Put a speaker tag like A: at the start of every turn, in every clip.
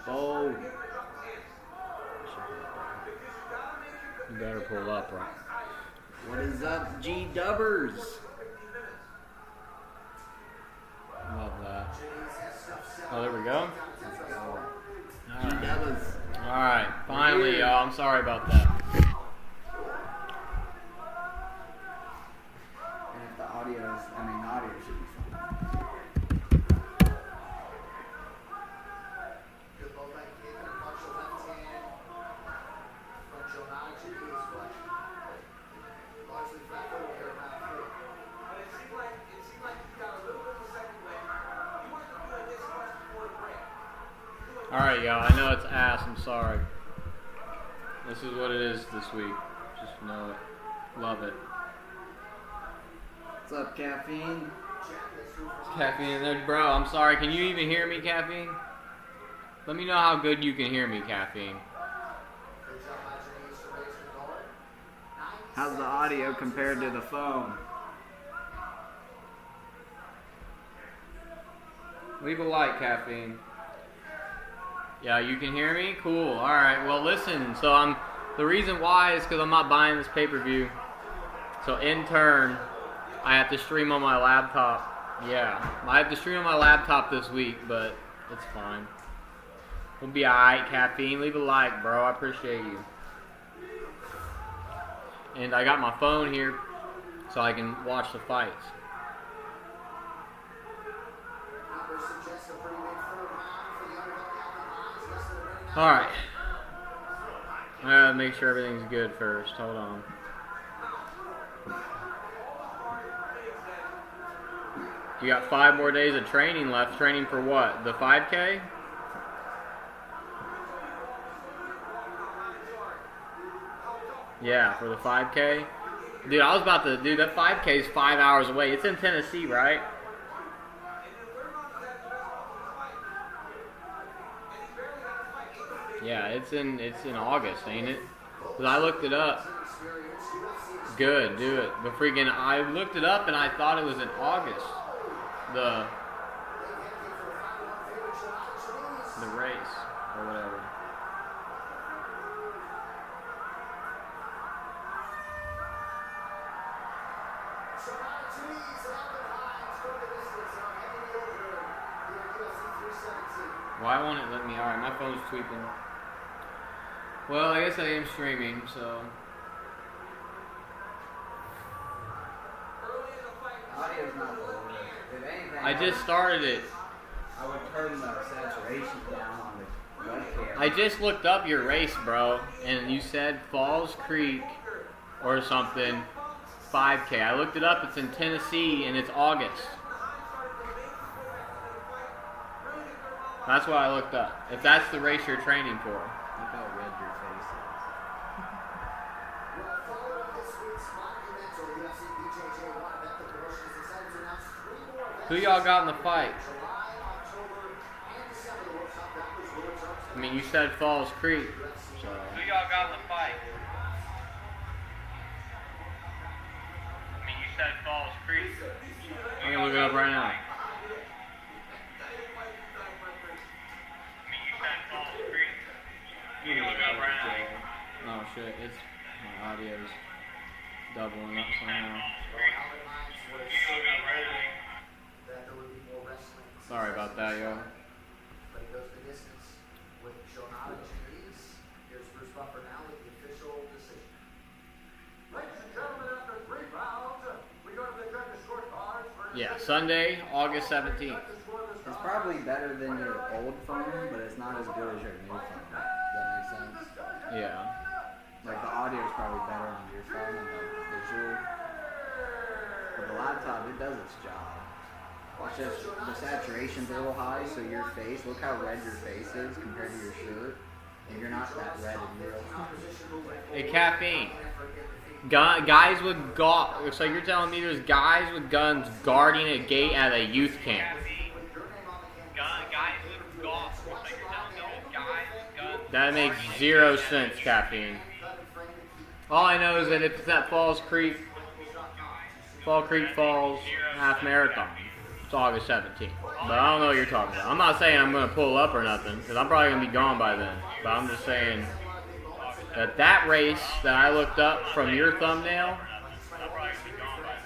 A: Oh.
B: You better pull up, right?
A: What is up, G-Dubbers?
B: Love that. Oh, there we go.
A: G-Dubbers.
B: Alright, finally, y'all. I'm sorry about that.
A: And if the audio should be fine.
B: Alright, y'all. I know it's ass. I'm sorry. This is what it is this week. Just know it. Love it.
A: What's up, Caffeine?
B: Caffeine in there. Bro, I'm sorry. Can you even hear me, Caffeine? Let me know how good you can hear me, Caffeine.
A: How's the audio compared to the phone?
B: Leave a like, Caffeine. Yeah, you can hear me? Cool. Alright, well listen, so the reason why is because I'm not buying this pay-per-view. So in turn, I have to stream on my laptop. Yeah, I have to stream on my laptop this week, but it's fine. We'll be alright, Caffeine. Leave a like, bro. I appreciate you. And I got my phone here so I can watch the fights. Alright. I gotta make sure everything's good first. Hold on. You got 5 more days of training left. Training for what? The 5K? Yeah, for the 5K. Dude, I was about to... Dude, that 5K is 5 hours away. It's in Tennessee, right? Yeah, it's in August, ain't it? Because I looked it up. Good, do it. But freaking, I looked it up and I thought it was in August. The race or whatever. Why won't it let me? Alright, my phone's tweaking. Well, I guess I am streaming, so.
A: Audio's not the worst. If anything,
B: I just started it.
A: I would turn the saturation down on the webcam.
B: I just looked up your race, bro, and you said Falls Creek or something, 5K. I looked it up. It's in Tennessee, and it's August. That's what I looked up. If that's the race you're training for.
A: Look how red your face is.
B: Who y'all got in the fight? I mean, you said Falls Creek. So. Who y'all got in the fight? I mean, you said Falls Creek. I'm gonna look it up right now. You can look up right now. Oh shit, it's my audio's doubling up somehow. Sorry about that, yo. Yeah, Sunday, August 17th.
A: It's probably better than your old phone, but it's not as good as your new phone. Does that make sense?
B: Yeah.
A: Like the audio is probably better on your phone and the visual. But the laptop, it does its job. It's just the saturation's a little high, so your face, look how red your face is compared to your shirt. And you're not that red in real life.
B: Hey, Caffeine. Guys with so you're telling me there's guys with guns guarding a gate at a youth camp? That makes 0 sense, Caffeine. All I know is that if it's at Fall Creek Falls half marathon. That's It's August 17th. But I don't know what you're talking about. I'm not saying I'm going to pull up or nothing, because I'm probably going to be gone by then. But I'm just saying that race that I looked up from your thumbnail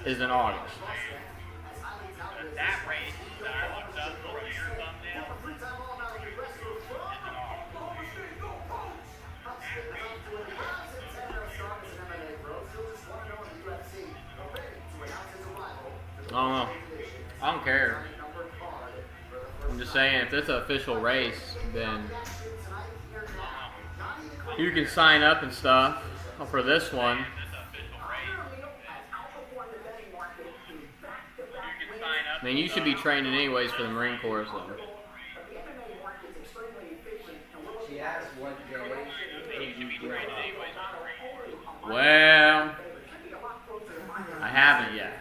B: is in August. That race that I looked up from your thumbnail is in August. I don't know. I don't care. I'm just saying, if it's an official race, then you can sign up and stuff for this one. I mean, you should be training anyways for the Marine Corps, so.
A: She asked what day you should be training anyways for the Marine Corps.
B: Well, I haven't yet.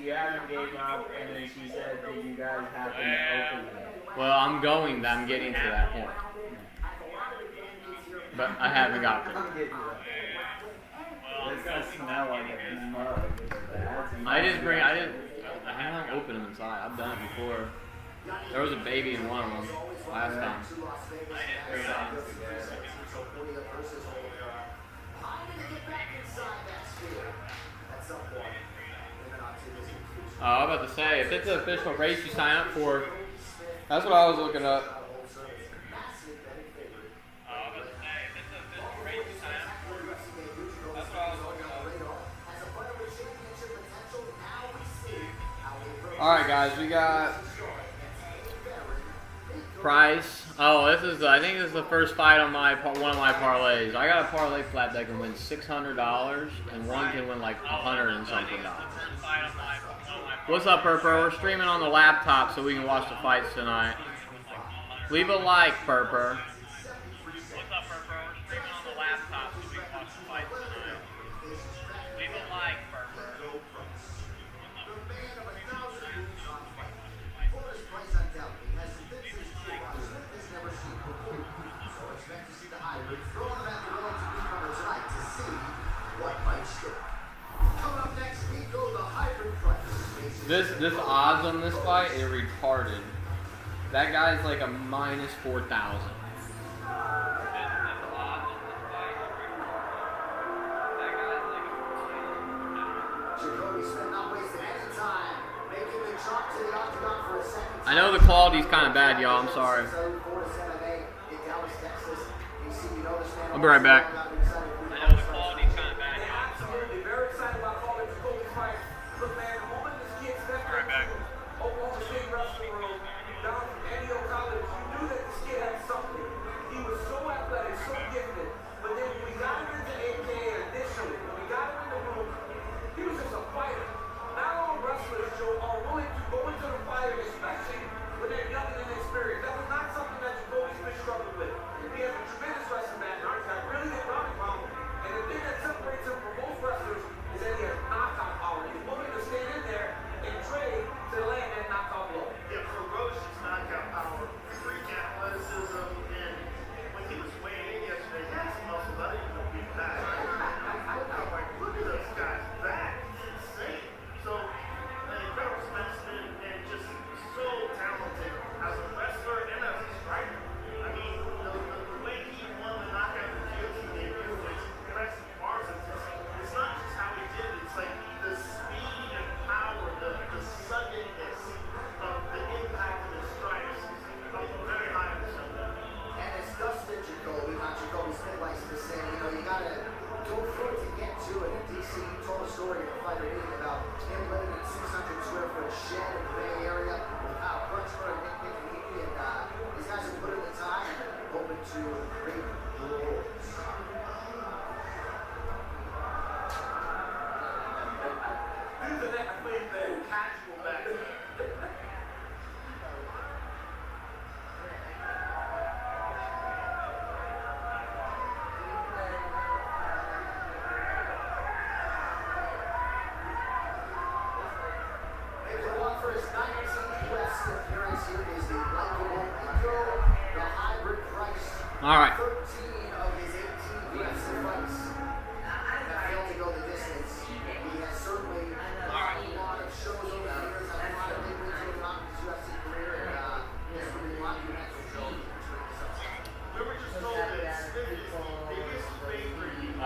A: You haven't gave up, and then she said that you guys have to open it.
B: Well, I'm getting to that point. But I haven't got there.
A: I'm getting to that. It's gonna smell like a mug.
B: I haven't opened them inside. I've done it before. There was a baby in one of them last time. I was about to say, if it's an official race you sign up for, that's what I was looking up. Alright guys, we got Price. Oh, I think this is the first fight on one of my parlays. I got a parlay flat that can win $600 and one can win like $100 and something. What's up, Purper? We're streaming on the laptop so we can watch the fights tonight. Leave a like, Purper. What's up, Purper? We're streaming on the laptop so we can watch the fights tonight. Leave a like, Purper. This odds on this fight is retarded. That guy's like a minus 4,000. I know the quality's kind of bad, y'all. I'm sorry. I'll be right back. I know the quality's kind of bad, y'all. I'm sorry. Right back. All right.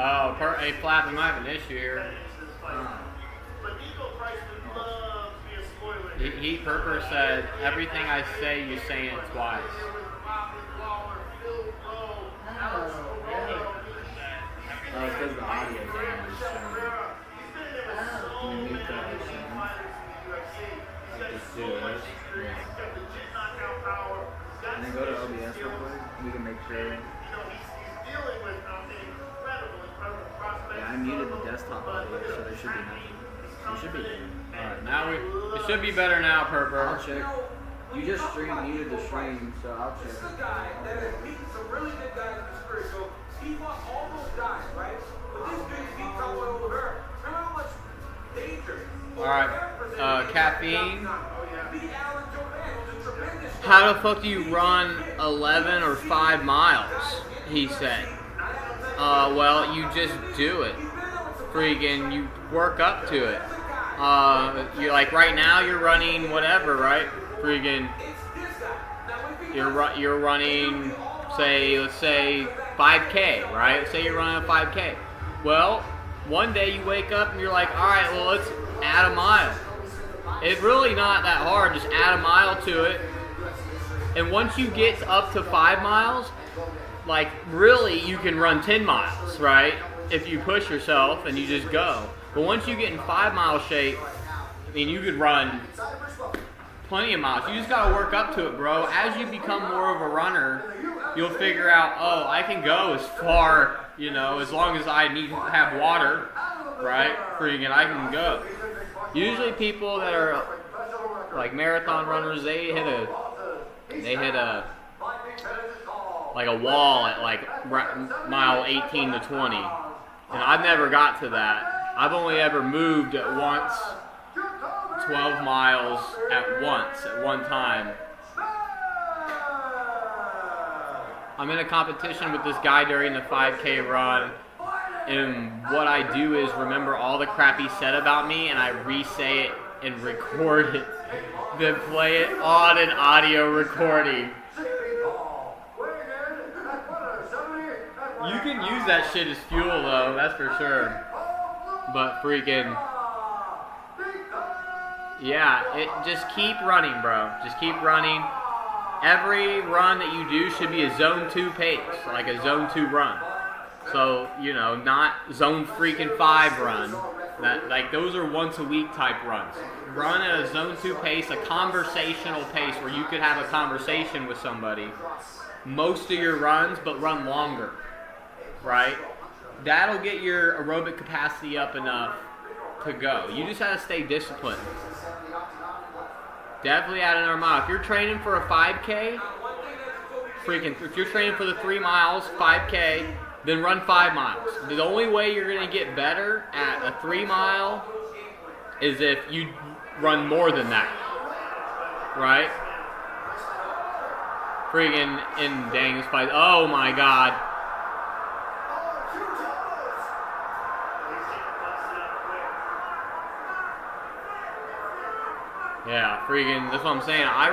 B: Oh, A flap might have an issue here. Purper said, everything I say, you're saying it twice.
A: Oh, it's because the audio is damaged. Can you mute the sound? Just do it. Yeah. And then go to OBS real quick. We can make sure. Yeah, I muted the desktop audio, so there should be nothing. You should be good.
B: Alright, now it should be better now, Purper.
A: I'll check. You just muted the stream, so I'll check.
C: This is a guy that has beaten some really good guys in the spirit. So he fought all those guys, right? But this dude beat Oliveira. Remember how much danger?
B: Alright, caffeine. How the fuck do you run 11 or 5 miles? He said. Well, you just do it. Freaking, you work up to it. You're like right now you're running whatever, right? Freaking, you're running, let's say 5K, right? Let's say you're running a 5K. Well, one day you wake up and you're like, all right, well let's add a mile. It's really not that hard. Just add a mile to it. And once you get up to 5 miles, like really you can run 10 miles, right? If you push yourself and you just go. But once you get in 5 mile shape, I mean, you could run plenty of miles. You just got to work up to it, bro. As you become more of a runner, you'll figure out, oh, I can go as far, you know, as long as I need to have water, right? Freaking, I can go. Usually people that are like marathon runners, they hit a like a wall at like mile 18 to 20. And I've never got to that. I've only ever moved at once, 12 miles at one time. I'm in a competition with this guy during the 5K run, and what I do is remember all the crap he said about me, and I re-say it and record it, then play it on an audio recording. You can use that shit as fuel though, that's for sure. But freaking, yeah, just keep running, bro. Just keep running. Every run that you do should be a zone 2 pace, like a zone 2 run. So, you know, not zone freaking 5 run. That, like, those are once a week type runs. Run at a zone 2 pace, a conversational pace where you could have a conversation with somebody most of your runs, but run longer, right? That'll get your aerobic capacity up enough to go. You just have to stay disciplined. Definitely add another mile. If you're training for a 5K, if you're training for the 3 miles, 5K, then run 5 miles. The only way you're going to get better at a 3 mile is if you run more than that. Right? Friggin' in dang this fight. Oh my god. Yeah, freaking, that's what I'm saying. I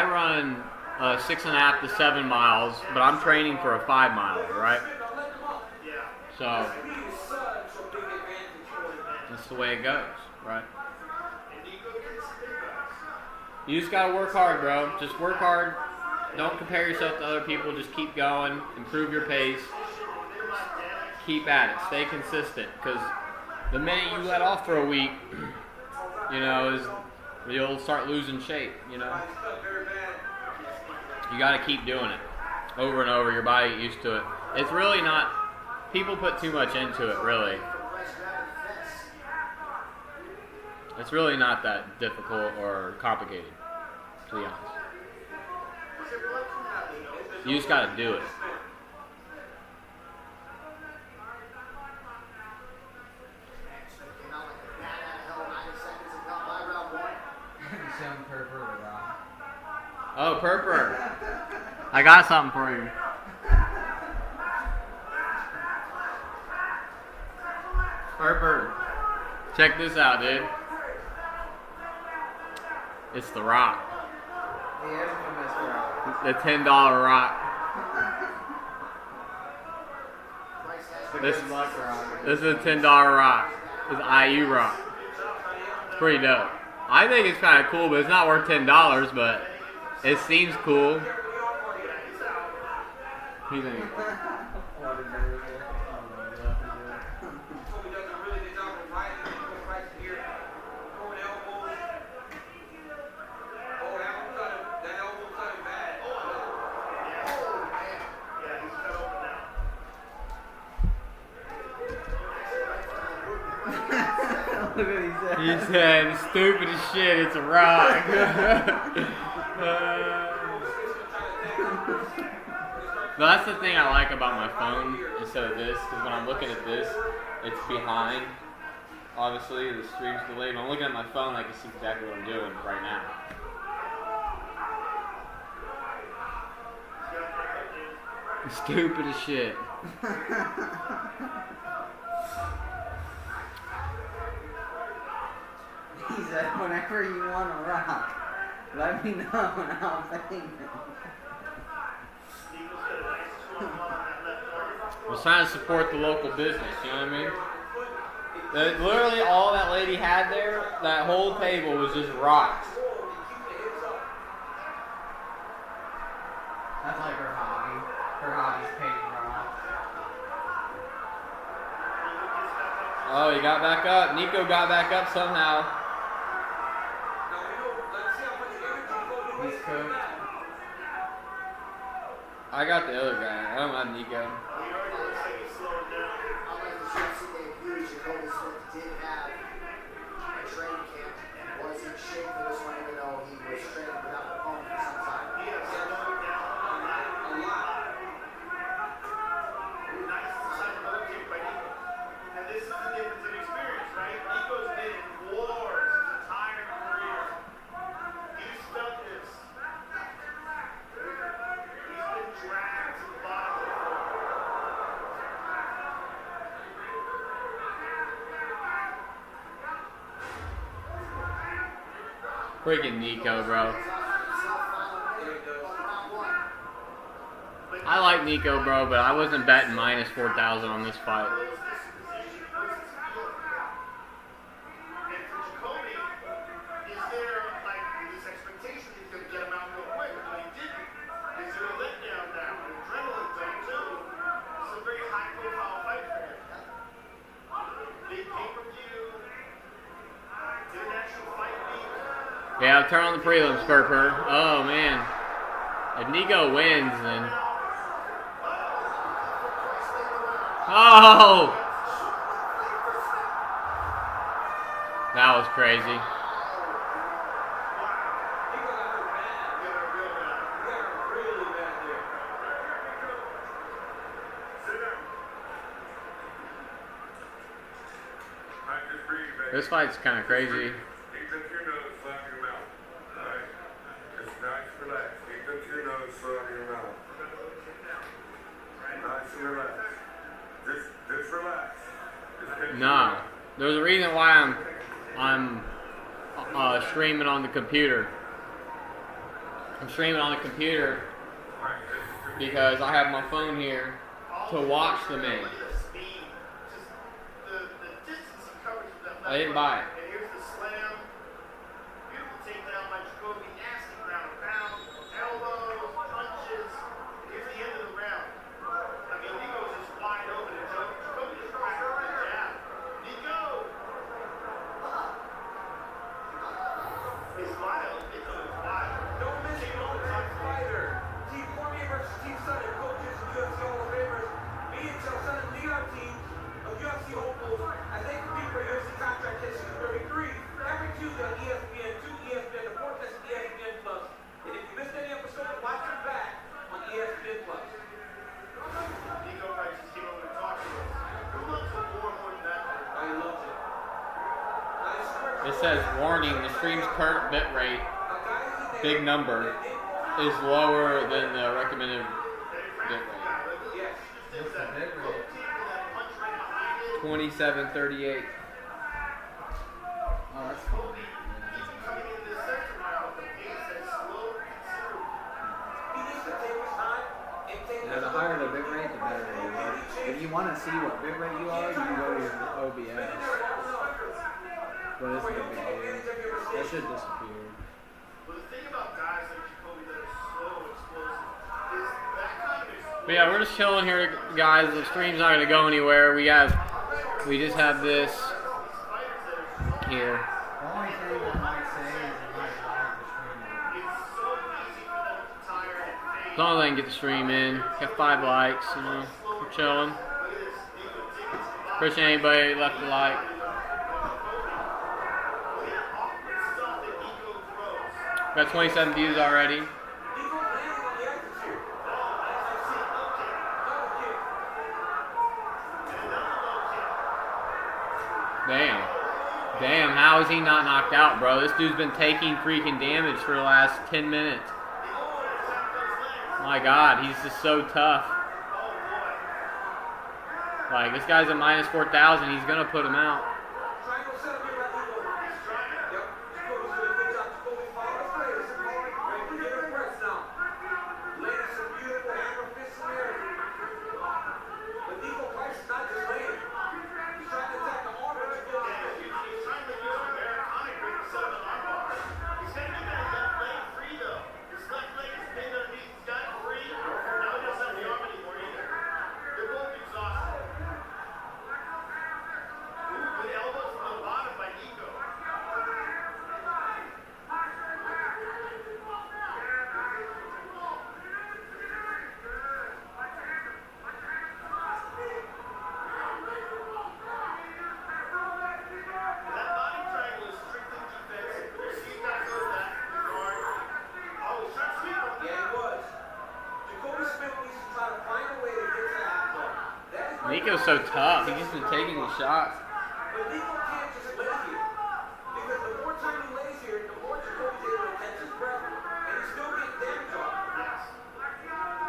B: run 6.5 to 7 miles, but I'm training for a 5 mile, right? So that's the way it goes, right? You just gotta work hard, bro. Just work hard. Don't compare yourself to other people. Just keep going. Improve your pace. Keep at it. Stay consistent. Because the minute you let off for a week, you know, you'll start losing shape, you know. You got to keep doing it over and over. Your body get used to it. It's really not, people put too much into it, really. It's really not that difficult or complicated, to be honest. You just got to do it. Oh, Purper. I got something for you. Purper. Check this out, dude. It's the Rock. The $10 Rock. This,
A: Good luck, Rock.
B: this is a $10 rock. This is IU rock. It's pretty dope. I think it's kind of cool, but it's not worth $10. But it seems cool. He thinks.
A: Look what he said.
B: He said, stupid as shit, it's a rock. No, that's the thing I like about my phone instead of this, because when I'm looking at this, it's behind. Obviously, the stream's delayed. When I'm looking at my phone, I can see exactly what I'm doing right now. Stupid as shit.
A: He said, whenever you want to rock, let me know and I'll pay you.
B: I was trying to support the local business, you know what I mean? Literally all that lady had there, that whole table was just rocks.
A: That's like her hobby. Her hobby's painting rocks.
B: Oh, he got back up. Nico got back up somehow.
A: He's cooked.
B: I got the other guy. I don't have Nico. Freaking Nico, bro. I like Nico, bro, but I wasn't betting minus 4,000 on this fight. Yeah, I'll turn on the prelims, Purr. Oh, man. If Nico wins, then... Oh! That was crazy. This fight's kind of crazy. No, there's a reason why I'm streaming on the computer. I'm streaming on the computer because I have my phone here to watch the match. I didn't buy it. It says, warning, the stream's current bit rate, big number, is lower than the recommended bit rate. 2738.
A: Oh, that's cool. Yeah, the higher the bit rate, the better it is. If you want to see what bit rate you are, you can go to your OBS. But it's no big deal. That should disappear.
D: But the thing about guys like Jacoby that are slow, explosive, is that kind of explosive.
B: But yeah, we're just chilling here, guys. The stream's not gonna go anywhere. We just have this here.
A: The only thing I might say is it might lag the stream.
D: It's so easy for them to tire and fade.
B: As long as I can get the stream in. Got 5 likes, you know. We're chilling.
D: Look at this. Nico tickets to the
B: Appreciate anybody who left a like.
D: awkward stuff that Nico throws.
B: Got 27 views already. Damn. Damn, how is he not knocked out, bro? This dude's been taking freaking damage for the last 10 minutes. My God, he's just so tough. Like, this guy's at minus 4,000. He's going to put him out.
C: Triangle setup here by Nico. Yep. Jacoby's doing a good job. Jacoby follows play. This is Corey. Ready to get her press now. Laying some beautiful hammer fists in there. But Nico Price is not just laying. He's trying to attack the arm of Jacoby.
D: He's trying to use Americana grip to set up an armbar. He's got to get that left leg free, though. His left leg is pinned underneath. He's got it free. Now he doesn't have the arm anymore either. They're both exhausted. Ooh, good elbow from the bottom by Nico. That body triangle is strictly defensive. You see that go to that guard. Oh, he's trying to sweep him.
C: Yeah, he was. Jacoby Smith needs to try to find a way to get to that guard. That is where
B: Nico's so tough. He's just been taking the shots.
C: But Nico can't just lay here. Because the more time he lays here, the more Jacoby's able to catch his breath, and he's still getting damage on him.
D: Yes.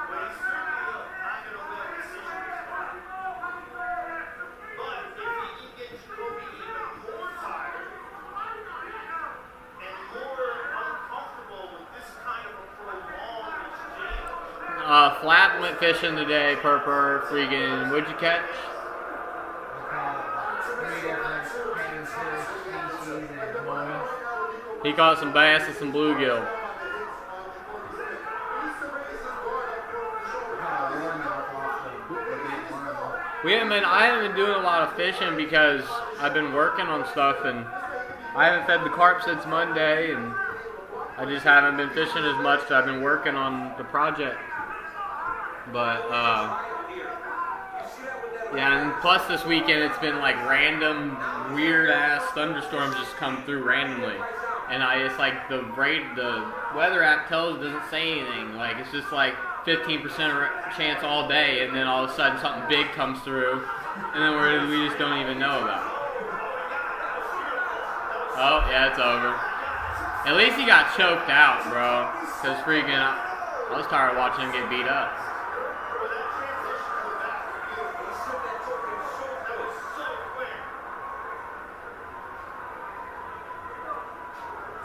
D: But he's certainly not going to win a decision this fight. But if he can get Jacoby even more tired and more uncomfortable with this kind of a prolonged exchange,
B: Flat went fishing today, Purper. Freaking, what'd you catch? He caught some bass and some bluegill. I haven't been doing a lot of fishing because I've been working on stuff and I haven't fed the carp since Monday and I just haven't been fishing as much because I've been working on the project. But, yeah, and plus this weekend it's been like random weird ass thunderstorms just come through randomly. And it's like the weather app doesn't say anything. Like it's just like 15% chance all day, and then all of a sudden something big comes through, and then we just don't even know about it. Oh yeah, it's over. At least he got choked out, bro. Cause freaking, I was tired of watching him get beat up.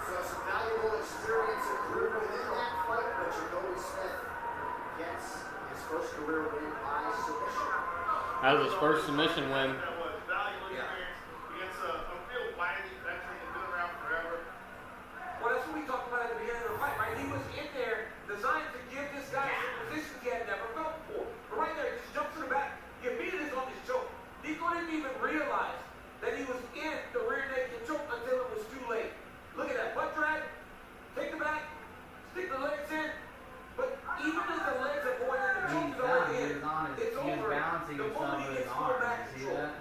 D: so some valuable experience accrued within that fight, but Jacoby Smith gets his first career win by submission.
B: That was his first submission win.
D: That was valuable experience against a real wily veteran that's been around forever.
C: Well, that's what we talked about at the beginning of the fight, right? He was in there designed to give this guy some positions he had never felt before. But right there, he just jumps to the back. He immediately is on his choke. Nico didn't even realize that he was in the rear naked choke until it was too late. Look at that butt drag. Take the back. Stick the legs in. But even as the legs are going in, the choke is already in. It's over.
A: Balancing
C: The
A: himself
C: moment
A: with
C: he
A: his
C: gets pulled
A: arms.
C: back
A: See
C: control.
A: that?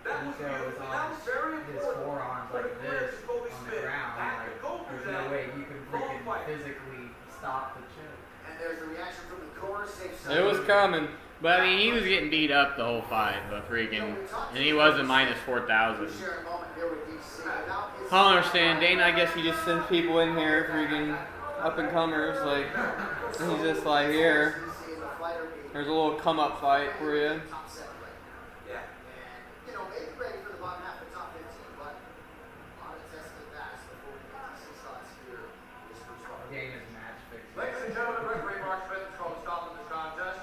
C: That was
A: So
C: beautiful.
A: it's
C: And that was very
A: his
C: important.
A: forearms
C: for the
A: like
C: career
A: this
C: of Jacoby
A: on the
C: Smith.
A: ground.
C: Had to
A: Like,
C: go through
A: there's no
C: that
A: way you can
C: long
A: freaking
C: fight.
A: physically stop the choke.
D: And there's the reaction from the corner. Safe side.
B: It was coming, but I mean he was getting beat up the whole fight, but freaking, and he was at minus 4,000.
D: Share a moment here with DC. About his
B: I don't understand. Dana, I guess he just sends people in here, freaking up and comers. Like he's just like, here,
D: DC in the fighter meeting.
B: there's a little come up fight for you.
D: Top 7 right now.
C: Yeah.
D: And, maybe ready for the bottom half of the top 15, but a lot of tests at that before we get to see slots here. This first fight.
A: Game is match fixing.
C: Ladies and gentlemen, referee Mark Smith has called a stop in this contest.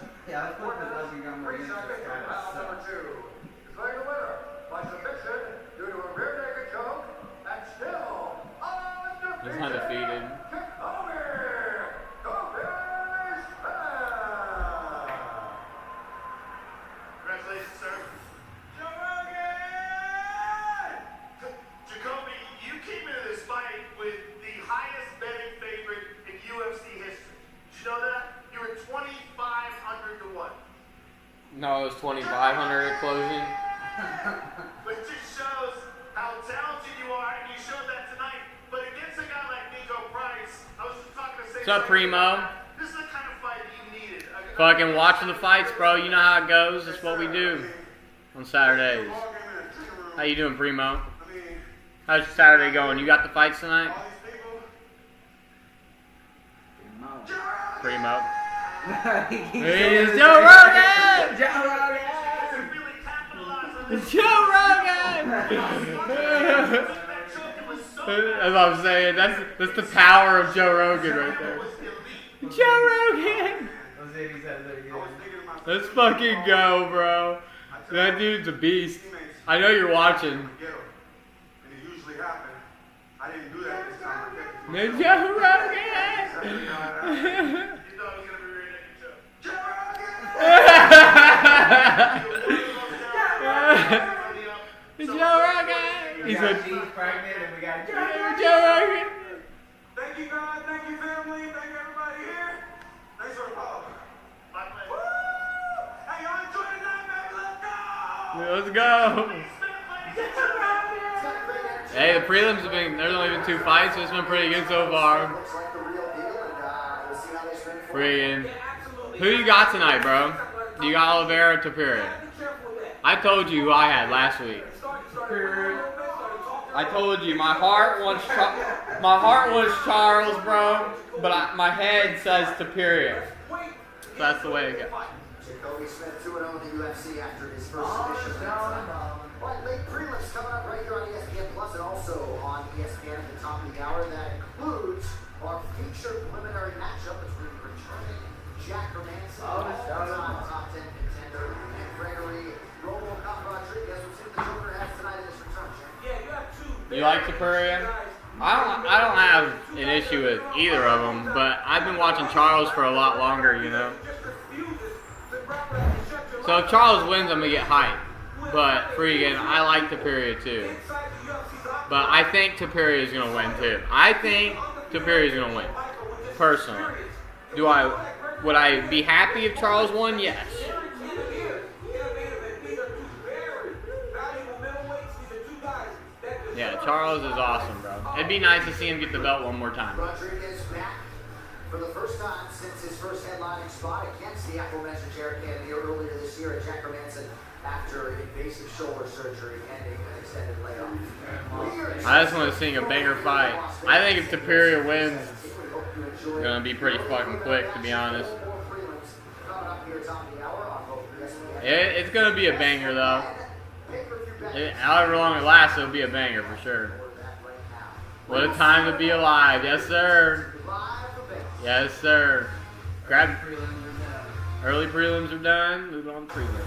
B: Undefeated.
D: Congratulations, sir. Jacoby, you came into this fight with the highest betting favorite in UFC history. Did you know that? You were 2,500 to 1.
B: No, it was 2,500 at closing.
D: Which just shows how talented you are, and you showed that tonight. But against a guy like Nico Price, I was just talking to say.
B: What's up, Primo?
D: This is the kind of fight that you needed.
B: Fucking watching the fights, bro. You know how it goes. That's what we do on Saturdays. How you doing, Primo? How's your Saturday going? You got the fights tonight? Primo. It's Joe Rogan!
A: Joe Rogan!
D: Really capitalize on this.
B: Joe Rogan! That's what I'm saying. That's the power of Joe Rogan right there. Joe Rogan! Let's fucking go, bro. That dude's a beast. I know you're watching.
E: And it usually happens. I didn't do that this time.
B: Joe Rogan!
D: You thought it was going to be right next to
B: Joe Rogan!
A: We
B: He
A: got
B: said,
A: G's pregnant and we got
B: Joe Rogan!
E: Thank you, God. Thank you, family. Thank you, everybody here. Thanks for the follow.
D: My pleasure.
E: Woo! Hey, y'all enjoy the night, baby. Let's go!
B: Let's go! Hey, the prelims have been, there's only been 2 fights, so it's been pretty good so far.
F: Looks like the real deal, and we'll see how they swing for
B: Friggin'. Who you got tonight, bro? You got Oliveira or Topuria? I told you who I had last week. I told you my heart wants Charles, bro, but my head says Topuria. So that's the way it goes.
F: Jacoby Smith 2-0 in the UFC after his first submission. All right, late prelims coming up right here on ESPN Plus and also on ESPN at the top of the hour. That includes our feature preliminary matchup between returning Jack Hermanson, all-time top 10 contender, and Gregory RoboCop Rodriguez. We'll see what the Joker has tonight in this return, Jim.
C: Yeah, you have two.
B: You like Topuria? I don't have an issue with either of them, but I've been watching Charles for a lot longer, you know. So if Charles wins, I'm gonna get hyped. But freaking, I like Topuria too. But I think Topuria is gonna win too. I think Topuria is gonna win. Personally, would I be happy if Charles won? Yes. Yeah, Charles is awesome, bro. It'd be nice to see him get the belt one more time.
F: Rodriguez back for the first time since his first headlining spot against the aforementioned Jared Kennedy earlier this year at Jack Hermanson after invasive shoulder surgery ending an extended layoff.
B: I just want to see a banger fight. I think if Topuria wins, it's gonna be pretty fucking quick, to be honest. It's gonna be a banger though. However long it lasts, it'll be a banger for sure. What a time to be alive, yes sir. Yes sir. Grab. Early prelims are done. Moving on to prelims.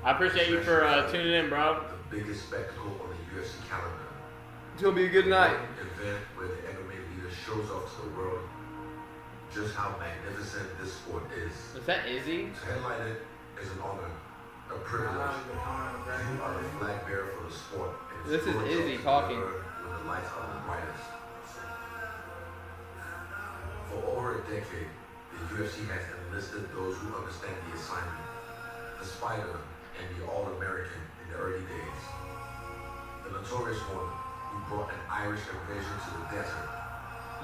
B: I appreciate you for tuning in, bro.
G: The biggest spectacle on the UFC calendar.
B: It's gonna be a good night.
G: An event where the MMA leader shows off to the world just how magnificent this sport is.
B: Is that Izzy?
G: To headline it is an honor, a privilege. You are the flag bearer for the sport. And
B: This is
G: stories
B: Izzy
G: of
B: talking.
G: When the lights are the brightest. For over a decade, the UFC has enlisted those who understand the assignment. The Spider and the All-American in the early days. The notorious one who brought an Irish invasion to the desert.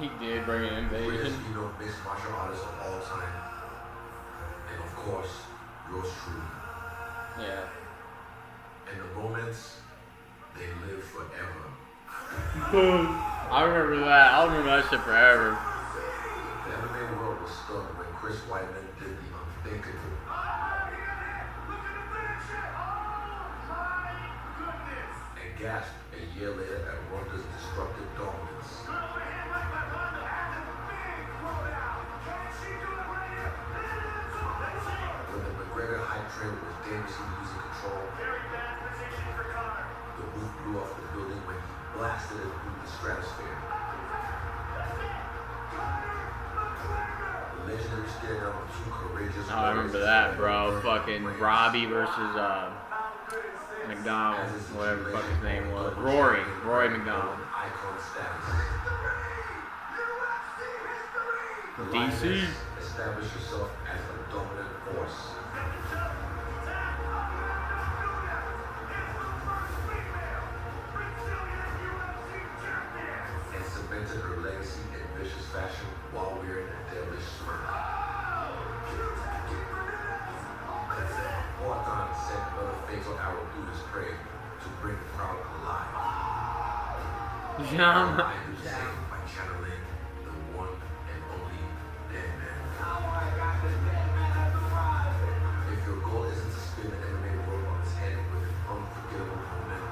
B: He did bring an
G: Greatest
B: invasion.
G: female mixed martial artist of all time. And of course, yours truly.
B: Yeah.
G: And the moments, they live forever.
B: I remember that. I'll remember that shit forever.
G: The MMA world was stunned when Chris Weidman did the unthinkable. And gasped a year later at Ronda's destructive dominance. McGregor hype train was dangerously losing control,
D: Very bad position for Connor.
G: the roof blew off the building when he blasted it through the stratosphere. The legendary stare down of two courageous
B: Oh, I remember that, bro. Fucking Robbie versus McDonald, whatever the fuck his name was. Rory McDonald.
G: Icon status.
B: DC.
G: Establish yourself as a dominant force. And cemented her legacy in vicious fashion while wearing a devilish smirk. Orton sent another fatal arrow through his prey to bring the crowd alive.
B: Yeah.
G: I do the same by channeling the one and only dead man. If your goal isn't to spin the MMA world on its head with an unforgettable moment,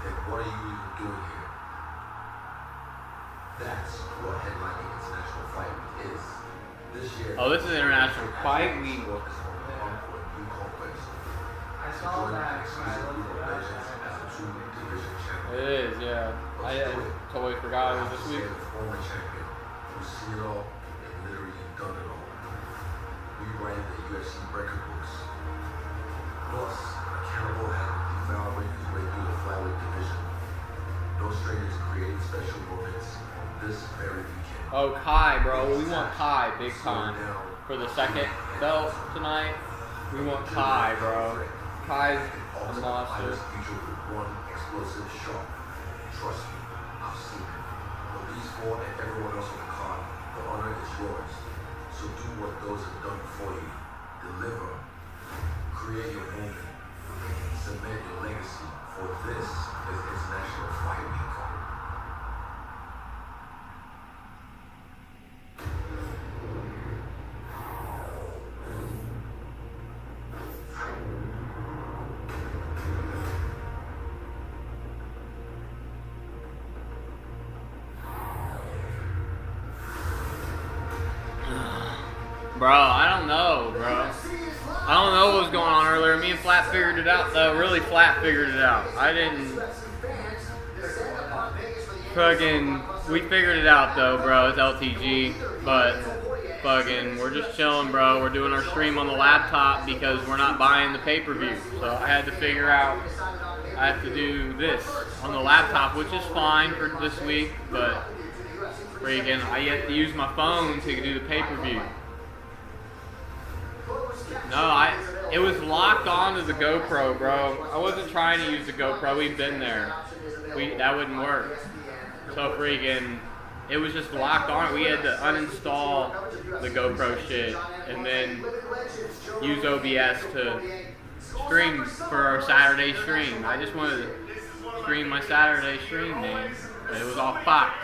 G: then what are you even doing here? That's what headlining International Fight Week is. This year,
B: Oh, this is International Fight Week.
G: is on for a new conquest.
A: I saw
G: Join
A: that
G: the
A: when I
G: exclusive
A: looked
G: group
A: it
G: of
A: up.
G: legends as a true division champion.
B: It is, yeah. I totally forgot it was this week.
G: The former champion who's seen it all and literally done it all. Rewriting the UFC record books. Plus, a cannibal had devoured his way through the flyweight division. No strangers creating special moments on this very weekend.
B: Oh, Kai, bro. We want Kai big
G: Slow
B: time.
G: down.
B: For the second belt tonight, we want Kai, bro. Kai's a
G: Ultimate
B: monster.
G: Fighters featured with one explosive shot. Trust me, I've seen it. For these four and everyone else on the card, the honor is yours. So do what those have done for you. Deliver. Create your moment. Cement your legacy. For this is International Fight Week.
B: Bro, I don't know, bro. I don't know what was going on earlier. Me and Flat figured it out, though. Really, Flat figured it out. I didn't. Fucking, we figured it out, though, bro. It's LTG. But, fucking, we're just chilling, bro. We're doing our stream on the laptop because we're not buying the pay-per-view. So I had to figure out, I have to do this on the laptop, which is fine for this week. But, freaking, I have to use my phone to do the pay-per-view. No, it was locked onto the GoPro, bro. I wasn't trying to use the GoPro. We've been there. That wouldn't work. So freaking, it was just locked on. We had to uninstall the GoPro shit and then use OBS to stream for our Saturday stream. I just wanted to stream my Saturday stream, man. But it was all fucked.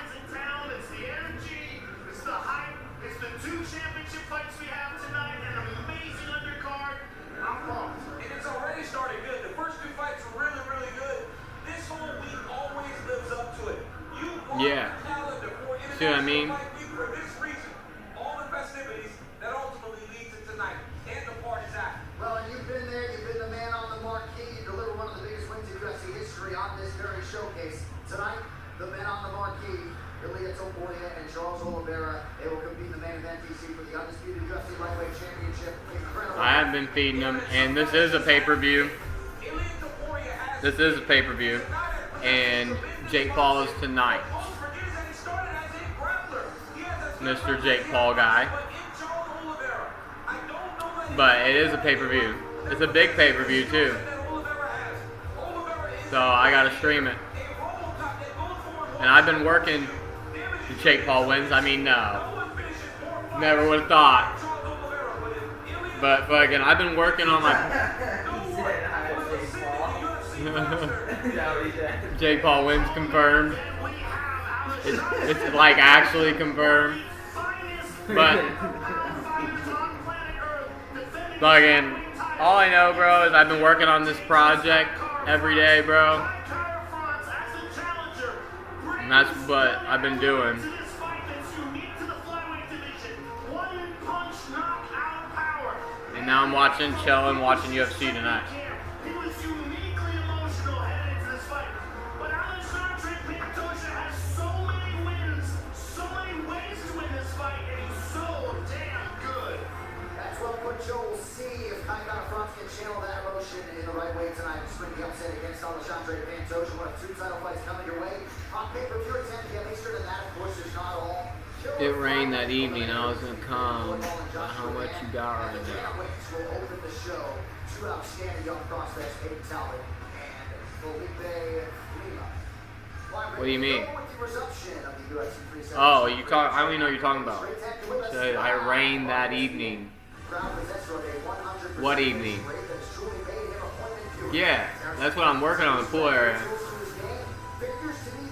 D: It's the energy, it's the hype, it's the two championship fights we have tonight, and an amazing undercard. I'm pumped.
C: And it's already started good. The first two fights were really, really good. This whole week always lives up to it. You want
B: Yeah.
C: the calendar for
B: See what I mean?
C: International Fight Week for this reason. All the festivities that ultimately lead to tonight and the party's after.
F: Well, and you've been there, you've been the man on the marquee, you delivered one of the biggest wins in UFC history on this very showcase. Tonight, the men on the marquee, Topuria and Charles Oliveira, they will compete in the main event DC for the undisputed UFC lightweight championship. Incredible.
B: I have been feeding them, and this is a pay-per-view. This is a pay-per-view, and Jake Paul is tonight. Mr. Jake Paul guy. But it is a pay-per-view. It's a big pay-per-view too. So I gotta stream it. And I've been working. Jake Paul wins. I mean, no. Never would have thought. But fucking, I've been working on my. Jake Paul wins confirmed. It's like actually confirmed. But fucking, all I know, bro, is I've been working on this project every day, bro. And that's what I've been doing. And now I'm watching, chilling, watching UFC tonight.
D: He was uniquely emotional heading into this fight. But Alexandre Pantoja has so many wins, so many ways to win this fight, and he's so damn good.
F: That's well put, Joe. We'll see if Kaikana Franz can channel that emotion in the right way tonight to spring the upset against Alexandre Pantoja. One of 2 title fights coming your way. On pay-per-view at 10 p.m. Eastern, and that, of course, is not all.
B: It rained that evening. I was gonna come. But how much you got right now?
F: Will open the show. 2 outstanding young prospects, Aiden Talbot and Oliveira.
B: What do you mean? Oh, you talk. I don't even know what you're talking about. So I rained that evening. What evening? Yeah, that's what I'm working on, the pool area.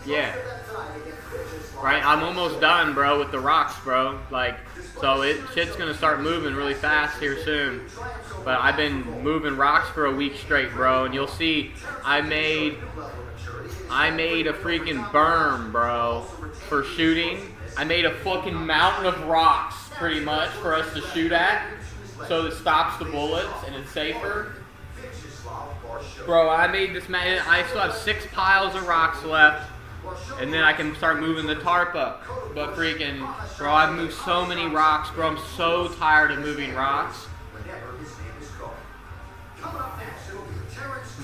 B: Yeah. Right, I'm almost done, bro, with the rocks, bro. Like, so shit's gonna start moving really fast here soon. But I've been moving rocks for a week straight, bro, and you'll see I made a freaking berm, bro, for shooting. I made a fucking mountain of rocks, pretty much, for us to shoot at, so it stops the bullets and it's safer. Bro, I made this man. I still have 6 piles of rocks left. And then I can start moving the tarp up. But freaking, bro, I've moved so many rocks, bro. I'm so tired of moving rocks.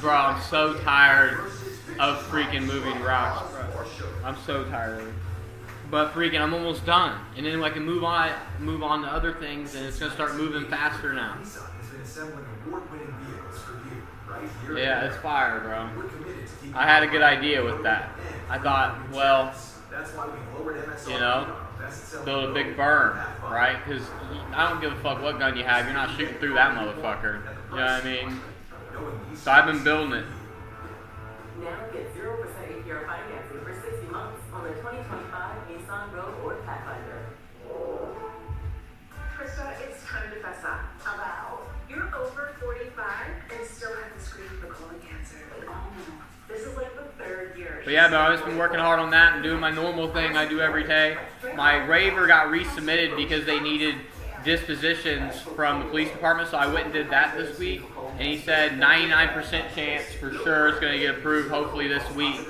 B: Bro, I'm so tired of freaking moving rocks, bro. I'm so tired of it. But freaking, I'm almost done. And then I can move on to other things, and it's gonna start moving faster now. Yeah, it's fire, bro. I had a good idea with that. I thought, well, you know, build a big berm, right? Because I don't give a fuck what gun you have. You're not shooting through that motherfucker. You know what I mean? So I've been building it.
H: Now get 0% APR financing for 60 months on the 2025 Nissan Rogue or Pathfinder.
I: Krista, it's time to fess up. About you're over 45 and still have the screen for colon cancer. Oh, this is like the 3rd year.
B: But yeah, but I've just been working hard on that and doing my normal thing I do every day. My Raver got resubmitted because they needed dispositions from the police department, so I went and did that this week. And he said 99% chance for sure it's going to get approved hopefully this week.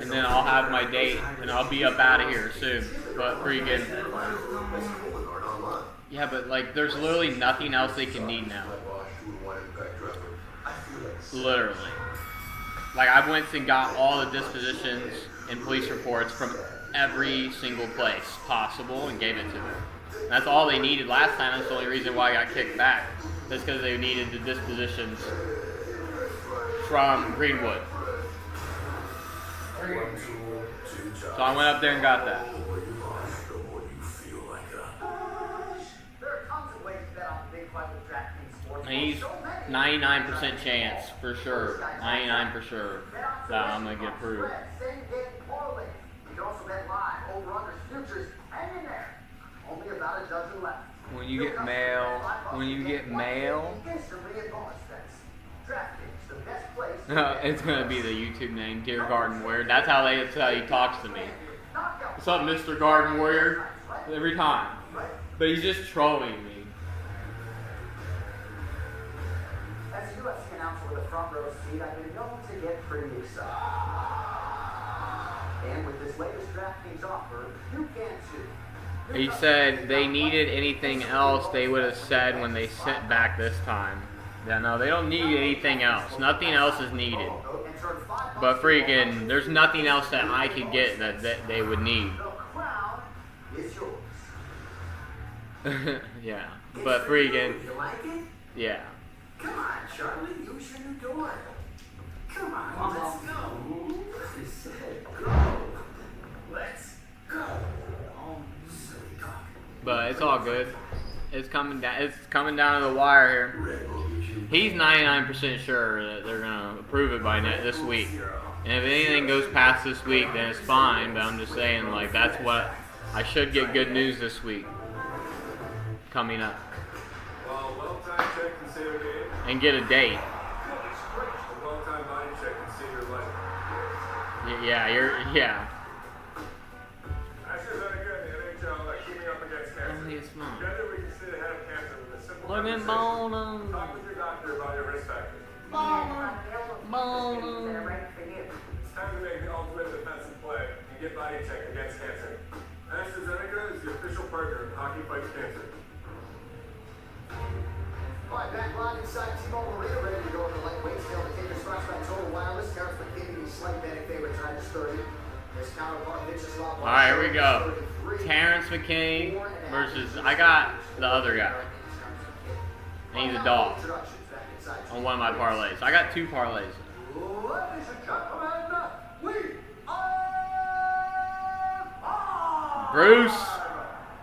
B: And then I'll have my date and I'll be up out of here soon. But freaking. Yeah, but like there's literally nothing else they can need now. Literally. Like I went and got all the dispositions and police reports from every single place possible and gave it to them. And that's all they needed last time. That's the only reason why I got kicked back. That's because they needed the dispositions from Greenwood. So I went up there and got that. And he's 99% chance for sure, 99 for sure that I'm gonna get approved. When you get mail, it's gonna be the YouTube name, Dear Garden Warrior. That's how he talks to me. What's up, Mr. Garden Warrior? Every time, but he's just trolling me.
F: As a UFC announcer with a front row seat, I've been known to get pretty excited. And with this latest DraftKings offer, you can too.
B: He said they needed anything else, they would have said when they sent back this time. Yeah, no, they don't need anything else. Nothing else is needed. But freaking, there's nothing else that I could get that they would need. Yeah, but freaking,
C: You like it?
B: yeah.
C: Come on, Charlie, use your new door. Come on, let's go. She said go. Let's go. Oh, silly dog.
B: But it's all good. It's coming down. It's coming down to the wire here. He's 99% sure that they're gonna approve it by this week. And if anything goes past this week, then it's fine. But I'm just saying, like, that's what I should get good news this week coming up.
E: Well-timed check and save a game.
B: And get a date.
E: A well-timed body check and save your life.
B: Yeah.
E: Actually, very good in the NHL, like keeping up against cancer.
B: Only a small.
E: Together we can stay ahead of cancer with a simple
B: Look at Bono.
C: Talk with your doctor about your risk factors.
B: Bono.
C: It's time to make the ultimate defensive play and get body check against cancer. AstraZeneca is the official partner in Hockey Fights Cancer.
F: All right, back live inside T-Mobile Arena, ready to go in the lightweight scale. The taker spots by Total Wireless. Terrence McKinney, the slight betting favorite, tonight is 30. His counterpart, Vyacheslav.
B: All right, here we go. Terrence McKinney versus, I got the other guy. And he's a dog on one of my parlays. I got 2 parlays.
F: Ladies and gentlemen, we are
B: Bruce.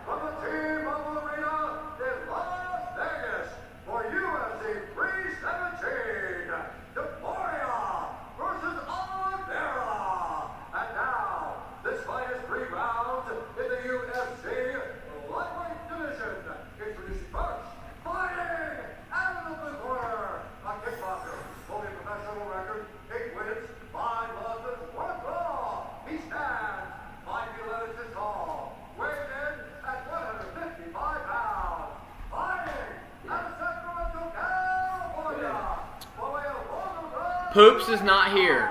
F: from the T-Mobile Arena in Las Vegas for UFC 317. Topuria versus Oliveira. And now, this fight is 3 rounds in the UFC lightweight division. Introducing first, fighting out of the corner, a kickboxer, holding a professional record, 8 wins, 5 losses, 1 draw. He stands 5 feet 11 inches tall, weighing in at 155 pounds. Fighting out of Sacramento, California, by way of Oliveira.
B: Poops is not here.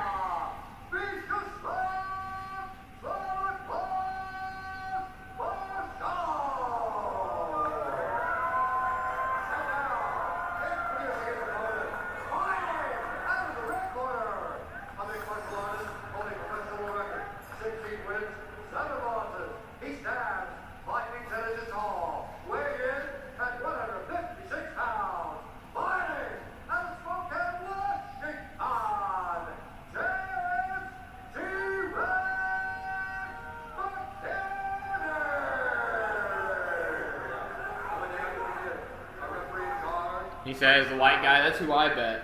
B: He says the white guy. That's who I bet.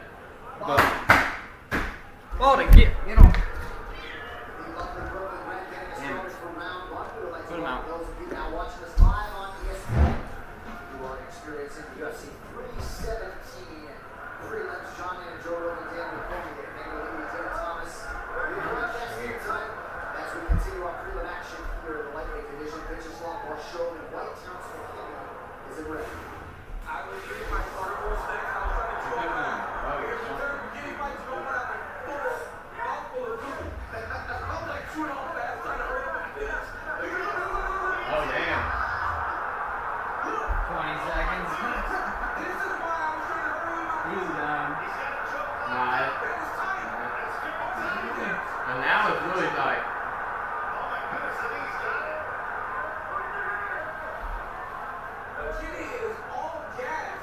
B: But oh, to get
F: You know,
B: Put him out.
F: Those of you now watching us live on ESPN, you are experiencing UFC 317 prelims. John and Joe Rogan, Dan McCormick, Emmanuel Lee, Taylor Thomas. We broadcast here tonight as we continue our prelim action here in the lightweight division. Vyacheslav Barshov and White Terrence McKinney is in ring.
C: I was getting my carnivore snacks. I was trying to chew on them. Getting my stomach out of mouthful of food. I'm like chewing on fast, trying to hurry up and finish.
B: oh damn. 20 seconds.
C: This is why I was trying to hurry up.
B: He's done.
C: That is tight.
B: And now it's really tight.
C: Kitty is all gas.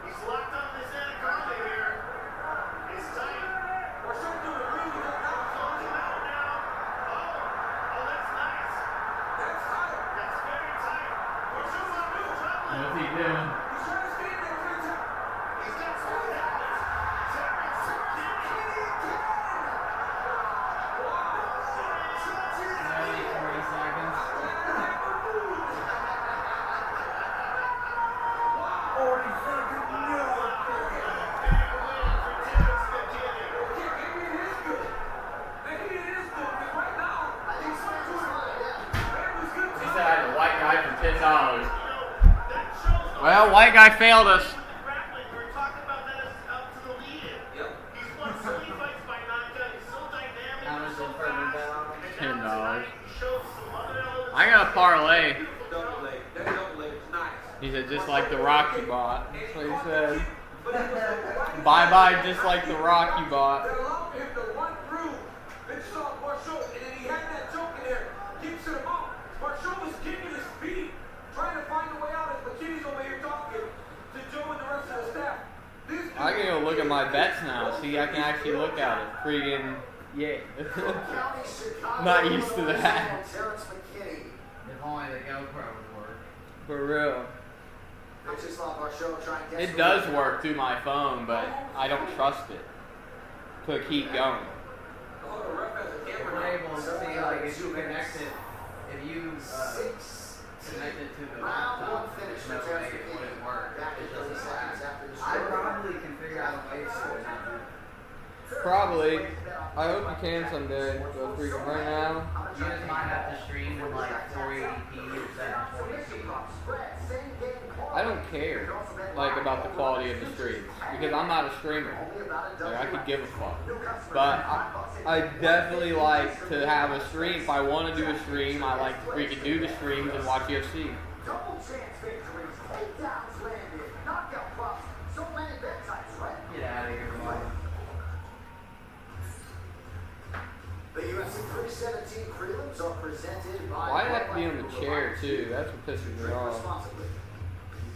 D: He's locked on this anaconda here. It's tight.
C: We're starting to agree with that now.
D: Close him out now. Oh, that's nice.
C: That's tight.
D: That's very tight. What's your trouble?
B: What's he doing?
C: He's trying to stay there for the time.
D: He's got some habits. Terrence McKinney.
B: 40 seconds.
C: 40 seconds. No. Maybe it is good, because right now,
F: I think so.
C: man was good.
B: He said I had a white guy for $10.
D: That shows
B: Well, white guy failed us.
D: grappling. We were talking about that as up to the lead-in.
C: Yep.
D: He's won so many fights by knockout. He's so dynamic.
B: How much
D: He's so
B: is further
D: fast.
B: down?
D: And now
B: $10.
D: tonight, he showed some other elements.
B: I got a parlay.
C: Double leg. That double leg is nice.
B: He said just like the rock you bought. That's what he said.
C: But it was a right
B: Bye bye, just like the rock you bought.
C: that allowed him to run through Vyacheslav Barshov, and then he had that choke in there, kicks him out. Barshov was kicking his feet, trying to find a way out as McKinney's over here talking to Joe and the rest of the staff. This
B: I can go look at my bets now. See, I can actually look at it. Freaking yeah. Not used to that.
F: Terrence McKinney.
A: If only the GoPro would work.
B: For real.
F: Vyacheslav Barshov trying to
B: It does work through my phone, but I don't trust it to keep going.
C: Oh, the ref has a camera
A: We're
C: now.
A: able to see, like, if you connect it, if you connect it to the
F: Round one
A: laptop,
F: finish
A: there's
F: for
A: no way
F: Terrence
A: it
F: McKinney.
A: wouldn't work.
F: Back
A: It
F: to 30
A: doesn't
F: seconds
A: last.
F: after the
A: I
F: stroke.
A: probably can figure out a way to it.
B: Probably. I hope you can someday. But freaking right now.
A: You just might have to stream in like 480p or 720p.
B: I don't care like about the quality of the streams because I'm not a streamer. Like I could give a fuck. But I definitely like to have a stream. If I want to do a stream, I like to freaking do the streams and watch UFC.
F: Double chance victories, takedowns landed, knockout props, so many bet types, right?
A: Get out of here, boy.
F: The UFC 317 prelims are presented by...
B: Why did I have to be on the chair too? That's what pisses me off.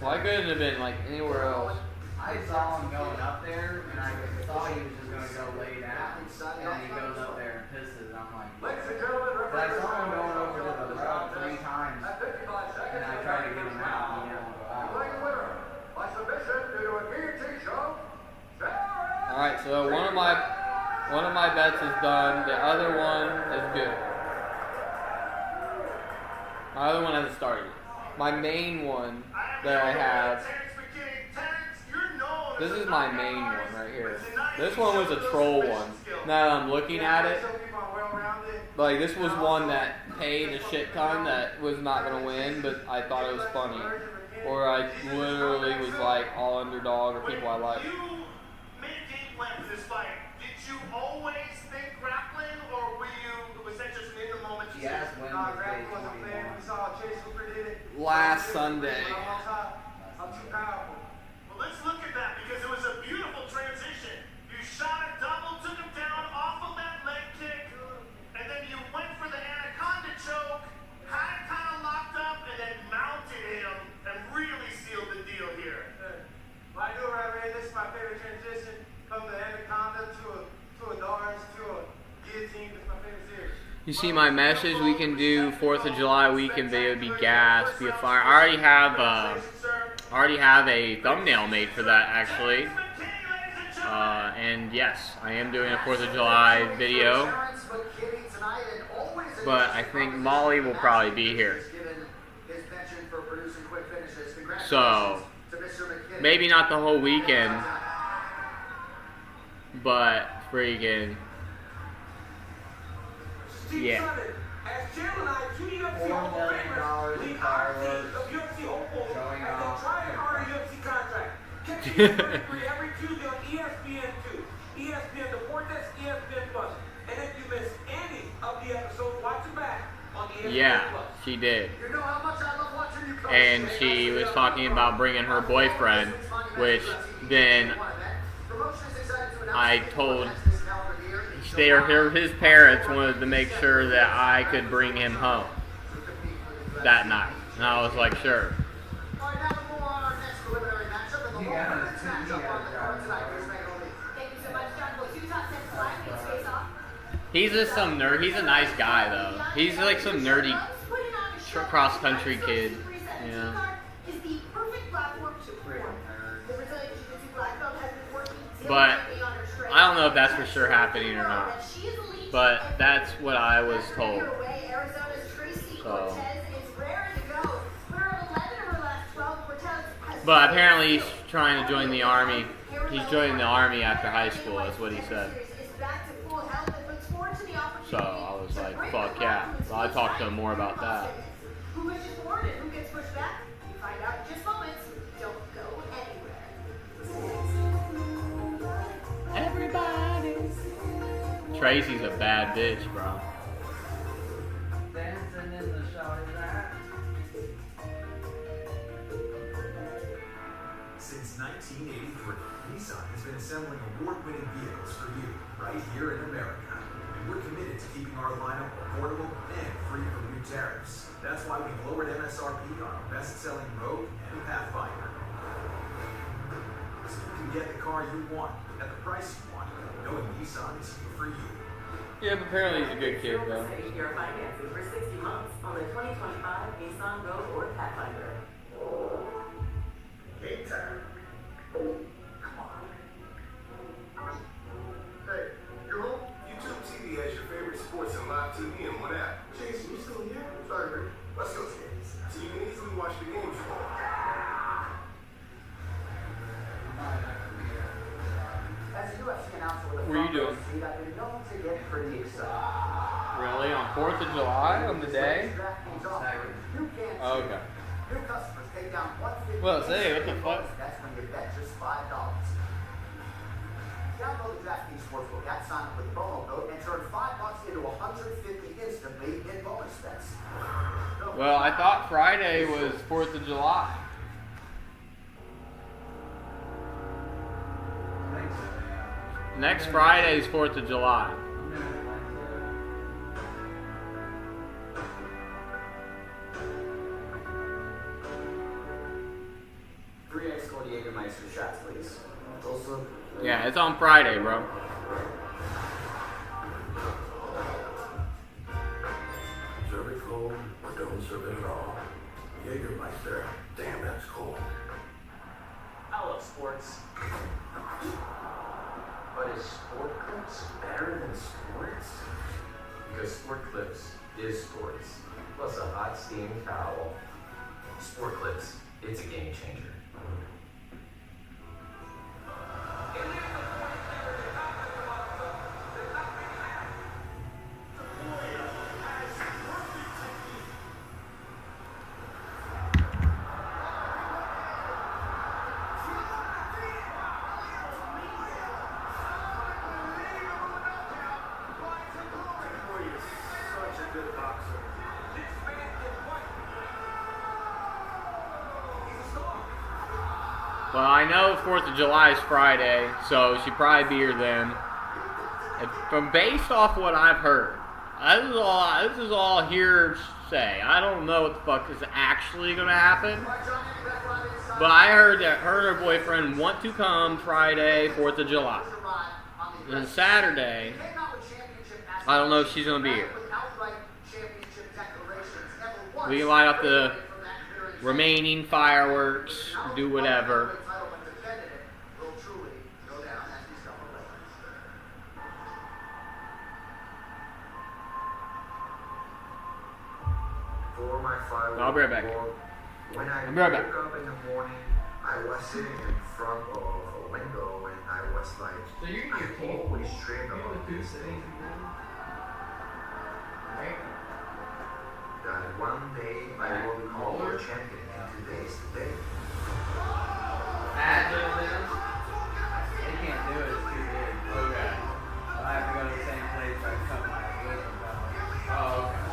B: Why couldn't it have been like anywhere else?
A: I saw him going up there, and I thought he was just going to go lay down. And then he goes up there and pisses. I'm like,
C: Ladies and gentlemen,
A: but I saw him going over to the rope 3 times,
C: at 55 seconds,
A: and I tried to get him out, and he didn't go out.
C: playing the winner by submission due to a guillotine show.
B: Alright, so one of my bets is done. The other one is good. My other one hasn't started. My main one that I have. This is my main one right here. This one was a troll one. Now that I'm looking at it, like this was one that paid a shit ton that was not gonna win, but I thought it was funny. Or I literally was like all underdog or people I like.
D: You made a game plan for this fight. Did you always think grappling, or was that just an in the moment decision?
A: Yes, when
E: Nah,
A: was
E: grappling
A: day
E: wasn't fair.
A: 21.
E: We saw Chase Hooper did it.
B: Last Sunday.
E: I'm too powerful.
D: Well, let's look at that because it was a beautiful transition. You shot a double, took him down off of that leg kick, and then you went for the anaconda choke, had it kind of locked up, and then mounted him and really sealed the deal here.
E: Well, I knew right away, this is my favorite transition. From the anaconda to a Dars to a guillotine. This is my favorite series.
B: You see my message? We can do 4th of July weekend video, be gas, be a fire. I already have a thumbnail made for that actually. And yes, I am doing a 4th of July video. But I think Molly will probably be here. So, maybe not the whole weekend, but freaking, yeah.
C: As Jill and I, two UFC
A: $4
C: Hall of
A: million
C: Famers,
A: in
C: lead our team
A: fireworks
C: of UFC hopefuls
A: showing
C: as
A: off.
C: they try and earn a UFC contract. Catch me every Tuesday on ESPN2, ESPN Deportes, ESPN Plus. And if you miss any of the episodes, watch it back on ESPN
B: Yeah,
C: Plus.
B: she did.
F: You know how much I love watching you coach.
B: And she was talking about bringing her boyfriend, which then I told his parents wanted to make sure that I could bring him home that night. And I was like, sure.
F: All right, now we'll move on to our next preliminary matchup. And the
A: You got
F: women's
A: it.
F: matchup on the card tonight. Here's Megan Lee.
I: Thank you so much, John. Well, 2 top 10 flyweights face off.
B: He's just some nerd. He's a nice guy though. He's like some nerdy cross country kid. Yeah.
I: Is the perfect platform to perform. The Brazilian Jiu-Jitsu black belt has been working
B: But
I: diligently on her strength.
B: I don't know if that's for sure happening or not. But that's what I was told. So. But apparently he's trying to join the army. He's joining the army after high school, is what he said. So I was like, fuck yeah. So I talked to him more about that.
I: Who pushes forward and who gets pushed back? You find out in just moments. Don't go anywhere.
B: Everybody. Tracy's a bad bitch, bro.
A: Dancing in the shawty's ass.
J: Since 1983, Nissan has been assembling award-winning vehicles for you right here in America. And we're committed to keeping our lineup affordable and free from new tariffs. That's why we've lowered MSRP on our best-selling Rogue and Pathfinder. So you can get the car you want at the price you want, knowing Nissan is here for you.
B: Yeah, but apparently he's a good kid, though.
H: APR financing for 60 months on the 2025 Nissan Rogue or Pathfinder.
D: Game time.
F: Come on.
D: Hey, you home? YouTube TV has your favorite sports and live TV in one app. Jason, you still here? Sorry, Rick. Let's go, James. So you can easily watch the games you want.
F: As a UFC announcer with a
B: What are you doing?
F: seat, I've been known to get pretty excited.
B: Really? On 4th of July? On the day?
F: You can't
B: Oh, okay.
F: New customers take take down 150.
B: Well, say, what the fuck?
F: That's when you bet just $5. Download the DraftKings Sportsbook app, sign up with the promo code, and turn $5 into 150 instantly in bonus bets.
B: Well, I thought Friday was 4th of July. Next Friday is 4th of July.
F: Three ice cold Jägermeister shots, please. Also,
B: Yeah, it's on Friday, bro.
G: Serve it cold or don't serve it at all. Jägermeister, damn, that's cold.
F: I love sports. But is Sport Clips better than sports?
K: Because Sport Clips is sports, plus a hot steaming towel. Sport Clips, it's a game changer.
D: Such a good boxer.
B: Well, I know 4th of July is Friday, so she'd probably be here then. And from based off what I've heard, this is all hearsay. I don't know what the fuck is actually gonna happen. But I heard that her and her boyfriend want to come Friday, 4th of July. And Saturday, I don't know if she's gonna be here. We can light up the remaining fireworks, do whatever.
G: For my firework
B: I'll be right back.
G: war, when I
B: I'll be right back.
G: woke up in the morning, I was sitting in front of a window and I was like,
B: So you can
G: I always dreamed about this day. That one day I will become world champion, and today is the day.
A: They can't do it, it's too big.
B: Okay.
A: So I have to go to the same place where I cut my wisdom bone.
B: Oh, okay.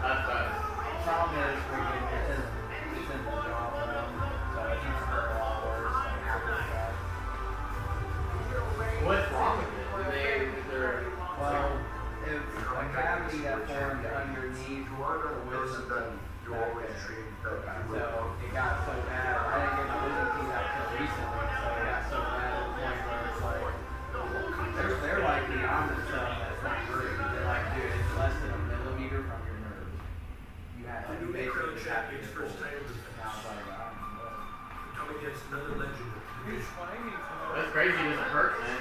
B: That's better.
A: Problem is, freaking, it's in the jaw for them, so it needs to hurt a lot worse, like after the fact.
B: What's wrong with it? Is there...
A: Well, if a cavity got formed underneath
G: You are
A: the
G: the
A: wisdom
G: person that
A: teeth
G: you
A: back
G: always
A: there.
G: dreamed that you
A: So
G: would.
A: it got so bad. I didn't get my wisdom teeth out till recently, so it got so bad to the point where it's like they're like beyond themselves. That's not great. They're like, dude, it's less than a millimeter from your nerve. You have to basically have to
J: Champions first time in the
A: now it's like,
J: come against another legend.
B: That's crazy. It doesn't hurt, man.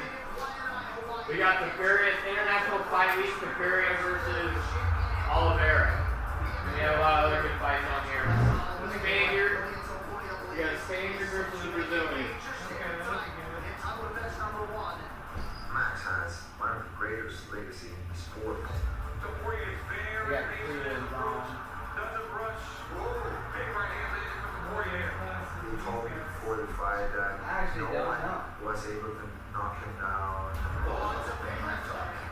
B: We got Topuria International Fight Week, Topuria versus Oliveira. And we have a lot of other good fights on here. Spaniard. We got a Spaniard versus a Brazilian.
G: Max has one of the greatest legacy in the sport.
C: Topuria is
A: we
C: very
A: got prelims on.
C: doesn't rush. Big right hand in from Topuria.
G: He told me before the fight that
A: I actually
G: no
A: don't
G: one
A: know.
G: was able to knock him down.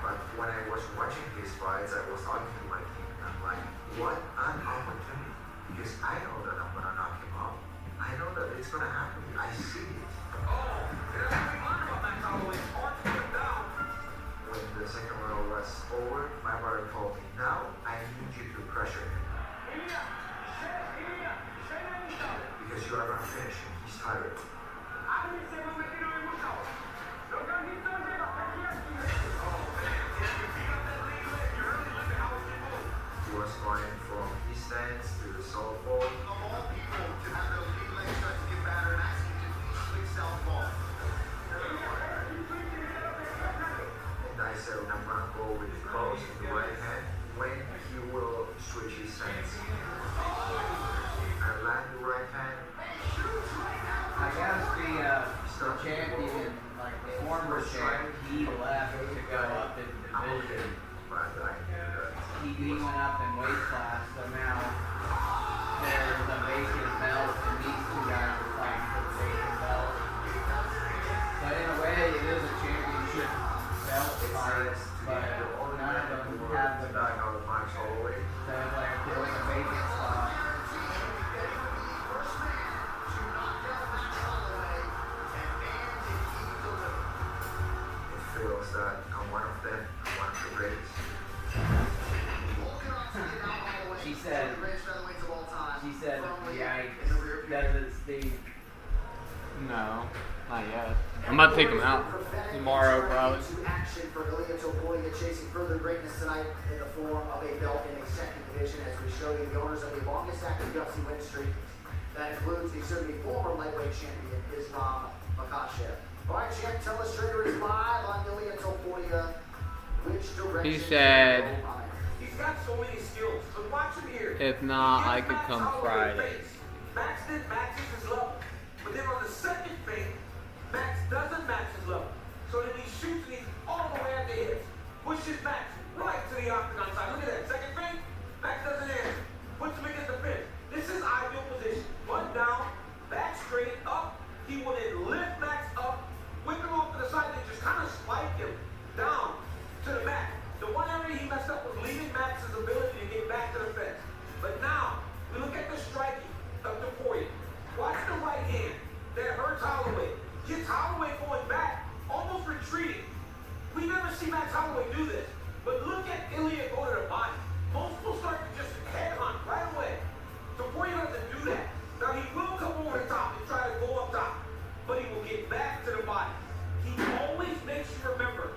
G: But when I was watching his fights, I was talking to my team, and I'm like, what an opportunity. Because I know that I'm gonna knock him out. I know that it's gonna happen. I see it. When the second round was over, my brother told me, now I need you to pressure him. Because you are gonna finish him. He's tired. He was going from his stance to the southpaw. And I said, I'm gonna go with the cross in the right hand when he will switch his stance. I land the right hand.
A: I guess the champion, like the former champ, he left to go up in division.
G: But I knew that.
A: He went up in weight class, so now there's a vacant belt, and he
L: I'm one of them. I'm one of the greatest.
A: She said, yikes, Desert Steve.
B: No, not yet. I'm about to take him out tomorrow, probably.
F: Action for Ilia Topuria chasing further greatness tonight in the form of a belt in a second division as we show you the owners of the longest active UFC win streak. That includes the soon-to-be former lightweight champion, Islam Makhachev. All right, champ, tell us straight is live on Ilia Topuria. Which direction?
B: He said,
C: He's got so many skills, but watch him here.
B: if not, I could come Friday.
C: Max did matches his level, but then on the second feint, Max doesn't match his level. So then he shoots and he's all the way at the hips. Pushes Max right to the octagon side. Look at that. Second feint, Max doesn't answer. Puts him against the fence. This is ideal position. One down, back straight, up. He will then lift Max up, whip him off to the side, and just kind of spike him down to the mat. The one area he messed up was leaving Max's ability to get back to the fence. But now, we look at the striking of Topuria. Watch the right hand that hurts Holloway. Gets Holloway going back, almost retreating. We never see Max Holloway do this. But look at Ilia go to the body. Most will start to just head hunt right away. Topuria doesn't do that. Now he will come over the top and try to go up top. But he will get back to the body. He always makes you remember.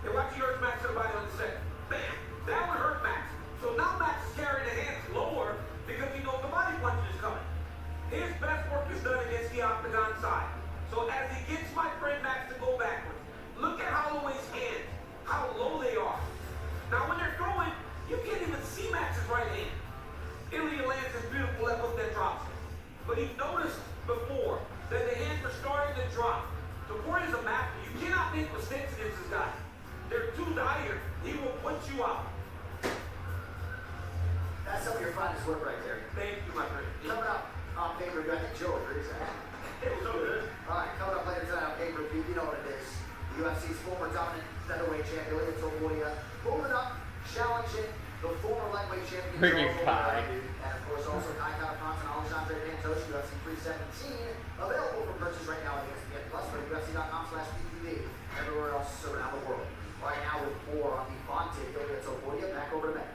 C: And watch he hurts Max to the body on the second. Bam! That would hurt Max. So now Max is carrying the hands lower because he knows the body punch is coming. His best work is done against the octagon side. So as he gets my friend Max to go backwards, look at Holloway's hands, how low they are. Now when they're throwing, you can't even see Max's right hand. Ilia lands his beautiful left hook that drops him. But he noticed before that the hands were starting to drop. Topuria's a master. You cannot make mistakes against this guy. They're too dire. He will put you out.
F: That's some of your finest work right there.
C: Thank you, my friend.
F: Coming up on pay-per-view, I think Joe agrees actually.
C: It was so good.
F: All right, coming up later tonight on pay-per-view, you know what it is. The UFC's former dominant featherweight champion, Ilia Topuria, moving up, challenging the former lightweight champion,
B: Freaking
F: Joe
B: Kai.
F: And of course, also Kai France and Alexandre Pantosh, UFC 317, available for purchase right now on ESPN Plus, or UFC.com/PTV, everywhere else around the world. Right now with more on the vaunted Ilia Topuria. Back over to Matt.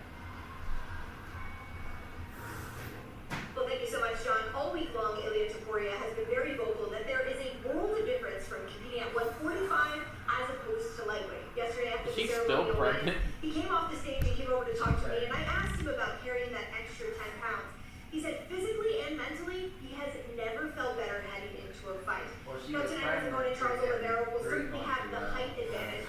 M: Well, thank you so much, John. All week long, Ilia Topuria has been very vocal that there is a world of difference from competing at 145 as opposed to lightweight. Yesterday after the ceremonial win, he came off the stage and came over to talk to me, and I asked him about carrying that extra 10 pounds. He said physically and mentally, he has never felt better heading into a fight. Now, tonight, his opponent, Charles Oliveira, will certainly have the height advantage.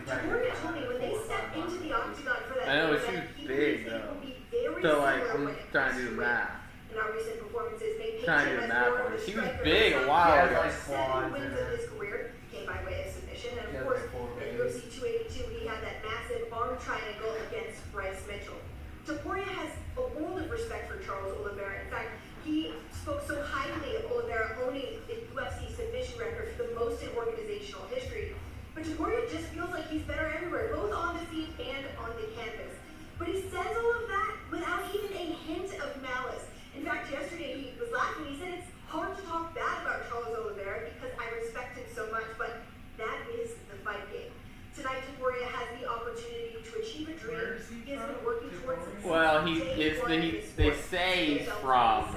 M: Topuria told me when they step into the octagon for that event, he believes that it will be very similar when it comes to weight. In our recent performances, they painted him as more of a
B: He was
M: striker.
B: big a while ago.
M: 7 wins of his career came by way of submission, and of course, in UFC 282, he had that massive arm triangle against Bryce Mitchell. Topuria has a world of respect for Charles Oliveira. In fact, he spoke so highly of Oliveira owning the UFC submission record for the most in organizational history. But Topuria just feels like he's better everywhere, both on the feet and on the canvas. But he says all of that without even a hint of malice. In fact, yesterday he was laughing. He said it's hard to talk bad about Charles Oliveira because I respect him so much, but that is the fight game. Tonight, Topuria has the opportunity to achieve a dream he has been working towards.
B: Well, they say he's from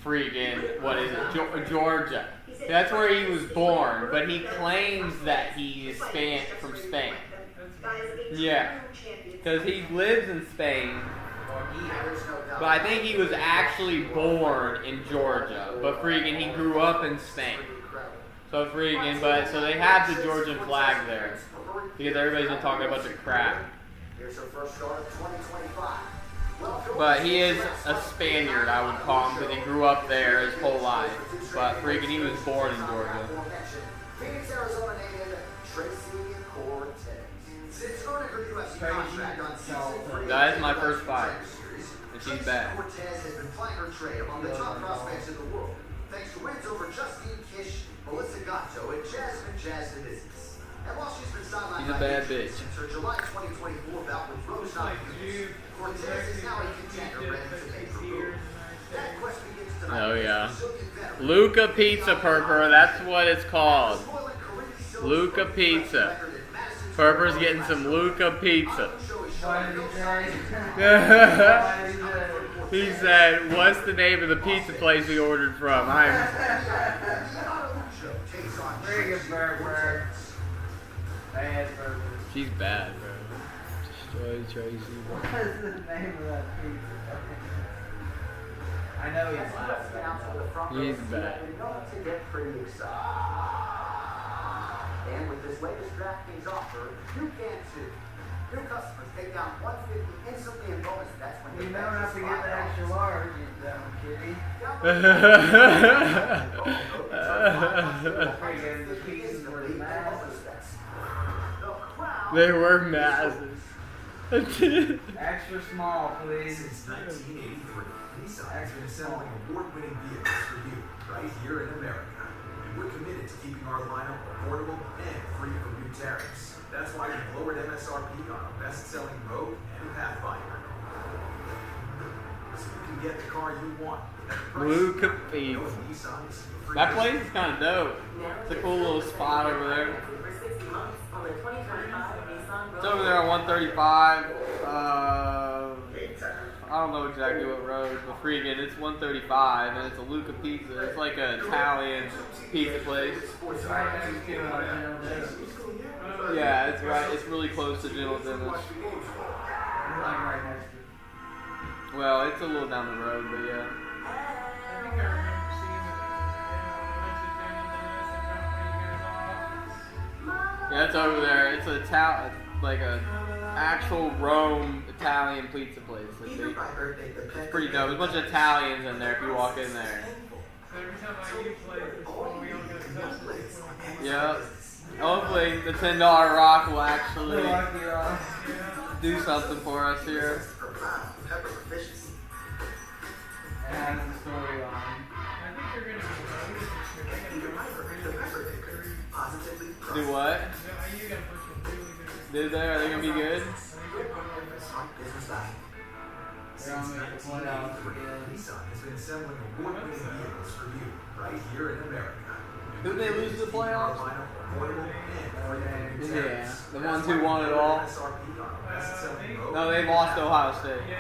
B: freaking, what is it, Georgia. That's where he was born, but he claims that he is from Spain. Yeah, because he lives in Spain. But I think he was actually born in Georgia, but freaking he grew up in Spain. So freaking, but so they have the Georgian flag there because everybody's been talking about the crap. But he is a Spaniard, I would call him, because he grew up there his whole life. But freaking, he was born in Georgia.
F: Phoenix, Arizona native Tracy Cortez. Since earning her UFC contract on season 3,
B: That is my first fight. And she's bad.
F: Cortez has been playing her trade among the top prospects in the world, thanks to wins over Justine Kish, Melissa Gatto, and Jasmine Business. And while she's been sidelined
B: She's a bad bitch.
F: since her July 2024 bout with Rose Namajunas, Cortez is now a contender ready to make her move. That quest begins tonight.
B: Oh yeah. Luca Pizza Purpur, that's what it's called. Luca Pizza. Purper's getting some Luca pizza.
A: What did he say?
B: He said, "What's the name of the pizza place we ordered from?"
A: Friggin' Burger. Bad Burger.
B: She's bad, bro. Destroy Tracy.
A: What is the name of that pizza? I know he's bad.
B: He's bad.
F: To get pretty excited. And with this latest DraftKings offer, you can too. New customers take down $150 instantly in bonus. That's when
A: You don't have to get the extra large, you dumb kitty. Friggin' the pizzas were massive.
B: They were massive.
A: Extra small, please.
J: Since 1983, Nissan has been assembling award-winning vehicles for you right here in America. And we're committed to keeping our lineup affordable and free from new tariffs. That's why we've lowered MSRP on our best-selling Rogue and Pathfinder. So you can get the car you want at the price
B: Blue
J: you want.
B: Capiz.
J: No Nissan is free.
B: That place is kind of dope. It's a cool little spot over there. It's over there on 135. I don't know exactly what road, but freaking, it's 135, and it's a Luca Pizza. It's like an Italian pizza place. Yeah, it's right. It's really close to General Dennis. Well, it's a little down the road, but yeah. Yeah, it's over there. It's a like a actual Rome Italian pizza place. It's pretty dope. There's a bunch of Italians in there if you walk in there. Yeah. Hopefully the $10 rock will actually do something for us here.
A: It has a storyline.
B: Do what? Did they? Are they gonna be good?
J: Nissan has been assembling award-winning vehicles for you right here in America.
B: Who did they lose to the playoffs?
J: Yeah,
B: Yeah, the ones who won it all. No, they lost to Ohio State.
J: You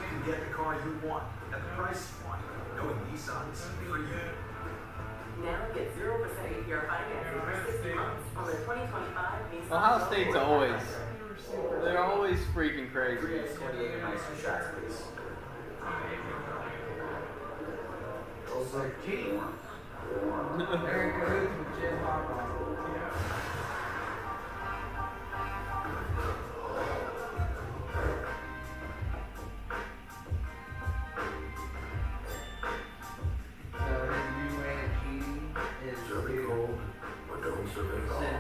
J: can get the car you want at the price you want, knowing Nissan is for you.
H: Now get 0% APR financing for 60 months on the 2025 Nissan.
B: Ohio State's always, they're always freaking crazy.
A: Those are cheap. Very good with Jim Harbaugh. So his new way of cheating is sitting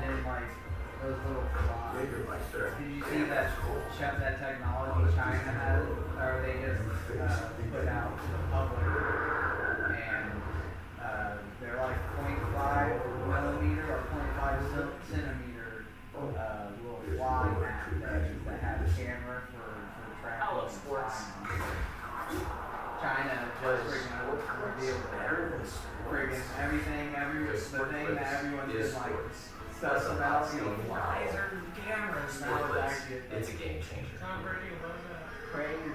A: in like those little slots. Did you see that technology China has, or they just put out to the public, and they're like 0.5 millimeter or 0.5 centimeter little fly map that have a camera for tracking sports. China just freaking revealed friggin' everything, the thing that everyone's been like stuff about, flies or cameras. Now it's actually
K: It's a game changer.
A: crazy.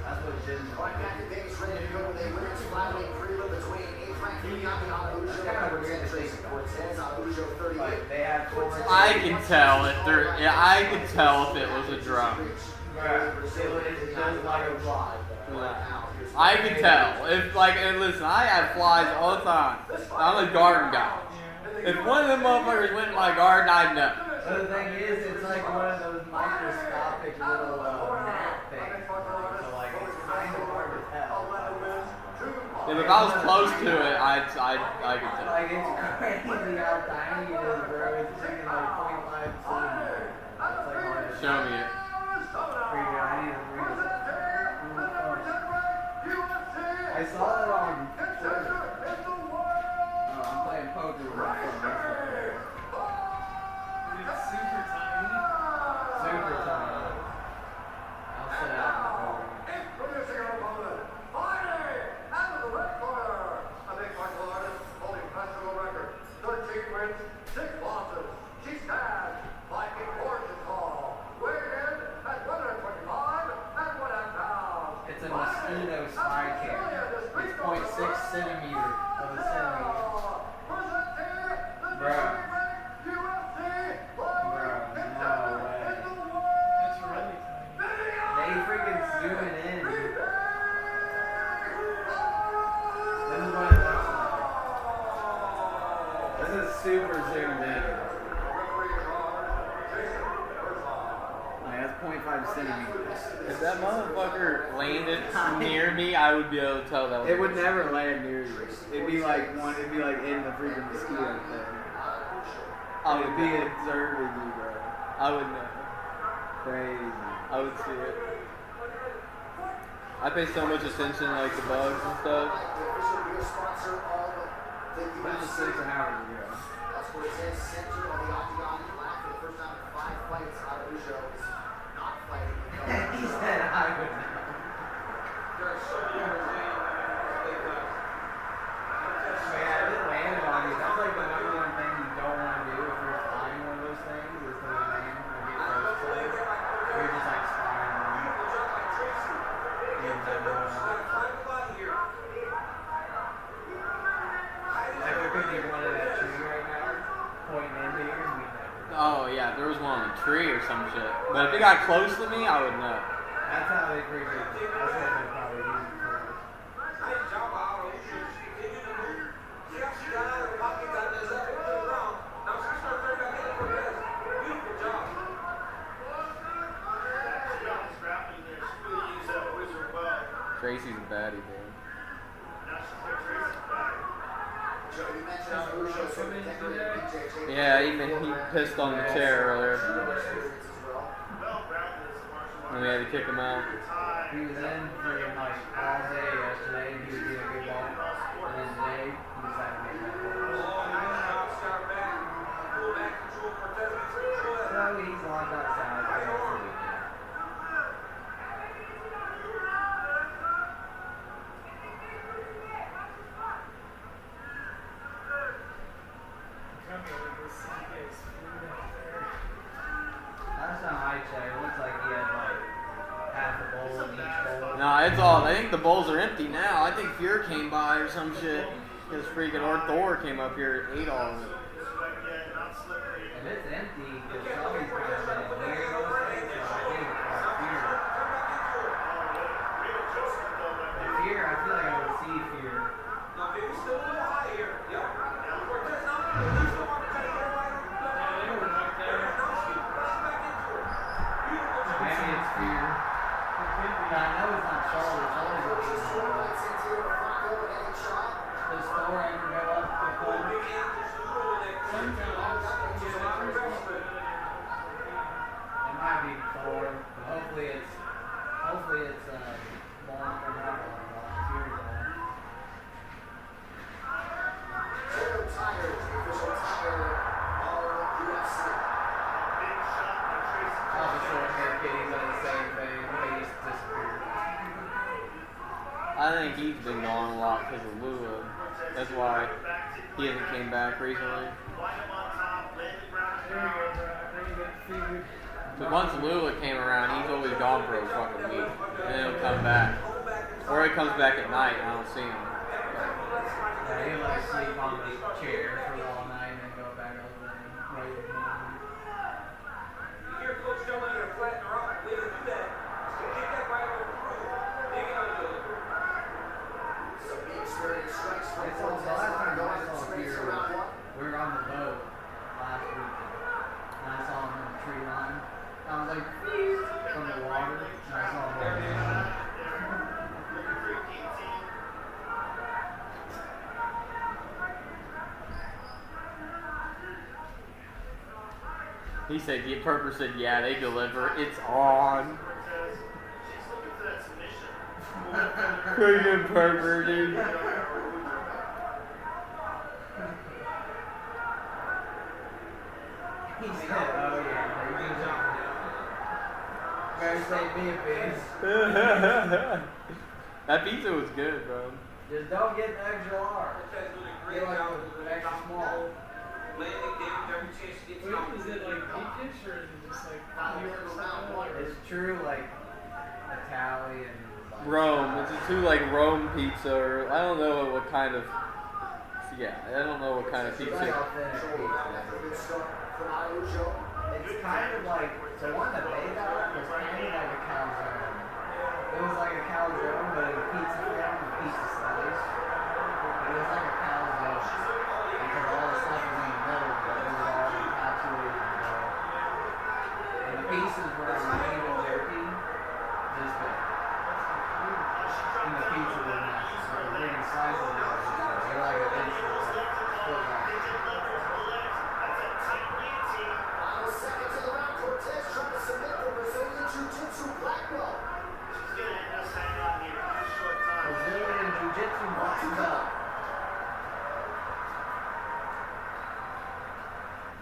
A: That's what Jim's
F: Right back to Vegas, ready to go with a women's flyweight prelim between 8th-ranked Bianca Araujo
A: That's kinda
F: and
A: weird to think
F: Tracy
A: about.
F: Cortez. Araujo 38.
A: Like they have
B: I can tell if they're. Yeah, I can tell if it was a drum.
A: It does like a fly.
B: I can tell. If like, and listen, I have flies all the time. I'm a garden guy. If one of them motherfuckers went in my garden, I'd know.
A: But the thing is, it's like one of those microscopic little gnat things. So like it's kind of hard to tell.
B: If I was close to it, I could tell.
A: Like it's crazy how tiny it is, bro. It's taking like 0.5 centimeters. It's like hard to
B: Show me it.
A: Freaking, I need to read it. I saw it on Twitter. I'm playing poker with my phone.
N: It's super tiny.
A: Super tiny. I'll set out the poker.
E: Introducing our opponent, fighting out of the red corner, a big martial artist holding personal record, 13 wins, 6 losses. She's
A: This is super zoomed in. That's 0.5 centimeters.
B: If that motherfucker landed near me, I would be able to tell that was
A: It would never land near you. It'd be like in the freaking mosquito thing. It'd be observing you, bro.
B: I would know.
A: Crazy.
B: I would see it. I pay so much attention to like the bugs and stuff.
A: That was 6 hours ago.
F: That's where it says center of the octagon. He laughed for the first time in 5 fights. Araujo is not fighting.
A: He said I would know.
C: There are so many Brazilian fighters.
A: Man, it landed on you. That's like the number one thing you don't want to do if you're flying one of those things is to land or get close to it. You're just like spiraling. Like there could be one in that tree right now, pointing into you, and we never.
B: Oh yeah, there was one on a tree or some shit. But if it got close to me, I would know.
A: That's how they freaking. That's what they probably use it for.
B: Tracy's a baddie, bro. Yeah, he pissed on the chair earlier. And we had to kick him out.
A: He was in freaking like all day yesterday, and he was getting a good ball. And then today, he decided to make that ball. So he's locked outside for the rest of the weekend. Last time I checked, it looks like he had like half a bowl in each bowl.
B: No, it's all. I think the bowls are empty now. I think Fuhr came by or some shit. His freaking or Thor came up here and ate all of it.
A: If it's empty, because somebody's kind of been near those things, so I think it's like Fuhr. But Fuhr, I feel like I would see Fuhr.
C: No, maybe still a little high here. Yep. Cortez, not at least don't want to try to get right on the
A: Maybe it's Fuhr. I know it's not Charlotte. Does Thor ever go up the corner? It might be Thor, but hopefully it's Bond or not Fury Bond. I'll be sure Kitty's on the same thing. They just disappeared.
B: I think he's been gone a lot because of Lula. That's why he hasn't came back recently. Because once Lula came around, he's always gone for a fucking week. And then he'll come back. Or he comes back at night and I don't see him.
A: Yeah, he'll like sleep on the chair for all night and then go back over and right with mom.
C: You hear Coach telling you to flatten her out. Way to do that. So kick that right over through. Dig it under the
F: Some big experience strikes from
A: It's all the last time I saw Fury, we were on the boat last weekend. And I saw him on the tree line. I was like, from the water, and I saw him there.
B: He said, Perper said, yeah, they deliver. It's on. Freaking Perper, dude.
A: He said, oh yeah, you can jump down. Better say me a piece.
B: That pizza was good, bro.
A: Just don't get the extra large.
C: Cortez doing a great
A: Get like
C: job
A: the extra small.
C: landing damage every chance he gets out.
N: Is it like deep dish or is it just like
A: It's true, like Italian. Like,
B: Rome. It's a too like Rome pizza, or I don't know what kind of. Yeah, I don't know what kind of
A: It's
B: pizza.
A: like authentic pizza. It's kind of like the one that they got was kind of like a calzone. It was like a calzone, but in pizza form, a pizza slice. It was like a calzone because all the stuff was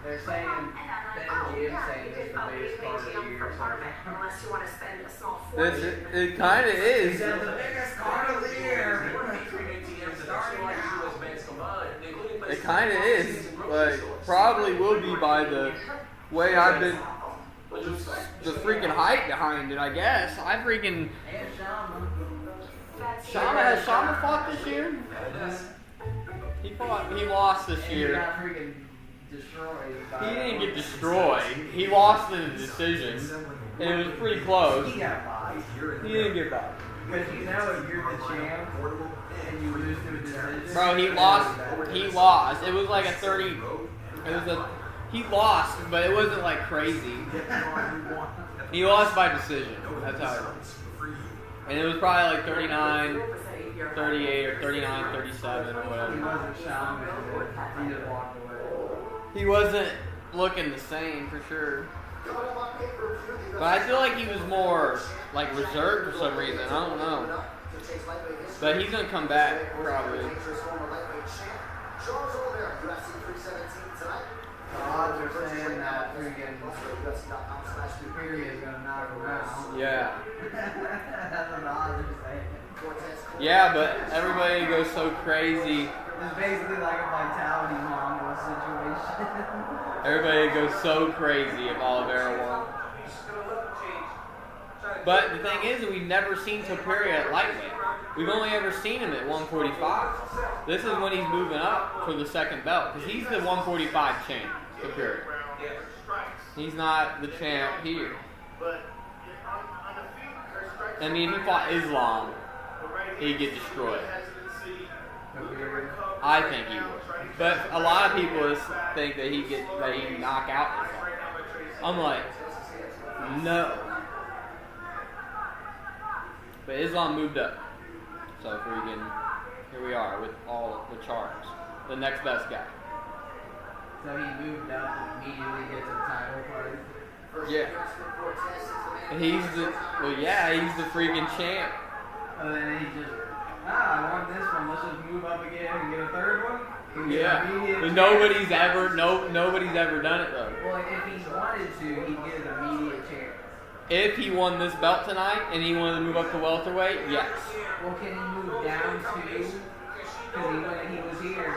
A: They're saying, BetMGM saying this is the biggest card of the year.
I: Unless you want to spend a small
B: It kind of is.
A: It's the biggest card of the year.
B: It kind of is. Like, probably will be by the way I've been, the freaking hype behind it, I guess. I freaking, has Shama fought this year? He lost this year. He didn't get destroyed. He lost in a decision. And it was pretty close.
A: He got by.
B: He didn't get by.
A: Because you know if you're the champ and you lose to a decision.
B: Bro, he lost. He lost. It was like a 30. He lost, but it wasn't like crazy. He lost by decision. That's how it was. And it was probably like 39, 38, or 39, 37, or whatever.
A: He wasn't shouting. He just walked away.
B: He wasn't looking the same for sure. But I feel like he was more like reserved for some reason. I don't know. But he's gonna come back probably.
A: The odds are saying that freaking Topuria is gonna knock him out.
B: Yeah.
A: That's what the odds are saying.
B: Yeah, but everybody goes so crazy.
A: It's basically like a Vitality Mongo situation.
B: Everybody goes so crazy if Oliveira won. But the thing is, we've never seen Topuria at lightweight. We've only ever seen him at 145. This is when he's moving up for the second belt, because he's the 145 champ, Topuria. He's not the champ here. I mean, if he fought Islam, he'd get destroyed. I think he would. But a lot of people think that he'd knock out Islam. I'm like, no. But Islam moved up. So here we are with all the charts. The next best guy.
A: So he moved up and immediately gets a title fight.
B: Yeah. He's the freaking champ.
A: And then he just, I won this one, let's just move up again and get a third one?
B: Yeah. But nobody's ever done it though.
A: Well, if he wanted to, he'd get an immediate chance.
B: If he won this belt tonight and he wanted to move up to welterweight, yes.
A: Well, can he move down to, because when he was here,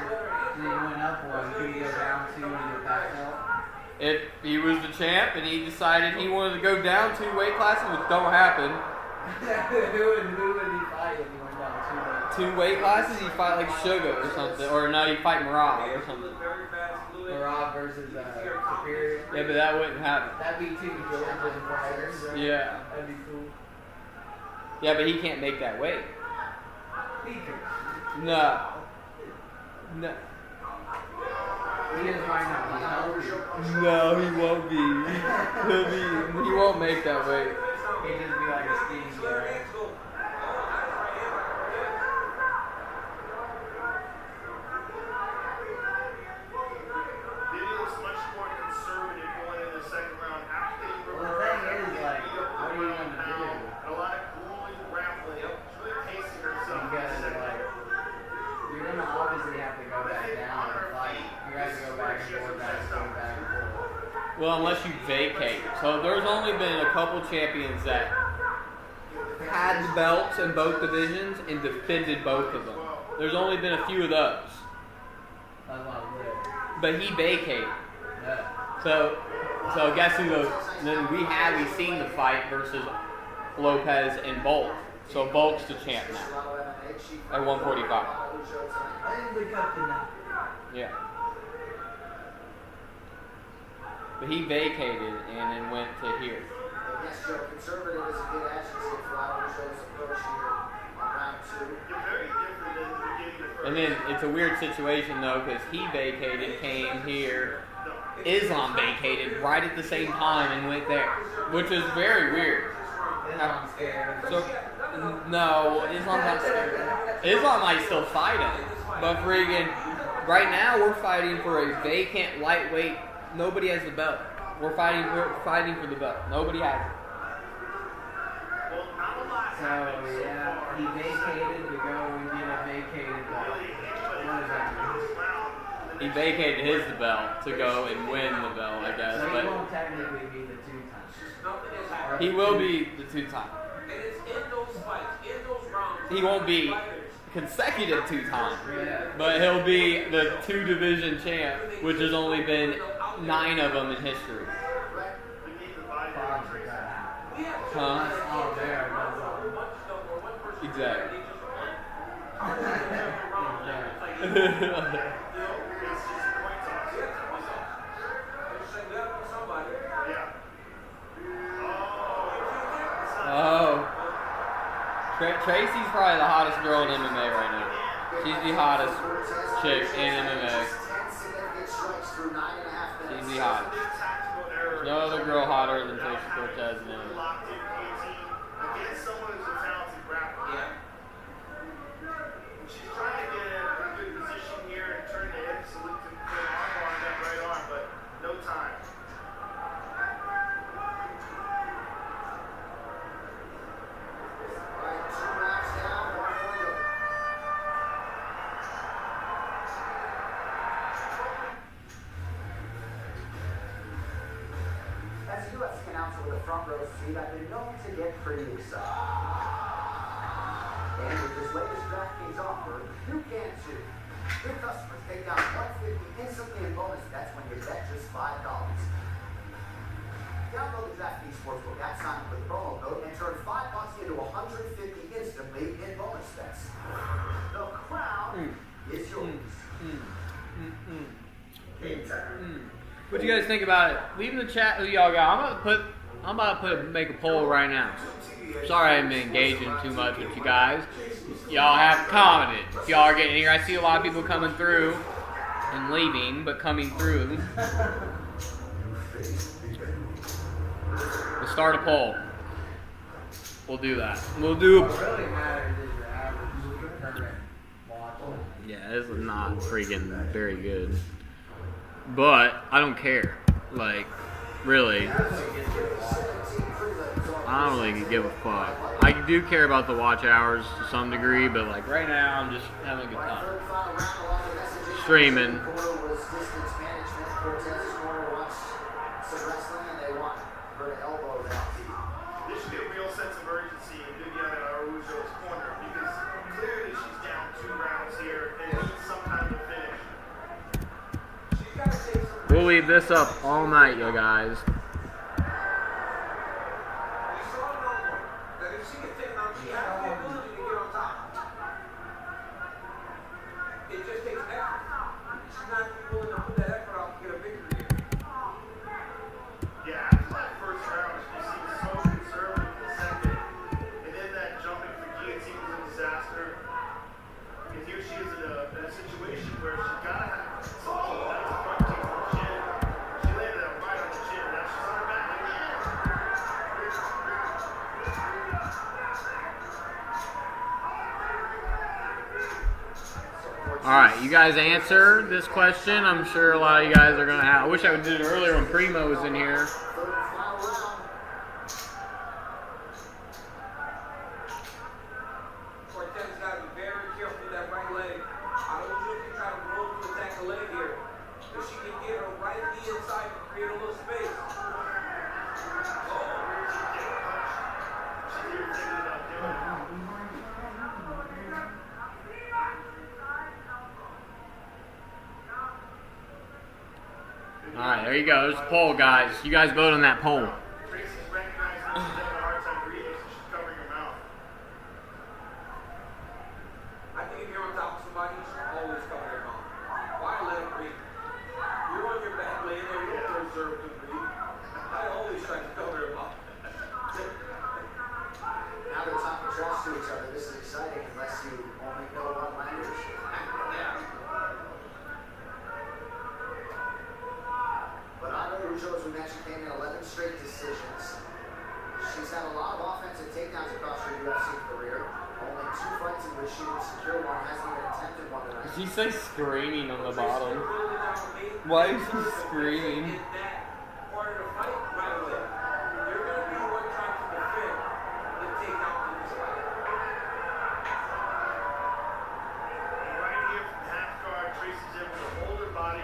A: and he went up one, could he go down to and get that belt?
B: If he was the champ and he decided he wanted to go down 2 weight classes, which don't happen.
A: Who would he fight if he went down
B: 2 weight classes? He'd fight like Sugar or something. Or no, he'd fight Marab or something.
A: Marab versus Topuria.
B: Yeah, but that wouldn't happen.
A: That'd be 2 Georgian fighters. Right?
B: Yeah.
A: That'd be cool.
B: Yeah, but he can't make that weight.
A: He could.
B: No.
A: He just might not be healthy.
B: No, he won't be. He won't make that weight.
A: He'd just be like a skinny guy.
B: Well, unless you vacate. So there's only been a couple champions that had the belts in both divisions and defended both of them. There's only been a few of those. But he vacated. So guess who those? Then we've seen the fight versus Lopez and Bulk. So Bulk's the champ now at 145. Yeah. But he vacated and then went to here.
F: Yes, Joe, conservative is a good adjective for Joe's approach here on round 2.
B: And then it's a weird situation though, because he vacated, came here. Islam vacated right at the same time and went there, which is very weird.
A: Islam's scared.
B: So, no, Islam's not scared. Islam might still fight him, but freaking right now we're fighting for a vacant lightweight. Nobody has the belt. We're fighting for the belt. Nobody has it.
A: So yeah, he vacated to go and get a vacated belt. What does that mean?
B: He vacated his belt to go and win the belt, I guess.
A: So he
B: But
A: won't technically be the two-time.
B: he will be the two-time.
C: And it's in those fights, in those rounds.
B: He won't be consecutive two-time,
A: Yeah.
B: but he'll be the two-division champ, which has only been 9 of them in history.
D: We need the body.
B: Huh?
A: Oh, there.
B: Exactly. Oh. Tracy's probably the hottest girl in MMA right now. She's the hottest chick in MMA. She's the hottest. There's no other girl hotter than Tracy Cortez in MMA.
D: Against someone who's a talented grappler. She's trying to get in a good position here and turn the hips so we can put an arm on that right arm, but no time.
F: As a UFC announcer with a front row seat, I've been known to get pretty excited. And with this latest DraftKings offer, you can too. New customers take down $150 instantly in bonus bets when you bet just $5. Download the DraftKings Sportsbook app, sign up with the promo code, and turn $5 into $150 instantly in bonus bets. The crown is yours. Game time.
B: What do you guys think about it? Leave in the chat who y'all got. I'm about to make a poll right now. Sorry I haven't been engaging too much with you guys. Y'all have commented. If y'all are getting here, I see a lot of people coming through and leaving, but coming through. We'll start a poll. We'll do that. We'll do.
A: What really matters is the average current watch.
B: Yeah, this is not freaking very good. But I don't care. Like, really. I don't really give a fuck. I do care about the watch hours to some degree, but like right now I'm just having a good time. Streaming.
D: There should be a real sense of urgency in Viviana Araújo's corner because clearly she's down 2 rounds here and needs some kind of finish.
B: We'll leave this up all night, you guys.
D: Yeah, after that first round, she seemed so conservative in the second. And then that jumping for guillotine was a disaster. And here she is in a situation where she's got to have some nice front kick to the chin. She landed that right on the chin. Now she's on her back again.
B: Alright, you guys answer this question. I'm sure a lot of you guys are going to have. I wish I did it earlier when Primo was in here.
C: Cortez got to be very careful with that right leg. I don't usually try to roll to attack the leg here. But she can get her right knee inside and create a little space.
B: Alright, there you go. There's the poll, guys. You guys vote on that poll.
D: Tracy's recognizing that she's having a hard time breathing, so she's covering her mouth.
C: I think if you're on top of somebody, you should always cover your mouth. Why let it breathe? You're on your back laying there, you don't deserve to breathe. I always try to cover your mouth.
F: Now they're talking trash to each other. This is exciting unless you only know one language. But Araújo, as we mentioned, came in 11 straight decisions. She's had a lot of offensive takedowns across her UFC career. Only 2 fights in which she didn't secure one. Hasn't even attempted one tonight.
B: Did she say screaming on the bottom? Why is she screaming?
C: In that part of the fight, right away. You're going to be the one trying to defend the takedown in this fight.
D: And right here from half guard, Tracy's able to hold her body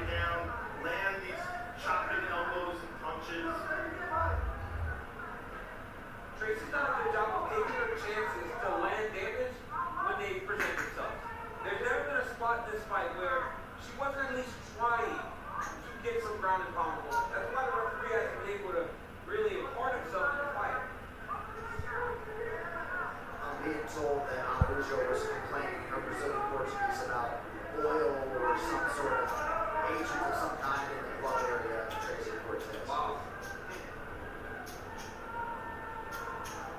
C: ground and pound for him. That's why the referee has to be able to really impart himself in the fight.
F: I'm being told that Araujo was complaining in her Brazilian Portuguese about oil or some sort of agent of some kind in the glove area of Tracy Cortez.
C: Wow.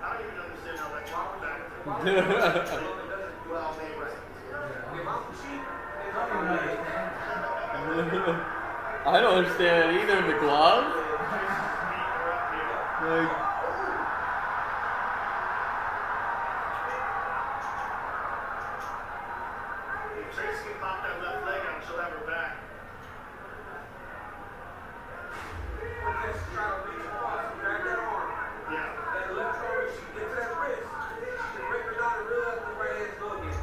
D: I don't even understand how that wrong with that.
F: Well, maybe right.
B: I don't understand either. The glove? Like,
D: If Tracy can pop that left leg out, she'll have her back.
C: Cortez is trying to reach across and grab that arm.
D: Yeah.
C: That left arm, she can get to that wrist. She can break her down and reel up the right hand go again.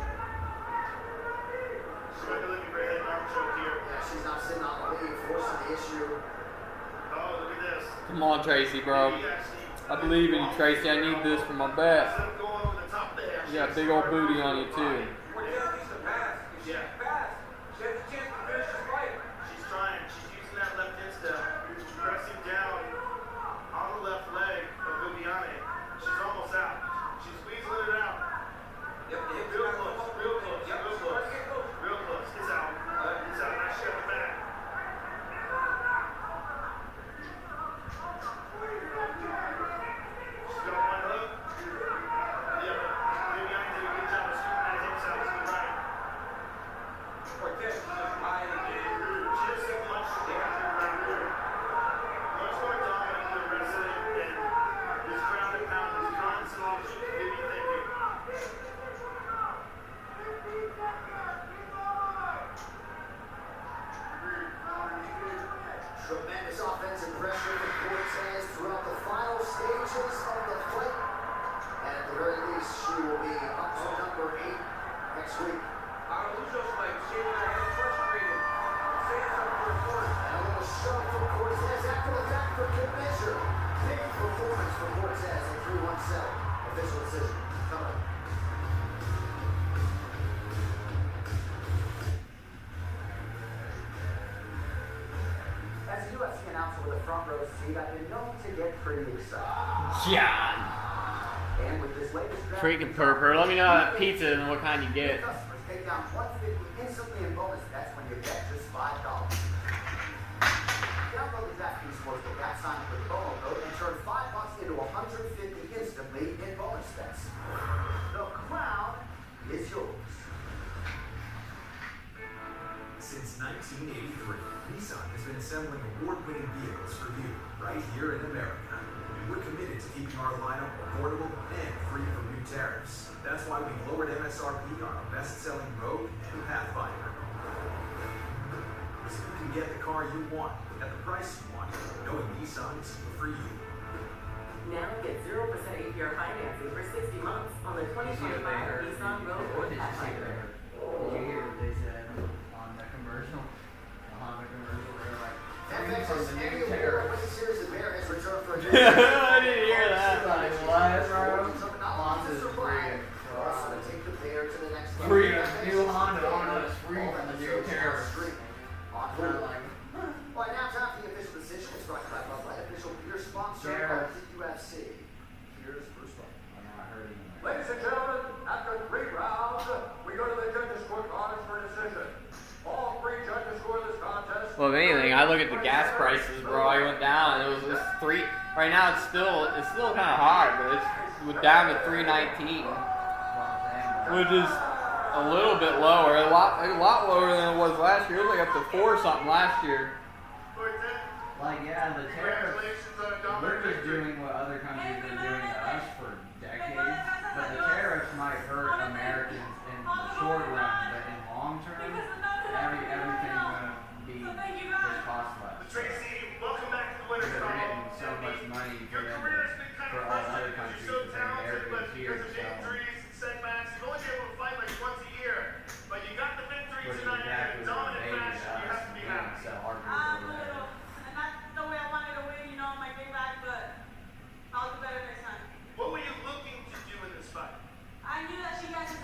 D: So I can look at her head and arm choke here.
F: Yeah, she's not sitting on the lead, forcing the issue.
D: Oh, look at this.
B: come on, Tracy, bro.
D: He actually
B: I believe in you, Tracy. I need this for my bet.
D: instead of going over the top of the head,
B: You got a big old booty on you, too.
C: Cortez needs to pass. If she can pass, she has a chance to finish this fight.
D: She's trying. She's using that left instep, pressing down on the left leg of Viviane. She's almost out. She's squeezing it out.
C: Yep, the hips
D: Real
C: gotta
D: close,
C: come up.
D: real close,
C: Yep,
D: real
C: she's
D: close.
C: trying to get close.
D: Real close. It's out. It's out. Now she got the back. She's got one hook. Yeah, but Viviane did a good job of scooping that hips out to the right.
C: Cortez is just high again.
D: She doesn't have much to take out there right here. Much more dominant than wrestling, and this ground and pound is constantly Vivi thinking.
F: Tremendous offensive pressure from Cortez throughout the final stages of the fight. And at the very least, she will be up to number 8 next week.
C: Araujo's like shaking her head, frustrated. Saying something to her corner.
F: And a little shove from Cortez after the fact for good measure. Big performance from Cortez in 3-1 official decision. Coming up. As a UFC announcer with a front row seat, I've been known to get pretty excited.
B: Yeah.
F: And with this latest draft,
B: Freaking purper. Let me know that pizza and what kind you get.
F: customers take down $150 instantly in bonus bets when you bet just $5. Download the DraftKings Sportsbook app, sign up with the promo code, and turn $5 into $150 instantly in bonus bets. The crown is yours.
J: Since 1983, Nissan has been assembling award-winning vehicles for you right here in America. And we're committed to keeping our lineup affordable and free from new tariffs. That's why we've lowered MSRP on our best-selling Rogue and Pathfinder. So you can get the car you want at the price you want, knowing Nissan is for you.
H: Now get 0% APR financing for 60 months on the 2025 Nissan Rogue or Pathfinder.
A: Did you hear what they said on the commercial? The Honda commercial? They were like, free from
F: FX's
A: the new
F: annual
A: tariff.
F: World Series of Bear has returned for a new
B: I didn't hear that.
A: Like, what, bro?
F: Honda's
A: Honda's free.
F: also to take the Bear to the next level.
A: Free. New Honda is free from the new tariff.
F: On
A: They're like,
F: Well, now time for the official decision. It's brought to you by Bud Light, official beer sponsor
A: Tariff.
F: of the UFC. Here's Bruce Bud.
A: I'm not hurting them.
C: Ladies and gentlemen, after 3 rounds, we go to the judges' scorecards for decision. All 3 judges score this contest.
B: Well, if anything, I look at the gas prices, bro. I went down. It was 3. Right now, it's still kind of high, but it's down to $3.19, which is a little bit lower. A lot lower than it was last year. It was like up to 4 something last year.
A: Like, yeah, the tariffs,
D: Congratulations on a
A: we're
D: dominant
A: just
D: victory.
A: doing what other countries are doing to us for decades, but the tariffs might hurt Americans in the short run, but in long term, everything's gonna be just cost less.
D: Tracy, welcome back to the winner's
A: They're
D: column.
A: getting so much money for
D: Your
A: them
D: career has been kind
A: for
D: of
A: all other
D: frustrating
A: countries
D: because
A: to
D: you're so
A: send
D: talented, but
A: Americans here,
D: because of
A: so
D: injuries and setbacks, you've only been able to fight like once a year. But you got the victory
A: which is
D: tonight
A: exactly
D: in a
A: what
D: dominant
A: they made
D: fashion. You
A: us.
D: have to be
A: We
D: happy.
A: sell our goods
O: A
A: over there.
O: little. And not the way I wanted to win, you know, my big back, but I'll do better next time.
D: What were you looking to do in this fight?
O: I knew that she got his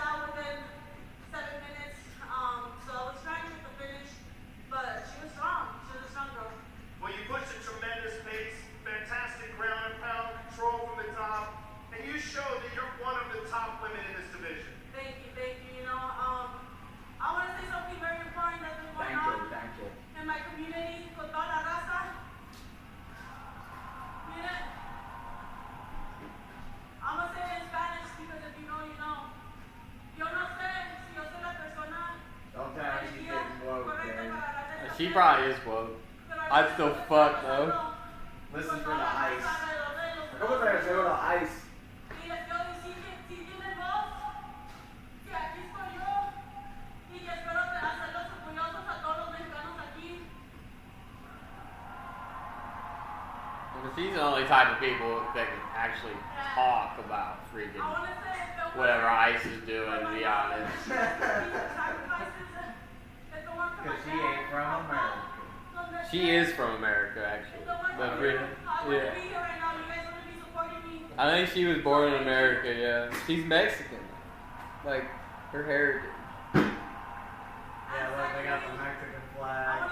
B: She probably is woke. I'd still fuck though.
A: Listen for the ice. Come over there and go to ice.
B: Because she's the only type of people that can actually talk about freaking whatever ICE is doing, to be honest.
A: Because she ain't from America.
B: She is from America, actually. But really, yeah. I think she was born in America, yeah. She's Mexican. Like, her heritage.
A: Yeah, look, they got the Mexican flag.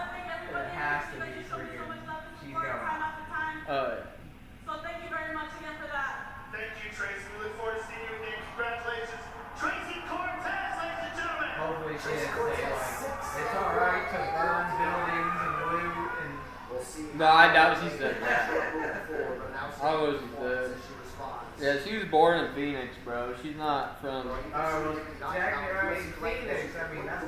A: It has to be freaking. She's going.
O: So thank you very much again for that.
D: Thank you, Tracy. We look forward to seeing you again. Congratulations, Tracy Cortez, ladies and gentlemen.
A: Hopefully she didn't say like, it's alright to burn buildings and loot and...
B: No, I doubt she said that. I was yeah, she was born in Phoenix, bro. She's not from...
A: Well, Jackie, I mean, Phoenix, I mean, that's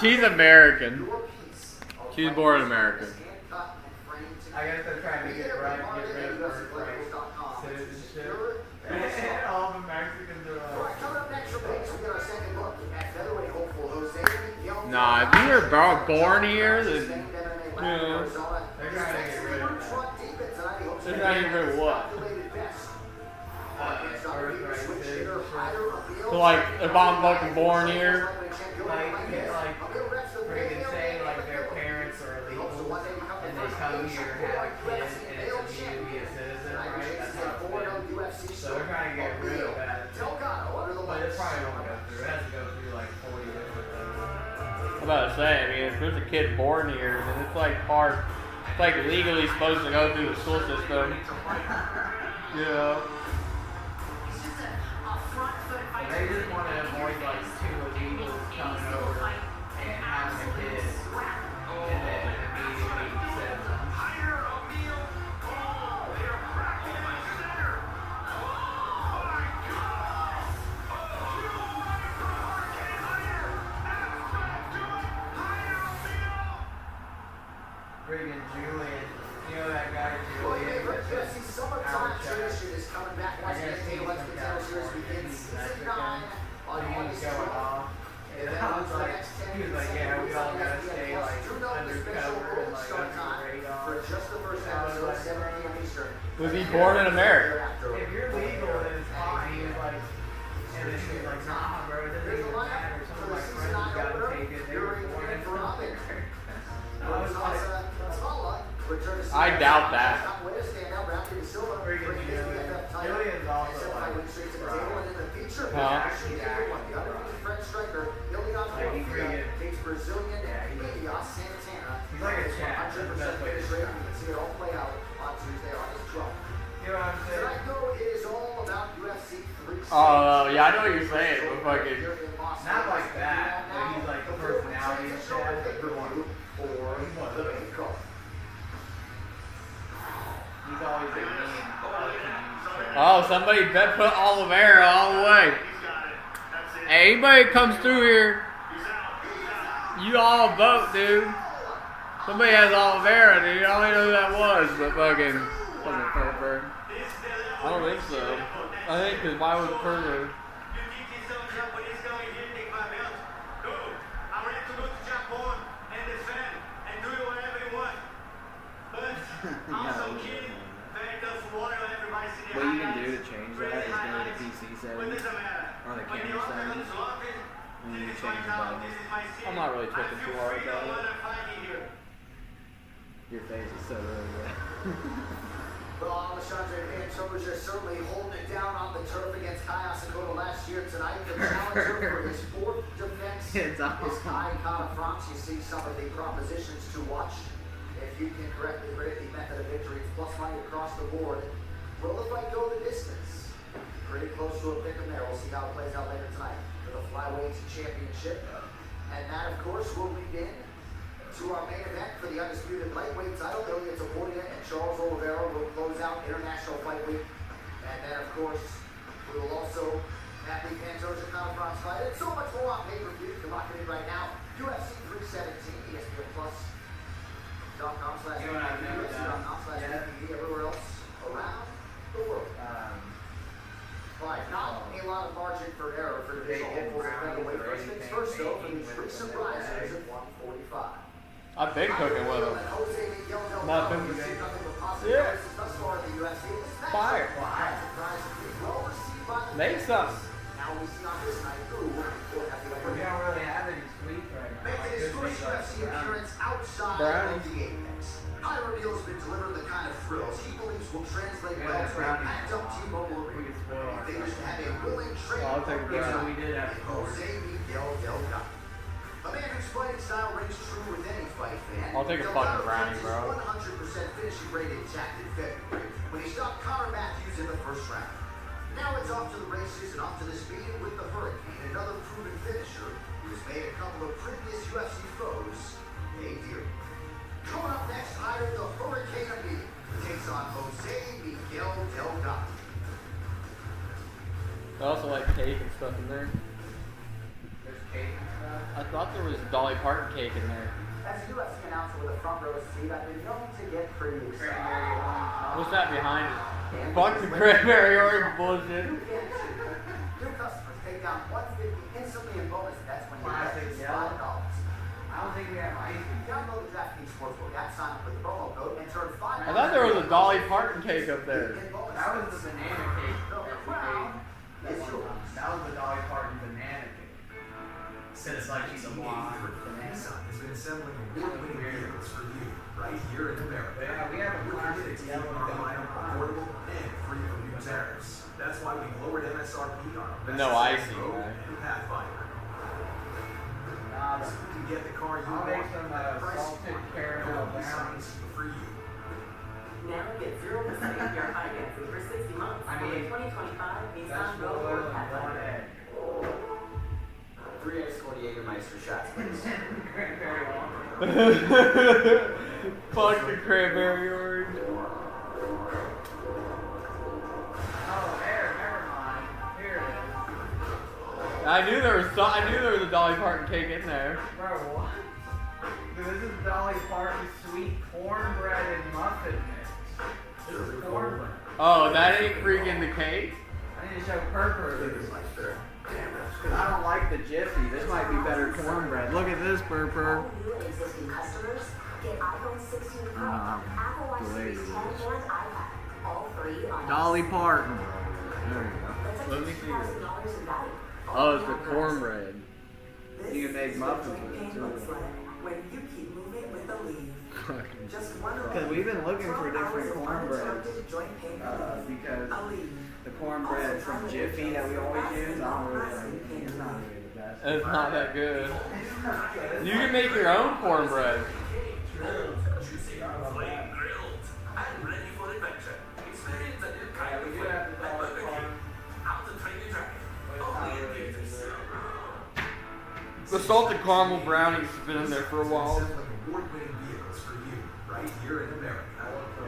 B: She's American. She's born in America.
A: I guess they're trying to get rid of birthright citizenship. And all the Mexicans are like...
B: Nah, if you were born here, then... Yeah.
A: They're trying to get rid of that.
B: They're trying to get rid of what?
A: Birthright citizenship.
B: So like, if I'm fucking born here...
A: Like, freaking say, like, their parents are illegal, and they come here, have a kid, and it's immediately a citizen, right? That's how it's been. So they're trying to get rid of that. But it's probably won't go through. It has to go through, like, 40 different things.
B: I'm about to say, I mean, if there's a kid born here, then it's like hard. It's like legally supposed to go through the school system. Yeah.
A: They just want to avoid like two illegals coming over and having a kid, and then immediately send them. Friggin' Julian, you know that guy Julian?
F: Summertime tradition is coming back once again. He was going off.
A: And I was like, he was like, yeah, we all gotta stay like undercover and like under the radar. I was like,
B: Was he born in America?
A: if you're legal, then it's fine. He was like, and then he was like, nah, bro, it doesn't even matter. Some of my friends got taken. They were born in America. I was like,
B: I doubt that.
A: freaking Julian's also like,
B: Huh?
A: He's like a chat. That's the best way to describe it.
F: See it all play out on Tuesday, August 12th.
A: You know what I'm saying?
F: Tonight, though, it is all about UFC 3.
B: Oh, yeah, I know what you're saying, but fucking...
A: Not like that, but he's like the personality of Chad, but he's one of the big cars. He's always a mean,
B: Oh, somebody bet put Oliveira all the way. Hey, anybody that comes through here, you all vote, dude. Somebody has Oliveira, dude. I don't even know who that was, but fucking pervert. I don't think so. I think because why would pervert?
A: What you can do to change that is go to the PC settings or the camera settings, and you can change the buttons.
B: I'm not really tripping too hard about it.
A: Your face is so really red.
F: Well, Alexandre Pantoja certainly holding it down on the turf against Kai Asakota last year tonight. The challenger for his fourth defense is Kai Kara-France. You see some of the propositions to watch. If you can correctly predict the method of victory, it's plus money across the board. Will the fight go the distance? Pretty close to a pick 'em there. We'll see how it plays out later tonight for the Flyweight Championship. And that, of course, will lead in to our main event for the undisputed lightweight title. Ilya Topuria and Charles Oliveira will close out International Fight Week. And then, of course, we will also Athlete Pantoja Conference fight, and so much more on pay-per-view. You can lock it in right now. UFC 317, ESPN+.com/UFC.com/PPV, everywhere else around the world. Right, not a lot of margin for error for divisional hopefuls at featherweight. First things first, though, for these recent rises at 145.
B: I've been cooking with them. Nothing. Yeah. Fire. Make some.
F: Now we see on this night who will have the upper
A: We don't really have any sweets right now.
F: making his first UFC appearance outside
B: Brownies.
F: of the Apex. Tyler Neal has been delivering the kind of thrills he believes will translate well to a packed-up T-Mobile arena. They just have a willing training
B: I'll take a
F: partner
B: brownie.
A: We did have
F: in Jose Miguel Delgado. A man whose fighting style rings true with any fight fan.
B: I'll take a fucking brownie, bro.
F: 100% finishing rate intact in February when he stopped Connor Matthews in the first round. Now it's off to the races and off to this meeting with the Hurricane, another proven finisher who has made a couple of previous UFC foes pay dearly. Coming up next, Tyler the Hurricane Emil takes on Jose Miguel Delgado.
B: I also like cake and stuff in there.
A: There's cake and stuff.
B: I thought there was Dolly Parton cake in there.
F: As a UFC announcer with a front row seat, I've been known to get pretty excited.
B: What's that behind it? Fuck the cranberry orange bullshit.
F: New customers take down $150 instantly in bonus bets when you bet
A: Classic,
F: just $5.
A: I don't think we have ice.
F: Download the DraftKings Sportsbook app, sign up with the promo code, and turn $5.
B: I thought there was a Dolly Parton cake up there.
A: That was the banana cake that we made.
F: Is yours.
A: That was the Dolly Parton banana cake.
J: Since
A: like she's a blonde.
J: Nissan has been assembling award-winning vehicles for you right here in America.
A: Yeah, we have a
J: We're committed to
A: classic
J: keeping
A: yellow
J: our lineup affordable and free from new tariffs. That's why we lowered MSRP on our
B: No icing,
J: Rogue
B: right?
J: and Pathfinder. So you can get the car you
A: I'll
J: want
A: make some
J: at the price
A: salted
J: you want.
A: caramel
J: No Nissan
A: brownies.
J: for you.
H: Now get 0% APR financing for 60 months
A: I
H: on the
A: mean,
H: 2025 Nissan
A: vegetable
H: Rogue
A: oil
H: or
A: and
H: Pathfinder.
A: 1 egg.
K: 3 ice-cold Jägermeister shots, please.
A: Cranberry water.
B: Fuck the cranberry orange.
A: Oh, there, never mind. Here it is.
B: I knew there was a Dolly Parton cake in there.
A: Bro, what? Dude, this is Dolly Parton's sweet cornbread and muffin mix. This is cornbread.
B: Oh, that ain't freaking the cake?
A: I need to show Purpur this. Because I don't like the Jiffy. This might be better cornbread. Look at this, Purpur.
H: All new and existing customers get iPhone 16 Pro, Apple Watch Series 10 and iPad. All free on
A: Dolly Parton. There you go.
H: That's
B: Let
H: like
B: me see
H: $2,000 in value.
B: Oh, it's the cornbread.
A: You can make muffins with it,
H: Pain
A: too.
H: looks like when you keep moving with the lead. Just one
A: Because we've been looking for different cornbreads.
H: uninterrupted joint pain relief.
A: Because
H: A lead.
A: the cornbread from Jiffy that we always use, I don't really like it. It's not really the best.
B: It's not that good. You can make your own cornbread.
C: Juicy, flame grilled, and ready for adventure. Experience a new kind of flavor at Burger King. Out to train your dragon. Only in theaters.
B: The salted caramel brownies have been in there for a while.
J: Assembling award-winning vehicles for you right here in America.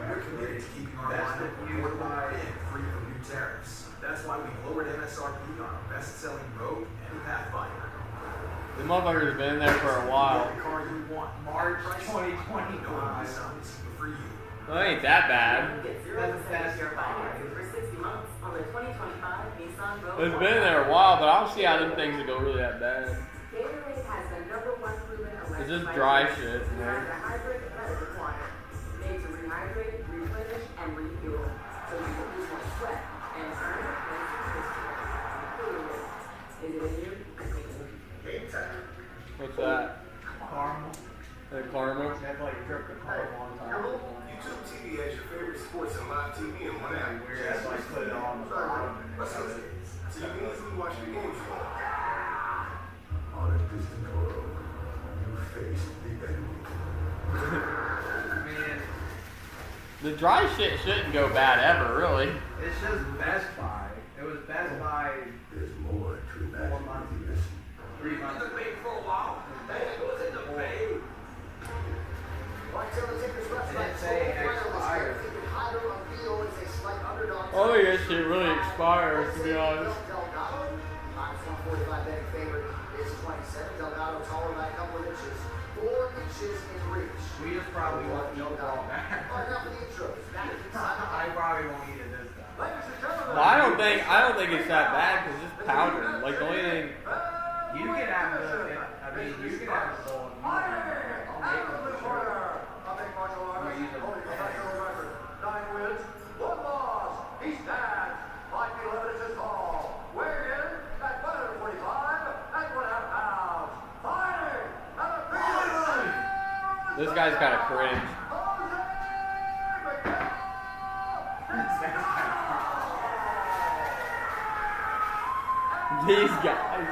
J: We're committed to keeping our lineup affordable and free from new tariffs. That's why we lowered MSRP on our best-selling Rogue and Pathfinder.
B: The motherfuckers have been in there for a while.
J: Get the car you want.
A: March
J: No
A: 2025.
J: Nissan is for you.
B: Well, it ain't that bad.
H: Get 0% APR financing for 60 months on the 2025 Nissan Rogue.
B: It's been in there a while, but I don't see how them things would go really that bad.
H: Gatorade has the #1 proven
B: It's just
H: electrolyte
B: dry
H: drink.
B: shit in
H: Designed
B: there.
H: to hydrate better than water. Made to rehydrate, replenish, and refuel. So you can lose more sweat and earn a place in history. Is it in you?
D: Game time.
B: What's that?
A: Caramel.
B: The caramel?
A: That's like drip the caramel on top.
D: Hello? YouTube TV has your favorite sports and live TV in one app.
A: Weird. That's like put it on the bottom.
D: Let's go. So you can easily watch the games you want.
G: On a distant world, you face the enemy.
A: I mean,
B: The dry shit shouldn't go bad ever, really.
A: it's just Best Buy. It was Best Buy
G: There's more to
A: 4
G: imagine
A: months
G: than
A: ago.
G: this.
A: 3
C: In
A: months
C: the
A: ago.
C: bay for a while. Hey, it was in the bay.
F: Right, so the tickers left
A: It didn't say it expired.
F: Tyler Neal is a slight underdog.
B: I think that shit really expires, to be honest.
F: Delgado inches, 4 inches in reach.
A: We just probably won't eat it all back.
F: All right, now for the intros. Back inside.
A: I probably won't eat it this time.
F: Ladies and gentlemen.
B: Well, I don't think it's that bad because it's powder. Like the only thing.
A: You can have the, I mean, you can have the bowl. I'll make it for sure.
F: A big martial artist,
A: Use it.
F: holding professional record. 9 wins, 1 loss. He stands 5 feet 11 inches tall. Weighing in at 145 and 1/2 pounds. Fighting at a big.
B: This guy's kind of cringe. These guys.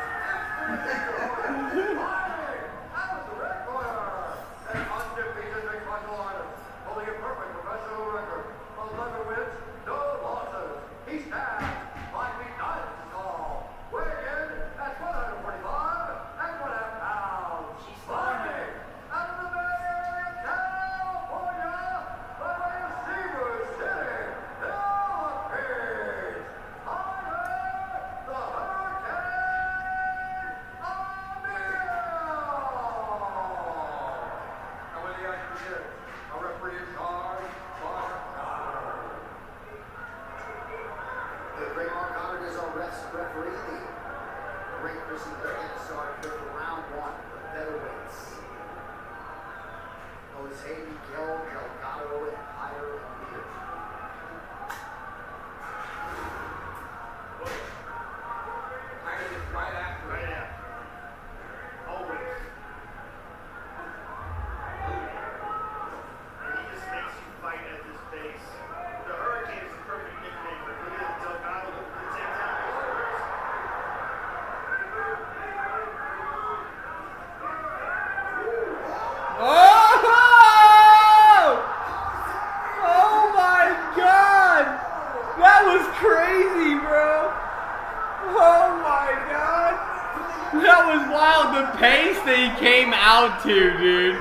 B: Dude,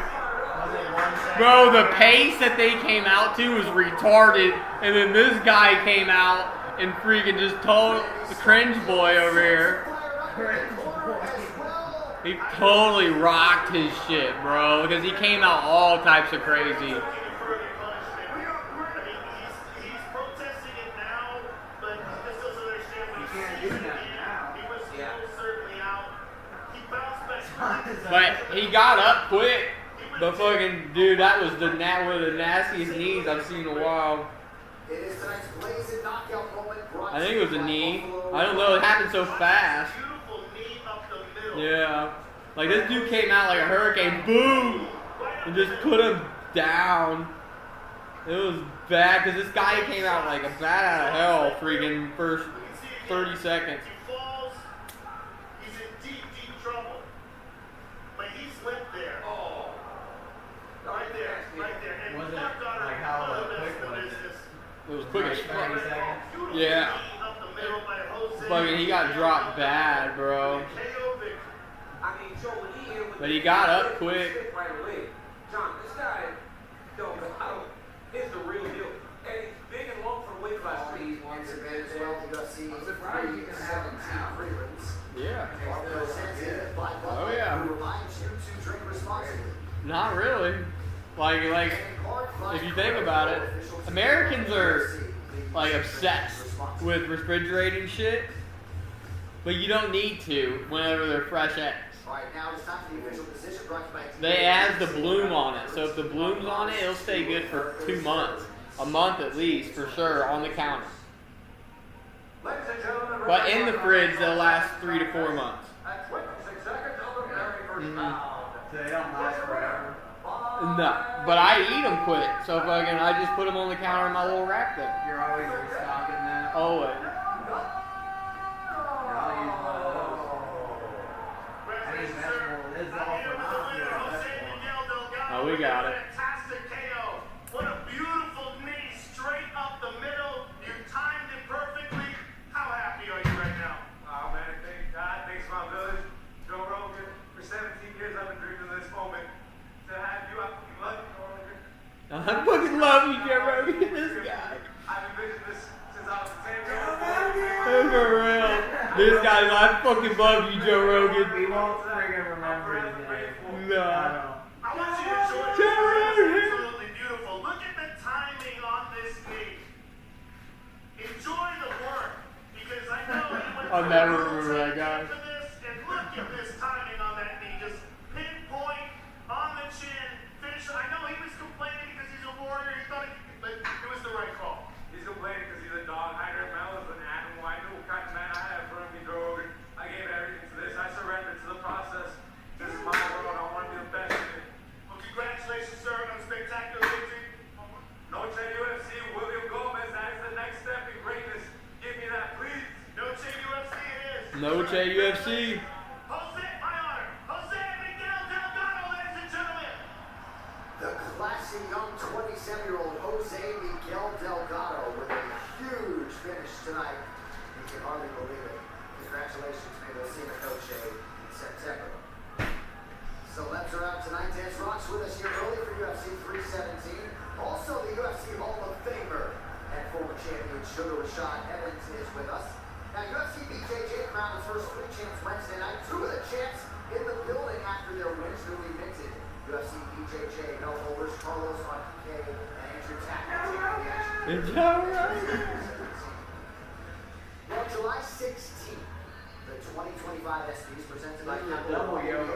B: bro, the pace that they came out to was retarded, and then this guy came out and freaking just told the cringe boy over here. He totally rocked his shit, bro, because he came out all types of crazy. But he got up quick. The fucking dude, that was one of the nastiest knees I've seen in a while. I think it was a knee. I don't know, it happened so fast. Yeah. Like this dude came out like a hurricane, boom! And just put him down. It was bad because this guy came out like a bat out of hell freaking first 30 seconds. It was quick as fuck. Yeah. Fucking, he got dropped bad, bro. But he got up quick.
C: John, this guy, is the real deal. And he's big and long for the weight class.
F: He's once again as well to UFC 317 prelims.
B: Yeah.
F: Oh
B: yeah.
F: Who reminds you to drink responsibly.
B: Not really. Like, if you think about it, Americans are like obsessed with refrigerating shit, but you don't need to whenever they're fresh eggs. They add the bloom on it, so if the bloom's on it, it'll stay good for 2 months, a month at least for sure on the counter. But in the fridge, they'll last 3 to 4 months.
A: So they don't last forever.
B: No, but I eat them quick, so fucking I just put them on the counter in my little rack thing.
A: You're always restocking that?
B: Always.
A: I'll use one of those. I need vegetable lids off for
B: Oh, we got it.
D: Fantastic KO. What a beautiful knee straight up the middle. You timed it perfectly. How happy are you right now?
E: Oh man, thank God, thanks my village. Joe Rogan, for 17 years I've been dreaming of this moment. To have you, I fucking love you, Joe Rogan.
B: I fucking love you, Joe Rogan. This guy.
E: I've envisioned this since I was 10 years old.
B: For real. This guy, I fucking love you, Joe Rogan.
A: We won't friggin' remember his name.
B: No.
D: I want you to enjoy this. It's absolutely beautiful. Look at the timing on this knee. Enjoy the work, because I know he went
B: I'll never remember that guy.
D: for this, and look at this timing on that knee. Just pinpoint on the chin. Finish. I know he was complaining because he's a warrior. He thought but it was the right call.
C: He's complaining because he's a dog. Hydra Mel is an animal. I knew what kind of man I had for him. He drove it. I gave everything to this. I surrendered to the process. This is my world. I want to be the best in it.
D: Well, congratulations, sir, on a spectacular victory.
C: Noche UFC, William Gomez. That is the next step in greatness. Give me that, please.
D: Noche UFC it is.
B: Noche UFC.
D: Jose, my honor. Jose Miguel Delgado, ladies and gentlemen.
F: The classy young 27-year-old Jose Miguel Delgado with a huge finish tonight. You can hardly believe it. Congratulations, man. We'll see you at Noche in September. Celebs are out tonight. Dance Rock's with us here early for UFC 317. Also, the UFC Hall of Famer and former champion Sugar Rashad Evans is with us. Now, UFC BJJ crowned his first three champs Wednesday night. Two of the champs in the building after their wins, newly minted UFC BJJ belt holders Carlos RK and Andrew Tackett.
B: Is that right?
F: Well, July 16th, the 2025 ESPYs presented by
A: double yoke.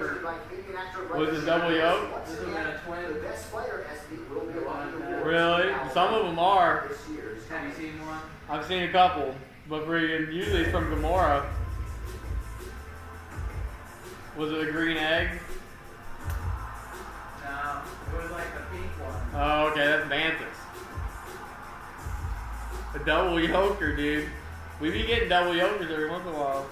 B: Was it double yoke?
F: Once again, the best fighter ESPY will be awarded awards.
B: Really? Some of them are.
F: This year's
A: Have you seen one?
B: I've seen a couple, but usually it's from Gamora. Was it a green egg?
A: No, it was like the pink one.
B: Oh, okay, that's Mantis. A double yoker, dude. We be getting double yokers every once in a while.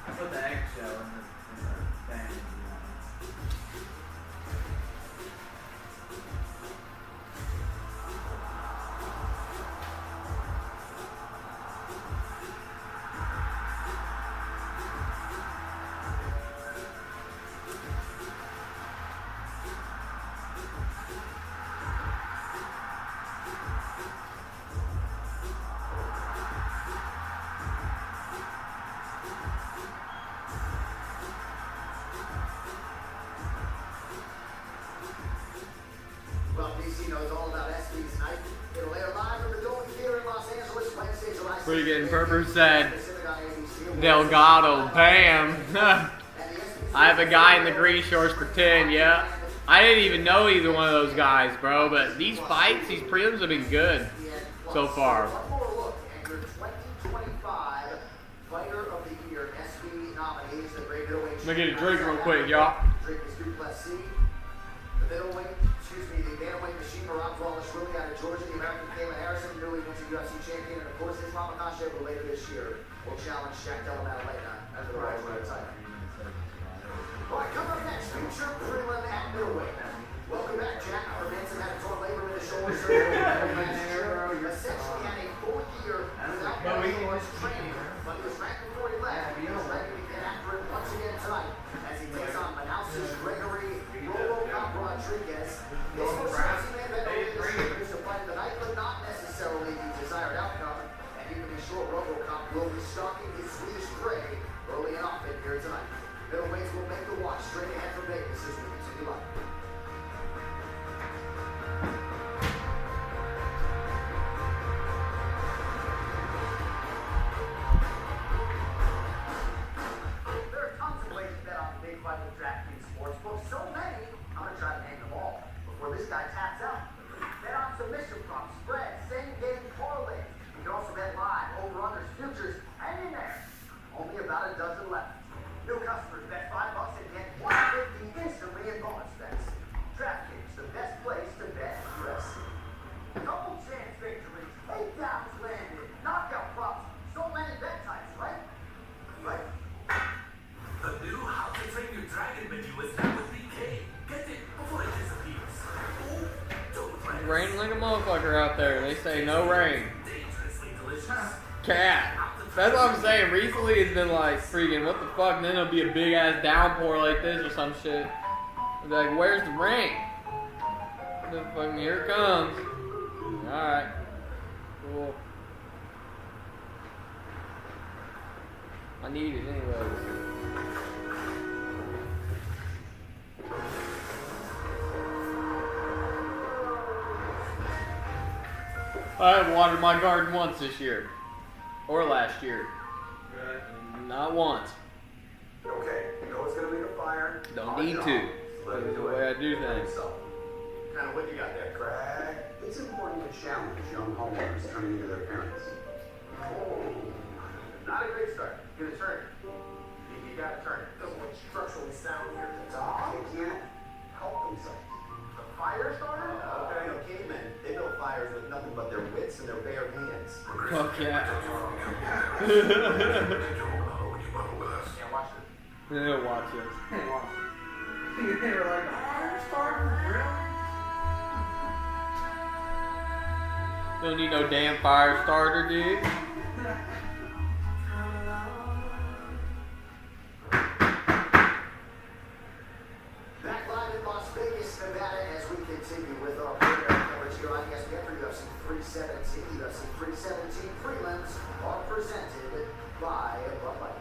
A: I put the eggshell in the thing.
F: Well, DC knows all about ESPYs tonight. It'll air live from the Dolby Theater in Los Angeles Wednesday, July 16th.
B: Pretty good. Purper said Delgado, bam. I have a guy in the green shorts for 10, yeah. I didn't even know either one of those guys, bro, but these fights, these prelims have been good so far.
F: One more look at your 2025 Fighter of the Year ESPY nominees. The great middleweight.
B: Let me get a drink real quick, y'all.
F: Drink is Duplessis. The bantamweight machine, Marab Wallace-Willie out of Georgia. The American Kayla Harrison, newly minted UFC champion. And of course, Islam Makhachev later this year will challenge Shaq Della Maddalena as the welterweight title. All right, coming up next, future prelim at middleweight. Welcome back, Jack. Hermanson had a torn labrum in his shoulder surgery last year. Essentially had a full year without his training, but he was ranked before he left. He was ready to get after it once again tonight as he takes on Manalsis Gregory RoboCop Rodriguez. This was Ramsey man that is to fight tonight, but not necessarily the desired outcome. And you can be sure RoboCop will be stalking his Swedish prey early and often here tonight. Middleweights will make the watch straight ahead from Vegas as we continue live. There are tons of ways to bet on the big fight with DraftKings Sportsbook. So many, I'm going to try to name them all before this guy taps out. Bet on submission props, spreads, same-game parlays. You can also bet live, over-unders, futures, and in there. Only about a dozen left. New customers bet $5 and get $150 instantly in bonus bets. DraftKings, the best place to bet UFC. Double chance victories, takedowns landed, knockout props, so many bet types, right? Right.
P: The new How to Train Your Dragon menu is now with BK. Get it before it disappears. Oh, don't play.
B: Raining like a motherfucker out there. They say no rain.
P: Dangerously delicious.
B: Cat. That's what I'm saying. Recently it's been like freaking what the fuck, and then it'll be a big ass downpour like this or some shit. I'll be like, where's the rain? The fucking here it comes. Alright. Cool. I need it anyways. I haven't watered my garden once this year. Or last year. Not once.
Q: Okay, you know it's gonna make a fire.
B: Don't need to.
Q: Let
B: That's the way I do things.
Q: Kind of what you got there, Craig?
R: It's important to challenge young homeowners turning into their parents.
Q: Oh, not a great start. Get it turned. You gotta turn it. Doesn't look structurally sound here.
R: They can't help themselves.
Q: The fire starter?
R: Okay, no, cavemen, they built fires with nothing but their wits and their bare hands.
B: Fuck yeah.
Q: Yeah, watch this.
B: They'll watch it.
A: Hey, watch. They were like, fire starter,
B: Don't need no damn fire starter, dude.
F: Back live in Las Vegas, Nevada, as we continue with our program coverage here on ESPN for UFC 317. UFC 317 prelims are presented by Bud Light.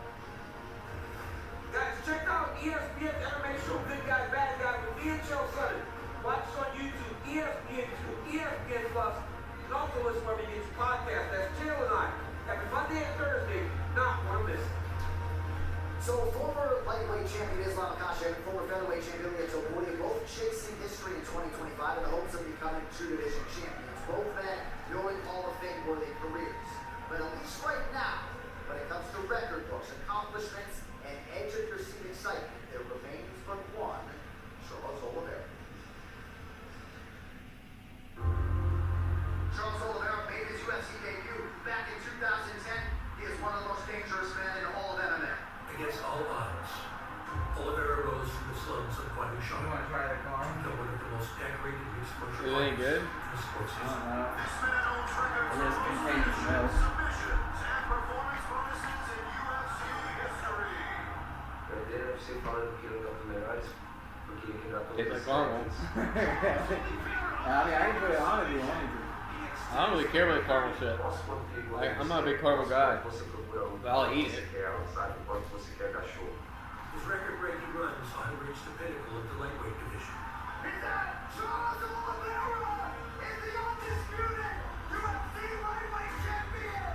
C: Guys, check out ESPN's MMA show, Good Guy, Bad Guy, with me and Chael Sonnen. Watch us on YouTube, ESPN2, ESPN Plus. You can also listen wherever you get your podcast. That's Chael and I. Every Monday and Thursday, not want to miss it.
F: So former lightweight champion Islam Makhachev and former featherweight champion Topuria both chasing history in 2025 in the hopes of becoming two division champions. Both men knowing Hall of Fame worthy careers. But at least right now, when it comes to record books, accomplishments, and edge of your seat excitement, there remains but one, Charles Oliveira. Charles Oliveira made his UFC debut back in 2010. He is one of the most dangerous men in all of MMA.
P: Against all odds, Oliveira rose from the slums of Guadalajara.
A: You want to try that car?
P: Into one of the most decorated mixed martial
B: It ain't good.
P: in sports
A: I
P: history.
A: don't know. It just contains milk.
K: Perder você falando que não é um dos melhores, porque ele quebrou todos
B: It's
K: os
B: like caramel.
K: recordes.
A: I mean, I can put it on if you wanted to.
B: I don't really care about caramel shit. I'm not a big caramel guy. But I'll eat it.
P: His record-breaking runs saw him reach the pinnacle of the lightweight division.
F: Charles Oliveira is the undisputed UFC lightweight champion,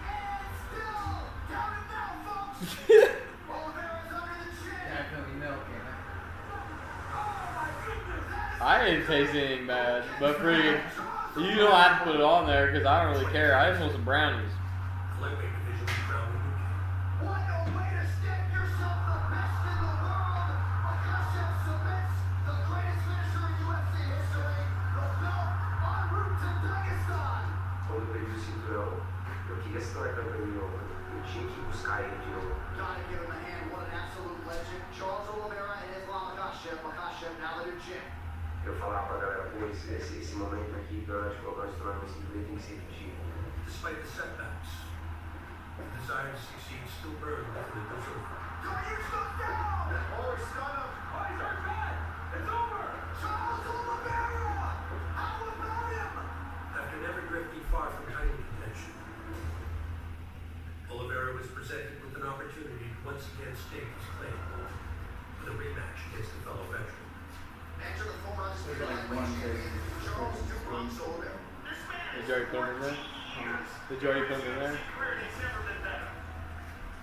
F: and still counting down, folks. Oliveira's under the chin.
A: Definitely milk in it.
B: I didn't taste anything bad, but freaking, you don't have to put it on there because I don't really care. I just want some brownies.
P: The lightweight division was crowned with
F: What a way to stamp yourself the best in the world. Makhachev submits the greatest finisher in UFC history. The belt en route to Dagestan.
K: Quando eu perdi o cinturão, eu queria se tornar campeão de novo. Eu tinha que buscar ele de novo.
F: Gotta give him a hand. What an absolute legend. Charles Oliveira and Islam Makhachev. Makhachev now the new champ.
K: Eu falava pra galera, pô, esse momento aqui, pra nós colocar esse torneio nesse nível, tem que ser efetivo.
P: Despite the setbacks, the desire to succeed still burned within the over.
F: You're stuck down. Oh, he's stunned him. Oh, he's hurt bad. It's over. Charles Oliveira. How about him?
P: After never drifting far from title contention, Oliveira was presented with an opportunity to once again stake his claim with a rematch against a fellow veteran.
F: Enter the former undisputed lightweight champion, Charles Dubois Oliveira.
B: Did you already put them in there? Did you already put them in there?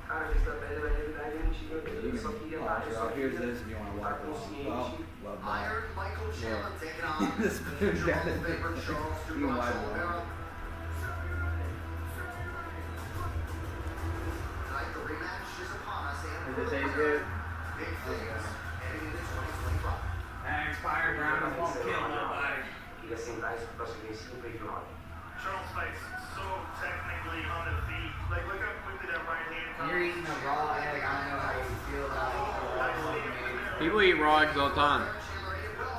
K: Cara, a estratégia na realidade a gente só queria mais.
A: Here's this if you want to wipe it off. Oh, love that.
F: Iron Michael Chandler taking on
A: This
F: future
A: food
F: Hall of Famer Charles
A: You can
F: Dubois
A: wipe it
F: Oliveira.
A: off.
F: Tonight the rematch is upon us and
A: Does it taste good?
F: big things heading into 2025.
A: Expired round won't kill nobody.
K: Queria sentar isso pro próximo vencido e peito nove.
D: Charles fights so technically on the feet. Like, look how quickly that right hand comes.
A: You're eating a raw egg. I don't know how you feel about it.
B: People eat raw eggs all the time.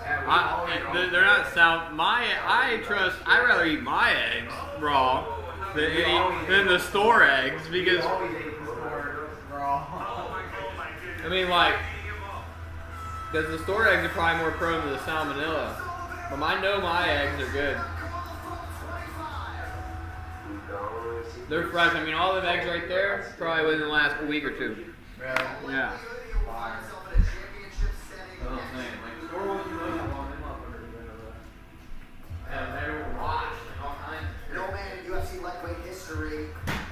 A: Yeah,
B: They're not sound. I'd rather eat my eggs raw than the store eggs because
A: always ate the store raw.
B: I mean like because the store eggs are probably more prone to the salmonella. But I know my eggs are good. They're fresh. I mean, all the eggs right there, probably within the last week or two.
A: Really?
B: Yeah.
A: Fire. That's what I'm saying. Like, store what you look up on them motherfuckers. And they were washed, like all kinds of shit.
F: No man in UFC lightweight history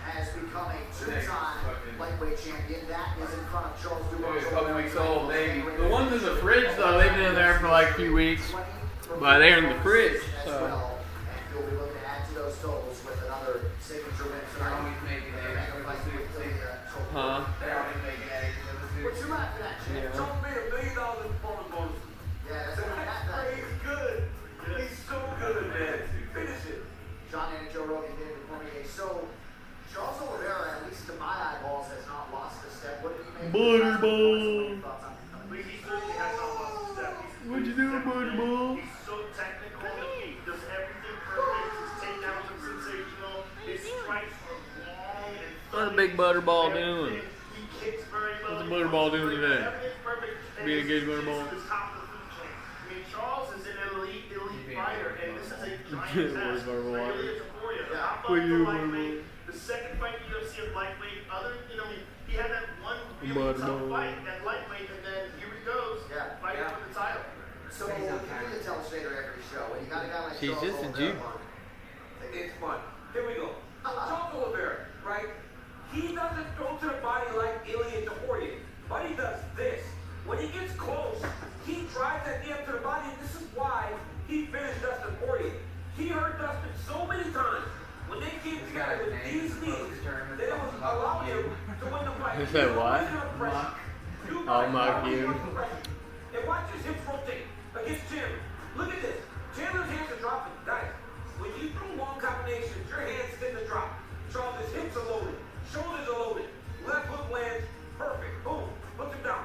F: has become a two-time lightweight champion. That is in front of Charles Dubois.
B: A couple weeks old, maybe. The ones in the fridge, though, they've been in there for like a few weeks. But they're in the fridge, so.
F: And he'll be looking to add to those totals with another signature win
A: They're
F: tonight.
A: always making eggs for the soup.
B: Huh?
A: They're always making eggs for the soup.
F: What you like for that, champ?
B: Yeah.
C: Trump made $1 million in performance bonuses.
F: Yeah, that's what I got.
C: He's good. He's so good, man. Finish it.
F: John and Joe Rogan, David Cormier. So, Charles Oliveira, at least to my eyeballs, has not lost a step. What did he make?
B: Butterball.
D: He certainly has not lost a step.
B: What'd you do, Butterball?
D: He's so technical. He does everything perfect. His takedowns are sensational. His strikes are long and
B: What's a big Butterball doing?
D: he kicks very well.
B: What's the Butterball doing today?
D: Everything's perfect.
B: Be a good Butterball.
D: This is top of the food chain. I mean, Charles is an elite fighter, and this is a giant task for Ilya Topuria. Top
B: For
D: of
B: you,
D: the lightweight, the second fight in the UFC of lightweight. He had that one really tough fight at lightweight, and then here he goes, fighting for the title.
F: So, you need to tell Slater every show. When you got a guy like
B: She's
F: Charles
B: just a
F: Oliveira,
B: Jew.
C: It's fun. Here we go. Charles Oliveira, right? He doesn't throw to the body like Ilya Topuria, but he does this. When he gets close, he drives that knee up to the body, and this is why he finished Dustin Poirier. He hurt Dustin so many times. When they came together with these knees, that it was allowing him to win the fight.
B: You said what? I'll mock you.
C: And watch his hips rotate against Chandler. Look at this. Chandler's hands are dropping. Guys, when you throw long combinations, your hands tend to drop. Charles' hips are loaded. Shoulders are loaded. Left hook lands. Perfect. Boom. Puts him down.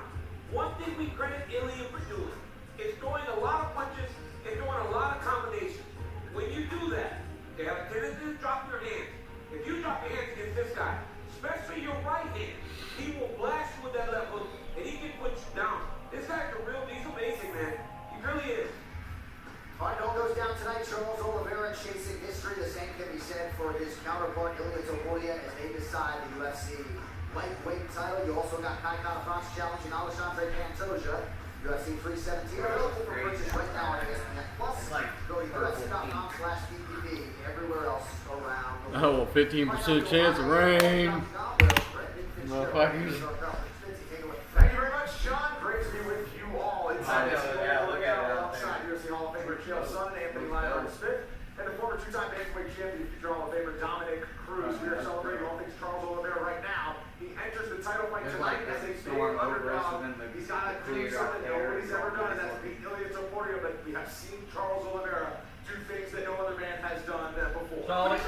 C: One thing we credit Ilya for doing is throwing a lot of punches and throwing a lot of combinations. When you do that, they have a tendency to drop your hands. If you drop your hands against this guy, especially your right hand, he will blast you with that left hook and he can put you down. This guy's he's amazing, man. He really is.
F: Fight all goes down tonight. Charles Oliveira chasing history. The same can be said for his counterpart, Ilya Topuria, as they decide the UFC lightweight title. You also got Kai Kara France challenging Alexandre Pantoja. UFC 317. Available for purchase right now on ESPN Plus. Go to UFC.com/PPV. Everywhere else around the world.
B: Oh, 15% chance of rain. Motherfuckers.
Q: Thank you very much, Sean. Great to be with you all inside this alongside UFC Hall of Famer Chael Sonnen, Anthony Lionel Smith, and the former two-time bantamweight champion, future Hall of Famer Dominic Cruz. We are celebrating all things Charles Oliveira right now. He enters the title fight tonight as a big underdog. He's got to do something nobody's ever done, and that's beat Ilya Topuria. But we have seen Charles Oliveira do things that no other man has done before.
B: Charles,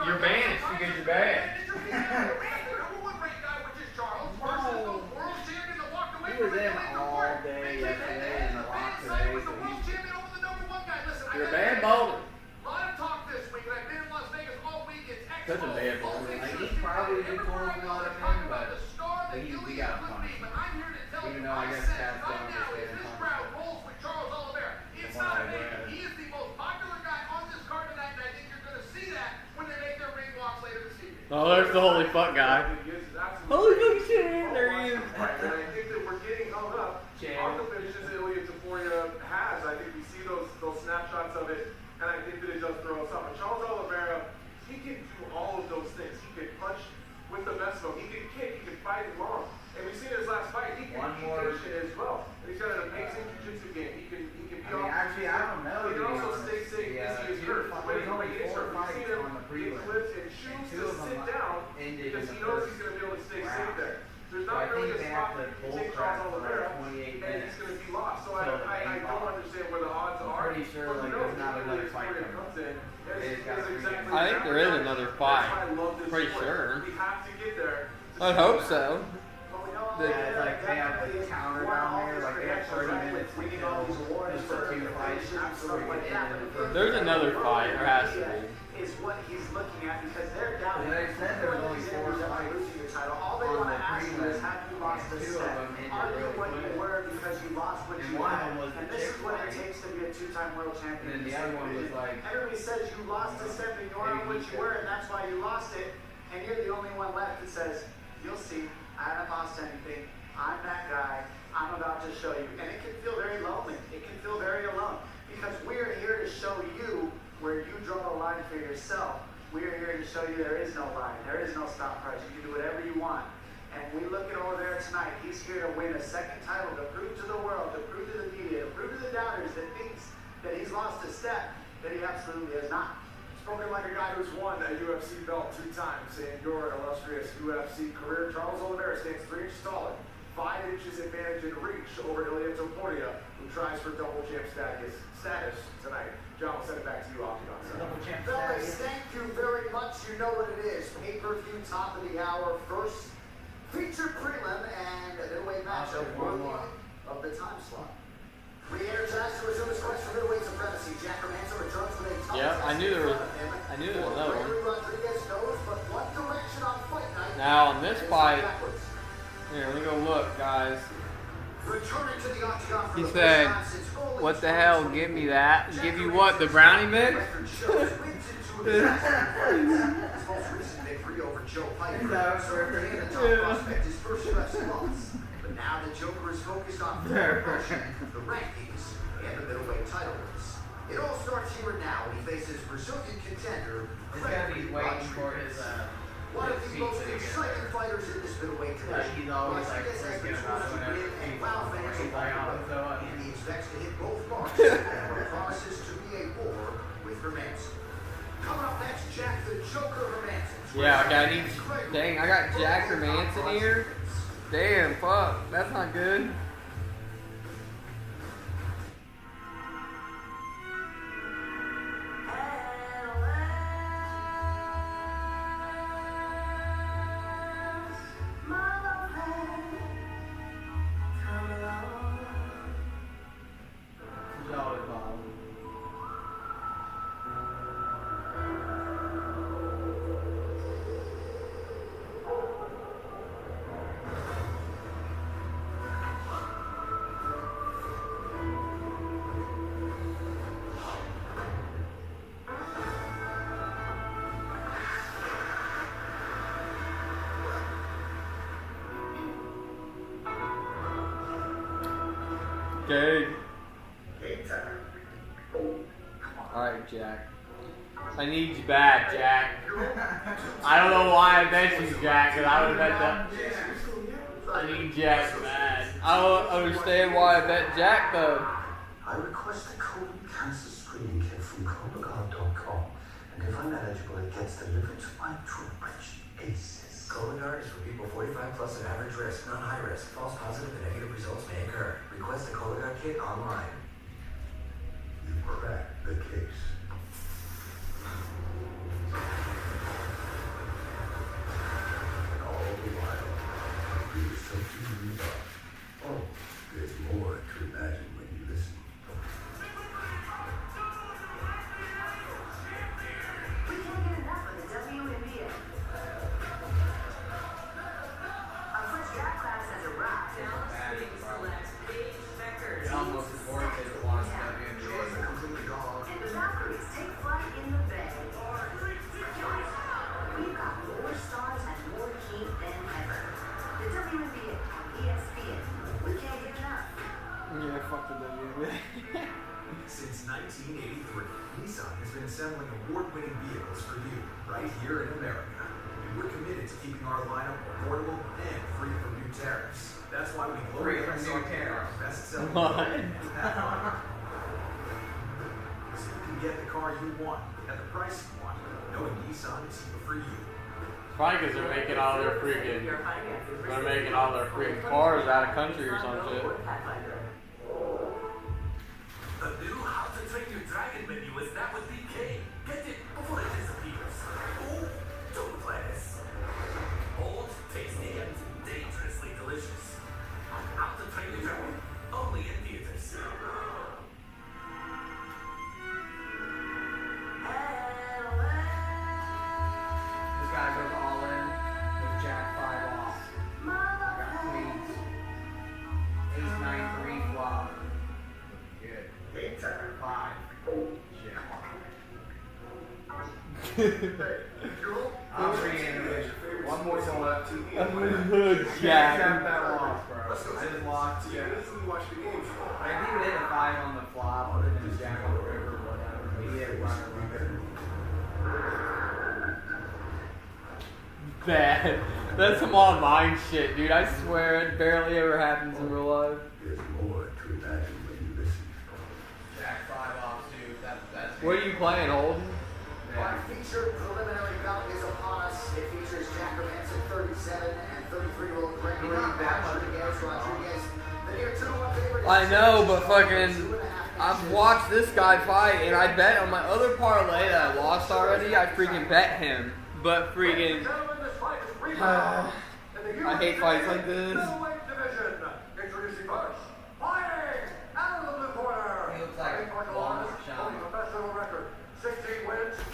B: you're banished because you're bad.
A: He was in all day yesterday and a lot today, so you're a bad bowler. Such a bad bowler. Like, he's probably been pulling a lot of men, but we got to punish him. Even though I guess Pat's don't understand
Q: It's not a man. He is the most popular guy on this card tonight, and I think you're going to see that when they make their ring walks later this evening.
B: Oh, there's the holy fuck guy. Holy fuck shit, there he is.
Q: And I think that we're getting hung up on the finishes that Ilya Topuria has. I think we see those snapshots of it, and I think that it does throw us off. But Charles Oliveira, he can do all of those things. He can punch with the best of them. He can kick. He can fight long. And we've seen in his last fight, he can finish it as well. And he's got an amazing jiu-jitsu game. He can be
A: actually, I don't know.
Q: He can also stay safe as he is hurt. When he gets hurt, we've seen him get clipped and choose to sit down because he knows he's going to be able to stay safe there. There's not really a spot that you take Charles Oliveira and he's going to be lost. So I don't understand where the odds are.
A: Pretty sure like there's not another fight coming.
B: I think there is another fight. Pretty sure.
Q: We have to get there.
B: I hope so.
A: Yeah, it's like they have the counter down there, like they have 30 minutes to kill just for 2 fights.
B: There's another fight, there has to be.
F: Is what he's looking at because they're down.
A: They said there was only 4 fights
F: losing the title. All they want to ask you is, have you lost a set? Are you what you were because you lost what you had? And this is what it takes to be a 2-time world champion.
A: And then the other one was like,
F: everybody says you lost to something, you are what you were, and that's why you lost it. And you're the only one left that says, you'll see, I haven't lost anything. I'm that guy. I'm about to show you. And it can feel very lonely. It can feel very alone. Because we're here to show you where you draw the line for yourself. We're here to show you there is no line. There is no stop price. You can do whatever you want. And we look at Oliveira tonight. He's here to win a second title, to prove to the world, to prove to the media, to prove to the doubters that thinks that he's lost a step, that he absolutely has not.
Q: Spoken like a guy who's won a UFC belt 2 times in your illustrious UFC career, Charles Oliveira stands 3 inches taller, 5 inches advantage in reach over Topuria, who tries for double champ status tonight. John, we'll send it back to you, Octagon.
F: Fellas, thank you very much. You know what it is. Pay-per-view, top of the hour, first feature prelim and a middleweight matchup worthy of the time slot. Re-energized to resume his quest for middleweight supremacy. Jack Romanzo returns with a top.
B: Yep, I knew there was another one. Now on this fight, here, let me go look, guys. He said, what the hell, give me that. Give you what, the brownie mix?
F: But now the Joker is focused on the rankings and the middleweight title race. It all starts here and now when he faces Brazilian contender.
A: He's gonna be waiting for his
F: one of the most exciting fighters in this middleweight division.
A: He's always like freaking about whenever people
F: and he expects to hit both marks and what promises to be a war with Romanzo. Coming up next, Jack the Joker Romanzo.
B: Yeah, I got Jack Romanzo here. Damn, fuck, that's not good. Okay. Alright, Jack. I need you bad, Jack. I don't know why I bet you, Jack, because I would bet that. I need Jack bad. I don't understand why I bet Jack, though.
G: I request a colon cancer screening kit from Cologuard.com, and if I'm eligible, it gets delivered to my rich aces.
K: Cologuard is for people 45 plus at average risk, not high risk. False positive and negative results may occur. Request a Cologuard kit online.
G: You cracked the case. And all the while, you were simply read up. Oh, there's more to imagine when you listen.
H: We can't get enough of the WNBA. Our first draft class has arrived.
A: It almost is worth it to watch WNBA.
H: And the Valkyries take flight in the bay. We've got more stars and more heat than ever. The WNBA on ESPN. We can't get enough.
B: Yeah, fuck the WNBA.
J: Since 1983, Nissan has been assembling award-winning vehicles for you right here in America. And we're committed to keeping our lineup affordable and free from new tariffs. That's why we lowered our best-selling Pathfinder. So you can get the car you want at the price you want, knowing Nissan is here for you.
B: Probably because they're making all their freaking cars out of country or some shit.
P: The new How to Train Your Dragon menu is now with DK. Get it before it disappears. Oh, don't play this. Bold, tasty, and dangerously delicious. How to Train Your Dragon, only in theaters.
A: This guy goes all in with Jack 5 off. I got Queens. Ace 9-3. I'm freaking one more time.
B: Jack.
A: Accept that loss, bro. I just lost. Yeah. Like, if he would hit a 5 on the flop, put it in his jack on the river or whatever. But he hit a runner.
B: Bad. That's some all mind shit, dude. I swear it barely ever happens in real life.
G: There's more to imagine when you listen.
A: Jack 5 off, too. That's
B: What are you playing, Holden?
F: Our feature preliminary bout is upon us. It features Jack Hermanson, 37, and 33-year-old Gregory Rodriguez. The near 2-1 favorite.
B: I know, but fucking, I've watched this guy fight, and I bet on my other parlay that I lost already. I freaking bet him, but freaking, I hate fights like this.
Q: Introducing first, fighting out of the blue corner.
A: He looks like Walter Shine.
Q: Professional record, 16 wins, 6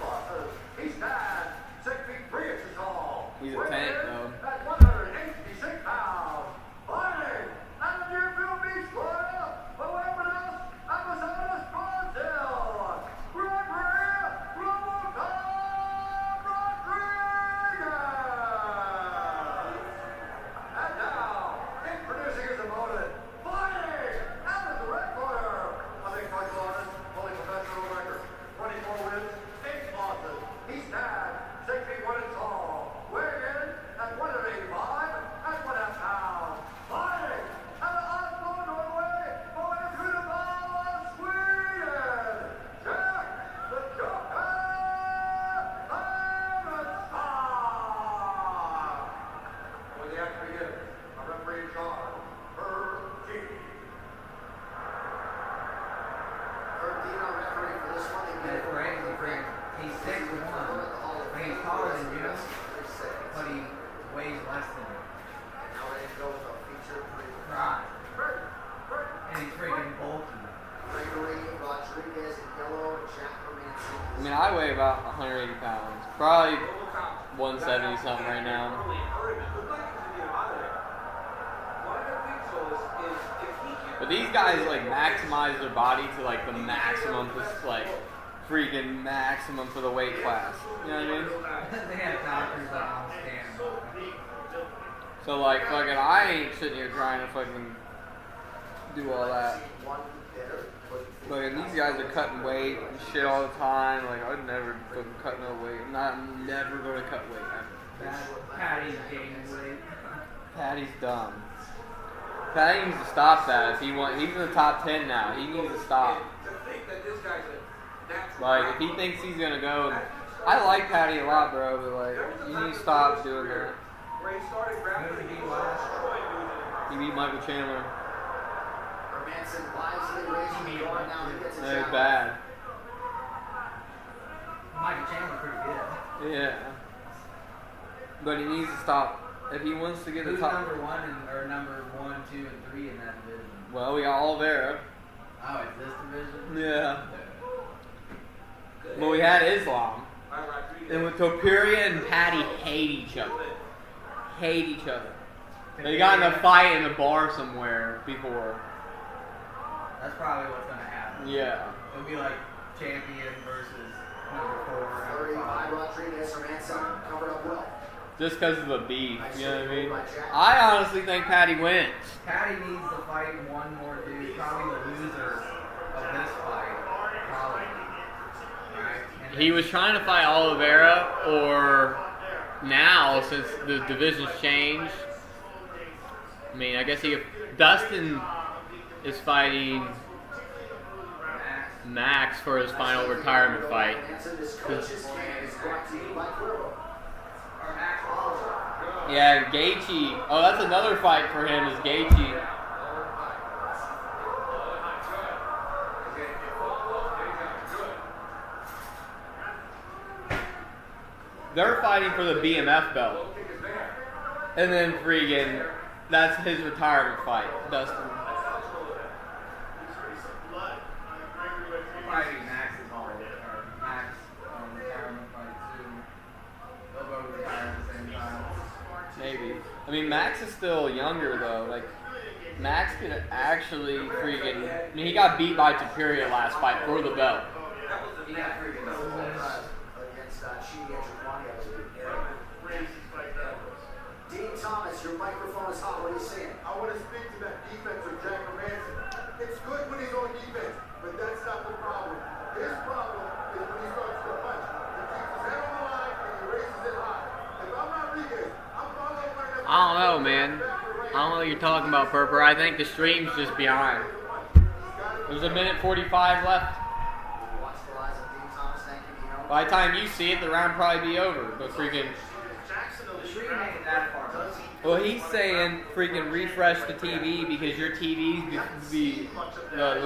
Q: losses. He's bad, 6 feet 3 inches tall.
B: He's a tank, though.
Q: At 186 pounds. Fighting out of Deerfield Beach, Florida. But whatever else, Amazonas, Brazil. Gregory Robocop Rodriguez. And now, introducing his opponent, fighting out of the red corner. A big martial artist, holding professional record, 24 wins, 8 losses. He's bad, 6 feet 1 inch tall. Weighing in at 185 and 1/2 pounds. Fighting out of Oslo, Norway, going to the ball of Sweden. Jack the Joker Hammerstein. When the action begins, a referee in charge, Herb Dean.
F: Herb Dean, our referee for this one.
A: That's crazy, Frank. He's 6'1". I mean, he's taller than you, but he weighs less than you.
F: Now we're going to go with our feature preview.
A: Right. And he's freaking bulky.
F: Gregory Rodriguez in yellow, Jack Hermanson.
B: I mean, I weigh about 180 pounds, probably 170 something right now. But these guys like maximize their body to like the maximum, just like freaking maximum for the weight class. You know what I mean?
A: They have doctors that understand.
B: So like fucking, I ain't sitting here trying to fucking do all that. Like these guys are cutting weight and shit all the time. Like I'd never fucking cut no weight. I'm never gonna cut weight ever.
A: Patty's gaining weight.
B: Patty's dumb. Patty needs to stop that. If he he's in the top 10 now. He needs to stop. Like if he thinks he's gonna go, I like Patty a lot, bro. But like you need to stop doing that. He beat Michael Chandler.
F: Hermanson wisely raising the arm. Now he gets a
B: They're
F: shot.
B: bad.
A: Michael Chandler's pretty good.
B: Yeah. But he needs to stop. If he wants to get the
A: Who's
B: top.
A: number 1 or number 1, 2, and 3 in that division?
B: Well, we got Oliveira.
A: Oh, it's this division?
B: Yeah. Well, we had Islam. And with Topuria and Patty hate each other. Hate each other. They got in a fight in a bar somewhere before.
A: That's probably what's going to happen.
B: Yeah.
A: It'll be like champion versus number 4.
F: Flurry by Rodriguez. Hermanson covered up well.
B: Just because of the beef, you know what I mean? I honestly think Patty wins.
A: Patty needs to fight one more dude, probably the loser of this fight. Probably. Right?
B: He was trying to fight Oliveira, or now, since the division's changed, I mean, I guess Dustin is fighting Max for his final retirement fight. Yeah, Gaethje. Oh, that's another fight for him, is Gaethje. They're fighting for the BMF belt. And then freaking, that's his retirement fight, Dustin.
A: Fighting Max is all Max retirement fight too. They'll both retire at the same time.
B: Maybe. I mean, Max is still younger though. Like, Max could actually freaking. I mean, he got beat by Topuria last fight for the belt.
A: He got freaking
B: know, man. I don't know what you're talking about, Purper. I think the stream's just behind. There's 1:45 left. By the time you see it, the round probably be over. But freaking. Well, he's saying freaking refresh the TV because your TV's the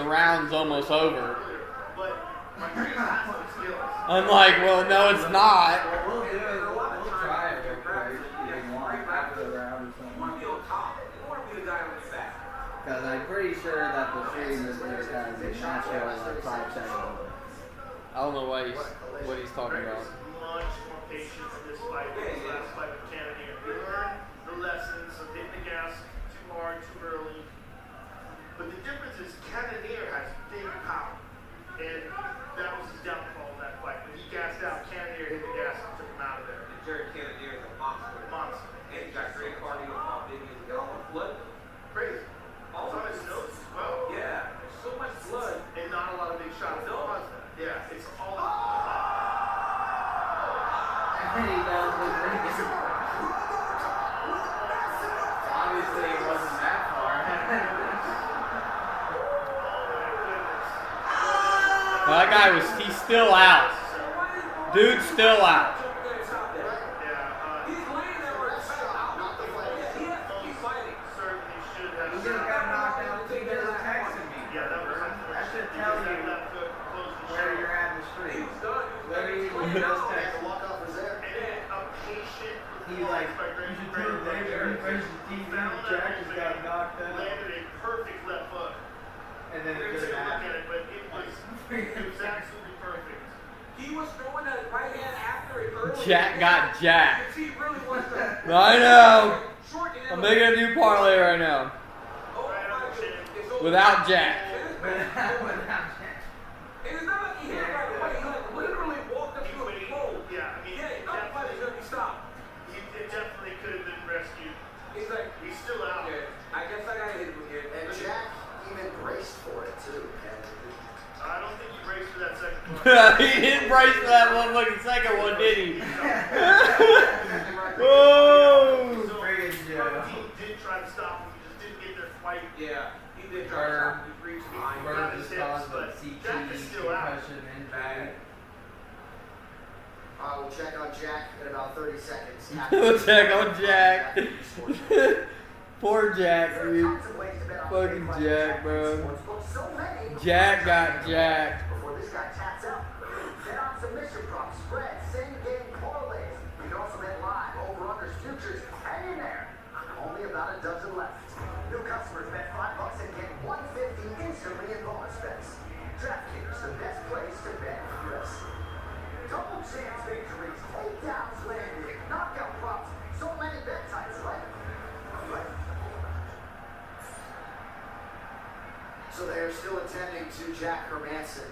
B: round's almost over. I'm like, well, no, it's not.
A: We'll do it. We'll try it real quick if you want after the round or something. Because I'm pretty sure that the stream is just has a natural like 5 seconds.
B: I don't know what he's talking about.
D: Much more patience in this fight than the last fight with Cannonier. He learned the lessons of hitting the gas too hard, too early. But the difference is Cannonier has big power. And that was his downfall in that fight. When he gassed out, Cannonier hit the gas and took him out of there.
C: And Jared Cannonier is a monster.
D: Monster.
C: And he got great cardio on big years ago. Blood.
D: Crazy.
C: All
D: on his nose as well.
C: Yeah. There's so much blood.
D: And not a lot of big shots.
C: No.
D: Yeah, it's all.
A: And he does the thing. Obviously, it wasn't that far.
B: That guy he's still out. Dude's still out.
A: He's like, you should do it later. Refresh the TV. Jack just got knocked out.
D: Landed a perfect left hook.
A: And then it
D: We're
A: didn't
D: gonna look
A: happen.
D: at it, but it was absolutely perfect.
C: He was throwing that right hand after it early.
B: Jack got jacked.
C: He really wants to.
B: I know. I'm making a new parlay right now. Without Jack.
C: It's not like he hit it right away. He like literally walked up to a pole.
D: Yeah, I mean,
C: Yeah, no fight is gonna be stopped.
D: it definitely could have been rescued.
C: He's like,
D: He's still out.
C: yeah, I guess I gotta hit him again.
F: And Jack even braced for it too.
D: I don't think he braced for that second one.
B: He didn't brace for that motherfucking second one, did he? Whoa!
D: So, he did try to stop him. He just didn't get there quite.
C: Yeah, he did try to stop him. He reached behind.
A: Bird
D: got
A: just
D: his
A: caused
D: hips,
A: a
D: but
A: CT
D: Jack is still out.
A: concussion injury.
F: We'll check on Jack in about 30 seconds.
B: We'll check on Jack. Poor Jack, dude. Fucking Jack, bro. Jack got jacked.
F: Before this guy taps out, bet on submission props, spread, same game parlays. You can also bet live, over-unders, futures. Hang in there. Only about a dozen left. New customers bet $5 and get $150 instantly in bonus bets. DraftKings, the best place to bet in the UFC. Double chance victories, takedowns landed, knockout props. So many bet types, right? So they are still attending to Jack Hermanson.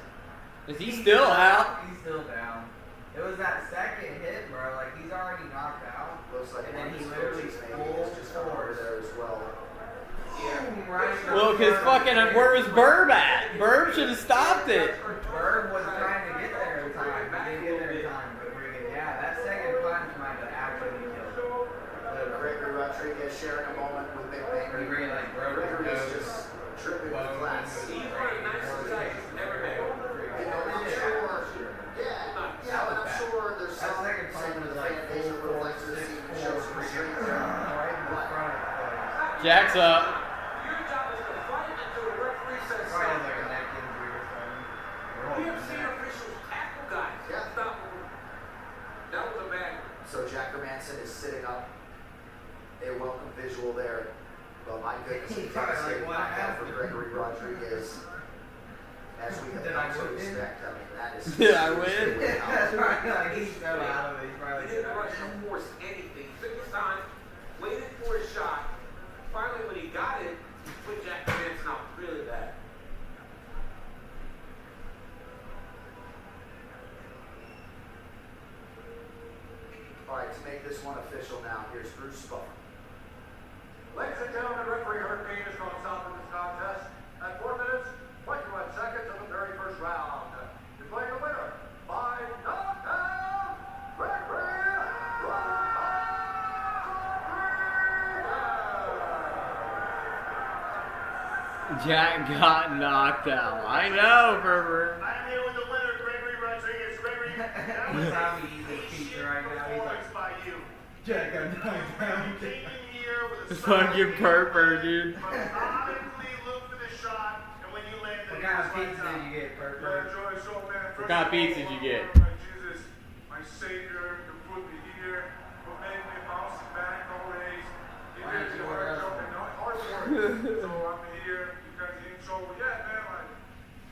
B: Is he still out?
A: He's still down. It was that second hit, bro. Like, he's already knocked out.
F: Looks like
A: and then he
F: Marcus
A: literally
F: Coach's name
A: full
F: is just over
A: force.
F: there as well.
A: Yeah. Right.
B: Well, because fucking, where was Burb at? Burb should have stopped it.
A: Burb was trying to get there in time. He didn't get there in time. But freaking, yeah, that second punch might have actually killed him.
F: Gregory Rodriguez sharing a moment with McMahon.
A: He really, like, broke his
F: Gregory is
A: nose.
F: just tripping with class.
C: He's one of the nicest guys I've ever met.
F: And I'm sure, yeah, and I'm sure there's some
A: second punch
F: segment of
A: was
F: the
A: like
F: fan base that would like to see him show some restraint there.
A: right in front of the
B: Jack's up.
C: Your job is to fight until the referee says
A: Probably has
C: stop.
A: like a neck injury or something.
C: We have seen officials tackle guys.
F: Yeah.
C: Stop them. That was a bad one.
F: So Jack Hermanson is sitting up. A welcome visual there. But my goodness, a
A: He's probably
F: devastating
A: like, what
F: knockout for
A: happened?
F: Gregory Rodriguez. As we have
A: Did
F: come
A: I
F: to
A: win?
F: expect, I mean, that is.
B: Did I win?
A: That's right. Like, he's so out of it. He's
C: He
A: probably
C: didn't rush or force anything. He took his time, waited for his shot. Finally, when he got it, he put Jack Hermanson out really bad.
F: All right, to make this one official now, here's Bruce Buffer.
E: Ladies and gentlemen, referee Hurricane is going to stop in this contest at 4 minutes, 21 seconds of the very first round. Declaring the winner by knockout, Gregory Rodriguez.
B: Jack got knocked out. I know, Herbert.
D: I'm here with the winner, Gregory Rodriguez. Gregory, that was
N: Tommy eating pizza right now. He's
D: performance
N: like,
D: by you.
N: Jack got knocked out.
D: You came in here with a
B: Fucking Purper, dude.
D: methodically look for the shot, and when you landed,
N: What kind of pizza did you get, Purper?
B: What kind of pizza did you get?
C: Jesus, my Savior, who put me here, who made me bouncing back always. He
N: Why
C: did
N: did you
C: the
N: order
C: hard
N: us
C: job
N: one?
C: and hard work. So I'm here because he so yeah, man. Like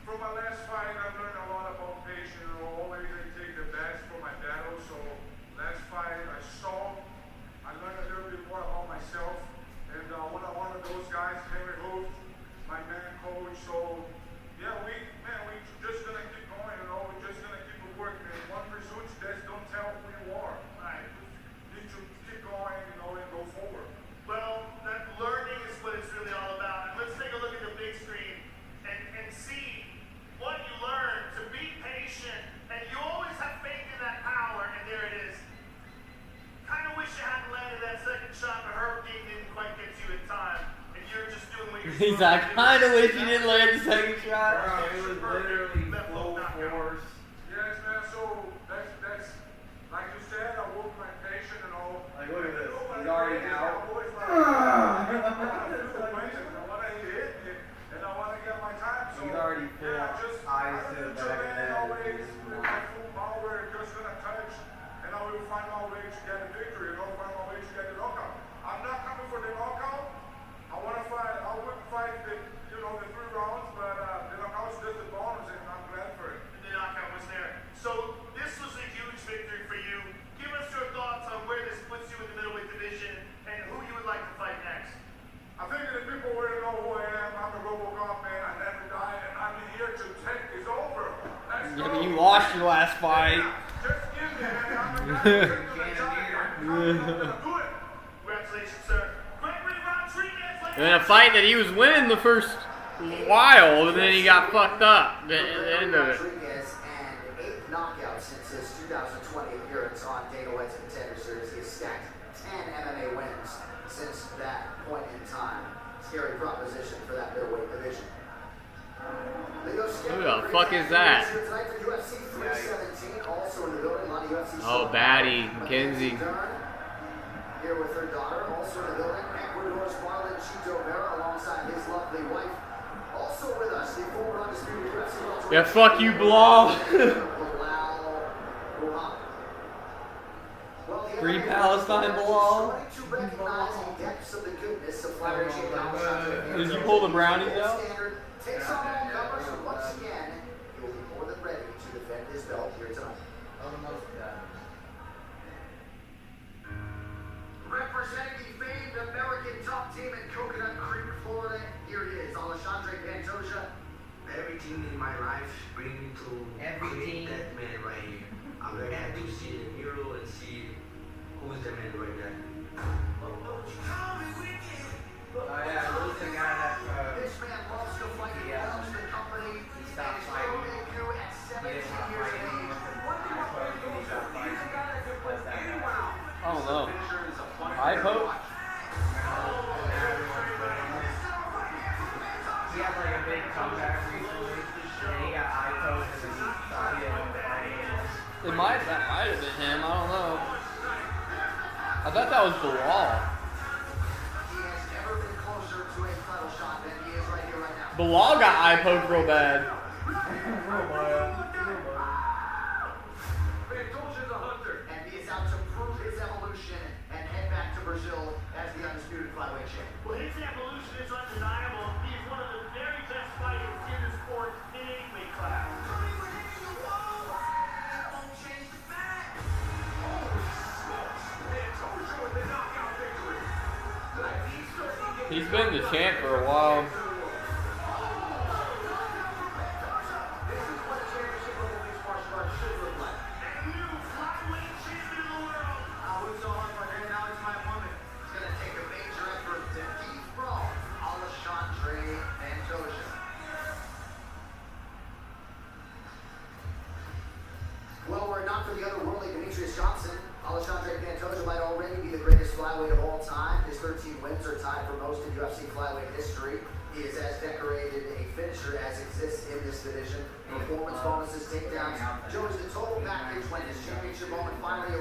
C: from my last fight, I learned a lot about patience. Always I take the best for my battle. So last fight, I learned a little bit more about myself. And one of those guys, Henry Hoof, my man coach. So yeah, we just gonna keep going. We're just gonna keep working. And one results that don't tell who you are. Right. You need to keep going, and go forward.
D: well, that learning is what it's really all about. And let's take a look at the big screen and see what you learned to be patient. And you always have faith in that power, and there it is. Kind of wish you hadn't landed that second shot, but Hurricane didn't quite get you in time. And you're just doing what you're
B: He's
D: supposed
B: like,
D: to do.
B: kind of wish you didn't land the second shot.
N: Bro, it was literally full force.
C: Yes, man. So that's like you said. I work my patient and all.
N: Like, look at this.
C: Nobody
N: He's already
C: prays.
N: out.
C: I always like, I want to hit it, and I want to get my time. So
N: He's already full eyes to the back of the head.
C: always with my full power, just gonna touch, and I will find my way to get a victory. Find my way to get a knockout. I'm not coming for the knockout. I want to fight. I would fight the 3 rounds, but the knockout is just a bonus, and I'm glad for it.
D: The knockout was there. So this was a huge victory for you. Give us your thoughts on where this puts you in the middleweight division and who you would like to fight next.
C: I think that people want to know who I am. I'm the RoboCop man. I never die, and I'm here to take this over. Let's
B: Yeah,
C: go.
B: but you lost your last fight.
C: Just give me, man. I'm the guy who's taking the time. I'm gonna do it.
D: Congratulations, sir. Gregory Rodriguez.
B: In a fight that he was winning the first while, and then he got fucked up at the end of it.
F: Rodriguez, and 8th knockout since his 2020 appearance on Dana White's Contender Series. He has stacked 10 MMA wins since that point in time. Scary proposition for that middleweight division.
B: Who the fuck is that?
F: Tonight for UFC 317, also in the building. A lot of UFC
B: Oh, Batty, Mackenzie.
F: Here with her daughter, also in the building, Ecuador's Marlon Chito Vera, alongside his lovely wife. Also with us, the former undisputed UFC welterweight.
B: Yeah, fuck you, Bilal. Free Palestine, Bilal. Did you pull the brownies out?
F: Takes on all comers, and once again, he will be more than ready to defend his belt here tonight. Representing the famed American top team in Coconut Creek, Florida, here he is, Alexandre Pantoja.
L: Everything in my life brings me to create that man right here. I'm very happy to see the mural and see who is the man right there.
N: Oh yeah, who's the guy that
F: This man loves to fight. He loves the company.
N: he stopped fighting?
F: Debut at 17
N: He didn't want to
F: years
N: fight
F: of age.
N: anymore. He stopped fighting. What's that guy?
B: I don't know. I hope.
N: He had like a big comeback recently, and he got eye-posed and then he thought he didn't want to fight anymore.
B: That might have been him. I don't know. I thought that was Bilal.
F: He has never been closer to a title shot than he is right here, right now.
B: Bilal got eye poked real bad.
C: Pantoja's a hunter.
F: And he is out to prove his evolution and head back to Brazil as the undisputed flyweight champion.
D: Well, his evolution is undeniable. He is one of the very best fighters in the sport in any weight class.
B: He's been the champ for a while.
F: Well, were it not for the otherworldly Demetrius Johnson, Alexandre Pantoja might already be the greatest flyweight of all time. His 13 wins are tied for most in UFC flyweight history. He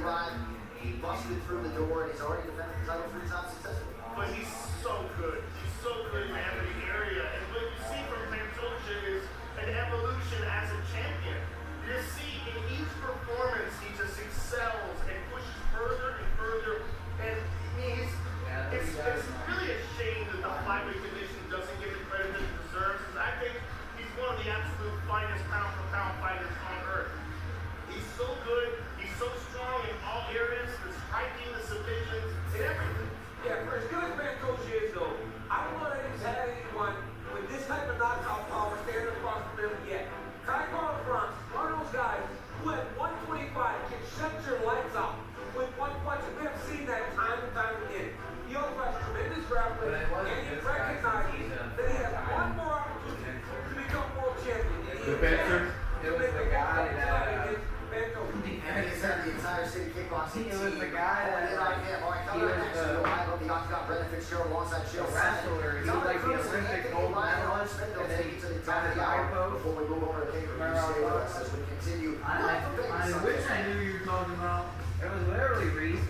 F: arrived, he busted through the door, and he's already defended the title 3 times successfully.
D: But he's so good. He's so good in the Anthony area. And what you see from Pantoja is an evolution as a champion. You see in each performance, he just excels and pushes further and further. And it's really a shame that the flyweight division doesn't give the credit that it deserves. Because I think he's one of the absolute finest pound-for-pound fighters on earth. He's so good. He's so strong in all areas. The striking, the submissions, and everything.
C: Yeah, for as good as Pantoja is, though, I don't know that he's had anyone with this type of knockout power standing across the middle yet. Ty Bronx, one of those guys who at 125 can shut your lights out with one punch. And we have seen that time and time again. He also has tremendous grappling, and he recognizes that he has one more opportunity to become world champion. And he
N: It was the guy that.
F: And he said the entire city kickboxing team.
N: It was the guy that. He was
F: the octagon Brendan Fitzgerald alongside Chael
N: wrestler. He was like the Olympic gold medalist, and then he got his eyebrow.
F: Before we move over to the stay with us as we continue.
N: I wish I knew you were talking about. It was literally recent.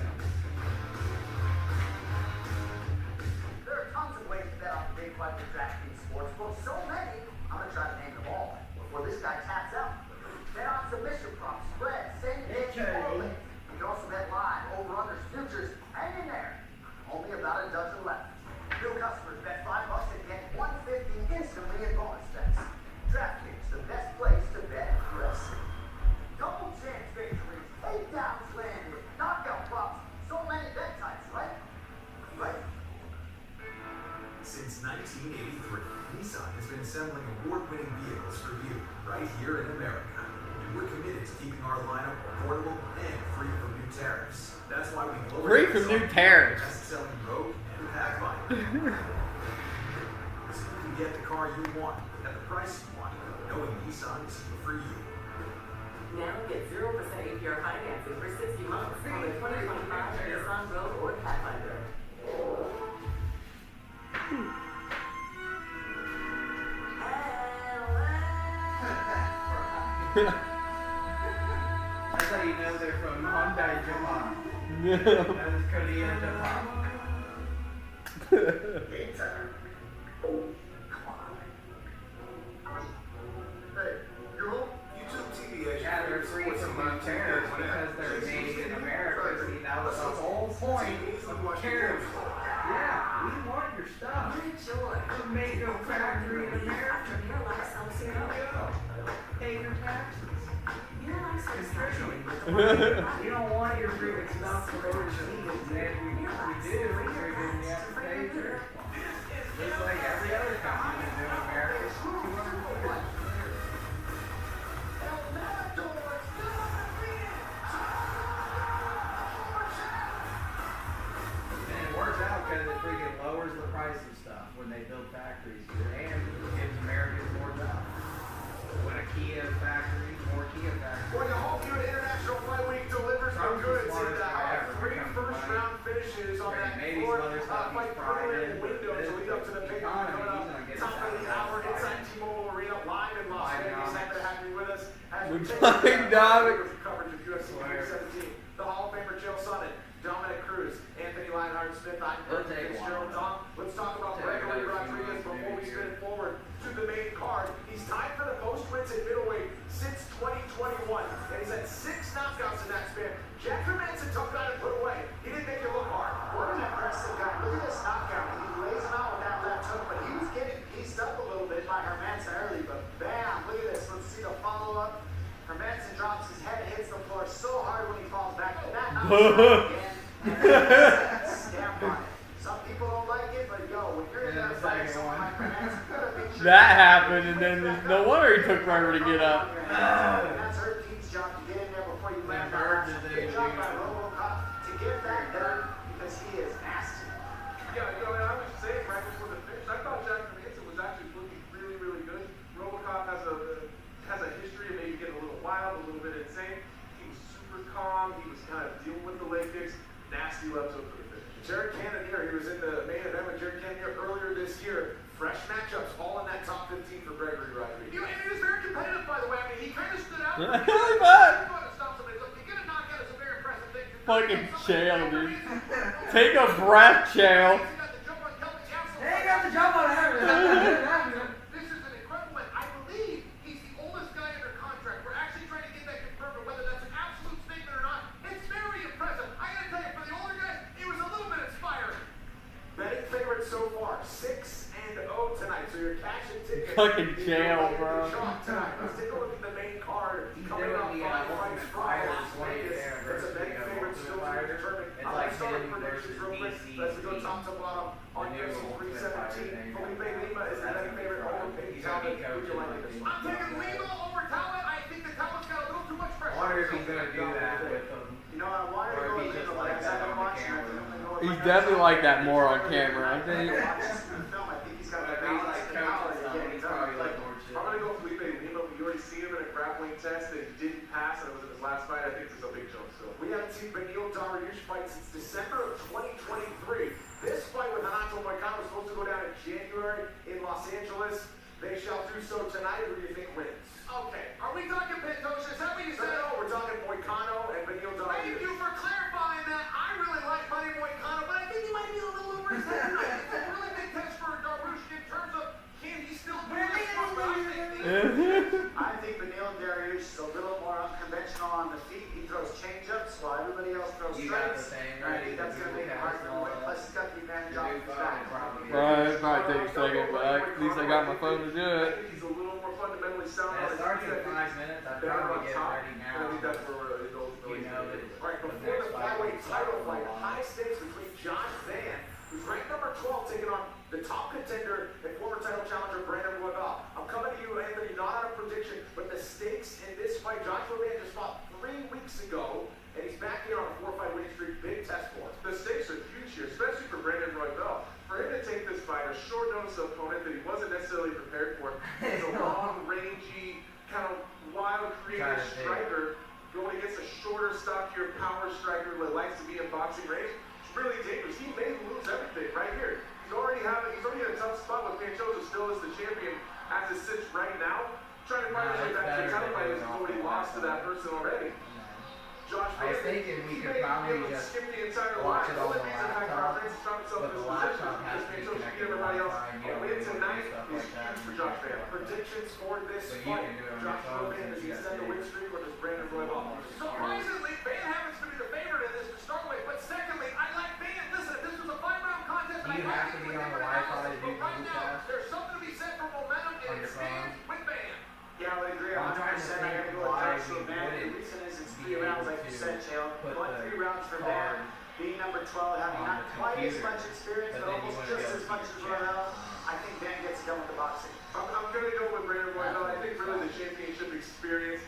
F: There are tons of ways to bet on the big fight for DraftKings Sportsbook. So many, I'm going to try to name them all before this guy taps out. Bet on submission props, spread, same day parlay. You can also bet live, over-unders, futures, hang in there. Only about a dozen left. New customers bet $5 and get $150 instantly in bonus bets. DraftKings, the best place to bet wrestling. Double chance victories, takedowns landed, knockout props. So many bet types, right? Right?
J: Since 1983, Nissan has been assembling award-winning vehicles for you right here in America. And we're committed to keeping our lineup affordable and free from new tariffs. That's why we
B: Free from new tariffs.
J: best-selling Rogue and Pathfinder. So you can get the car you want at the price you want, knowing Nissan is here for you.
H: Now get 0% APR financing for 60 months on the 2025 Nissan Rogue or Pathfinder.
N: That's how you know they're from Hyundai Japan. That is Korea Japan.
Q: Hey, you're home? YouTube TV.
N: Yeah, they're free from new tariffs because they're made in America. See, that was the whole point of tariffs. Yeah, we want your stuff. To make a factory in America. Pay your taxes. You don't want your freaking stuff from overseas, and if we do, we have to pay tariff. Just like every other company in America. And it works out because it freaking lowers the price of stuff when they build factories here, and gives Americans more jobs. When a Kia factory, more Kia factories.
Q: Well, you hope you at International Fight Week delivers the goods in the 3 first-round finishes on that Florida Fight Friday window to lead up to the big one coming up top of the hour inside T-Mobile Arena, live in Las Vegas. Happy to have you with us as we take coverage of UFC 217. The Hall of Famer Chael Sonnen, Dominic Cruz, Anthony Lionheart Smith, I'm Fitzgerald. Tom, let's talk about Gregory Rodriguez before we spin forward to the main card. He's tied for the most wins at middleweight since 2021, and he's had 6 knockouts in that span. Jack Herman's a tough guy to put away. He didn't make it look hard.
F: What an impressive guy. Look at this knockout. He lays him out with that left hook, but he was getting pieced up a little bit by Hermanson early, but bam, look at this. Let's see the follow-up. Hermanson drops his head, hits the floor so hard when he falls back. And that knocks him out again. And then stamp on it. Some people don't like it, but yo, when you're in that fight, someone like Hermanson, you gotta make sure
B: That happened, and then no wonder he took forever to get up.
F: That's her team's job to get in there before you land on that. Good job by RoboCop to get that done because he is nasty.
C: Yeah, you know, and I was saying right before the finish, I thought Jack Hermanson was actually looking really, really good. RoboCop has a history of maybe getting a little wild, a little bit insane. He was super calm. He was kind of dealing with the leg kicks. Nasty left hook for the finish.
Q: Jared Cannonier, he was in the main event with Jared Cannonier earlier this year. Fresh matchups, all in that top 15 for Gregory Rodriguez.
C: You know, and it was very competitive, by the way. I mean, he kind of stood out.
B: Really bad.
C: You want to stop somebody. Look, to get a knockout is a very impressive thing.
B: Fucking Chael, dude. Take a breath, Chael.
C: They got the jump on everything. This is an incredible win. I believe he's the oldest guy under contract. We're actually trying to get that confirmed, whether that's an absolute statement or not. It's very impressive. I gotta tell you, for the older guys, he was a little bit inspiring.
Q: Betting favorites so far, 6-0 tonight. So your cash and tickets.
B: Fucking Chael, bro.
Q: Tonight. Let's take a look at the main card. Coming up 5 fights from Las Vegas. It's a betting favorite still to be determined. I'm going to start with predictions real quick. Let's go top to bottom on UFC 317. Felipe Lima is the betting favorite over Peyton Talbot. Who do you like this one?
C: I'm taking Lima over Talbot. I think that Talbot's got a little too much pressure.
N: I wonder if he's going to do that with him.
Q: You know, I wanted to go with Lima, but as I've been watching,
B: He's definitely like that more on camera, I think.
Q: I think he's got that balance and power to get it done.
C: I'm going to go Felipe Lima. We already seen him in a grappling test that he didn't pass, and it was in his last fight. I think this is a big jump still.
Q: We haven't seen Beneil Dariush fight since December of 2023. This fight with Renato Moicano was supposed to go down in January in Los Angeles. They shall do so tonight. Who do you think wins?
C: Okay. Are we talking Pantoja? Is that what you said?
Q: No, we're talking Moicano and Beneil Dariush.
C: Thank you for clarifying that. I really like Buddy Moicano, but I think he might be a little over his head tonight. It's a really big test for Dariush in terms of can he still do this one, but
F: I think Beneil Dariush is a little more unconventional on the feet. He throws change-ups while everybody else throws straights. I think that's going to make it hard for him to win. Plus, he's got the advantage off his back.
B: Right, it might take a second, but at least I got my phone to do it.
C: He's a little more fundamentally sound.
N: It starts in 5 minutes. I'd probably get ready now.
C: I think that's where it goes.
N: You know that
Q: Right, before the flyweight title fight, high stakes between Josh Van, who's ranked number 12, taking on the top contender and former title challenger Brandon Royval. I'm coming to you, Anthony, not on a prediction, but the stakes in this fight, Joshua Van just fought 3 weeks ago, and he's back here on a 4-fight winning streak. Big test for us.
C: The stakes are huge here, especially for Brandon Royval. For him to take this fight, a short notice opponent that he wasn't necessarily prepared for, he's a long, rangy, kind of wild, creative striker going against a shorter, stockier power striker that likes to be in boxing range. It's really dangerous. He may lose everything right here. He's already in a tough spot with Pantoja still as the champion as it sits right now. Trying to find his way back to the title fight. He's already lost to that person already. Josh
N: I was thinking we could probably just
C: skip the entire
N: watch
C: line.
N: it on the
C: Only reason
N: laptop,
C: but
N: the laptop has to be connected to Wi-Fi, and you
C: A
N: don't
C: win
N: really
C: tonight
N: do stuff
C: is
N: like that.
C: huge for Josh Van.
Q: Predictions for this
N: So you
Q: fight.
N: can do it on your
Q: Joshua
N: phone
Q: Van,
N: since
Q: does he
N: you got
Q: extend the
N: the-
Q: win streak or does Brandon Royval?
C: Surprisingly, Van happens to be the favorite in this to start with, but secondly, I like Van. Listen, if this was a 5-round contest,
N: Do you have to be on the Wi-Fi to do
C: but right
N: Google
C: now,
N: Cast?
C: there's something to be said for momentum,
N: On
C: and
N: your
C: it stands with Van.
Q: Yeah, I would agree.
N: I'm trying to
Q: 100%. I gotta
N: think
Q: go with
N: why
Q: Joshua
N: we
Q: Van. The
N: wouldn't
Q: reason is it's
N: be
Q: 3 rounds,
N: able
Q: like you
N: to
Q: said, Chael.
N: put
Q: But
N: the
Q: 3 rounds for
N: card
Q: Van. Being number 12, having
N: on
Q: not
N: the
Q: quite as
N: computer,
Q: much experience,
N: but
Q: but
N: then you
Q: almost
N: wanna be
Q: just
N: able
Q: as
N: to
Q: much as
N: keep track.
Q: Royval, I think Van gets it done with the boxing.
C: I'm going to go with Brandon Royval. I think really the championship experience.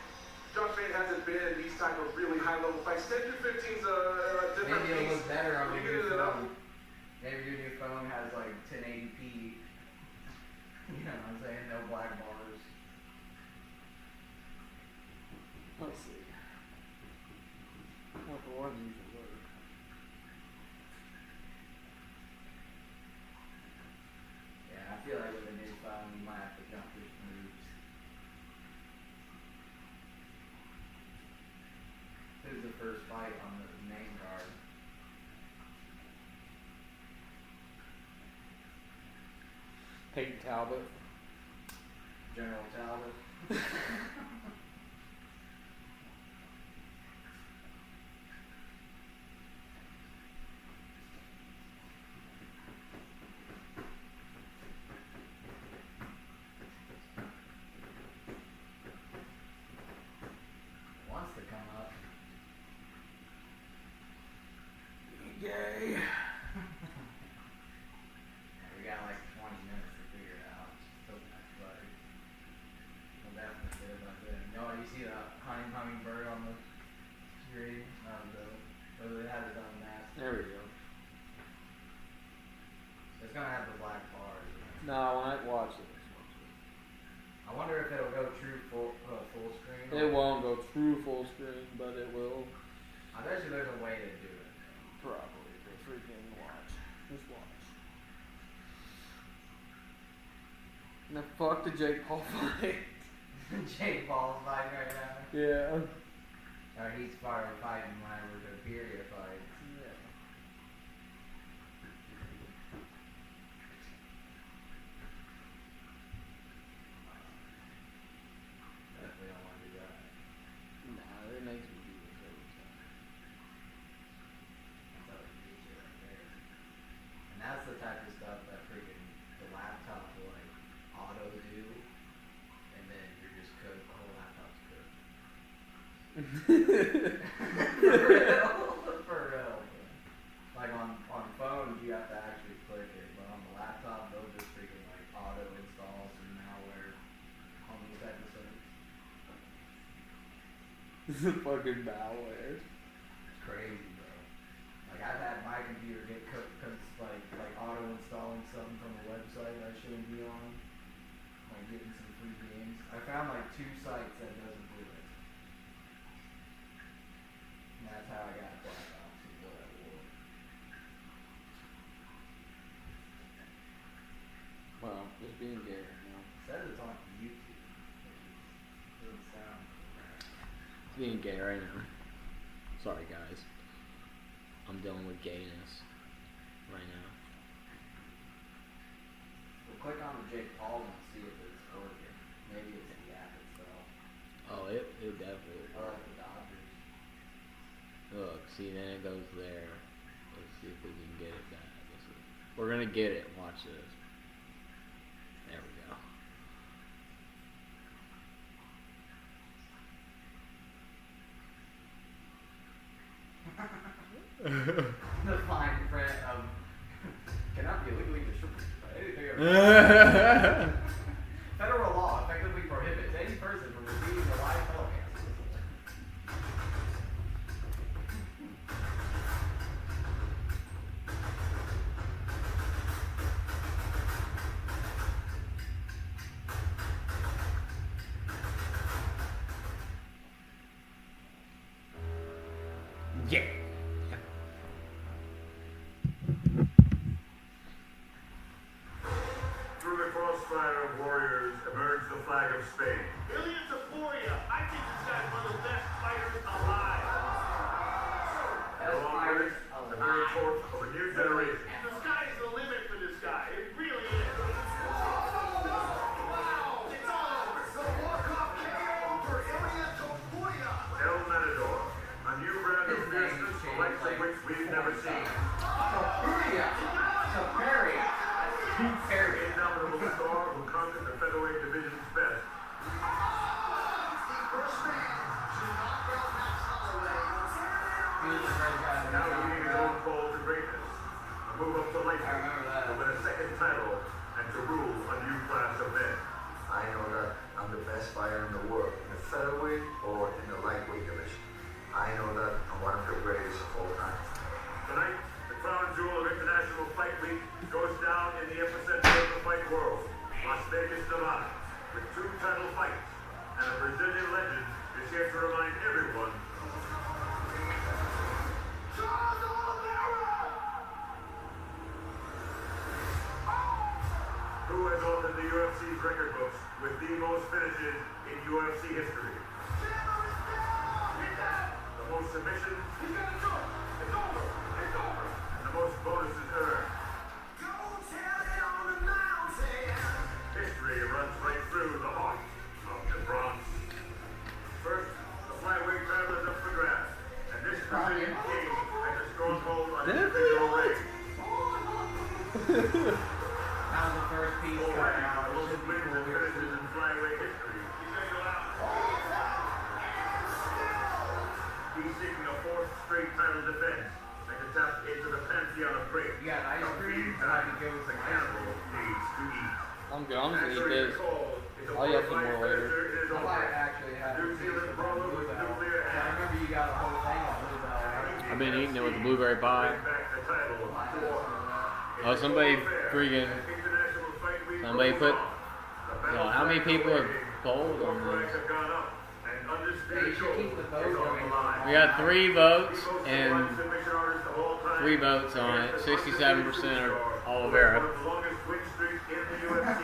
C: Josh Van hasn't been in these type of really high-level fights. 10 through 15 is a different
N: Maybe it'll
C: piece.
N: look better on
C: When
N: your
C: you
N: new
C: get into
N: phone. Maybe your new phone has like 1080p. You know what I'm saying? No black bars.
B: Let's see. What the one usually work?
N: Yeah, I feel like with a new phone, you might have to jump through some hoops. Who's the first fight on the main card?
B: Peyton Talbot.
N: General Talbot. Wants to come up.
B: Yay.
N: We got like 20 minutes to figure it out. Still not buddy. We'll definitely get it by then. No, you see the hummingbird on the screen? It has its own mask.
B: There we go.
N: It's gonna have the black bars.
B: No, when I watch it.
N: I wonder if it'll go true full screen.
B: It won't go through full screen, but it will.
N: I bet you there's a way to do it.
B: Probably. But freaking watch. Just watch. Now fuck the Jake Paul fight.
N: Jake Paul's fighting right now.
B: Yeah.
N: Or he's fighting whenever the Topuria fight. For real. Like on phones, you have to actually click it, but on the laptop, they'll just freaking like auto install some malware on these episodes.
B: Fucking malware.
N: It's crazy, bro. Like I've had my computer get cooked because like auto installing something from a website I shouldn't be on. Like getting some free games. I found like 2 sites that doesn't do it. And that's how I got Black Ops is what I wore.
B: Well, just being gay right now.
N: It says it's on YouTube. It doesn't sound
B: It's being gay right now. Sorry guys. I'm dealing with gayness right now.
N: We'll click on the Jake Paul and see if it's working. Maybe it's the app itself.
B: Oh, it definitely.
N: I like the Dodgers.
B: Look, see, then it goes there. Let's see if we can get it back. We're gonna get it. Watch this. There we go.
N: The fine print of cannot be illegally distributed by anything or federal law effectively prohibits any person from receiving a live telecast.
B: Yeah.
E: Through the crossfire of warriors emerged the flag of Spain.
D: Ilya Topuria, I think this guy's one of the best fighters alive.
E: Along with the very torch of a new generation.
D: And the sky is the limit for this guy. It really is. Wow! It's all over.
F: The walk-off KO for Ilya Topuria.
E: El Matador, a new brand of fierceness the likes of which we've never seen.
N: Topuria. Topuria.
E: Indomitable star who conquered the featherweight division's best.
F: The first man to knock out Max Holloway.
E: Now leading his own call to greatness. A move up to lightweight to win a second title and to rule a new class of men.
R: I know that I'm the best fighter in the world, in the featherweight or in the lightweight division. I know that I'm one of the greatest of all time.
E: Tonight, the crown jewel of International Fight Week goes down in the epicenter of the fight world, Las Vegas, Nevada, with 2 title fights, and a Brazilian legend is here to remind everyone
F: Charles Oliveira.
E: who has authored the UFC's record books with the most finishes in UFC history. The most submissions,
F: He's gonna do it. It's over. It's over.
E: and the most bonuses earned.
F: Go tell it on the mountain.
E: History runs right through the heart of the Bronx. First, the flyweight title is up for grabs, and this Brazilian king has a stronghold on his individual leg.
N: That was the first piece
E: Already,
N: coming out.
E: the most wins and finishes in flyweight history. He's going to go out. He's seeking a 4th straight title defense and can tap into the pantheon of great.
N: You got ice cream?
E: Feeding
N: I
E: time
N: can go with
E: the
N: some ice
E: cannibal needs to eat.
B: I'm good. I'm gonna eat
E: Answering
B: this.
E: the call is a
B: I'll eat some
E: fortified
B: more later.
E: finisher in his
N: I
E: own
N: might
E: right.
N: actually have
E: New
N: a taste
E: Zealand
N: of
E: brawler
N: that
E: with
N: bluebell.
E: nuclear
N: I
E: ammo.
N: remember you got a whole thing on bluebell, right?
B: I've been eating it with the blueberry pie.
E: Bring back the title to order.
B: Oh, somebody freaking. Somebody put. Yo, how many people have polled on this?
N: Hey, you should keep the vote going.
B: We got 3 votes and 3 votes on it. 67% are Oliveira.
E: One of the longest win streaks in the UFC.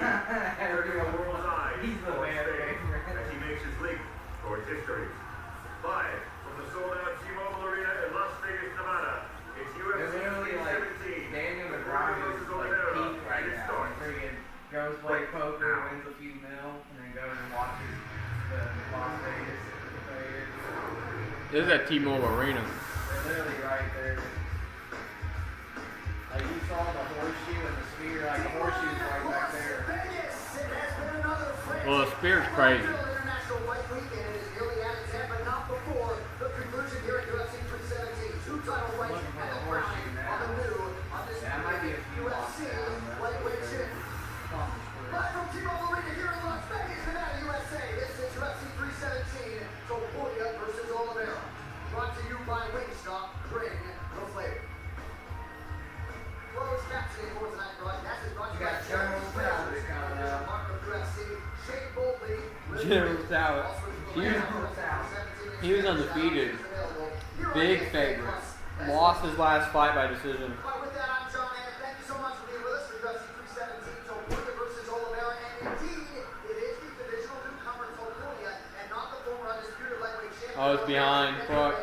E: Turning the world's eyes
N: He's the
E: towards
N: man
E: Spain
N: favorite.
E: as he makes his leap towards history. Live from the sold-out T-Mobile Arena in Las Vegas, Nevada, it's
N: They're
E: UFC
N: literally like
E: 317.
N: Daniel McGraw is like peak right now. He friggin' goes play poker, wins a few mil, and then goes and watches the Las Vegas Raiders.
B: This is at T-Mobile Arena.
N: They're literally right there. Like you saw the horseshoe and the spear, like the horseshoe's right back there.
B: Well, the spear's crazy.
F: International Fight Week, and it is nearly at its end, but not before
B: General Talent. He was undefeated. Big favorite. Lost his last fight by decision.
F: But with that, I'm John Ann. Thank you so much for being with us for UFC 317, Topuria versus Oliveira. And indeed, it is the divisional newcomer Topuria and not the former undisputed lightweight champion.
B: Oh, it's behind. Fuck.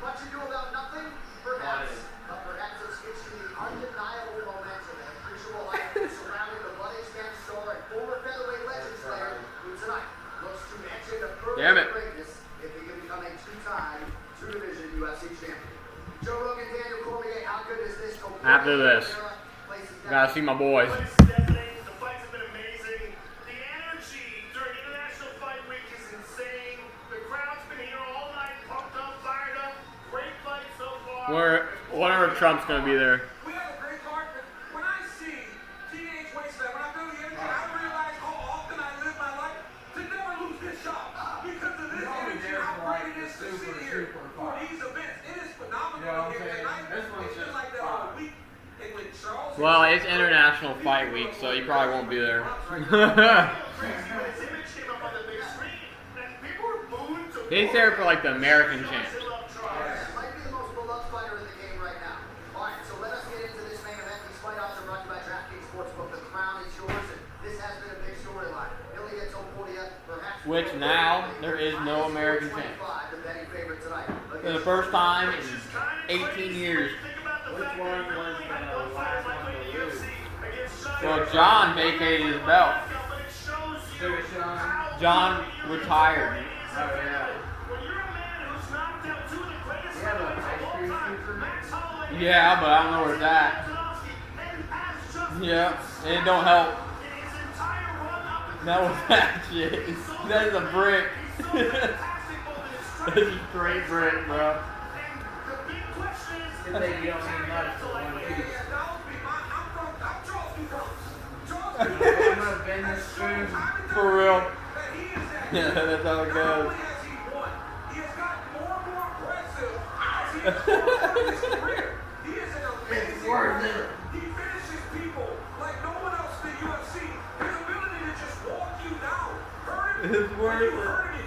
F: Much ado about nothing, perhaps. But perhaps it's giving you the undeniable momentum and appreciable hype surrounding the bloody Spanish star and former featherweight legend slayer, who tonight looks to mention the perfect greatness if he can become a two-time, two-division UFC champion. Joe Rogan, Daniel Cormier, how good is this?
B: After this, gotta see my boys.
D: The fights have been amazing. The energy during International Fight Week is insane. The crowd's been here all night, pumped up, fired up. Great fight so far.
B: Whenever Trump's gonna be there.
C: We have a great card, but when I see Teenage Wasteland, when I feel the energy, I realize how often I live my life to never lose this shot. Because of this energy, how great it is to see here for these events. It is phenomenal here tonight. It's just like that all week. And when Charles...
B: Well, it's International Fight Week, so you probably won't be there. He's there for like the American champ.
F: Might be the most beloved fighter in the game right now. Alright, so let us get into this main event. These fight odds are brought to you by DraftKings Sportsbook. The crown is yours, and this has been a big storyline. Ilya Topuria, perhaps...
B: Which now, there is no American champ. For the first time in 18 years.
N: Which one was the last one to lose?
B: Well, John vacated his belt. John retired.
N: Oh, yeah.
B: Yeah, but I don't know where it's at. Yeah, it don't help. That was that shit. That is a brick. That's a straight brick, bro.
N: You don't need much for one piece. I'm gonna bend this spoon.
B: For real. Yeah, that's how it goes.
N: It's worth it.
C: He finishes people like no one else in the UFC. His ability to just walk you down, hurt him.
B: It's worth it.
C: You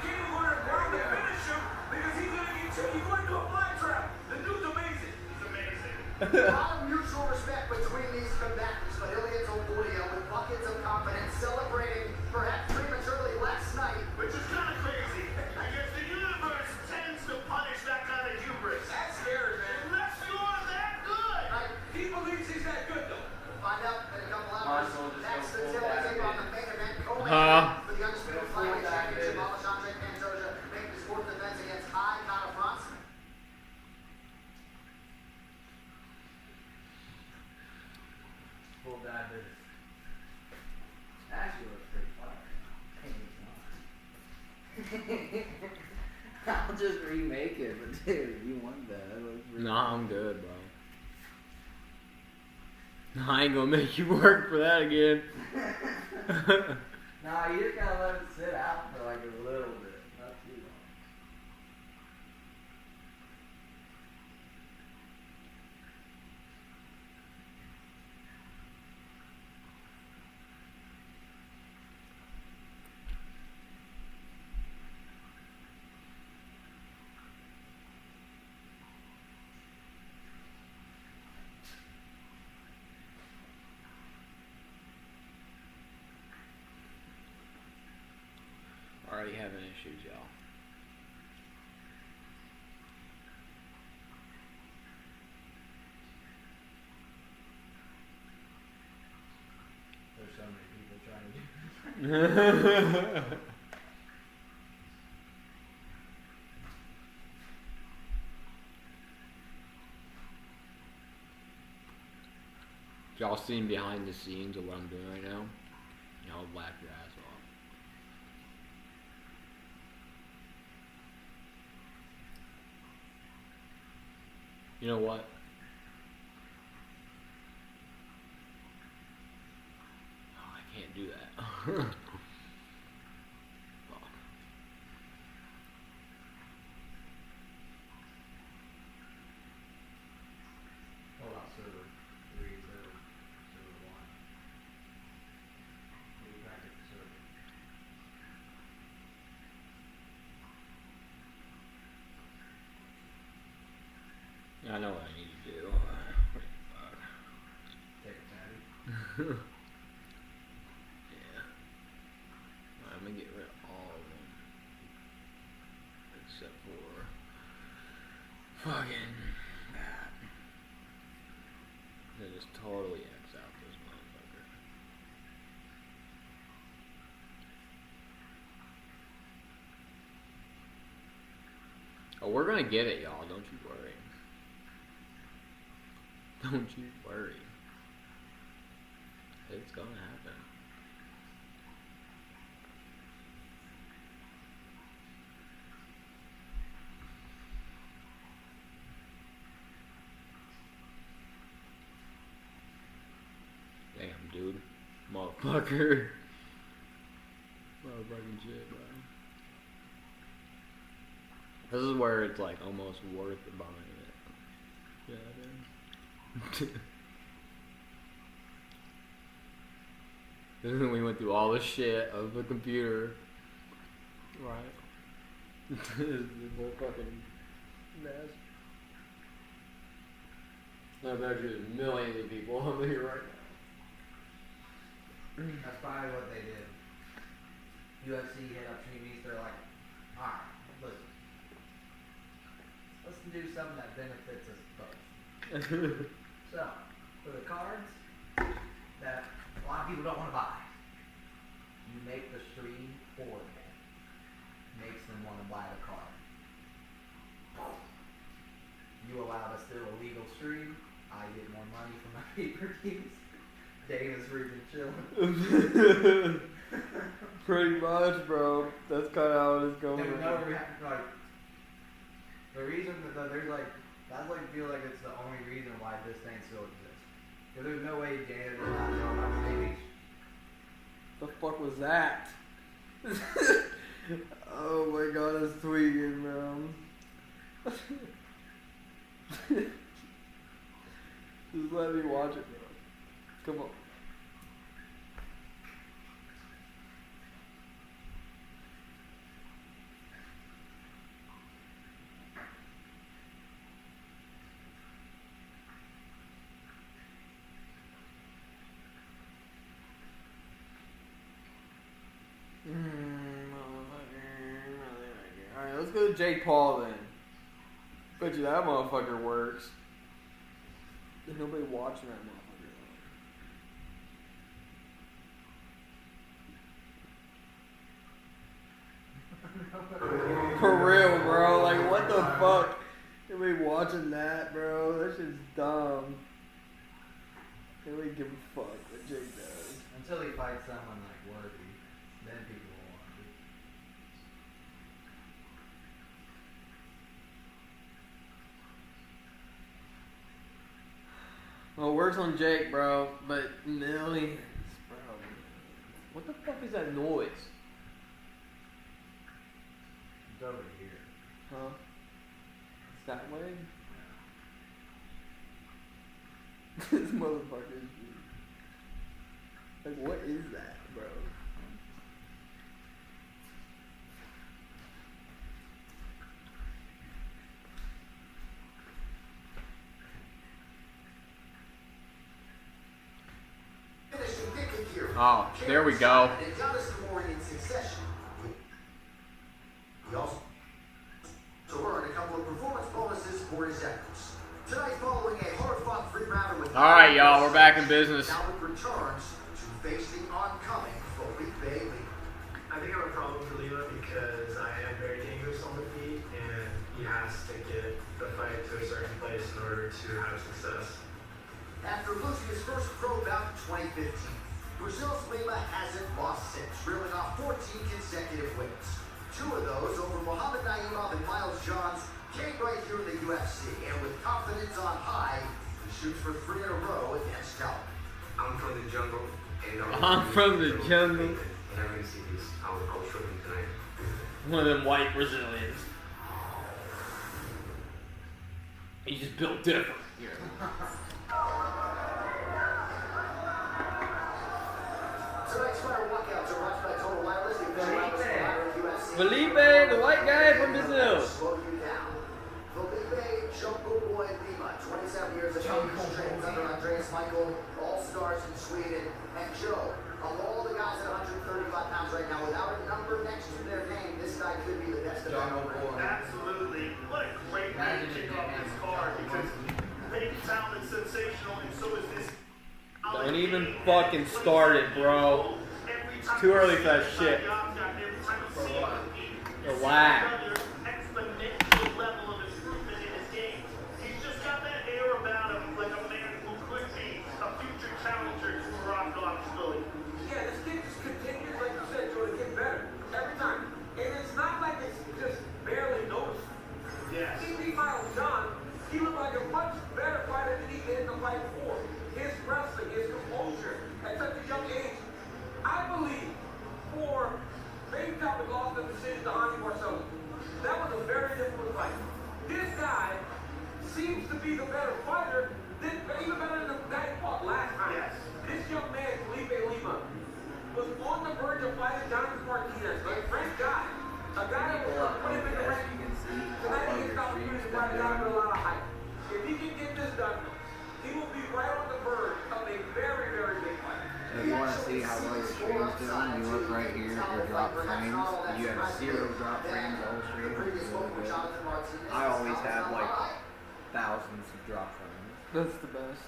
C: can't even go to the ground to finish him because he's going to get you. He's going to do a fly trap. The dude's amazing. He's amazing.
F: A lot of mutual respect between these combatants, but Ilya Topuria with buckets of confidence celebrating perhaps prematurely last night.
D: Which is kind of crazy. I guess the universe tends to punish that kind of hubris.
C: That's scary, man.
D: Unless you're that good.
C: He believes he's that good, though.
F: We'll find out in a couple hours.
N: Might as well just
F: That's
N: go
F: the
N: full
F: tail
N: dive
F: on the
N: in.
F: main event. For the undisputed
N: Full
F: flyweight
N: dive
F: championship,
N: in.
F: Alexandre Pantoja making his fourth defense against Kai Kara France.
N: Full dive in. Actually looks pretty fire.
A: I'll just remake it, but dude, you want that. That looks really
B: Nah, I'm good, bro. I ain't gonna make you work for that again.
A: Nah, you just gotta let it sit out for like a little bit, not too long.
B: Already having issues, y'all.
N: There's so many people trying to do
B: Y'all seen behind the scenes of what I'm doing right now? Y'all laugh your ass off. You know what? Oh, I can't do that.
N: What about server 3, server 1? Maybe back at the server.
B: I know what I need to do.
N: Take a patty.
B: Yeah. I'm gonna get rid of all of them. Except for fucking that. They just totally X out this motherfucker. Oh, we're gonna get it, y'all. Don't you worry. Don't you worry. It's gonna happen. Damn, dude. Motherfucker. Motherfucking shit, bro. This is where it's like almost worth buying it. Yeah, dude. Then we went through all the shit of the computer. Right. This is more fucking mess. I bet you there's millions of people on here right now.
N: That's probably what they did. UFC hit up TVs, they're like, alright, listen. Let's do something that benefits us both. So, for the cards that a lot of people don't want to buy, you make the stream horrible. Makes them want to buy the card. You allowed us to do a legal stream, I get more money from my pay-per-views. Dana's freaking chilling.
B: Pretty much, bro. That's kind of how it's going.
N: There's no like the reason that there's like that's like feel like it's the only reason why this thing still exists. Because there's no way Dana does not know about babies.
B: The fuck was that? Oh my god, it's tweaking, bro. Just let me watch it, bro. Come on. Alright, let's go to Jake Paul then. Bet you that motherfucker works. There's nobody watching that motherfucker. For real, bro. Like, what the fuck? Nobody watching that, bro. That shit's dumb. Nobody give a fuck what Jake does.
N: Until he fights someone like worthy, then people will watch it.
B: Well, it works on Jake, bro, but millions, bro. What the fuck is that noise?
N: It's over here.
B: Huh? It's that way? This motherfucker is like, what is that, bro? Oh, there we go.
F: He also earned a couple of performance bonuses for his efforts. Tonight, following a hard-fought three-rounder with...
B: Alright, y'all, we're back in business.
F: Now it returns to face the oncoming Oliveira.
S: I think I have a problem for Lila because I am very dangerous on the feet, and he has to get the fight to a certain place in order to have success.
F: After losing his first pro bout in 2015, Brazil's Lila hasn't lost since, reeling off 14 consecutive wins. 2 of those over Muhammad Naimov and Miles Johns came right here in the UFC, and with confidence on high, he shoots for 3 in a row against Talbot.
S: I'm from the jungle, and
B: I'm from the jungle.
S: And I'm going to see this. I'll show him tonight.
B: One of them white Brazilians. He's just built different.
F: Tonight's final walkouts are watched by Total Wireless, the official wireless provider of UFC.
B: Felipe, the white guy from Brazil.
F: Slow you down. Felipe Jungle Boy Lima trains under Andreas Michael, all stars in Sweden. And Joe, of all the guys at 135 pounds right now, without a number next to their name, this guy could be the best of them.
D: Absolutely. What a great way to kick off this card because Peyton Talman's sensational and so is this.
B: Don't even fucking start it, bro. It's too early for that shit. Relax.
D: Exponential level of improvement in his game. He's just got that air about him like a man who could be a future challenger to Rock Philly.
C: Yeah, this kid just continues, like you said, Joe, to get better every time. And it's not like it's just barely noticeable.
D: Yes.
C: He Miles John, he looked like a much better fighter than he did in the fight before. His wrestling, his composure at such a young age. I believe for Baby Talbot lost the decision to Ani Marcelo. That was a very difficult fight. This guy seems to be the better fighter, even better than the guy he fought last time.
D: Yes.
C: This young man, Felipe Lima, was on the verge of fighting Jonathan Martinez, a French guy. A guy that was going to put him in the ring. Tonight he gets the opportunity to fight a guy with a lot of height. If he can get this done, he will be right on the verge of a very, very big fight.
A: So if you want to see how well your stream's doing, you look right here at your drop frames. You have 0 drop frames all stream. I always have like thousands of drop frames.
B: That's the best.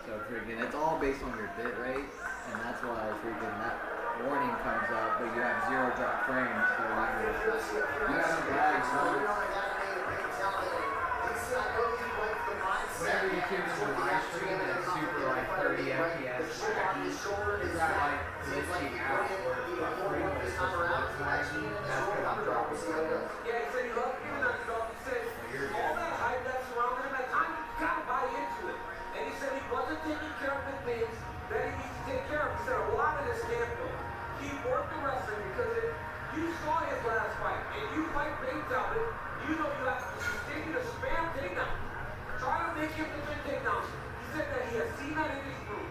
A: So freaking, it's all based on your bit rate, and that's why freaking that warning comes up, but you have 0 drop frames, so you have lag.
N: Whenever you tune into a live stream and it's super like 30 FPS, is that like glitching out or buffering when it's supposed to look laggy? That's what I'm dropping.
C: Yeah, he said he loved giving that stuff. He said all that hype that surrounded him, at times you gotta buy into it. And he said he wasn't taking care of the things that he needs to take care of. He said a lot of this camp though, he worked the wrestling because if you saw his last fight and you fight Babe Talbot, you know you have to continue to spam takedowns. Try to make him defend takedowns. He said that he has seen that in his room.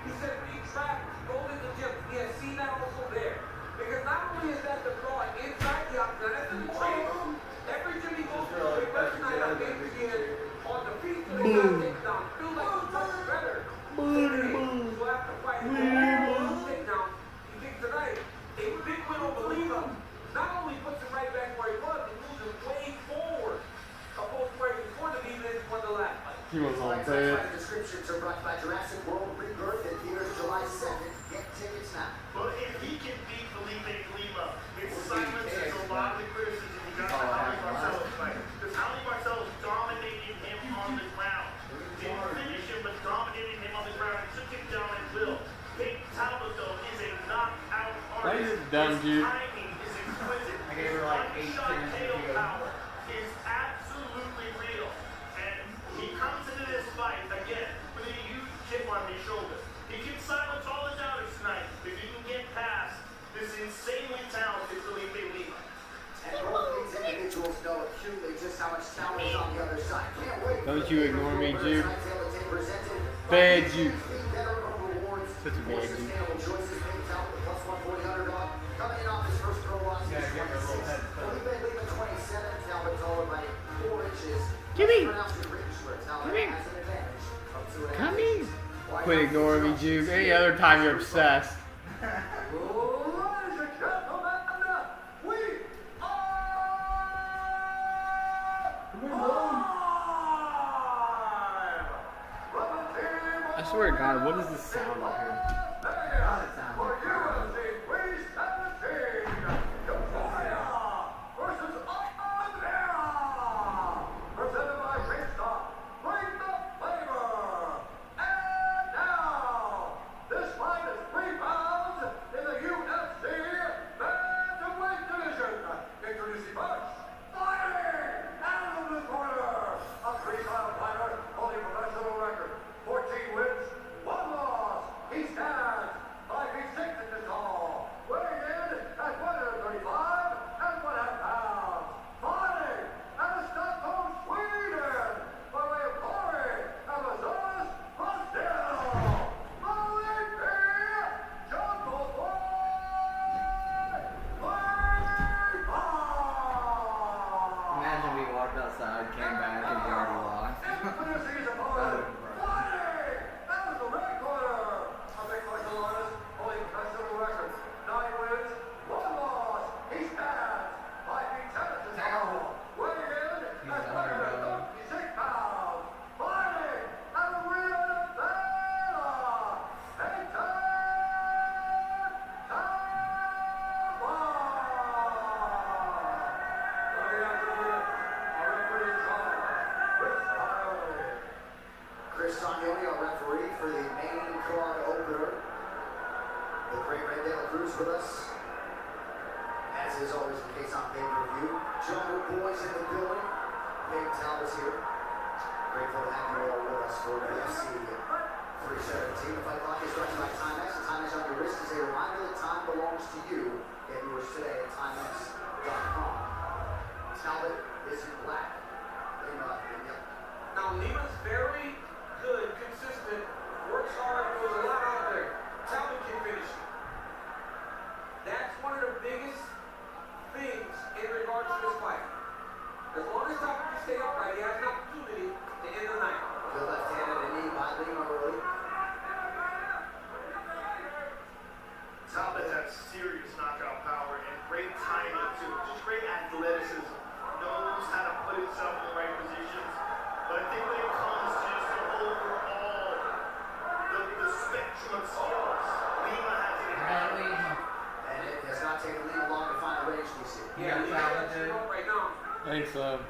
C: He said when he travels, goes in the gym, he has seen that also there. Because not only is that the draw inside the octagon, that's in the training. Every gym he goes to, they recognize how big he is on the feet, so they got takedowns. Feel like he's much better. So after fighting all takedowns, he thinks tonight, a big win over Lima not only puts him right back where he was, but moves him way forward. Opposed to where he was going to be when he won the last fight.
B: He was on bed.
F: Descriptions are brought by Jurassic World Rebirth in theaters July 2nd. Get tickets now.
D: But if he can beat Felipe Lima, it silences a lot of the criticism you got on Ali Marcelo's fight. Because Ali Marcelo's dominating him on the ground. Didn't finish him, but dominating him on the ground and took him down at will. Peyton Talbot, though, is a knockout
B: That
D: artist.
B: is dumb, dude.
D: His timing is exquisite.
N: I gave her like 8
D: One-shot
N: turns
D: KO
N: to
D: power is absolutely real. And he comes into this fight, again, with a huge chip on his shoulder. He can silence all the doubters tonight if he can get past this insanely talented Felipe Lima.
F: And both these individuals know acutely just how much talent is on the other side. Can't wait.
B: Don't you ignore me, Juke. Bad Juke. Such a bad Juke.
F: Coming in off his first pro loss, he's 26. Felipe Lima 27, Talbot taller by 4 inches.
B: Come in.
F: Pronounced in British words. Talbot
B: Come in.
F: has an advantage of 2.5
B: Come
F: inches.
B: in. Quit ignoring me, Juke. Any other time you're obsessed.
C: Ladies and gentlemen, we
B: I swear to God, what is this sound out here?
E: He stands 5 feet
F: Stagnoni, our referee for the main card opener. The great Red De La Cruz with us. As is always the case on pay-per-view. Jungle Boys in the building. Dave Talbot's here. Grateful to have you all with us for the UFC 317. The fight clock is brought to you by Timex. The Timex on your wrist is a reminder that time belongs to you. Get yours today at Timex.com. Talbot is in black. Lima in yellow.
C: Now, Lima's very good, consistent, works hard, throws a lot out there. Talbot can finish it. That's one of the biggest things in regards to this fight. As long as Talbot can stay upright, he has an opportunity to end the night.
F: Good left hand and a knee by Lima early.
D: Talbot has serious knockout power and great timing too. Just great athleticism. Knows how to put himself in the right positions. But I think when it comes to just the overall, the spectrum of skills, Lima has an advantage.
F: And it has not taken Lima long to find the range, DC.
C: Yeah, Lima's up right now.
B: Thanks,
F: Talbot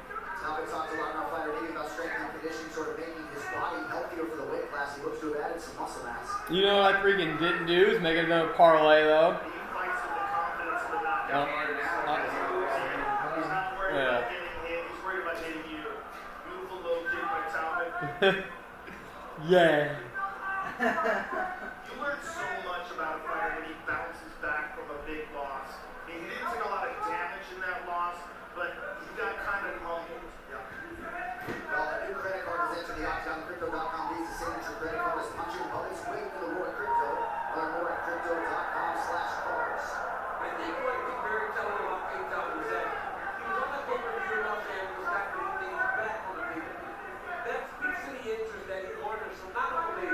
F: talked a lot in our fighter meeting about strength and conditioning, sort of making his body healthier for the weight class. He looks to have added some muscle mass.
B: You know what I freaking didn't do is make another parlay though.
D: He fights with the confidence of the knockout. He's not worried about getting hit. He's worried about hitting you. Beautiful little kid by Talbot.
B: Yeah.
D: You learn so much about a fighter when he bounces back from a big loss. And he didn't take a lot of damage in that loss, but he got kind of humbled.
F: Well, a new credit card is entered the Octagon. Crypto.com leads the signature credit card is punching above its weight for the more at crypto. Learn more at crypto.com/cards.
C: I think what was very telling about King Talbot is that he was on the pay-per-view in Los Angeles after he came back on the pay-per-view. That speaks to the interest that he garners from not only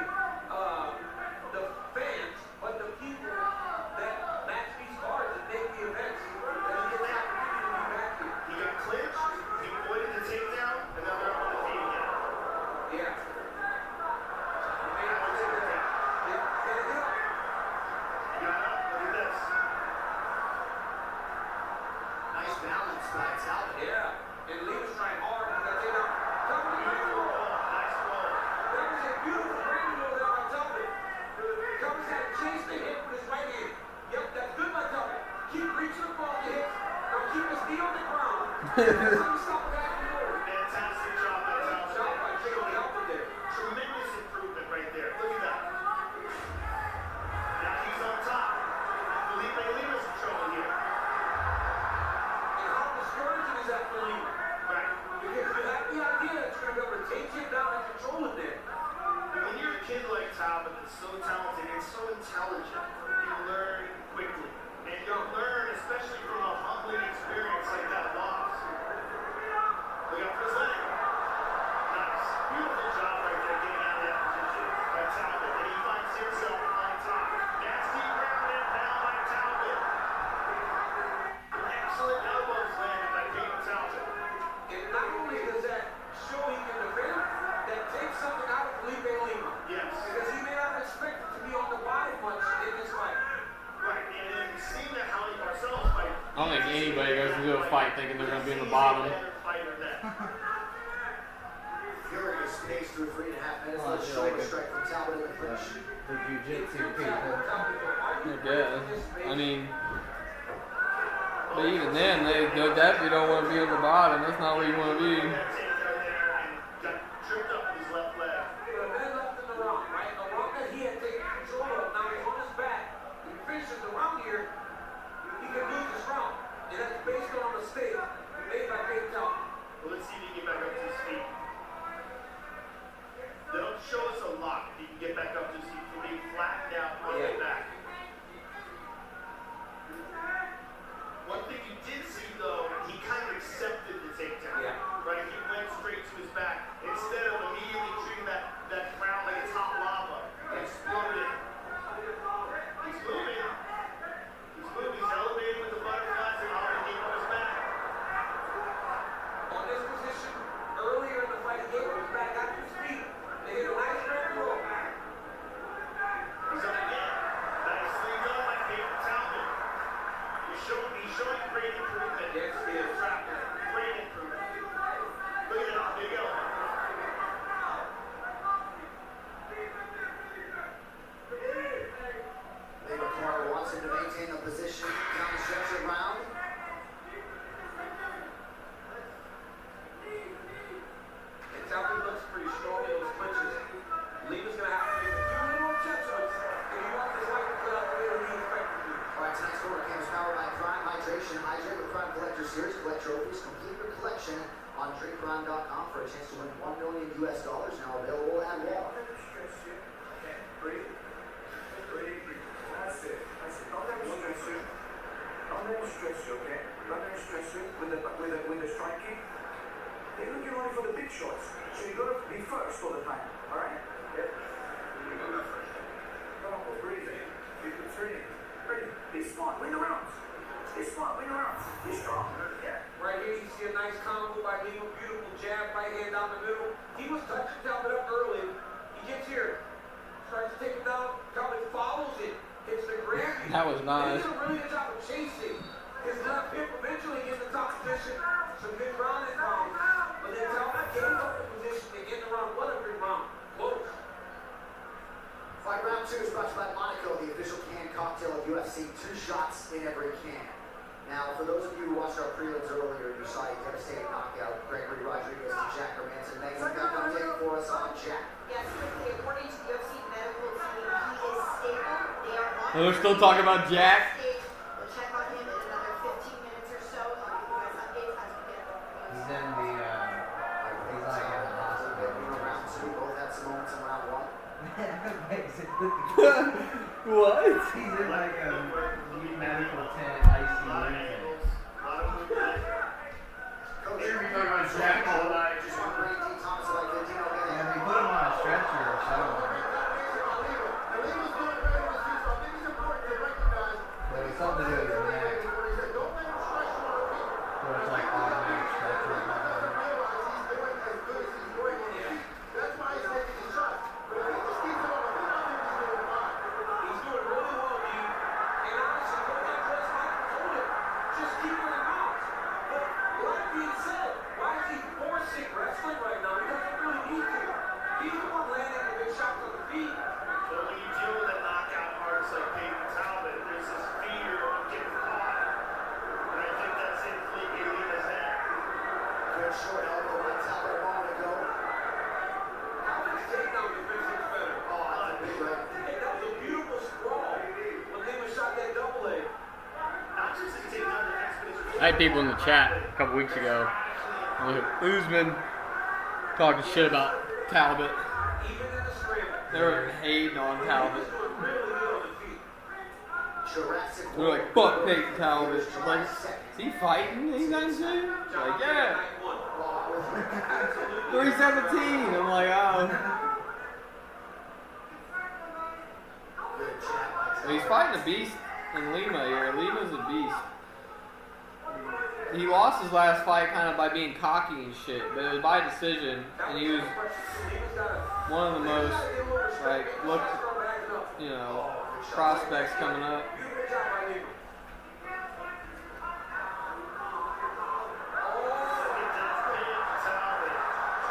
C: the fans, but the people that match these cards and make the events. That he gets the opportunity to be back here.
D: He got clinched, he avoided the takedown, and now they're on the feet again.
C: Yeah.
F: Nice balance by Talbot.
C: Yeah, and Lima's trying hard to get that takedown. Talbot, that was a beautiful brand roll there by Talbot. Talbot's had to chase the hit with his right hand. Yep, that's good by Talbot. Keep reaching the ball to hits. Now keep his knee on the ground. Stop that forward.
D: Fantastic job by Talbot.
C: Job by Talbot there.
D: Tremendous improvement right there. Look at that. Now he's on top. Felipe Lima's in trouble here.
C: And how discouraging is that for Lima?
D: Right.
C: Because you have the idea that you're going to be able to take him down and control him there.
D: When you're a kid like Talbot that's so talented and so intelligent, you learn quickly. And you learn, especially from a humbling experience like that loss. Look out for his leg. Nice. Beautiful job right there getting out of that position by Talbot. And he finds himself on top. Nasty ground and pound by Talbot. Excellent elbows landed by David Talbot.
C: And not only does that show he can defend, that takes something out of Felipe Lima.
D: Yes.
C: Because he may not expect to be on the body much in this fight.
D: Right, and then seeing that Holly Marcel's fight.
B: I don't think anybody goes into a fight thinking they're going to be in the bottom.
F: Furious pace through 3.5 minutes. Let's shoulder strike from Talbot in the clinch.
N: The jiu-jitsu people.
B: I guess. I mean, but even then, they definitely don't want to be on the bottom. That's not where you want to be.
D: Got tripped up with his left leg.
C: But a minute left in the round, right? A round that he had taken control of. Now he's on his back. If he finishes the round here, he can lose this round. And that's based on a mistake made by Dave Talbot.
D: Well, let's see if he can get back up to his feet. They don't show us a lot if he can get back up to his feet. He'll be flattened out on the back. One thing you did see, though, he kind of accepted the takedown.
C: Yeah.
D: Right? He went straight to his back instead of immediately treating that ground like it's hot lava. Exploded. He's moving. He's moving. He's elevating with the butterflies and all the game on his back.
C: On this position, earlier in the fight, he gave him his back, got to his feet. They hit a nice rear roll.
F: trophies. Complete your collection on DrinkRhyme.com for a chance to win $1 million US. Now available at Walmart.
E: Breathe. Breathe. That's it. That's it. Don't let me stress you. Don't let me stress you, okay? Don't let me stress you with the striking. They're looking only for the big shots. So you gotta be first all the time. Alright? Yeah. Come on, breathe. Keep it training. Breathe. Be smart. Win the rounds. Be smart. Win the rounds. Be strong. Yeah.
C: Right here, you see a nice combo by Lima. Beautiful jab, right hand down the middle. He was touching Talbot up early. He gets here. Starts to take it down. Talbot follows it. Hits the grab.
B: That was nice.
C: He did a really good job of chasing. His left hip eventually gets the top position. Some good grounded rounds. But then Talbot gave up the position to end the round. What a good round. Close.
F: Fight round 2 is brought to you by Monaco, the official canned cocktail of UFC. 2 shots in every can. Now, for those of you who watched our prelims earlier, you saw a devastating knockout. Gregory Rodriguez to Jack Hermanson. Megan, you've got an update for us on Jack.
M: Yes, quickly, according to the UFC medical team, he is stable. They are on.
B: They're still talking about Jack.
M: We'll check on him in another 15 minutes or so. I'll give you guys updates as we get more news.
N: He's in the, he's like in the hospital.
F: Round 2, both had some moments in round 1.
N: Basically.
B: What?
N: He's in like a medical tent, ICU tent.
F: Coach,
N: You're talking about Jack all night.
F: Just want to bring Dean Thomas to like 15 okay?
N: Yeah, they put him on a stretcher or something. But it's something to do with his neck. So it's like automatic stretcher or something.
C: He's doing really well, dude. And honestly, what that was, Michael told him, just keep it in mouth. But like being said, why is he forcing wrestling right now? He doesn't really need to. He's the one landing the big shots on the feet.
D: But when you deal with a knockout artist like Peyton Talbot, there's this fear of getting caught. And I think that's in Felipe Lima's head.
F: Good short elbow by Talbot a moment ago.
C: Talbot's takedown defense is better.
F: Oh, that's a big right.
C: Hey, that was a beautiful sprawl when Lima shot that double leg.
D: Not just his takedown defense, but his
B: I had people in the chat a couple weeks ago. Usman talking shit about Talbot.
C: Even in the scramble.
B: They were hating on Talbot.
C: He was doing really good on the feet.
F: Jurassic
B: They're like, fuck Peyton Talbot. I'm like, is he fighting anytime soon? Like, yeah. 317. I'm like, oh. But he's fighting a beast in Lima here. Lima's a beast. He lost his last fight kind of by being cocky and shit, but it was by decision, and he was one of the most, like, looked, you know, prospects coming up.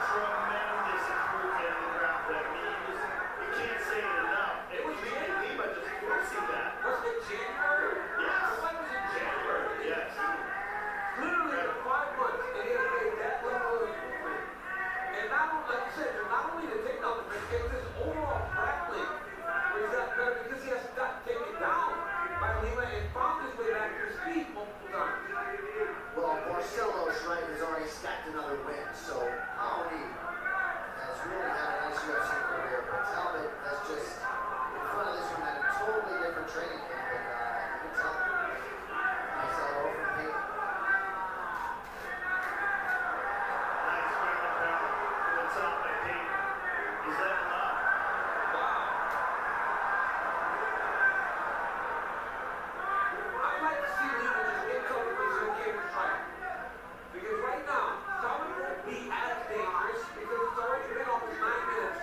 D: tremendous improvement in the grappling. I mean, you can't say it enough. And Felipe Lima just forcing that.
C: Wasn't it January?
D: Yes.
C: The fight was in January.
D: Yes.
C: Literally in 5 months, and he has made that level of improvement. And not only, like you said, not only the takedown defense, it's his overall grappling where he's got better because he has got taken down by Lima and found his way back to his feet multiple times.
F: Well, Barcelos, right, has already stacked another win, so Mahoney has really had a nice UFC career, but Talbot has just, in front of this one, had a totally different training camp, and you can tell. Nice elbow from Peyton.
D: Nice round and pound to the top by Peyton. He's letting him up.
C: I'd like to see Lima just get covered with some cable strike. Because right now, Talbot won't be as dangerous because it's already been almost 9 minutes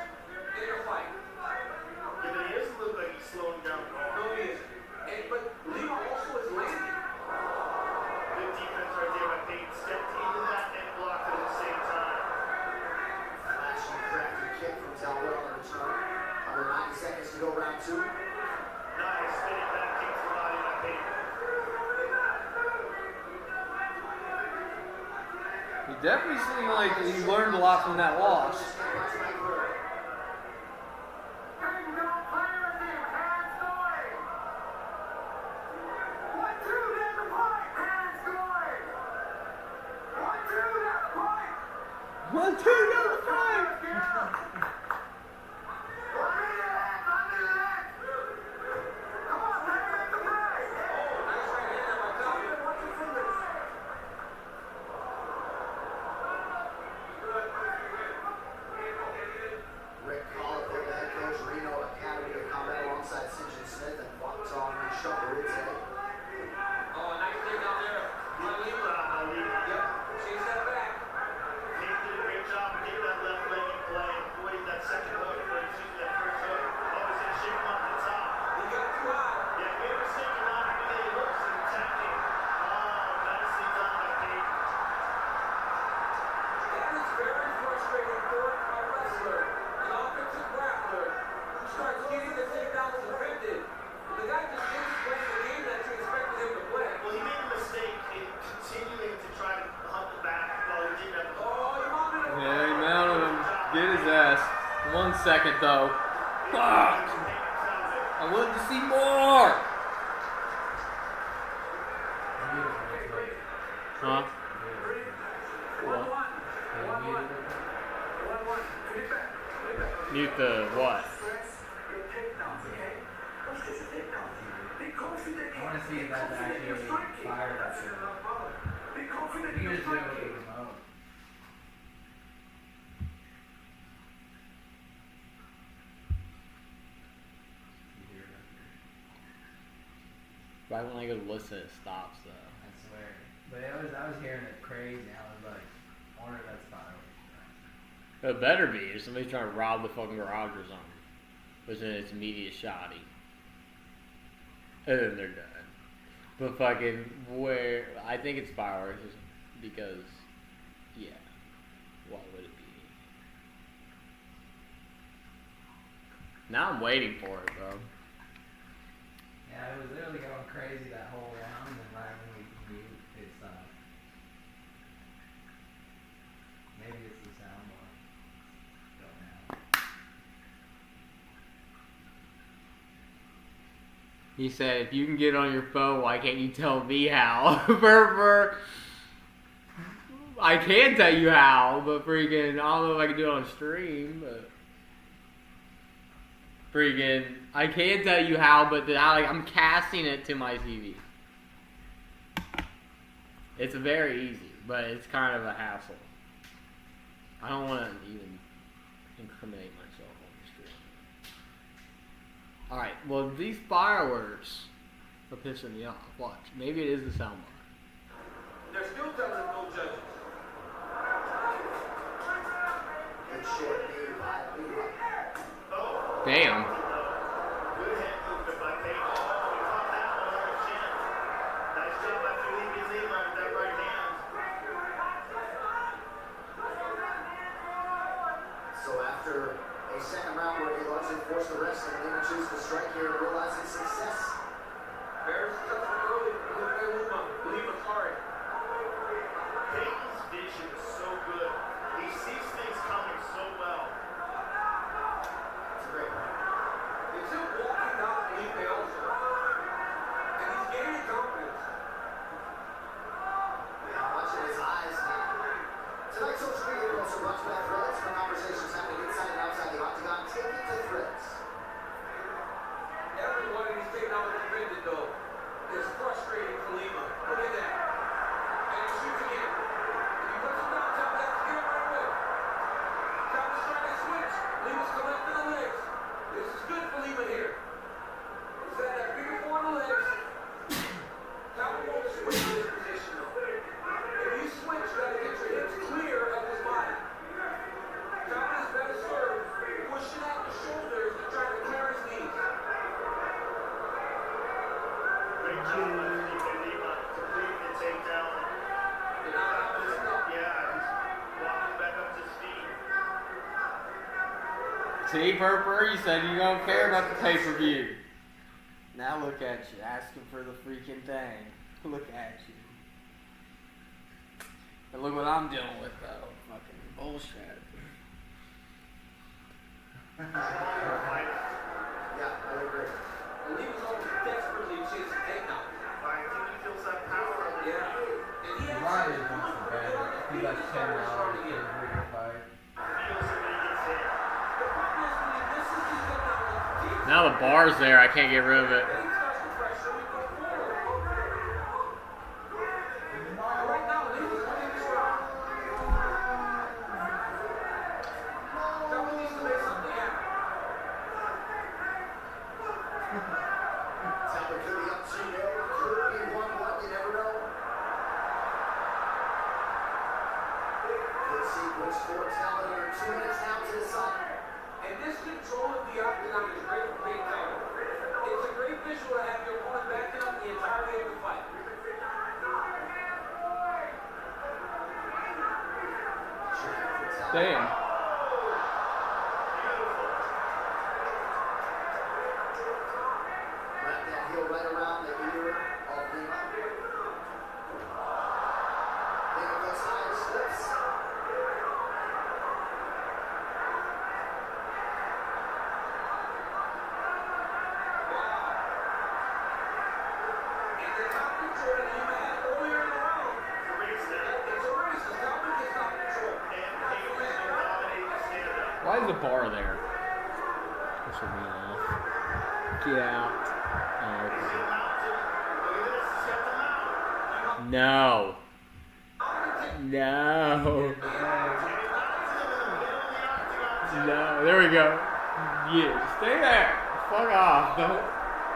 C: in the fight.
D: Yeah, but he doesn't look like he's slowing down at all.
C: No, he isn't. But Lima also is landing.
D: Good defense right there by Peyton. Stepped into that and blocked it at the same time.
F: Flashy, crafty kick from Talbot on the return. Under 90 seconds to go, round 2.
D: Nice spinning back kick to the body by Peyton.
B: He definitely seemed like he learned a lot from that loss. 1 second though. Fuck! I wanted to see more! Huh? What? Mute the what?
N: I want to see if that's actually fired up there. You can just do it with the remote.
B: Right when I go to listen, it stops though.
N: I swear. But I was hearing it crazy. I was like, I wonder if that's fireworks.
B: It better be. If somebody's trying to rob the fucking garage or something. Which then it's immediate shoddy. And then they're done. But fucking where I think it's fireworks because yeah. Why would it be? Now I'm waiting for it, bro.
N: Yeah, it was literally going crazy that whole round, and right when we mute, it stopped. Maybe it's the soundbar. Don't know.
B: He said, if you can get on your phone, why can't you tell me how? For I can tell you how, but freaking, I don't know if I can do it on stream, but freaking, I can tell you how, but I'm casting it to my TV. It's very easy, but it's kind of a hassle. I don't want to even incriminate myself on the stream. Alright, well, these fireworks are pissing me off. Watch. Maybe it is the soundbar.
C: They're still telling them no judges.
F: Good shit, dude.
B: Damn.
D: Good head movement by Peyton. He caught that one on the chin. Nice job by Felipe Lima with that right hand.
F: So after a second round where he largely forced the rest, and Lima chooses to strike here and realizing success.
C: Bears touched it early. Lima, sorry.
D: Peyton's vision is so good. He sees things coming so well.
F: It's a great one.
C: It's him walking out Felipe also. And he's gaining confidence.
F: Yeah, watching his eyes now. Tonight's social media is also brought to you by Threads for conversations happening inside and outside the octagon. Take it to Threads.
C: Everyone he's taken out of the defended though is frustrating for Lima. Look at that. And he shoots again. And he puts him down, Top has to get him right away. Top is trying to switch. Lima's collecting the legs. This is good for Lima here. He's got that bigger four on the legs. Top won't switch in this position though. If you switch, you gotta get your hips clear of his body. Top is better served pushing out the shoulders and trying to clear his knees.
D: Great job by Felipe Lima completing the takedown. Yeah, he's walking back up to his feet.
B: See, Purper, you said you don't care about the pay-per-view. Now look at you, asking for the freaking thing. Look at you. And look what I'm dealing with, though. Fucking bullshit.
F: Yeah, I agree.
C: And he was almost desperately chasing takedown.
D: I think he feels that power.
C: Yeah. And he
N: Ryan
C: actually
N: wants the bad. He got $10 for the fight.
D: Feels it when he gets hit.
C: The problem is when he misses, he's going down deep.
B: Now the bar's there, I can't get rid of it.
C: Then he starts to pressure and go forward. And right now, Lima's winning this round. Someone needs to make something happen.
F: Talbot could be up 2-0, could be 1-1, you never know. Good sequence for Talbot under 2 minutes now to decide.
C: And this control of the octagon is great for big title. It's a great visual to have your opponent backing up the entirety of the fight.
B: Damn.
F: Wrap that heel right around the ear of Lima. Lima goes high and slips.
B: bar there. This will be off. Get out. Oh, okay. No. No. No. There we go. Yeah, stay there. Fuck off. Don't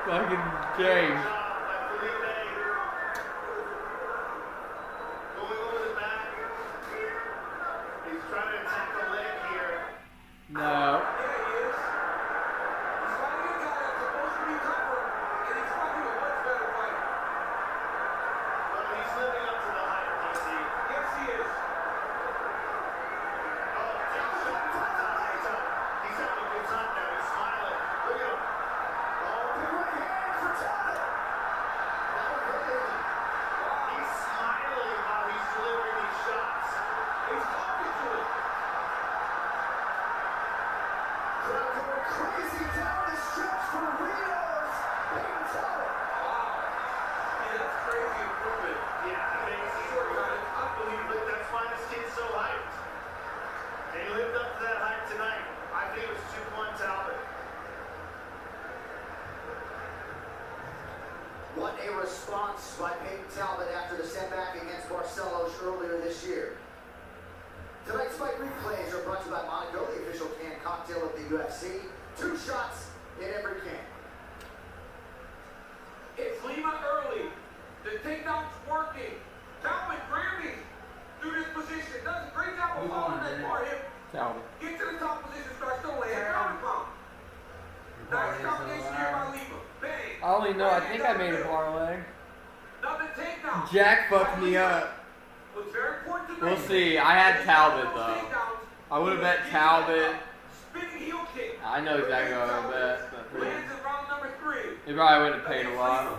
B: fucking change. No.
F: What a response by Peyton Talbot after the setback against Barcelos earlier this year. Tonight's fight replays are brought to you by Monaco, the official canned cocktail of the UFC. 2 shots in every can.
C: It's Lima early. The takedown's working. Talbot Grammys through this position. Does a great job of following that bar hip.
B: Talbot.
C: Get to the top position, starts to land. Ground and pound. Nice combination here by Lima. Bang.
B: I only know, I think I made a parlay.
C: Another takedown.
B: Jack fucked me up.
C: What's very important to
B: We'll
C: note,
B: see. I had Talbot though.
C: takedowns,
B: I would have bet Talbot.
C: spinning heel kick.
B: I know exactly what I would bet. But
C: Lands in round number 3.
B: he probably wouldn't have paid a lot.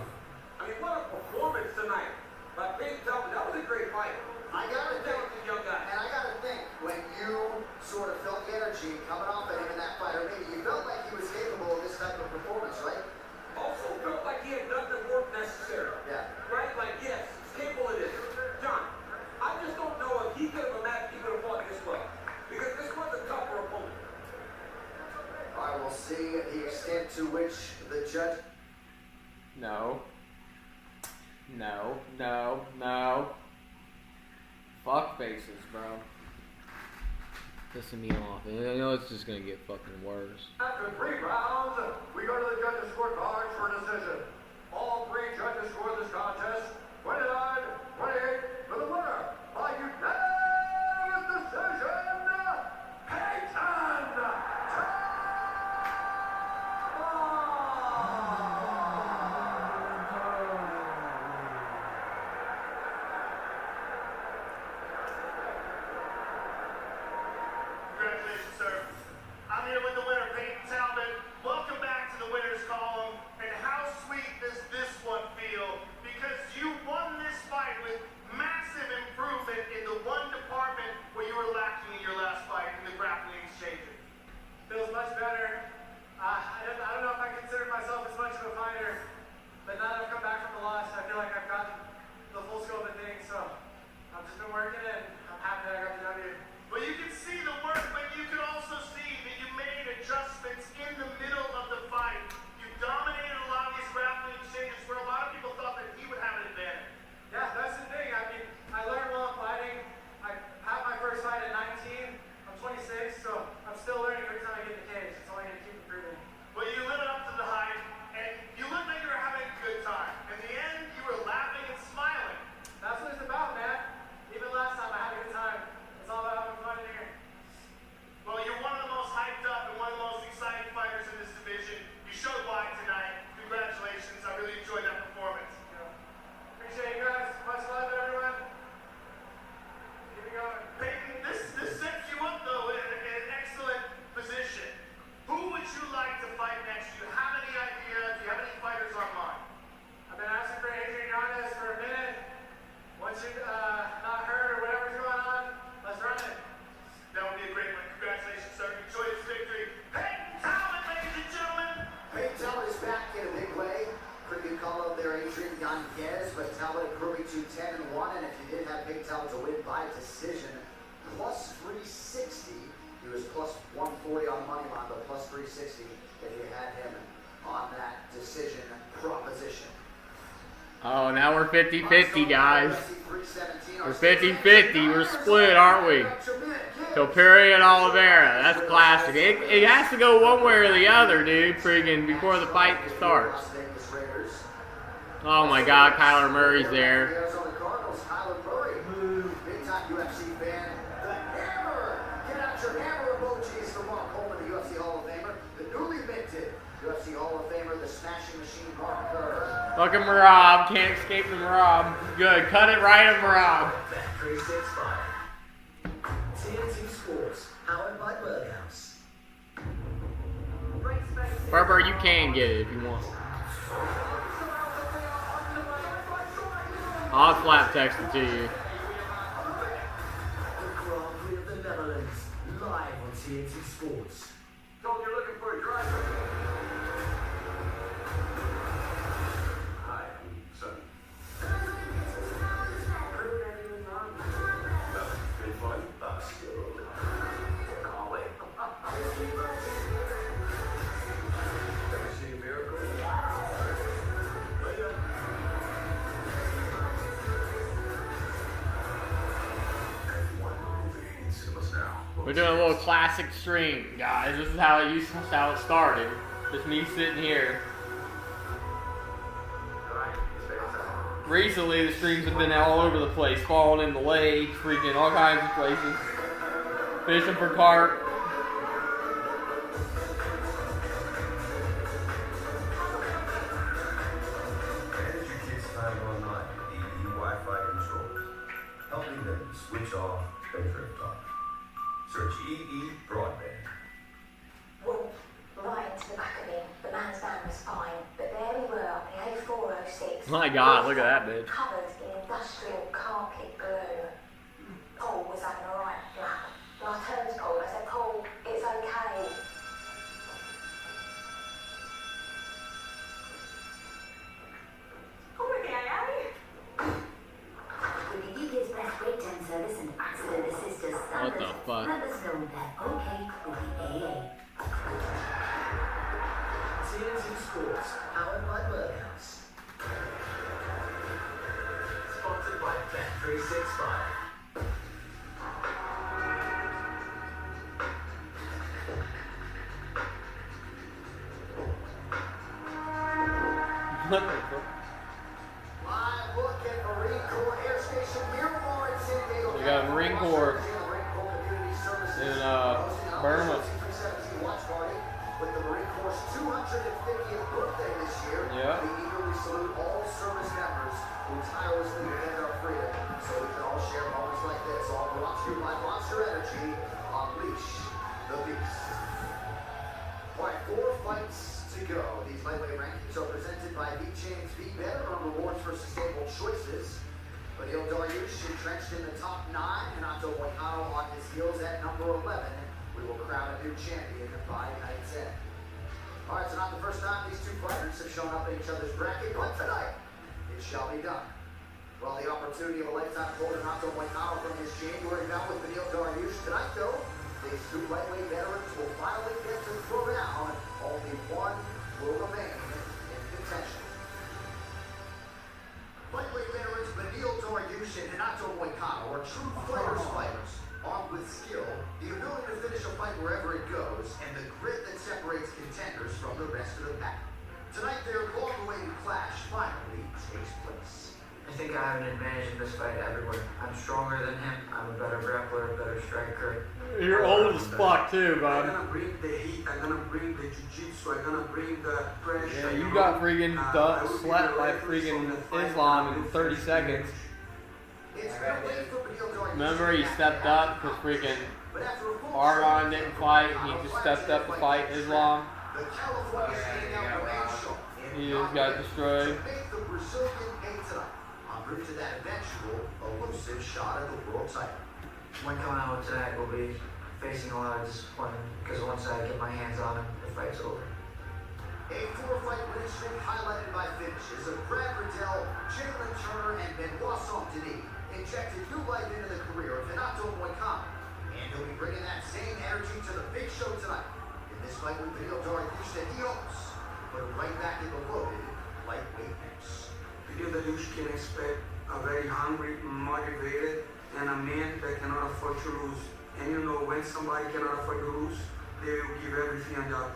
C: I mean, what a performance tonight by Peyton Talbot. That was a great fight.
F: I gotta think,
C: Talented young guy.
F: and I gotta think, when you sort of felt the energy coming off at him in that fight, or maybe you felt like he was capable of this type of performance, right?
C: Also felt like he had done the work necessary.
F: Yeah.
C: Right? Like, yes, he's capable of this. John, I just don't know if he could have imagined he would have fought this well. Because this was a tougher opponent.
F: All right, we'll see the extent to which the judge...
B: No. No. No. No. Fuck faces, bro. Pissing me off. I know it's just gonna get fucking worse.
Q: After 3 rounds, we go to the judges' scorecards for a decision. All 3 judges scored this contest 29-28 for the winner by unanimous decision, Peyton Talbot.
D: Congratulations, sir. I'm here with the winner, Peyton Talbot. Welcome back to the winner's column. And how sweet
F: 360 if you had him on that decision proposition.
B: Oh, now we're 50-50, guys. We're 50-50. We're split, aren't we? Topuria and Oliveira. That's classic. It has to go one way or the other, dude, freaking before the fight starts. Oh my God, Kyler Murray's there.
F: Big time UFC fan. The Hammer. Get out your hammer emojis for Mark Coleman, the UFC Hall of Famer. The newly minted UFC Hall of Famer, the Smashing Machine Mark Kerr.
B: Look at Marab. Can't escape the Marab. Good. Cut it right at Marab.
P: Factory 65. TNT Sports, powered by Birdhouse.
B: Barber, you can get it if you want. I'll flap text it to you.
P: The Grand Prix of the Netherlands, live on TNT Sports.
E: Told you're looking for a driver. Hi, I'm Sonny. Been fun? Golly. Ever see a miracle? Later.
B: We're doing a little classic stream, guys. This is how it started. Just me sitting here. Recently, the streams have been all over the place, falling in the lake, freaking all kinds of places. Fishing for carp.
G: Manage your kids' time online with EE Wi-Fi controls, helping them to switch off and drift off. Search EE Broadband.
T: Well, right into the back of him, the man's van was fine, but there we were on the A406.
B: My God, look at that bitch.
T: Covered in industrial carpet glue. Paul was having a right flap. And I turned to Paul, I said, Paul, it's okay.
I: With the UK's best breakdown service and accident assistance standards,
B: What the fuck?
I: members know they're okay with the AA.
P: TNT Sports, powered by Birdhouse. Sponsored by Bet365.
B: What the fuck?
F: Live look at Marine Corps Air Station Miramar in San Diego.
B: We got Marine Corps in Burma.
F: Watch party with the Marine Corps' 250th birthday this year.
B: Yeah.
F: We eagerly salute all service members who tirelessly defend our freedom, so we can all share moments like this. All brought to you by Monster Energy. Unleash the beast. All right, 4 fights to go. These lightweight rankings are presented by V-Chains Be Better on rewards for sustainable choices. Beneil Dariush entrenched in the top 9, and Otto Moicano on his heels at number 11. We will crown a new champion by night's end. All right, so not the first time these two fighters have shown up in each other's bracket, but tonight it shall be done. Well, the opportunity of a lifetime holder Otto Moicano from his January bout with Beneil Dariush. Tonight, though, these two lightweight veterans will finally get to throw down. Only one will remain in contention. Lightweight veterans Beneil Dariush and Renato Moicano are true fighters, armed with skill, the ability to finish a fight wherever it goes, and the grit that separates contenders from the rest of the pack. Tonight, their long-awaited clash finally takes place.
L: I think I have an advantage in this fight everywhere. I'm stronger than him. I'm a better grappler, a better striker.
B: You're old as fuck too,
C: I'm
B: bud.
C: gonna bring the heat, I'm gonna bring the jiu-jitsu, I'm gonna bring the pressure.
B: Yeah, you got freaking slapped by freaking Islam in 30 seconds. Remember, he stepped up because freaking Argon didn't fight. He just stepped up to fight Islam. He just got destroyed.
F: To that eventual elusive shot at the world title.
L: When coming out tonight, we'll be facing a lot of disappointment because once I get my hands on him, the fight's over.
F: A 4-fight winning streak highlighted by finishes of Brad Riddell, Jalen Turner, and Benoit Saint-Denis injected new life into the career of Renato Moicano, and he'll be bringing that same energy to the big show tonight in This fight with Benil Dariush Dios put him right back in the loaded lightweight mix.
C: Benil Dariush can expect a very hungry, motivated, and a man that cannot afford to lose. And you know, when somebody cannot afford to lose, they will give everything on that.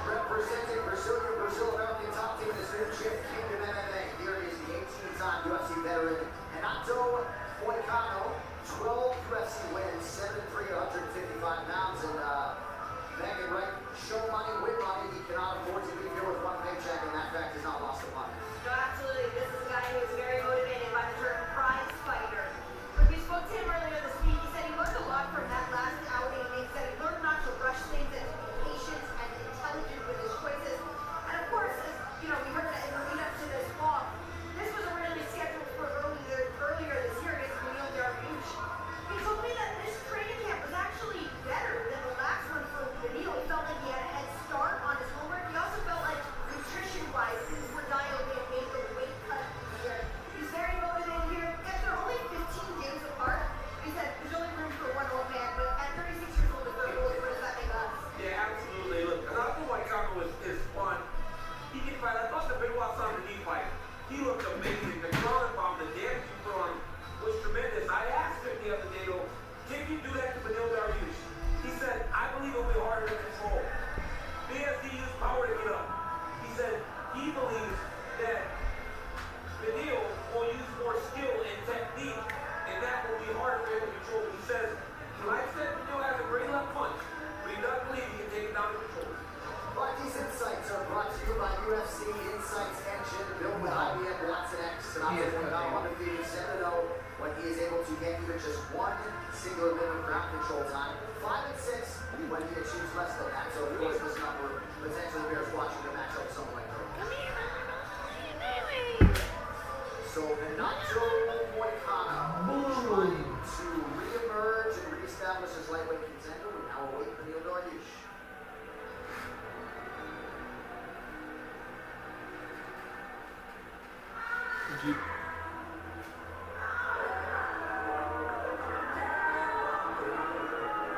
F: Representing Brazil-American top team in this new chip, Kingdom MMA. Here is the 18-time UFC veteran, Renato Moicano. 12 UFC wins, 7-3 at 155 pounds, and back and right, show money, win money. He cannot afford to be here with one paycheck, and that fact is not lost upon him.
M: No, absolutely. This is a guy who is very motivated by the term prize fighter. When we spoke to him earlier this week, he said he learned a lot from that last outing. He said he learned not to rush things and to be patient and intelligent with his choices. And of course, as you know, we heard that in the lead up to this fall, this was originally scheduled for earlier this year against Benil Dariush. He told me that this training camp was actually better than the last one for Benil. He felt like he had a head start on his homework. He also felt like nutrition-wise, things were dialed in, made the weight cut easier. He's very motivated here. Yes, they're only 15 days apart. He said there's only room for one old man, but at 36 years old, if they're old, what does that make us?
C: Yeah, absolutely. Look, Renato Moicano is fun. He can fight. I thought the Benoit Saint-Denis fight, he looked amazing. The ground bomb, the damage he put on him was tremendous. I asked him the other day, though, can you do that to Benil Dariush? He said, I believe it'll be harder to control. BSD used power to get up. He said he believes that Benil will use more skill and technique, and that will be harder for him to control. He says he likes that Benil has a great left punch, but he doesn't believe he can take it down to control.
F: But these insights are brought to you by UFC Insights Engine, built with IBM Watson X. And I'm now undefeated 7-0 when he is able to get even just one singular minimum ground control time. 5-6 when he achieves less than that. So of course this number potentially bears watching the matchup with someone like her. So Renato Moicano trying to re-emerge and re-establish his lightweight contender. We now await Benil Dariush.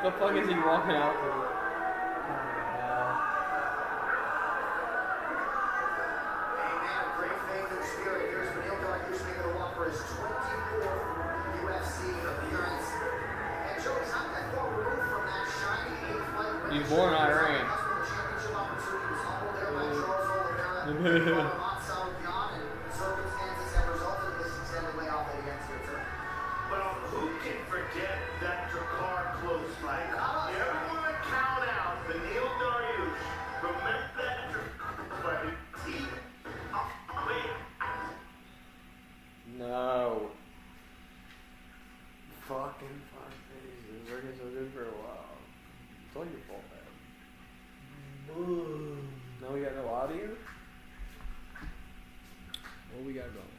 B: The fuck is he walking out for?
F: A man of great faith and spirit. Here's Benil Dariush making a walk for his 24th UFC appearance. And Joe, he's not that far removed from that shiny 8th fight win.
B: He's born in Iran.
F: The championship opportunity was humbled there by Charles Oliveira. And circumstances have resulted in this extended layoff that he ends here tonight.
D: But who can forget that Drakkar close fight? Everyone count out Benil Dariush. Remember that Drakkar fight? Wait.
B: No. Fucking fuck this. It's working so good for a while. It's all your fault, man. No, we got no audio? What we got going?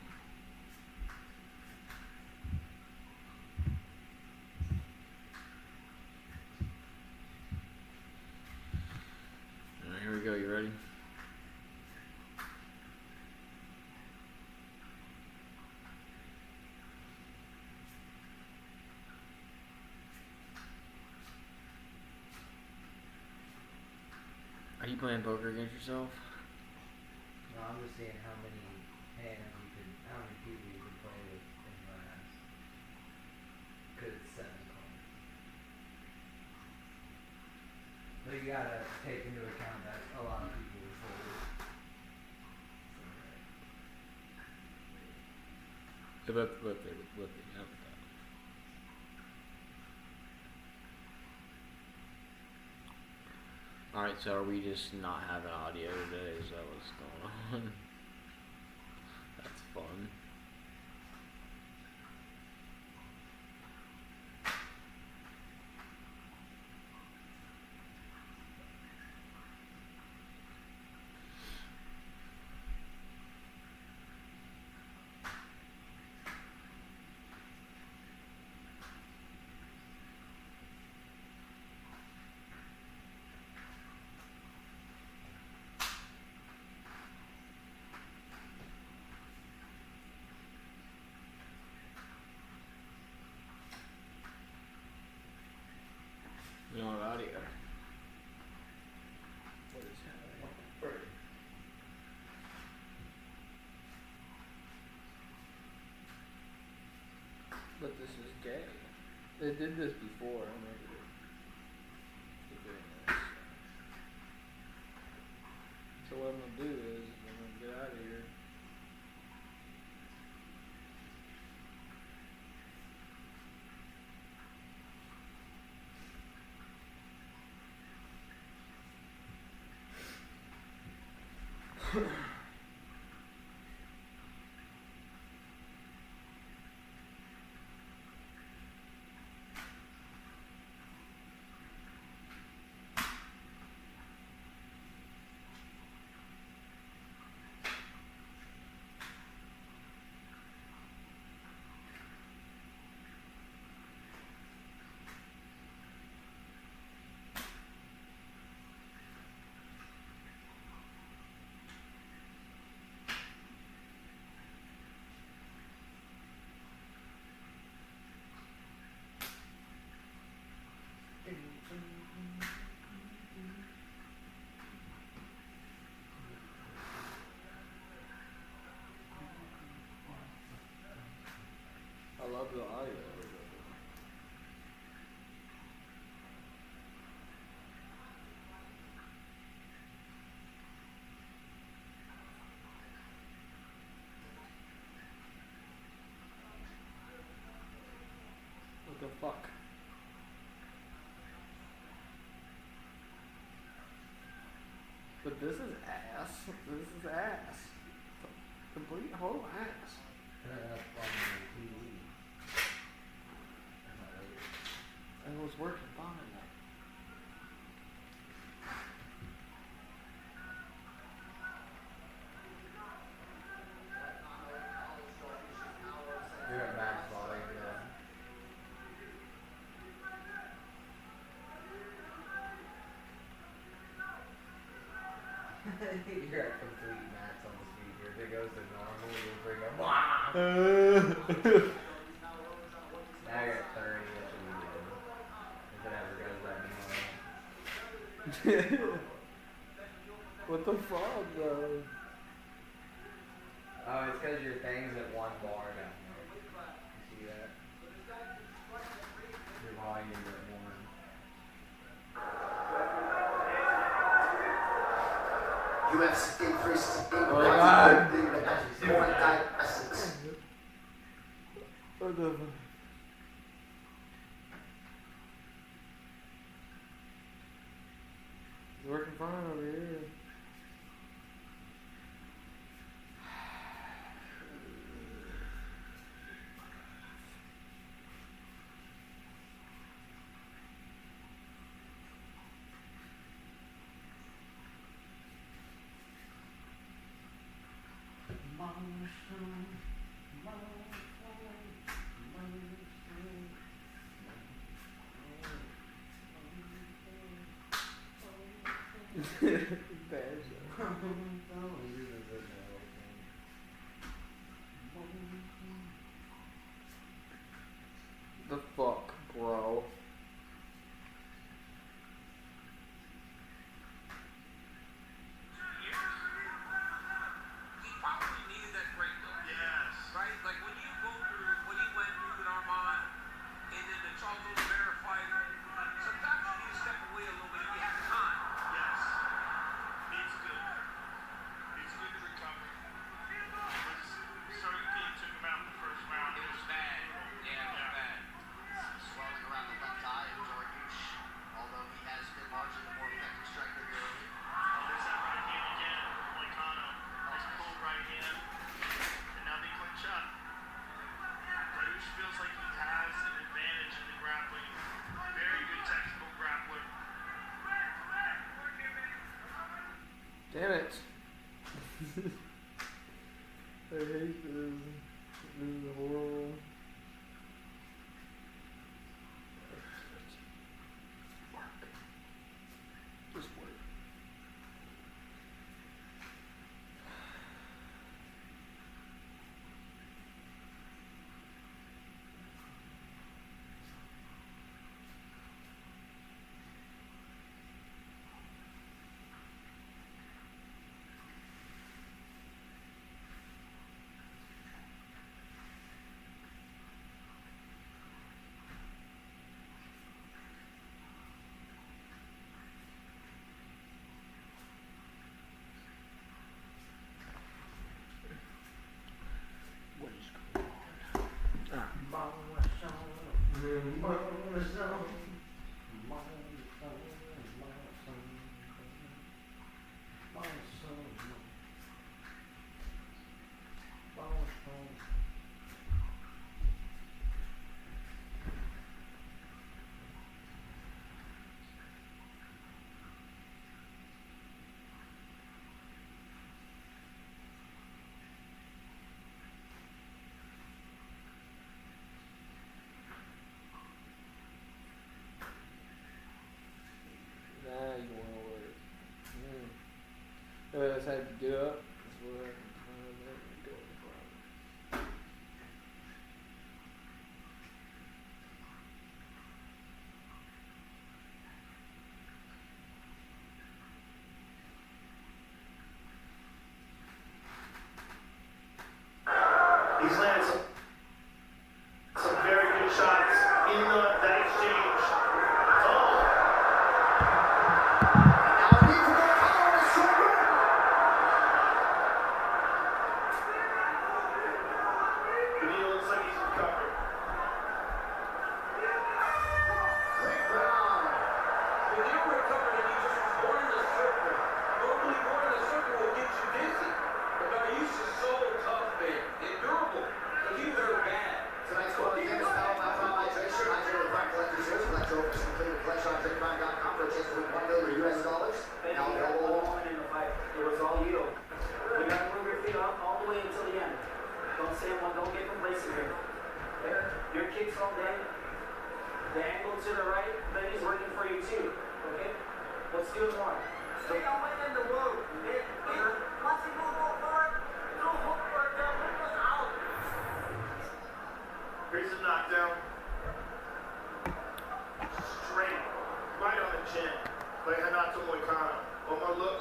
B: Alright, here we go. You ready? Are you playing poker against yourself?
N: No, I'm just seeing how many hands you can, how many people you can play with in class. Cause it's 7 cards. But you gotta take into account that a lot of people will fold.
B: Flip it. Yep. Alright, so are we just not having audio today? Is that what's going on? That's fun. But this is gay. They did this before. I remember it. They're doing this. So what I'm gonna do is I'm gonna get out of here. I love the audio. What the fuck? But this is ass. This is ass. Complete whole ass. And it was working fine.
A: You're at max volume, You're at complete max on the speed. If it goes to normal, you'll bring up. Now you're at 30. That should be good. If it ever goes that normal.
B: What the fuck, bro?
A: Oh, it's because your thing's at 1 bar down there. You see that? Your volume is at 1.
F: UFC increases in
B: Oh my God. What the fuck? It's working fine over here. The fuck, bro?
C: He probably needed that break though. Yes. Right? Like when you go through what he went through with Armand and then the Charles Oliveira fight, sometimes you need to step away a little bit if you have time. Yes. It's good. It's good to recover. Certain team took him out in the first round. It was bad. Yeah, it was bad.
F: Swelling around the left eye of Georgiou, although he has been largely the more effective striker here.
C: Oh, there's that right hand again. Moicano. Nice pull right hand. And now they clinch up. Georgiou feels like he has an advantage in the grappling. Very good technical grappler.
B: Damn it. I hate this. This is horrible. Work. Just work. I just had to get up.
D: He's landed some very good shots in that exchange. Oh. Benito looks like he's recovered.
C: Benito recovered and he just was born in the circle. Normally born in the circle will get you dizzy. But no, he's just so tough, man. And durable. But he was hurt bad.
F: Tonight's quality game is powered by Prime Hydration. Hydrated Prime Collector's Series. Electro-Focus completed collection on DrinkPrime.com for a chance to win $1 million US. Now available.
L: In the fight. It was all you. We got to move your feet up all the way until the end. Don't say one. Don't get complacent here. Okay? Your kicks all day. The angle to the right, then he's working for you too. Okay? Let's do it more. Stay away in the road. Once you move forward, no hook for that. Hook us out.
D: Here's a knockdown. Straight. Right on the chin. By Renato Moicano. One more look.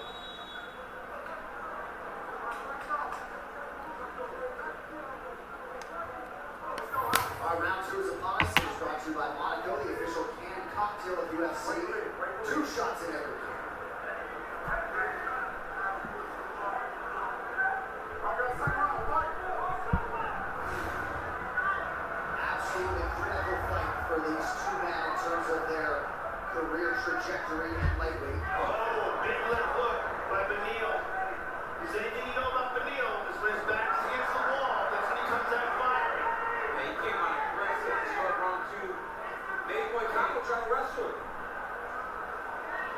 F: Our round two is upon us. It is brought to you by Monaco, the official canned cocktail of UFC. 2 shots in every game. Absolutely critical fight for these two men in terms of their career trajectory and lightweight.
D: Oh, big left hook by Benito. Is anything you know about Benito is when his back is against the wall, that's when he comes out firing.
C: Yeah, he came out aggressive to start round 2. Made Moicano try to wrestle him.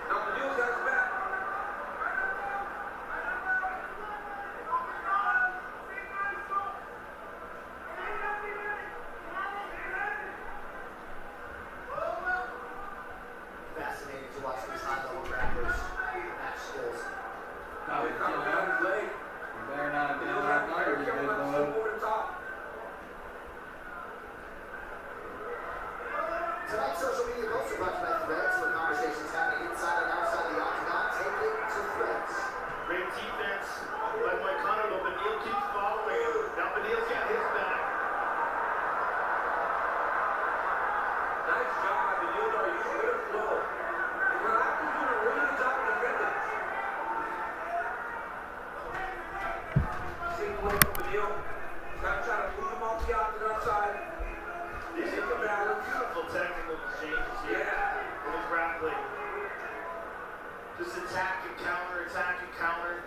C: Now Benito's got his back.
F: Fascinating to watch these high-level grapplers match skills.
C: Moicano got his leg.
B: Better not have been
C: Benito's
B: that
C: got his
B: fire,
C: leg.
B: big boy.
C: Over the top.
F: Tonight's social media posts are brought to you by Threads, where conversations happening inside and outside the octagon. Take it to Threads.
D: Great defense by Moicano, but Benito keeps following. Now Benito's got his back.
C: Nice job by Benito. He's good at flow. And Renato's doing a really good job of defending. Take away from Benito. Gotta try to move him off the octagon side.
D: These are the beautiful technical exchanges here.
C: Yeah.
D: With his grappling. Just attack and counter, attack and counter.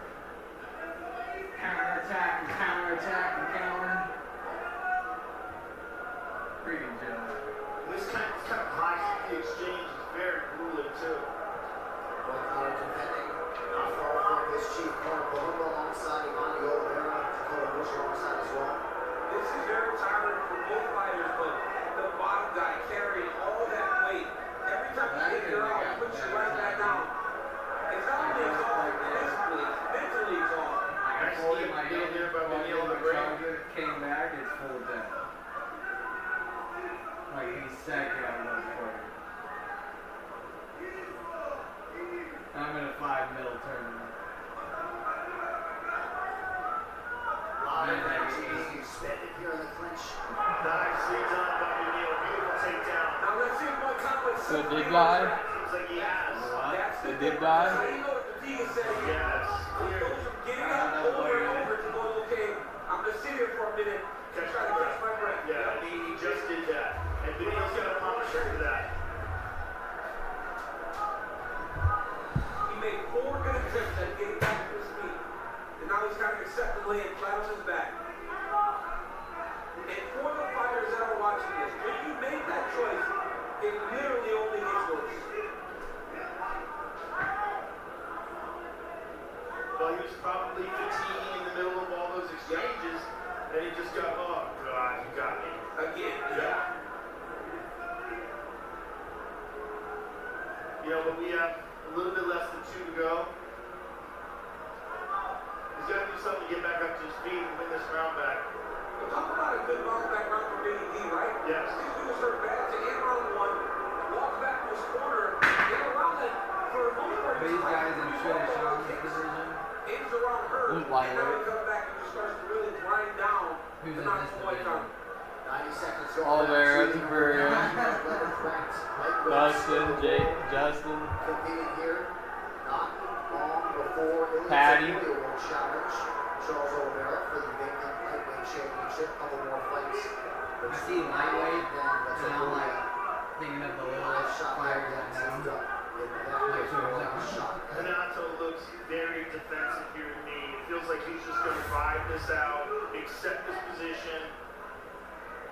B: Counter-attack and counter-attack and counter. Freaking Joe.
D: This kind of high-speed exchange is very grueling too.
F: Moicano defending. Not far from his chief corner, Columba, alongside Oliveira. Dakota Bush alongside as well.
C: This is very tiring for both fighters, but the bottom guy carrying all that weight. Every time you take it out, puts you right back down. It's not only exhausting physically, it's mentally exhausting.
B: I
D: Nice
B: pulled in
D: deep
B: my
D: deal
B: hand,
D: there by
B: plugged
D: Benito
B: in
D: on the
B: my
D: break.
B: charger, came back, it's full of death. Like any second I'm going for it. I'm in a 5-mil tournament.
F: Lot of energy being expended here in the clinch.
D: Nicely done by Benito. Beautiful takedown.
C: Now let's see if Moicano is
B: So did die?
D: Seems like he has.
C: That's the
B: It did
C: difference.
B: die?
C: How do you know what the fatigue is saying?
D: Yes.
C: He goes from getting up over and over to going, okay, I'm going to sit here for a minute and try to catch my breath.
D: Yeah, and he just did that. And Benito's going to punish him for that.
C: He made 4 good attempts at getting back to his feet. And now he's got to accept the laying flat on his back. And for the fighters that are watching this, when you make that choice, it literally only gets worse.
D: Well, he was probably fatiguing in the middle of all those exchanges, and he just got, oh, God, you got me.
C: Again,
D: Yeah. You know, but we have a little bit less than 2 to go.
N: that should have shown the division.
C: Hands around her,
B: Who's
C: and now he
B: lightweight?
C: comes back and just starts to really grind down.
N: Who's in
C: Not
N: this
C: to White
N: division?
F: 90 seconds to go.
B: Oliveira, Topuria, Dustin, Jake, Justin,
F: Competing here, not long before
B: Patty.
F: World Challenge. Charles Oliveira for the vacant lightweight championship. A couple more fights.
N: I see lightweight, and I'm like thinking of the little fire that now.
D: Renato looks very defensive here to me. It feels like he's just going to ride this out, accept this position.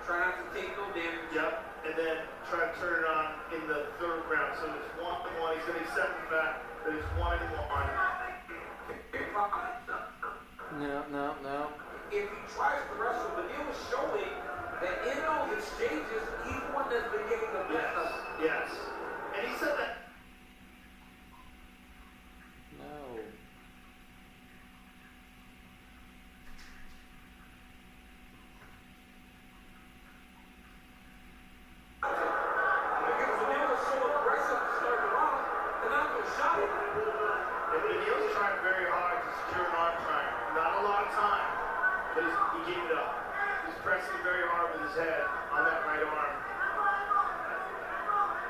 C: Try not to take no damage.
D: Yep, and then try to turn it on in the third round. So it's 1-1. He's going to accept the fact that it's 1-1.
B: No.
C: If he tries to wrestle, but it was showing that in those exchanges, he's the one that's been getting the best of it.
D: Yes. And he said that.
B: No.
C: Because when they were so aggressive to start the round, Renato shot it.
D: And Neil's trying very hard to secure an arm triangle. Not a lot of time, but he gave it up. He's pressing very hard with his head on that right arm.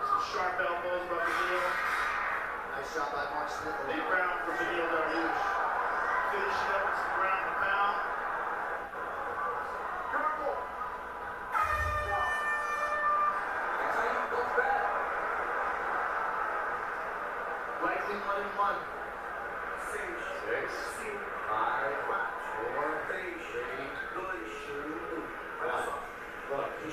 D: Some sharp elbows by Neil.
F: Nice shot by Mark Smith.
D: Big round for Neil Dariush. Finishing up with some ground and pound.
C: That's how you bounce back.
D: Likely 1-1.
R: 6, 5, 4, 3, 2, 1. Look, we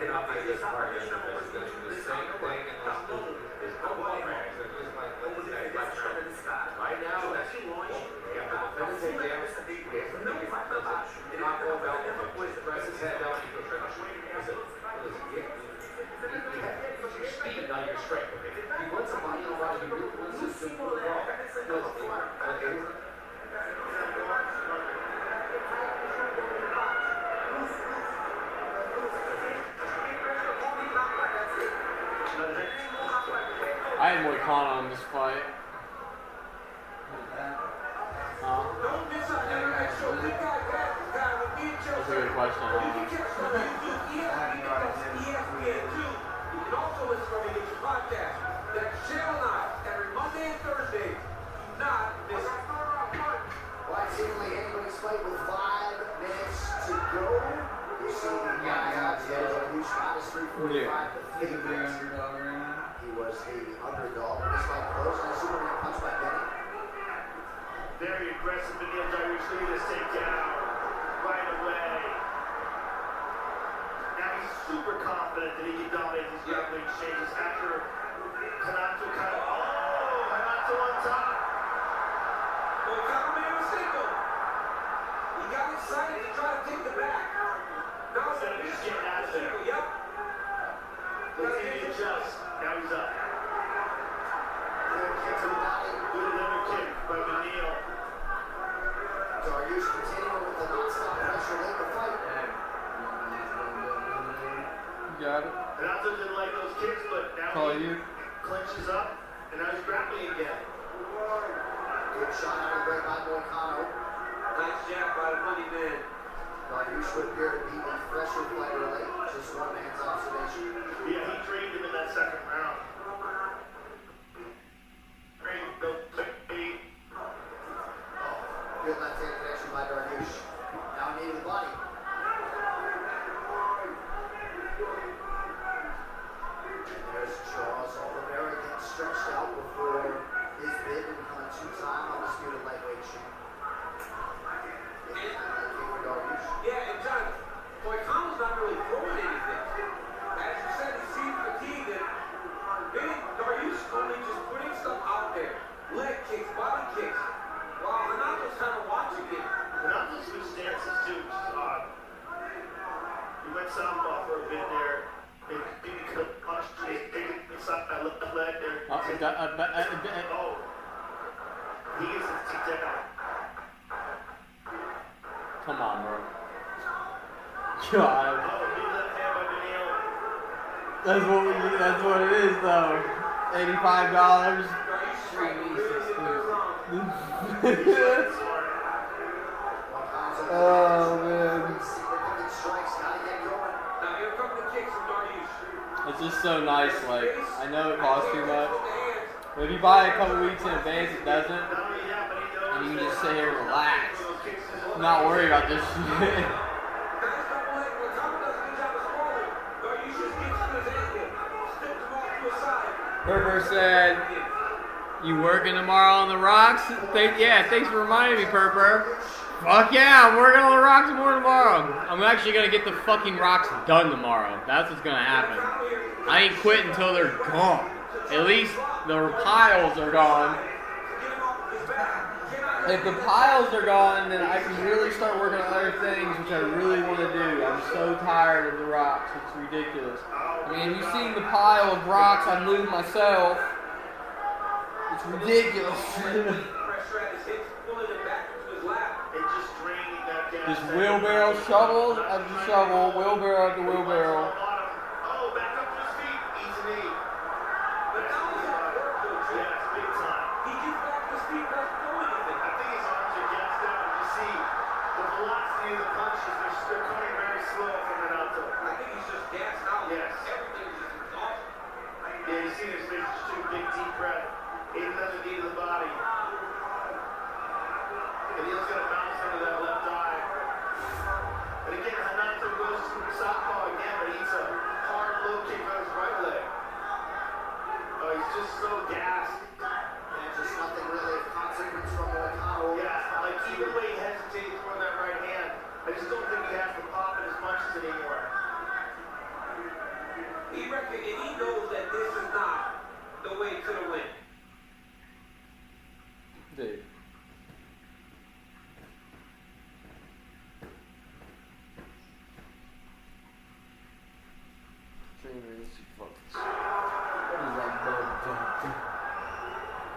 R: cannot be this hard because the same thing in this group is football fans. They're just like, right now, we have to defend the damage. We have to make it not go about it. Press his head down. Listen, your speed, not your strength. He wants somebody to watch you. This is simple
B: I had Moicano in this fight.
C: Don't miss out. Never make sure we got that guy with me and
B: That's a good question.
C: You can catch some of ESPN too. You can also listen to me get your podcast. That's Channel 9 every Monday and Thursday. Do not miss it.
F: Right, seemingly anybody's fight with 5 minutes to go. You see the guy out there who's minus 345 to favorite. He was the underdog when this fight closed, and I assume we're going to punch by Benny.
D: Very aggressive, Neil Dariush. Look at this takedown right away. Now he's super confident that he can dominate these grappling exchanges after Renato kind of. Oh, Renato on top.
C: Well, Kyle made a mistake though. He got excited to try to take the back. Now
D: Instead of just getting out of there.
C: Yep.
D: Let's see the adjust. Now he's up.
F: Good kick to the body.
D: Good another kick by Neil.
F: Dariush continuing with the non-stop pressure late in the fight.
B: Got it.
D: Renato didn't like those kicks, but now
B: Call
D: he
B: you.
D: clinches up, and now he's grappling again.
F: Good shot out of break by Moicano.
C: Nice jab by the money man.
F: Dariush would appear to be the fresher fighter late. Just one man's observation.
D: Yeah, he trained him in that second round.
F: Good left-hand connection by Dariush. Now knee to the body. And there's Charles Oliveira getting stretched out before his bid to become a 2-time undisputed lightweight champ.
C: Yeah, and John, Moicano's not really throwing anything. As you said, he seemed fatigued, and Benny Dariush only just putting stuff out there. Leg kicks, body kicks. While Renato's kind of watching it.
D: Renato's good stances too, which is odd. He went southpaw for a bit there. He could have punched, taken inside that left leg there. Oh, he gets a takedown.
B: Come on, bro. God.
D: Oh, big left hand by Neil.
B: That's what it is, though. $85. Oh man.
C: Now here come the kicks from Dariush.
B: It's just so nice, like, I know it costs too much, but if you buy a couple weeks in advance, it doesn't, and you can just sit here and relax, not worry about this shit. Herber said, you working tomorrow on the rocks? Thanks for reminding me, Purper. Fuck yeah, I'm working on the rocks more tomorrow. I'm actually going to get the fucking rocks done tomorrow. That's what's going to happen. I ain't quit until they're gone. At least the piles are gone. If the piles are gone, then I can really start working on other things, which I really want to do. I'm so tired of the rocks. It's ridiculous. I mean, you've seen the pile of rocks I moved myself. It's ridiculous. Just wheelbarrow, shovel after shovel, wheelbarrow after wheelbarrow.
D: Oh, back up to his feet. Easy knee. But that was not work, though, Jim. Yes, big time. He gets back to his feet, doesn't do anything. I think his arms are gassed out. You see the velocity of the punches. They're coming very slow from Renato. I think he's just gassed out. Yes. Everything's just exhausted. Yeah, you see his face just took a big deep breath. Ain't another knee to the body. And he's going to bounce into that left eye. And again, Renato goes to the southpaw again, but he's a hard low kick on his right leg. Oh, he's just so gassed.
F: And just nothing really of consequence from Moicano.
D: Yeah, like even the way he hesitated throwing that right hand, I just don't think he has to pop in his punches anymore.
C: He reckons, and he knows that this is not the way to the win.
B: Dude.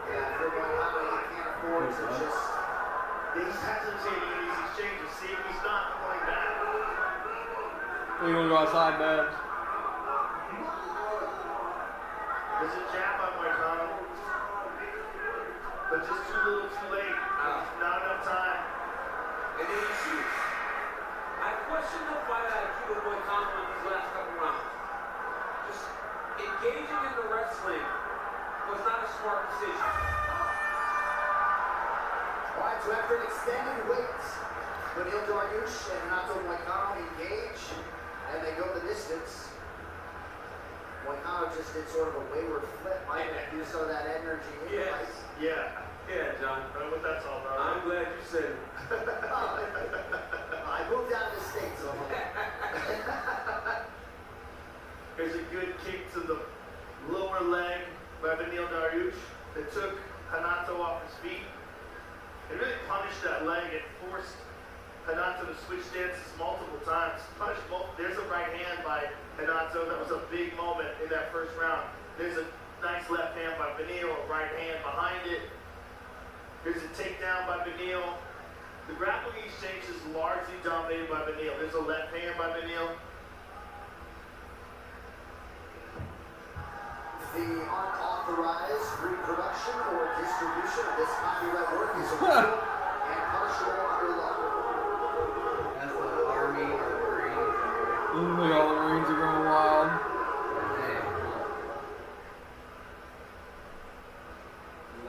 F: Yeah, for Moicano, he can't afford to just...
D: He's hesitating in these exchanges. See if he's not going back.
B: You want to go outside, Babs?
D: There's a jab on Moicano. But just too little, too late. Not enough time.
C: And then he shoots. I question the fight IQ of Moicano in these last couple rounds. Just engaging in the wrestling was not a smart decision.
F: All right, so after an extended wait, Beneil Dariush and Renato Moicano engage, and they go the distance. Moicano just did sort of a wayward flip. Might have used some of that energy.
C: Yes.
D: Yeah.
C: Yeah, John.
D: I don't know what that's all about.
C: I'm glad you said it.
F: I moved out of the States, so
D: Here's a good kick to the lower leg by Beneil Dariush that took Renato off his feet. It really punished that leg. It forced Renato to switch stances multiple times. There's a right hand by Renato. That was a big moment in that first round. There's a nice left hand by Beneil, a right hand behind it. Here's a takedown by Beneil. The grappling exchange is largely dominated by Beneil. There's a left hand by Beneil.
F: the unauthorized reproduction or distribution of this copyright work is illegal and punishable under law.
A: That's the Army or the Marines.
B: Look, all the Marines are going wild.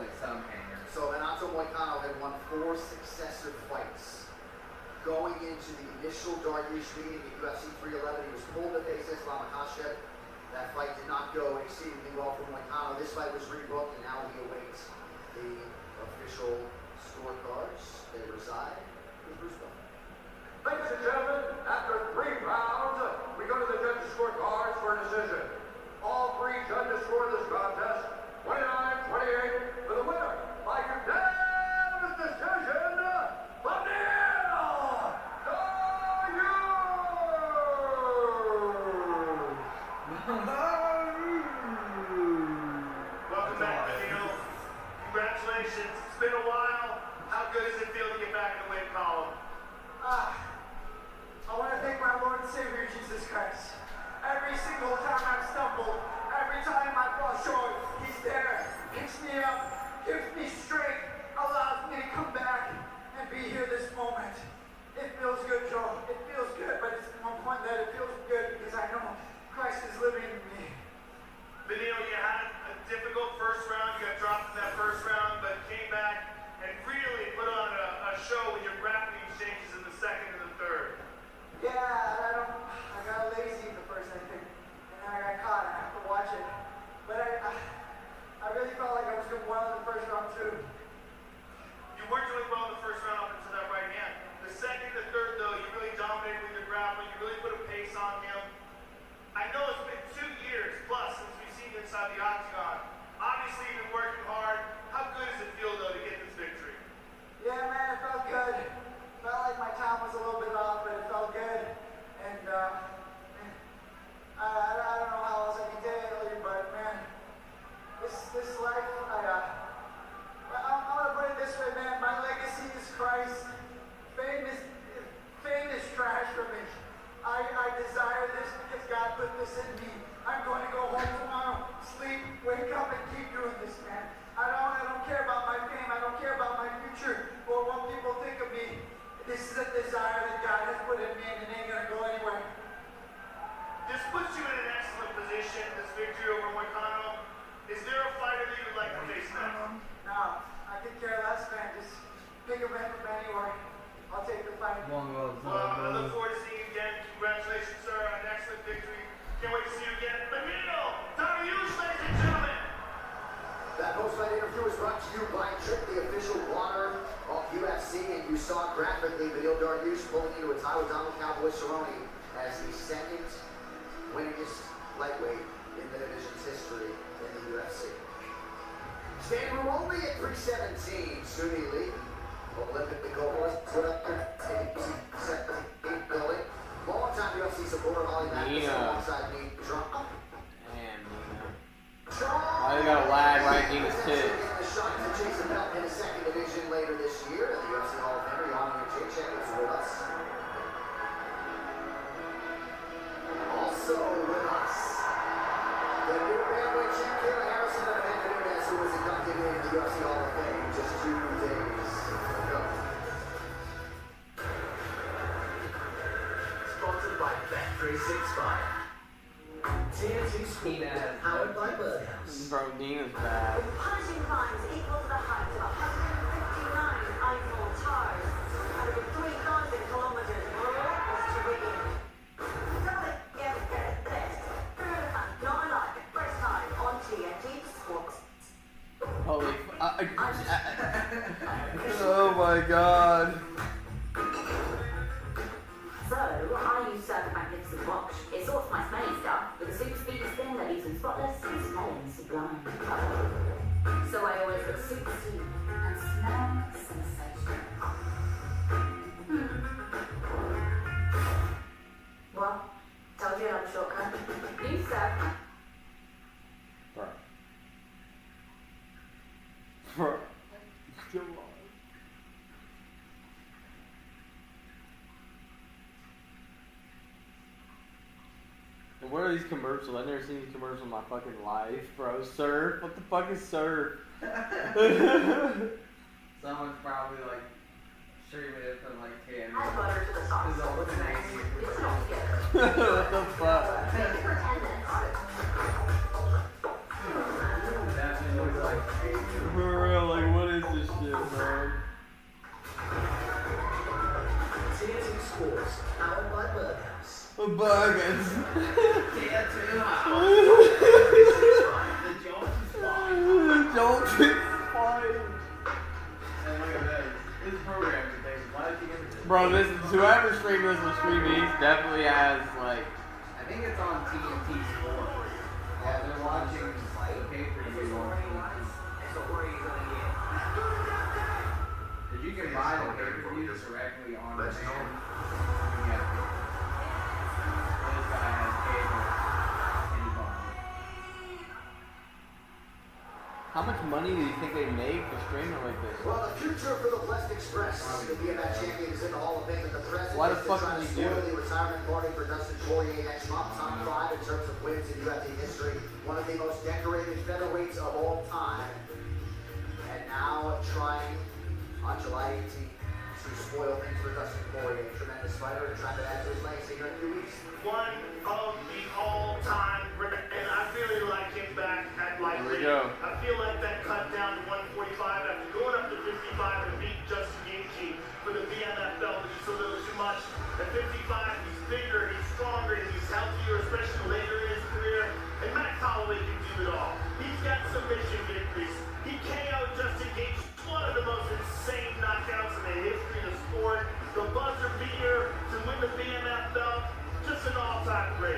A: Like some hangers.
F: So Renato Moicano had won 4 successive fights. Going into the initial Dariush meeting at UFC 311, he was pulled to face Islam Makhachev. That fight did not go exceedingly well for Moicano. This fight was rebooked, and now he awaits the official scorecards. They reside with Bruce Buffer.
C: Ladies and gentlemen, after 3 rounds, we go to the judges' scorecards for a decision. All 3 judges scored this contest 29-28 for the winner by unanimous decision,
D: Welcome back, Beneil. Congratulations. It's been a while. How good does it feel to get back in the win column?
U: I want to thank my Lord and Savior, Jesus Christ. Every single time I've stumbled, every time I fall short, He's there, picks me up, gives me strength, allows me to come back and be here this moment. It feels good, Joel. It feels good, but it's one point that it feels good because I know Christ is living in me.
D: Benito, you had a difficult first round. You got dropped in that first round, but came back and really put on a show with your grappling exchanges in the second and the third.
U: Yeah, I got lazy in the first, I think, and then I got caught. I have to watch it, but I really felt like I was doing well in the first round too.
D: You weren't doing well in the first round up until that right hand. The second and the third, though, you really dominated with your grappling. You really put a pace on him. I know it's been 2 years plus since we've seen you inside the octagon. Obviously, you've been working hard. How good does it feel, though, to get this victory?
U: Yeah, man, it felt good. Felt like my time was a little bit off, but it felt good. And I don't know how else I can tell you, but man, this life, I'm gonna put it this way, man. My legacy is Christ. Fame is trash for me. I desire this because God put this in me. I'm going to go home tomorrow, sleep, wake up, and keep doing this, man. I don't care about my fame. I don't care about my future or what people think of me. This is a desire that God has put in me, and it ain't gonna go anywhere.
D: This puts you in an excellent position, this victory over Moicano. Is there a fighter that you would like to face next?
U: No, I could care less, man. Just pick a man from anywhere. I'll take the fight.
D: I look forward to seeing you again. Congratulations, sir, on an excellent victory. Can't wait to see you again. Benito, time to use, ladies and gentlemen.
F: That post-fight interview was brought to you by Trip, the official water of UFC, and you saw graphically Benito Dariush pulling into a tie with Donald Cowboy Cerrone as the second winningest lightweight in the division's history in the UFC. Standing room only at 317, Suni Lee, Olympic gold building. Long-time UFC supporter Oliveira alongside me, Trump.
B: Damn, Nina. Why they got a lag right in his tip?
F: The shot to chase a belt in the second division later this year. The UFC Hall of Famer, Jan Jacek, is with us. Also with us, the new bandweight champ, Kayla Harrison, and Amanda Nunes, who was inducted into the UFC Hall of Fame just 2 days ago.
P: Sponsored by Bet365. TNT Speed powered by Birdhouse.
B: Bro, Dina's bad.
I: With punishing crimes equal to the height of 159 Eiffel Towers and over 3,000 kilometers was to regain. Not alike, first time on TNT Sports.
B: Holy oh my god.
H: So, I use Circle Magnificent Watch. It sorts my smelling stuff with a super speedy spin that leaves them spotless and smelling sublime. So I always look super sweet and smell sensational. Well, told you I'm a shortcut. You, sir.
B: Bro. Come on. And what are these commercials? I've never seen these commercials in my fucking life, bro. Surf? What the fuck is surf?
N: Someone's probably like streaming it from like 10.
H: Add butter to the sauce.
N: What
B: the fuck?
H: Make it for 10 minutes.
N: Definitely looks like
B: For real, like what is this shit, bro?
P: TNT Sports powered by Birdhouse.
B: Burgers.
N: yeah, too hot. The joke is fine.
B: The joke is fine.
N: And look at this. This program today. Why did you give it this?
B: Bro, this whoever streamed this will stream these definitely has like.
N: I think it's on TNT Sports. Yeah, they're watching the pay-per-view on TNT. Because you can buy the pay-per-views directly on the channel. Yeah. This guy has cable. And he bought it.
B: How much money do you think they make for streaming like this?
F: Well, the future for the Blessed Express. The BMF champion is in the Hall of Fame, and the president
B: Why the
F: is
B: fuck
F: trying
B: would
F: to
B: he do
F: spoil
B: it?
F: the retirement party for Dustin Poirier next month. Top 5 in terms of wins in UFC history. One of the most decorated featherweights of all time. And now trying on July 18th to spoil things for Dustin Poirier. Tremendous fighter and trying to add to his legacy here in a few weeks.
D: One of the all-time, and I really like him back at lightweight.
B: Here we go.
D: I feel like that cut down to 145 after going up to 55 and beat Justin Gaethje for the BMF belt was just a little too much. At 55, he's bigger, he's stronger, and he's healthier, especially later in his career. And Max Holloway can do it all. He's got submission victories. He KO'd Justin Gaethje, one of the most insane knockouts in the history of the sport. The buzzer beater to win the BMF belt. Just an all-time great.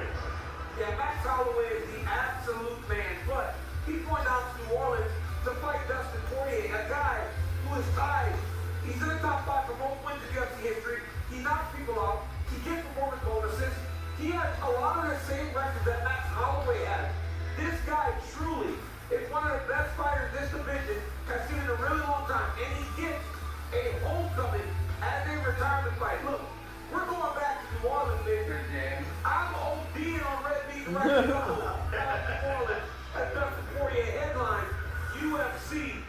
C: Yeah, Max Holloway is the absolute man, but he's going down to New Orleans to fight Dustin Poirier, a guy who is tied. He's in the top 5 for most wins in UFC history. He knocks people out. He gets performance bonuses. He has a lot of the same records that Max Holloway has. This guy truly is one of the best fighters this division has seen in a really long time, and he gets a homecoming as a retirement fight. Look, we're going back to New Orleans, baby. I'm ODing on red meat right now. Back to New Orleans as Dustin Poirier headline UFC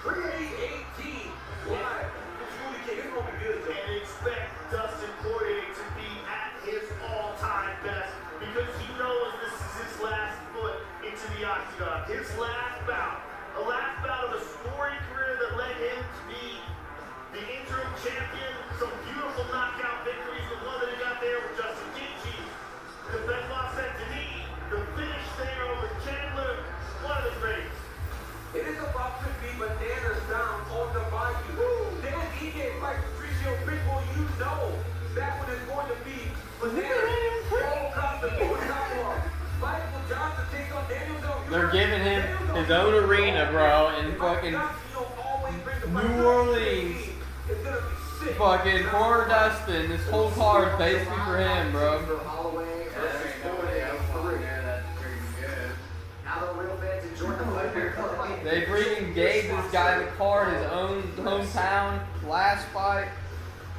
C: 318 live. It's really King. It's going to be good, though.
D: And expect Dustin Poirier to be at his all-time best because he knows this is his last foot into the octagon. His last bout. A last bout of a storied career that led him to be the interim champion. Some beautiful knockout victories. The one that he got there with Justin Gaethje. The Benoit Saint-Denis. The finish there over Chandler. One of the greats.
C: It is about to be bananas down on the bayou. Then EJ fights Patricio Pitbull. You know that one is going to be bananas. Michael Johnson takes on Daniel Del.
B: They're giving him his own arena, bro, in fucking New Orleans. Fucking poor Dustin. This whole card's basically for him, bro. They freaking gave this guy the card, his own hometown, last fight.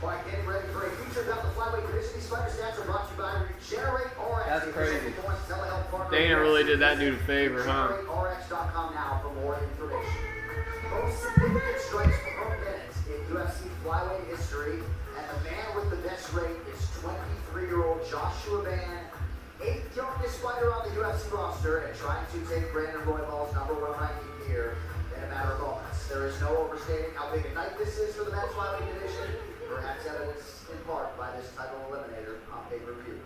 F: Alright, getting ready for a feature about the flyweight division. These fighter stats are brought to you by Regenerate RX.
B: That's crazy. Dana really did that dude a favor, huh?
F: RX.com now for more information. Most significant strikes per minute in UFC flyweight history, and the man with the best rate is 23-year-old Joshua Van, 8th youngest fighter on the UFC roster, and trying to take Brandon Royval's #1 ranking here in a matter of moments. There is no overstating how big a night this is for the men's flyweight division. Perhaps evidenced in part by this title eliminator on pay-per-view.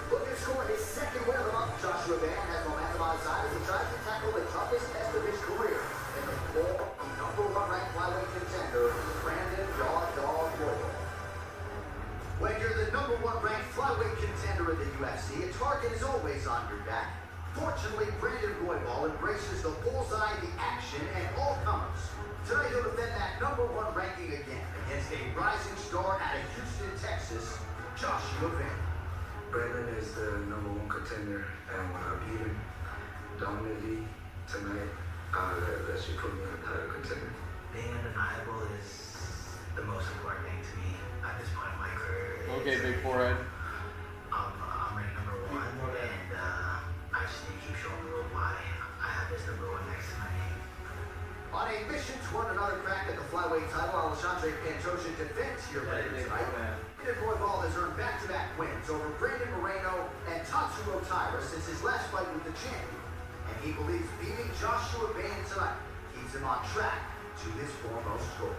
F: Looking to score his second win of the month, Joshua Van has momentum on his side as he tries to tackle the toughest test of his career in the form of #1 ranked flyweight contender, Brandon Dog Royval. When you're the #1 ranked flyweight contender in the UFC, a target is always on your back. Fortunately, Brandon Royval embraces the bullseye, the action, and all comers. Tonight he'll defend that #1 ranking again against a rising star out of Houston, Texas, Joshua Van.
G: Brandon is the #1 contender, and when I beat him dominantly tonight, that should put me in a title contender.
O: Being undeniable is the most important thing to me at this point in my career.
B: Okay, big forehead.
O: I'm ranked #1, and I just need to keep showing the world why I have this #1 next to my name.
F: On a mission to earn another crack at the flyweight title, Alexandre Pantoja defends here later tonight. Brandon Royval has earned back-to-back wins over Brandon Moreno and Tatsuro Taira since his last fight with the champion. And he believes beating Joshua Van tonight keeps him on track to his foremost goal.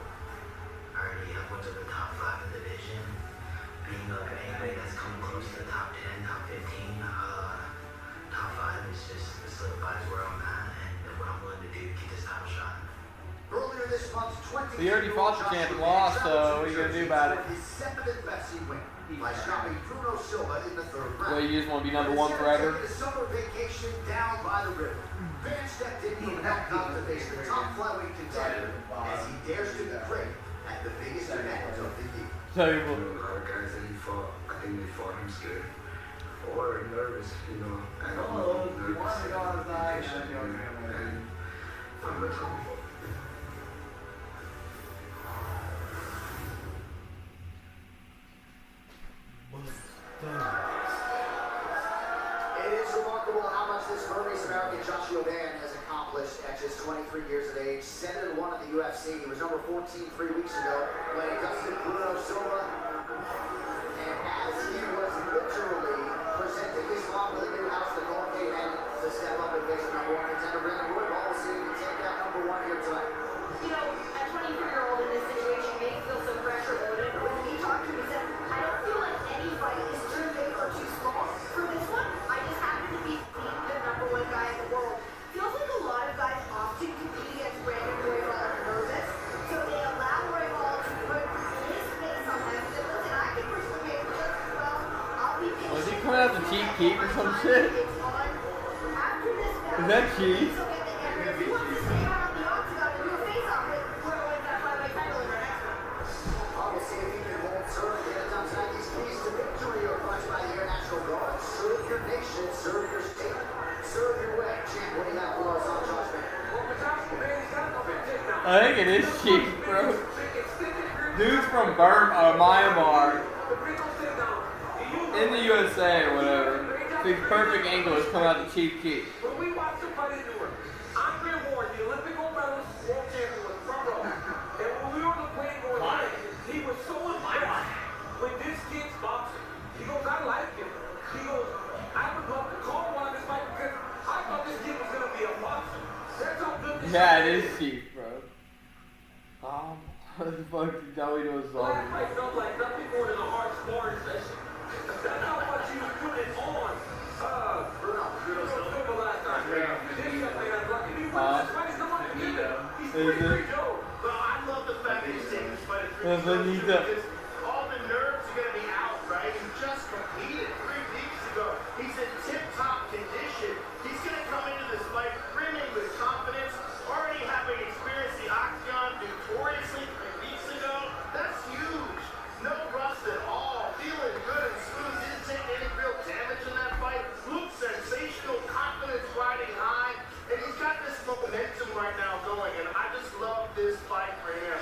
O: I already have went to the top 5 of the division. Being up anybody that's coming close to the top 10, top 15, top 5 is just solidifies where I'm at and what I'm willing to do to get this title shot.
F: Earlier this month, 20
B: He already fought the champ and lost, so what are you going to do about it?
F: His 7th UFC win by stopping Bruno Silva in the 3rd round.
B: Well, you just want to be #1 forever?
F: Taking a summer vacation down by the river. Van stepped in from Hancock to face the top flyweight contender as he dares to be great at the biggest event of the year.
B: So,
G: a lot of guys that he fought, I think they fought him scared or nervous, you know. I don't know, nervous.
F: It is remarkable how much this Burmese American Joshua Van has accomplished at just 23 years of age. 7-1 at the UFC. He was number 14 3 weeks ago when he dusted Bruno Silva. And as he was literally presenting his mom with a new house, the Golden Gate had to step up and face the number 1 contender, Brandon Royval. We'll see if he can take that number 1 here tonight.
M: You know, a 23-year-old in this situation may feel so pressure loaded, but when he talked to me, he said, I don't feel like any fight is too big or too small. For this one, I just happen to be the number 1 guy in the world. Feels like a lot of guys often compete against Brandon Royval and nervous, so they allow Royval to put his face on them. He said, listen, I can push the paper just as well. I'll be patient.
B: Was he coming out the cheap keep or some shit?
M: After this
B: Is that cheap?
M: so get the area. If he wants to stay out on the octagon and do a face-off with Royval's that flyweight title in our next one.
F: We'll see if he can hold serve and get it done tonight. These keys to victory are brought by the Air National Guard. Serve your nation, serve your state, serve your way. Champ, what do you have for us on Josh Van?
B: I think it is cheap, bro. Dude's from Myanmar. In the USA or whatever. So he's perfect angle is coming out the cheap key.
C: When we watched him fight in Newark, Andre Ward, the Olympic gold medalist, world champion, was front row. And when we were on the plane going back, he was so impressed with this kid's boxing. He goes, I like him. He goes, I would love to call one of his fight because I thought this kid was going to be a boxer. That's how good this
B: Yeah,
C: kid
B: it is cheap, bro. What the fuck did Joey do his song?
C: Last fight felt like nothing more than a hard sparring session. That's how much he was putting on. Bruno Silva last time. This young man is lucky. He wins this fight. He's not like He's 3-3 Joe.
D: Well, I love the fact that he's taking this fight at 3
B: Benito.
D: because all the nerves are going to be out, right? He just competed 3 weeks ago. He's in tip-top condition. He's going to come into this fight brimming with confidence, already having experienced the octagon victoriously 3 weeks ago. That's huge. No rust at all. Feeling good and smooth. Didn't take any real damage in that fight. Looked sensational. Confidence riding high. And he's got this momentum right now going. And I just love this fight for him.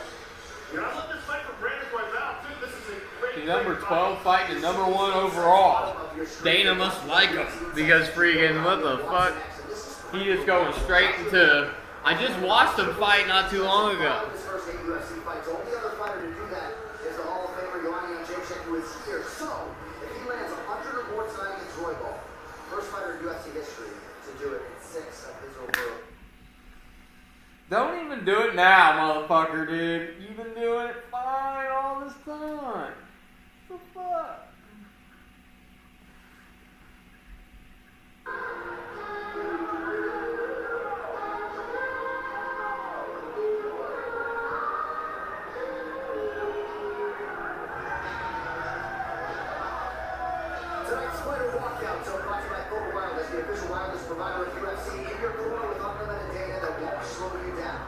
D: You know, I love this fight for Brandon Royval, too. This is a great
B: He's number 12 fighting and number 1 overall. Dana must like him because freaking what the fuck? He just going straight into. I just watched him fight not too long ago.
F: His first 8 UFC fights. The only other fighter to do that is the Hall of Famer Joanna Jędrzejczyk, who is here. So, if he lands 100 or more tonight against Royval, first fighter in UFC history to do it in 6 of his over.
B: Don't even do it now, motherfucker, dude. You've been doing it fine all this time. What the fuck?
F: Tonight's fighter walkout, so brought to you by Total Wireless, the official wireless provider of UFC, in your corner with unlimited data that won't slow you down.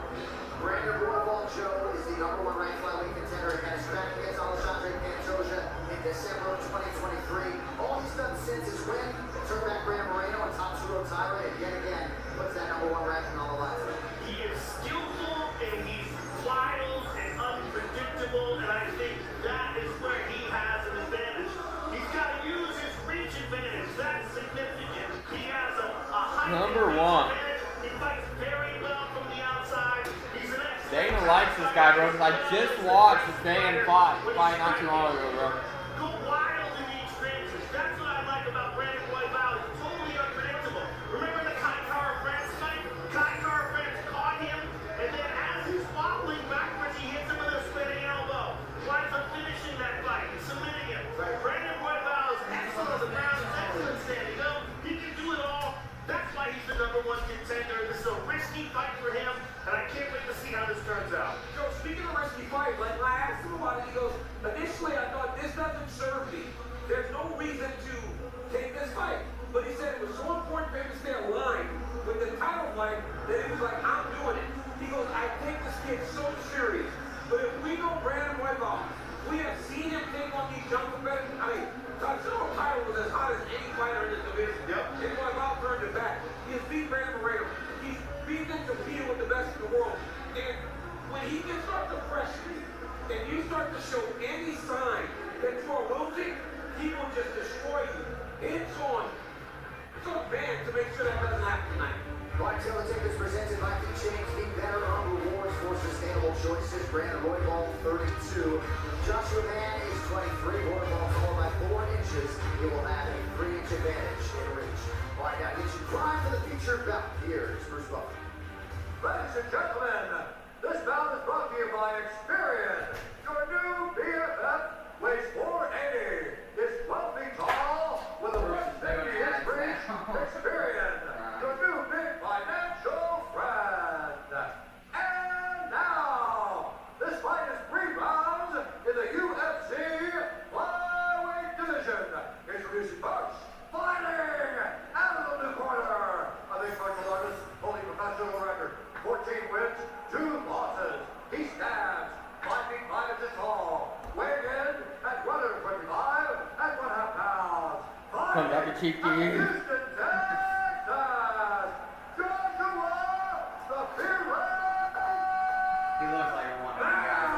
F: Brandon Royval Joe is the number 1 ranked flyweight contender and has back against Alexandre Pantoja in December of 2023. All he's done since is win, turn back Brandon Moreno and Topuria Tyra, and yet again puts that number 1 ranking on the line.
D: He is skillful and he's wild and unpredictable, and I think that is where he has an advantage. He's got to use his reach advantage. That's significant. He has a high
B: Number 1.
D: advantage. He fights very well from the outside. He's an excellent.
B: Dana likes this guy, bro, because I just watched this man fight not too long ago, bro.
D: Go wild in the exchanges. That's what I like about Brandon Royval. He's totally unpredictable. Remember the Kai Kara France fight? Kai Kara France caught him, and then as he's wobbling backwards, he hits him with a spinning elbow. Winds up finishing that fight, submitting him. Brandon Royval is excellent on the ground. He's excellent standing up. He can do it all. That's why he's the number 1 contender. This is a risky fight for him, and I can't wait to see how this turns out.
C: Joe, speaking of risky fight, like when I asked him about it, he goes, initially I thought this doesn't serve me. There's no reason to take this fight. But he said it was so important for him to stay aligned with the title fight that he was like, I'm doing it. He goes, I take this kid so serious. But if we know Brandon Royval, we have seen him take on these young competitors. I mean, Topuria Tyra was as hot as any fighter in this division. And Royval turned it back. He has beat Brandon Moreno. He's beaten and competed with the best
F: Brandon Roybal, 32. Joshua Mann is 23. Roybal followed by 4 inches. He will have a 3-inch advantage in reach. All right, now get you primed for the featured bout. Here is Bruce Buffer.
E: Ladies and gentlemen, this bout is brought to you by Experian. Your new BFF weighs 480, is 12 feet tall, with a 150-inch reach. Experian, your new big financial friend. And now, this fight is 3 rounds in the UFC flyweight division. Introducing first, fighting out of the blue corner, a big martial artist holding professional record. 14 wins, 2 losses. He stands 5 feet 5 inches tall, weighing in at 125 and 1/2 pounds.
B: Come back to Chief
E: Houston, Texas, Joshua the Fearless.
N: He looks like one of the guys.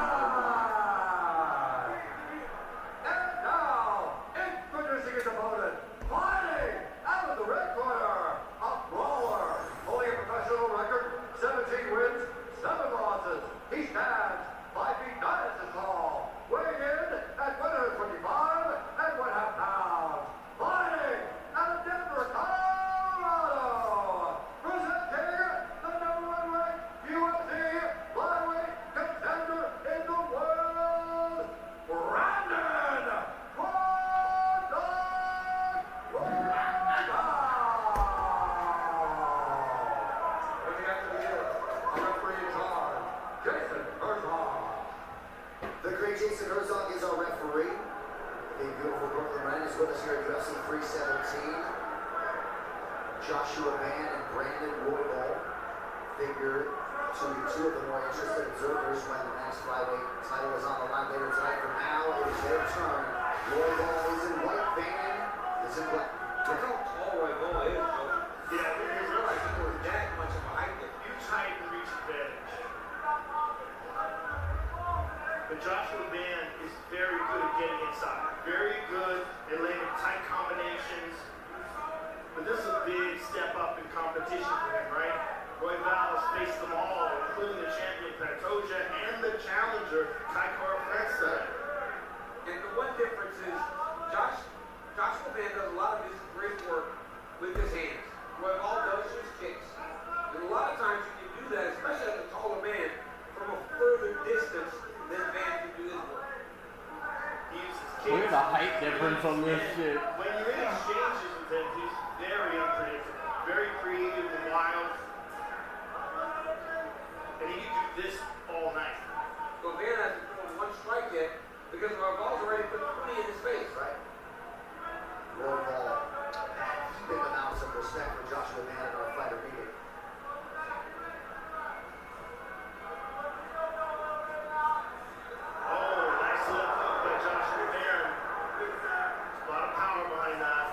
E: And now, introducing his opponent, fighting out of the red corner, a brawler, holding a professional record, 17 wins, 7 losses. He stands 5 feet 9 inches tall, weighing in at 125 and 1/2 pounds. Fighting out of Denver, Colorado, presenting the #1 ranked UFC flyweight contender in the world, Brandon
F: The great Jason Herzog is our referee. The beautiful Brooklyn Ren is with us here at UFC 317. Joshua Mann and Brandon Roybal figure to be 2 of the more interested observers when the men's flyweight title is on the line later tonight. For now, it is their turn. Roybal is in white, Mann is in black.
C: Look how tall Roybal is. Yeah, I didn't realize he was that much of a height difference.
D: Huge height and reach advantage. But Joshua Mann is very good at getting inside. Very good at laying tight combinations. But this is a big step up in competition for him, right? Roybal has faced them all, including the champion Pantoja and the challenger Kaikara Frenstad.
C: And the one difference is Joshua Mann does a lot of his great work with his hands. Roybal does his kicks. And a lot of times you can do that, especially as a taller man, from a further distance than Mann can do his work.
D: He uses
B: Look
D: kicks.
B: at the height difference on this shit.
D: When you're in exchanges with him, he's very unpredictable, very creative and wild. And he can do this all night.
C: Well, Mann hasn't thrown one strike yet because Roybal's already put 20 in his face, right?
F: Roybal had big amounts of respect for Joshua Mann in our fighter meeting.
D: Oh, nice left hook by Joshua Mann. A lot of power behind that.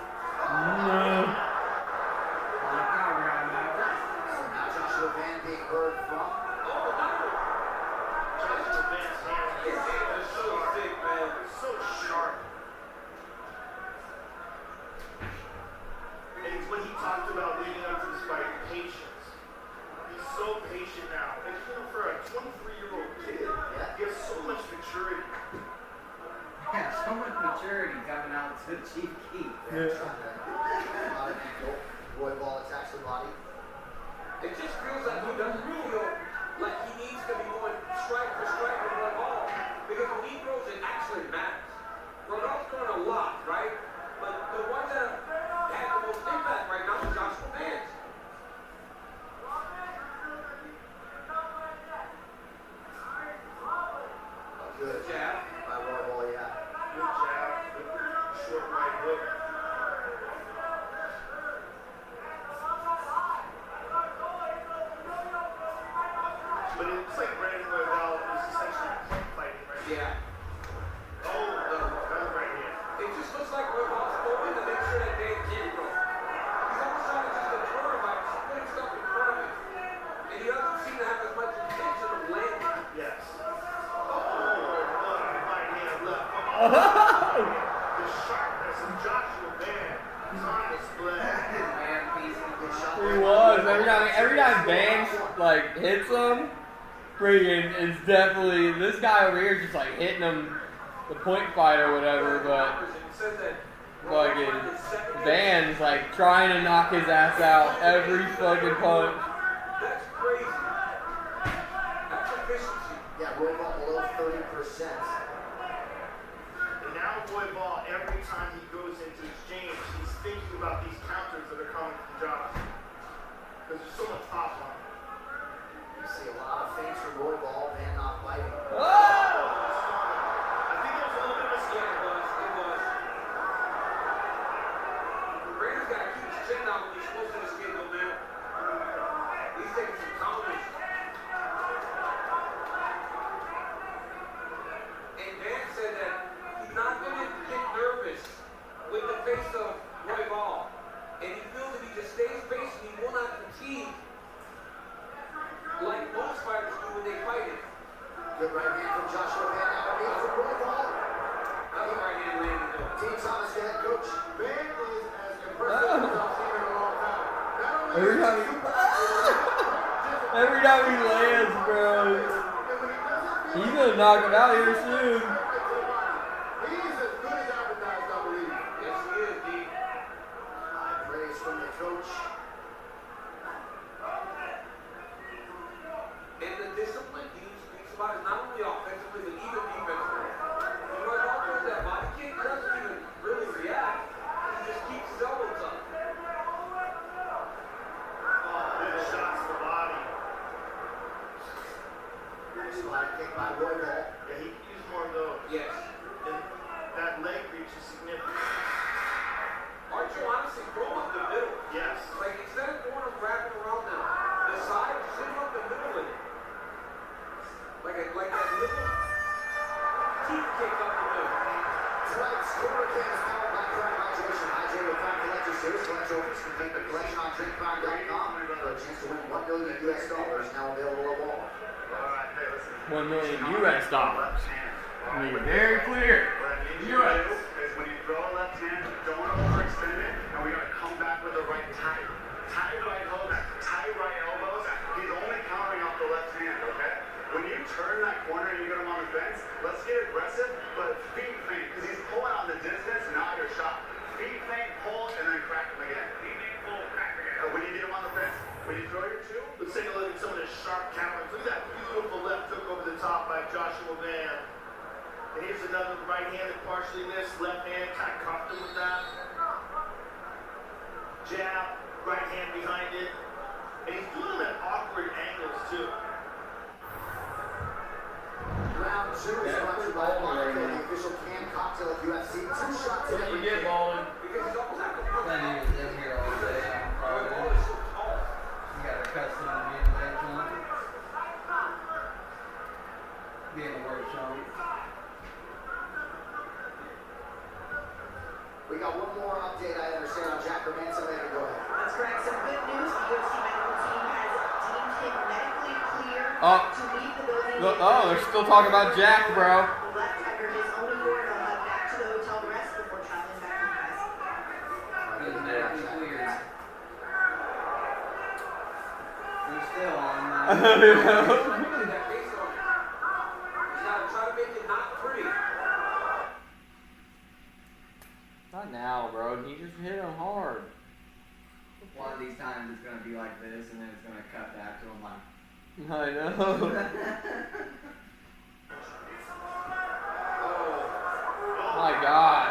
F: So now Joshua Mann being heard from.
D: Joshua Mann's hands
C: His hands are so thick, man.
D: so sharp. And it's what he talked about leading up to this fight, patience. He's so patient now. And for a 23-year-old kid, he has so much maturity.
N: Yeah, so much maturity coming out to Chief Keith.
F: Roybal attacks the body.
C: It just feels like he doesn't feel like he needs to be going strike for strike with Roybal. Because when he throws, it actually matters. Roybal's throwing a lot, right? But the one that had the most impact right now is Joshua Mann.
F: Good
C: jab
F: by Roybal, yeah.
D: Good jab, good short right hook. But it's like Brandon Roybal is essentially point fighting, right?
C: Yeah.
D: Oh, another right hand.
C: It just looks like Roybal's throwing to make sure that they can go. He's almost trying to just deter him by putting stuff in front of him. And he doesn't seem to have as much intention of landing.
D: Yes. Right hand left. The sharpness of Joshua Mann is on display.
B: He was. Every time Vance like hits him, Freaking, it's definitely, this guy over here is just like hitting him, the point fight or whatever, but fucking Van's like trying to knock his ass out every fucking punch.
C: That's crazy. That's efficiency.
F: Yeah, Roybal below 30%.
D: And now Roybal, every time he goes into exchange, he's thinking about these counters that are coming from Josh. Because there's so much top on him.
F: You see a lot of feints from Roybal, Van not biting.
C: I think there was a little bit of a scare. It was. Brandon's got to keep his chin down when he's supposed to escape, though, man. He's taking some counters. And Dan said that he's not going to get nervous with the face of Roybal. And he feels if he just stays patient, he will not fatigue like most fighters do when they fight it.
F: Good right hand from Joshua Van Avermeet from Roybal.
C: Another right hand landing though.
F: Dean Thomas, the head coach.
Q: Van is as impressive as I've seen in a long time. Not only
B: Every time he lands, bro, he's gonna knock him out here soon.
Q: he's as good as advertised, I believe.
C: Yes, he is, D.
F: High praise from the coach.
C: And the discipline he speaks about is not only offensively, but even defensively. When Roybal throws that body kick, he doesn't even really react. He just keeps his elbows up.
D: Good shots to the body.
F: Nice body kick by Roybal.
D: Yeah, he can use more of those.
C: Yes.
D: And that leg reach is significant.
C: Archer honestly throw him up the middle.
D: Yes.
C: Like instead of going and wrapping around the side, just hit him up the middle with it. Like that little teeth kick up the middle.
F: Tonight's corner cam is powered by Prime Hydration. Hydrate with Prime Collector Series. Collect orders can make the collection on drinkprime.com for a chance to win $1 million US. Now available at Walmart.
D: Alright, hey, listen.
B: $1 million US. I mean, very clear.
D: What I need you to do is when you throw a left hand, don't overextend it, and we gotta come back with the right tight. Tight right hook, tight right elbows. He's only countering off the left hand, okay? When you turn that corner and you get him on the fence, let's get aggressive, but feet feint, because he's pulling on the distance, not your shot. Feet feint, pull, and then crack him again. Feet feint, pull, crack him again. When you get him on the fence, when you throw your two, let's take a look at some of the sharp counters. Look at that beautiful left hook over the top by Joshua Van. And here's another right hand that partially missed. Left hand kind of cuffed him with that. Jab, right hand behind it. And he's doing them at awkward angles too.
F: Round two is brought to you by Monaco, the official canned cocktail of UFC. 2 shots in every game.
C: Because he's almost like a
N: Then he was in here all day on Friday. You got a custom being there, John? Being the worst, John.
F: We got one more update I understand on Jack Hermanson. Later, go ahead.
M: That's correct. Some good news. The UFC medical team has deemed him medically clear to leave the building.
B: They're still talking about Jack, bro.
M: The left under his own accord will head back to the hotel to rest before traveling back home.
N: Good man, weird. We're still on
C: that face on him. He's gotta try to make it not pretty.
B: Not now, bro. He just hit him hard.
N: One of these times it's gonna be like this, and then it's gonna cut back to him like.
B: I know. My God.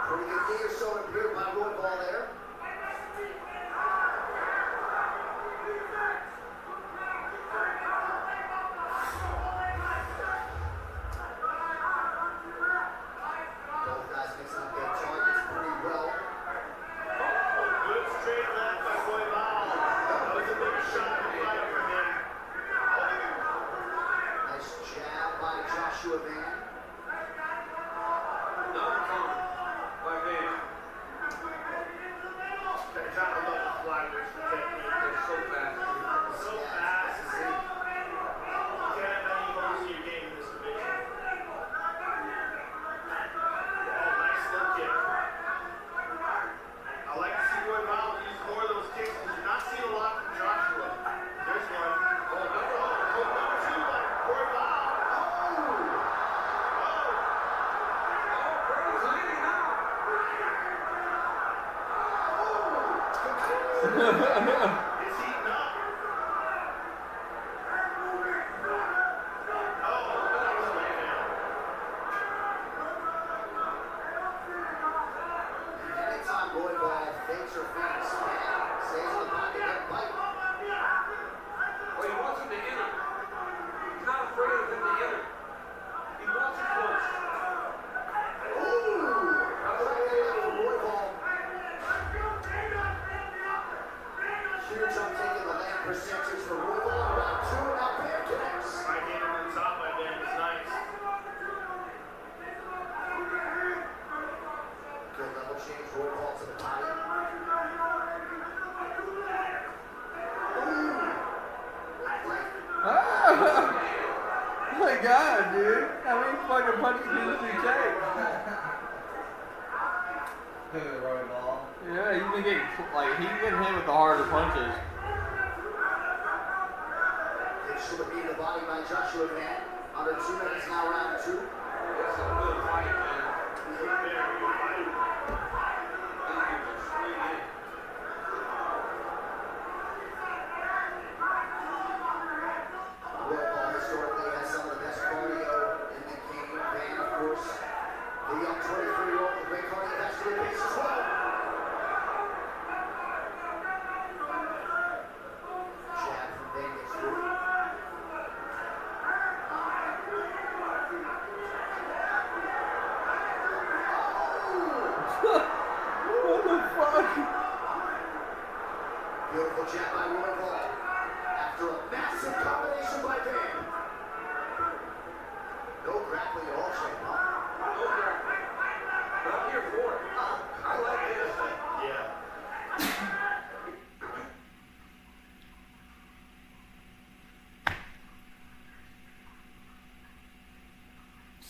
F: Pretty good knee or so in rear by Roybal there. Both guys mixing up their targets pretty well.
D: Good straight left by Roybal. That was a big shot
F: percentage for Royval in round 2. Now Bam connects.
D: Right hand on the top by Bam is nice.
F: Good level change. Royval to the body.
B: Oh my god, dude. How many fucking punches did this dude take?
N: Royval.
B: Yeah, he's been getting, like, he's getting hit with the harder punches.
F: Hit to the beat of the body by Joshua Van. Under 2 minutes now, round 2.
C: That's a good fight, man.
D: Very good fight.
F: Royval historically has some of the best cardio in the game. Van, of course, the young 23-year-old with great cardiovascular base as well. Jab from Van gets through.
B: What the fuck?
F: Beautiful jab by Royval. After a massive combination by Van. No grappling at all, Shane, huh?
C: No grappling. But I'm here for it. I like this.
D: Yeah.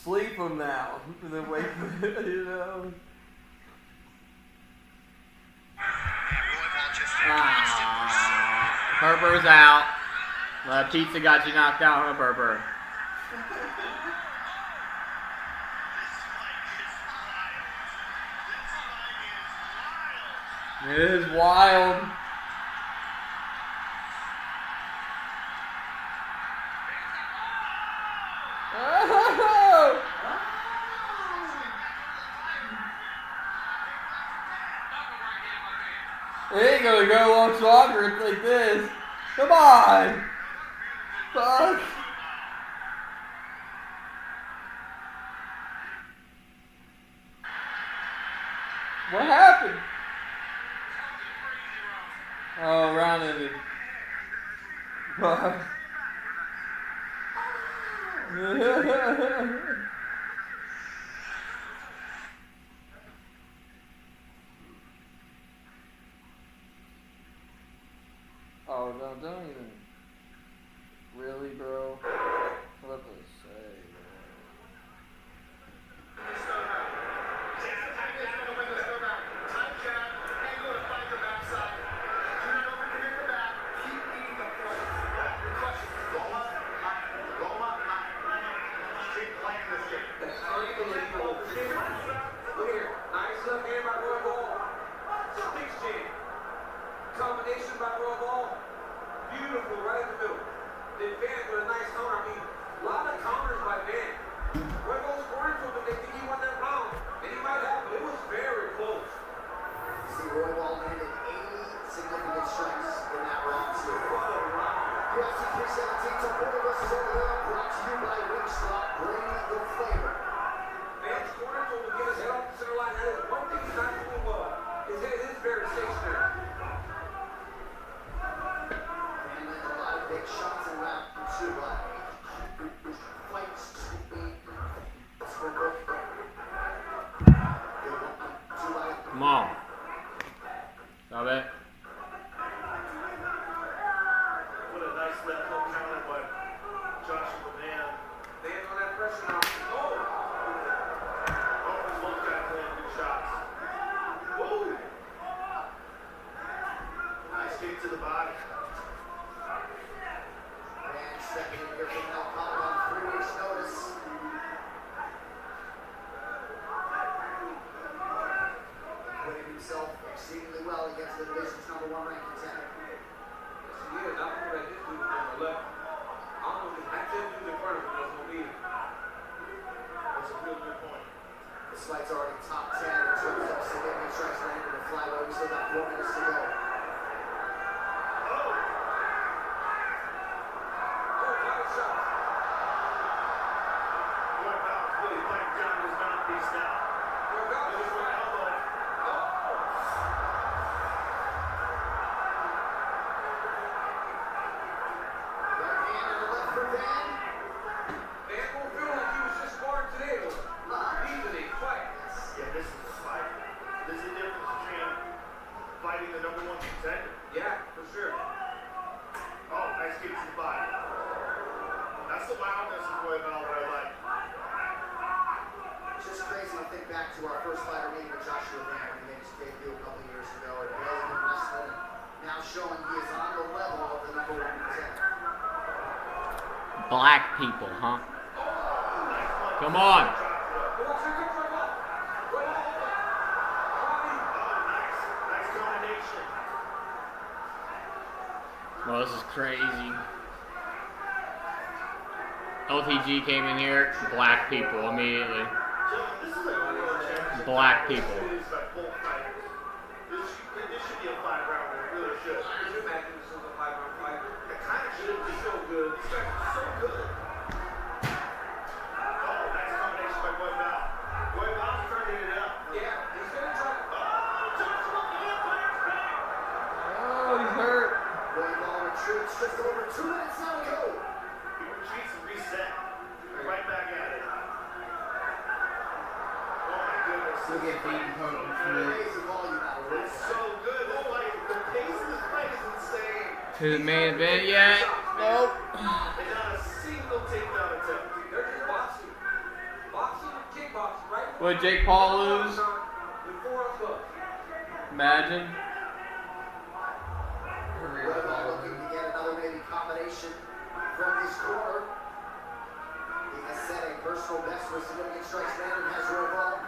B: Sleep him now. And then wake him, you know. Herber's out. Pizza got you knocked out, huh, Herber? It is wild. Oh! It ain't gonna go much longer like this. Come on! Fuck! What happened? Oh, round ended. Fuck. Oh, no, don't even. Really, bro? What to say, bro?
C: Look here. Nice left hand by Royval. Six chin. Combination by Royval. Beautiful, right in the middle. Then Van with a nice counter. I mean, a lot of counters by Van. Royval scoring to him, but they think he won that round. And he might have, but it was very close.
F: See, Royval landed 80 significant strikes in that round, too. UFC 317, Topuria versus Oliveira, brought to you by Wingstop. Bring the flavor.
C: Van's corner to him to get his head off the center line. That is one thing he's not doing well. His head is very stationary.
F: And then a lot of big shots in round 2, but fights to be for both.
B: Come on. Stop it.
D: What a nice left hook counter by Joshua Van.
C: Van on that pressure now. Oh!
D: Both guys land good shots.
C: Woo!
D: That's the wildness of Royval that I like.
F: It's just crazy to think back to our first fighter meeting with Joshua Van when he made his debut a couple years ago, and barely been wrestling, and now showing he is on the level of the #1 contender.
B: Black people, huh? Come on.
D: Nice combination.
B: Well, this is crazy. LTG came in here, black people immediately.
D: This is like a world championship.
B: Black people.
D: This should be a 5-rounder. It really should.
C: Could you imagine this was a 5-round fight?
D: It kind of should be so good. It's so good. Oh, nice combination by Royval. Royval's turning it up.
C: Yeah, he's gonna try.
D: Joshua can't fire back.
B: Oh, he's hurt.
F: Royval retreats just over 2 minutes now to go.
D: He retreats and reset. Right back at it. Oh my goodness.
N: Still get beaten poking
F: Amazing volume out of
D: It's so good. This fight, the pace of this fight is insane.
B: To the main event yet? Nope.
D: And not a single takedown attempt.
C: They're just boxing. Boxing and kickboxing, right?
B: Would Jake Paul lose?
C: With 4 rounds left.
B: Imagine.
F: Royval looking to get another maybe combination from his corner. He has set a personal best for significant strikes landed, has Royval.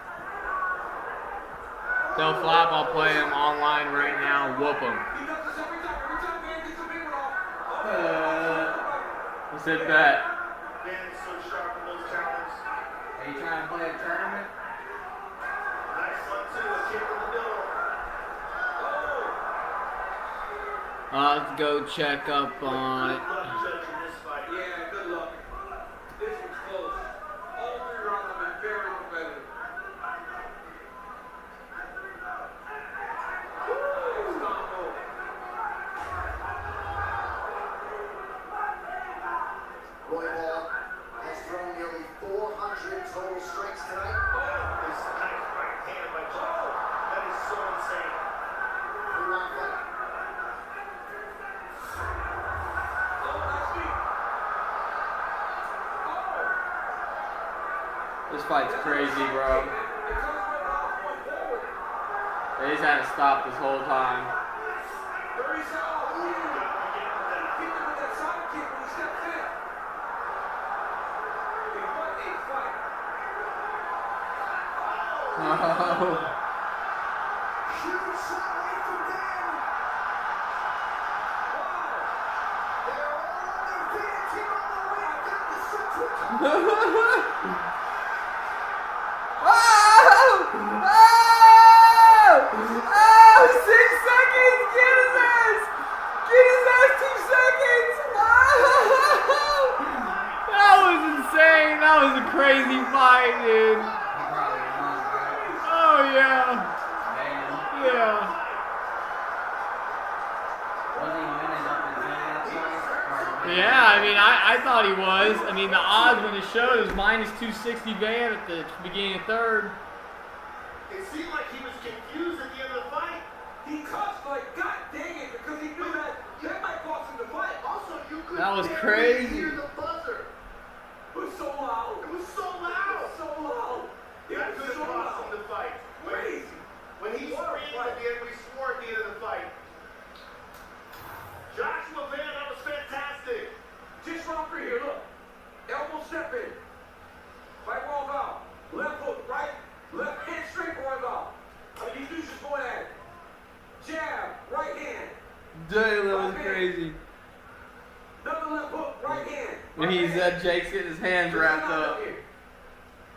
B: Don't flop, I'll play him online right now, whoop him.
C: He does this every time. Every time man gets a big one off.
B: Let's hit that.
D: Dan is so sharp in those counters.
N: Are you trying to play a tournament?
D: Nice one too. A kick in the middle.
B: Let's go check up on it.
D: Good luck judging this fight.
C: Yeah, good luck. This was close. All 3 rounds have been very competitive.
F: Royval has thrown nearly 400 total strikes tonight.
D: This nice right hand by Joshua. That is so insane.
F: 3-round fight.
B: This fight's crazy, bro. They just had to stop this whole time.
C: 30 seconds. Hit him with that side kick when he steps in. Hey, what a fight.
B: Oh.
F: Huge shot right from Dan. They're all on their feet. Keep on the ring. Got the stretch with
B: Oh! 6 seconds! Get his ass! Get his ass 2 seconds! Oh! That was insane! That was a crazy fight, dude.
N: He probably won, right?
B: Oh yeah.
N: Man.
B: Yeah.
N: Was he winning up until that point?
B: Yeah, I mean, I thought he was. I mean, the odds when it showed was minus 260 Van at the beginning of third.
D: It seemed like he was confused at the end of the fight.
C: He cussed like, God dang it, because he knew that might cost him the fight.
D: Also, you could
B: That was
D: barely
B: crazy.
D: hear the buzzer.
C: It was so loud.
D: It was so loud.
C: So loud.
D: That could have cost him the fight.
C: Crazy.
D: When he screamed at the end, we swore at the end of the fight. Joshua Van, that was fantastic.
C: Just run for here, look. Elbow step in. Right Royval. Left hook, right? Left hand straight Royval. I mean, these dudes just going at it. Jab, right hand.
B: Dude, that was crazy.
C: Another left hook, right hand.
B: When he said Jake's getting his hands wrapped up.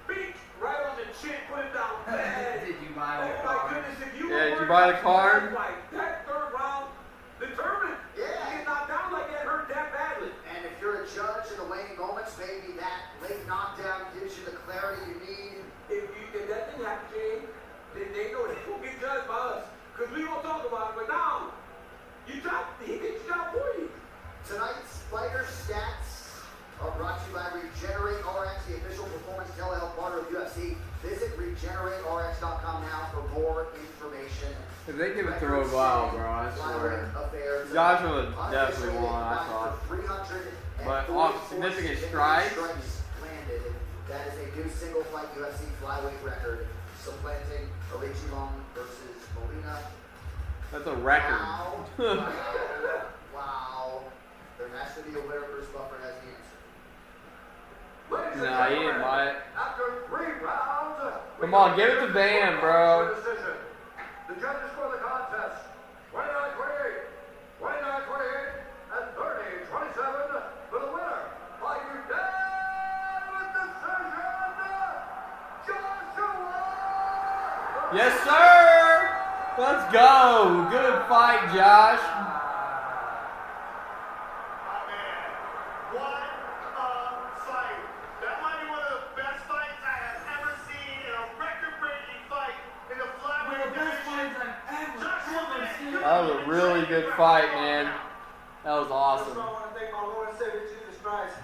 C: Beat right on the chin, put it down bad.
N: Did you buy the
C: Oh
N: card?
C: my goodness, if you
B: Yeah,
C: were
B: did you
C: worried
B: buy the
C: about
B: card?
C: Like that 3rd round, determined.
F: Yeah.
C: You get knocked down like that hurt that badly.
F: And if you're a judge in the waning moments, maybe that late knockdown gives you the clarity you need.
C: If that didn't happen, Jay, then they know they won't get judged by us. Because we don't talk about it, but now, he gets you down for you.
F: Tonight's fighter stats are brought to you by Regenerate RX, the official performance telehealth partner of UFC. Visit regeneraterx.com now for more information.
B: If they give it to Royval, bro, I swear.
F: Affairs
B: Joshua definitely won, I thought. But off significant strikes.
F: Landed. That is a new single fight UFC flyweight record, supplanting Oliveira versus Molina.
B: That's a record.
F: Wow. There has to be a winner. Bruce Buffer has the answer.
B: Nah, he didn't buy it.
E: After 3 rounds,
B: Come on, give it to Bam, bro.
E: the judges score the contest 29-28, 29-28, and 30-27 for the winner by unanimous decision, Joshua.
B: Yes, sir. Let's go. Good fight, Josh. That was a really good fight, man. That was awesome.
U: I want to thank my Lord and Savior Jesus Christ.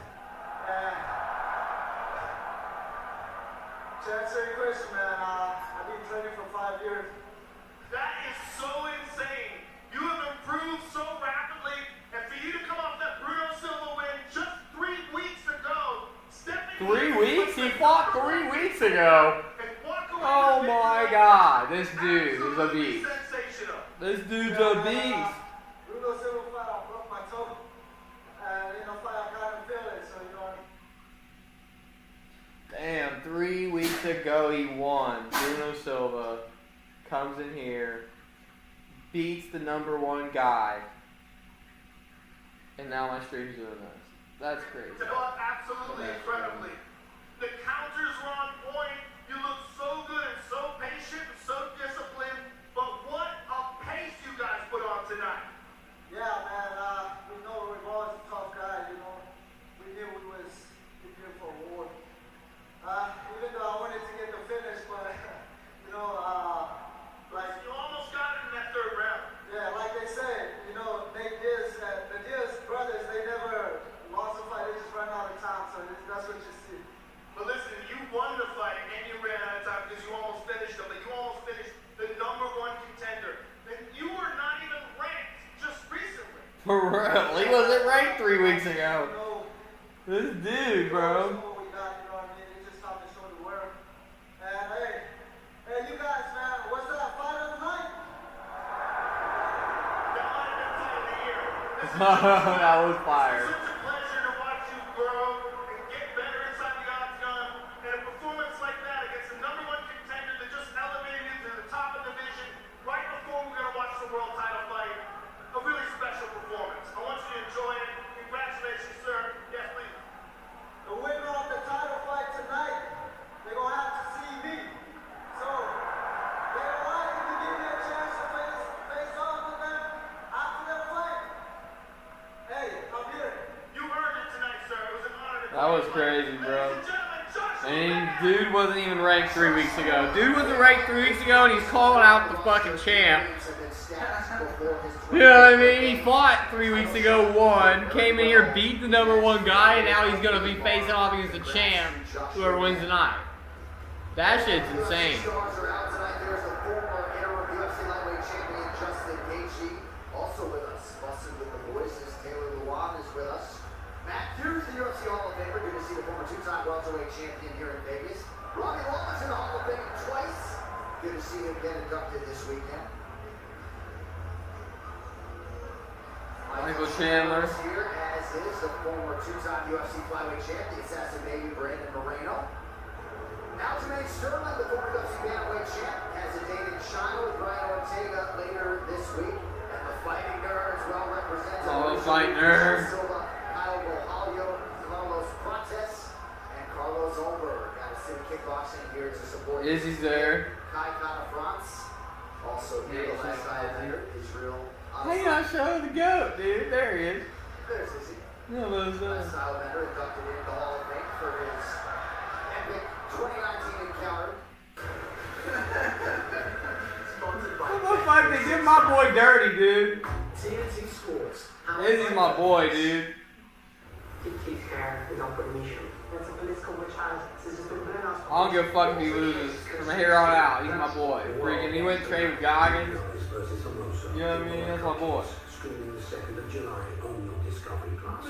U: To answer your question, man, I've been training for 5 years.
D: That is so insane. You have improved so rapidly, and for you to come off that Bruno Silva win just 3 weeks ago,
B: 3 weeks? He fought 3 weeks ago. Oh my God, this dude is a beast. This dude's a beast.
U: Bruno Silva fight, I broke my toe. And fight, I kind of feel it, so
B: Damn, 3 weeks ago he won. Bruno Silva comes in here, beats the #1 guy, and now my stream's doing this. That's crazy.
D: Absolutely incredibly. The counters were on point. You look so good and so patient and so disciplined. But what a pace you guys put on tonight.
U: Yeah, man, we know Rival's a tough guy, We knew we was here for a war. Even though I wanted to get the finish, but, like...
D: You almost got it in that 3rd round.
U: Yeah, like they said, Nate Diaz, the Diaz brothers, they never lost a fight, they just ran out of time, so that's what you see.
D: But listen, you won the fight and you ran out of time because you almost finished them, but you almost finished the #1 contender. And you were not even ranked just recently.
B: For real, he wasn't ranked 3 weeks ago. This dude, bro.
U: What we got, it's just time to show the world. And hey, you guys, man, what's that fight of the night?
D: That might have been fight of the year.
B: That was fire.
D: It's such a pleasure to watch you grow and get better inside the octagon. And a performance like that against the #1 contender that just elevated you to the top of the division right before we're going to watch the world title fight. A really special performance. I want you to enjoy it. Congratulations, sir. Yes, please.
U: The winner of the title fight tonight, they're going to have to see me. So, they're right to give me a chance to face off with them after their fight. Hey, I'm here.
D: You earned it tonight, sir. It was an honor to
B: That was crazy, bro. And dude wasn't even ranked 3 weeks ago. Dude wasn't ranked 3 weeks ago, and he's calling out the fucking champ. You know what I mean? He fought 3 weeks ago, won, came in here, beat the #1 guy, and now he's gonna be facing off against the champ, whoever wins tonight. That shit's insane.
F: Also with us, busted with the voices, Taylor Luan is with us. Matt Hughes, the UFC Hall of Famer, good to see the former 2-time welterweight champion here in Vegas. Robbie Lawler's in the Hall of Fame twice. Good to see him get inducted this weekend.
B: Michael Chandler.
F: Here, as is the former 2-time UFC flyweight champ, the assassin baby Brandon Moreno. Aljamain Sterling, the former UFC bantamweight champ, has a date in China with Brian Ortega later this week. And the Fighting Nerds, well represented.
B: All the Fight Nerds.
F: Kyle Bohalio, Carlos Prates, and Carlos Olberg. Got a city kickboxing here to support.
B: Izzy's there.
F: Kai Kara France. Also here, the last guy here, Israel.
B: Hey, I showed the goat, dude. There he is.
F: There's Izzy.
B: Yeah, but
F: Stylebender inducted into the Hall of Fame for his epic 2019 encounter.
B: What the fuck? They did my boy dirty, dude.
L: TNT Schools.
B: Izzy's my boy, dude.
L: He takes care without permission. That's a political witch hunt.
B: I don't give a fuck if he loses. From here on out, he's my boy. Freaking, he went and trained with Goggins. You know what I mean? That's my boy.
K: Screening the 2nd of July, only on Discovery Plus.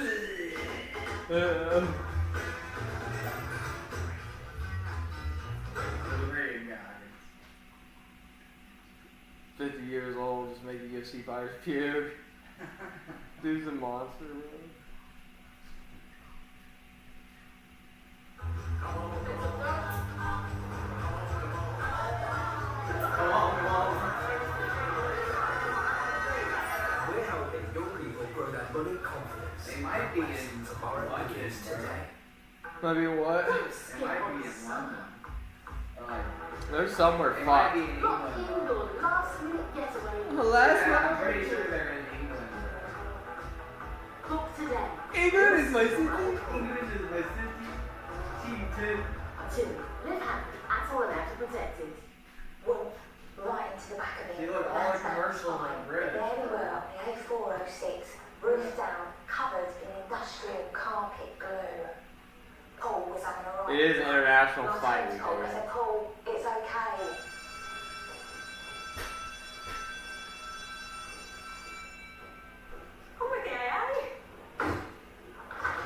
B: 50 years old, just making UFC fighters puke. Dude's a monster, bro.
K: We're helping young people grow their money confidence.
N: They might be in
K: tomorrow begins today.
B: Might be what?
N: It might be in London.
B: They're somewhere
N: They
B: fucked.
N: might be in England.
B: Last
N: Yeah, I'm
B: night.
N: pretty sure they're in England.
H: Book today.
B: England is my city.
N: England is my city. Team 2.
H: 2. Live happy. That's all allowed to protect it.
T: Wolf, right into the back of
N: See,
T: it.
N: look, all the commercials are British.
T: There we were on the A406, roof down, covered in industrial carpet glue. Paul was having a right.
B: It is International
T: Not
B: Fight
T: so
B: Week,
T: cold. I
B: right?
T: said, Paul, it's okay.
H: Oh my God.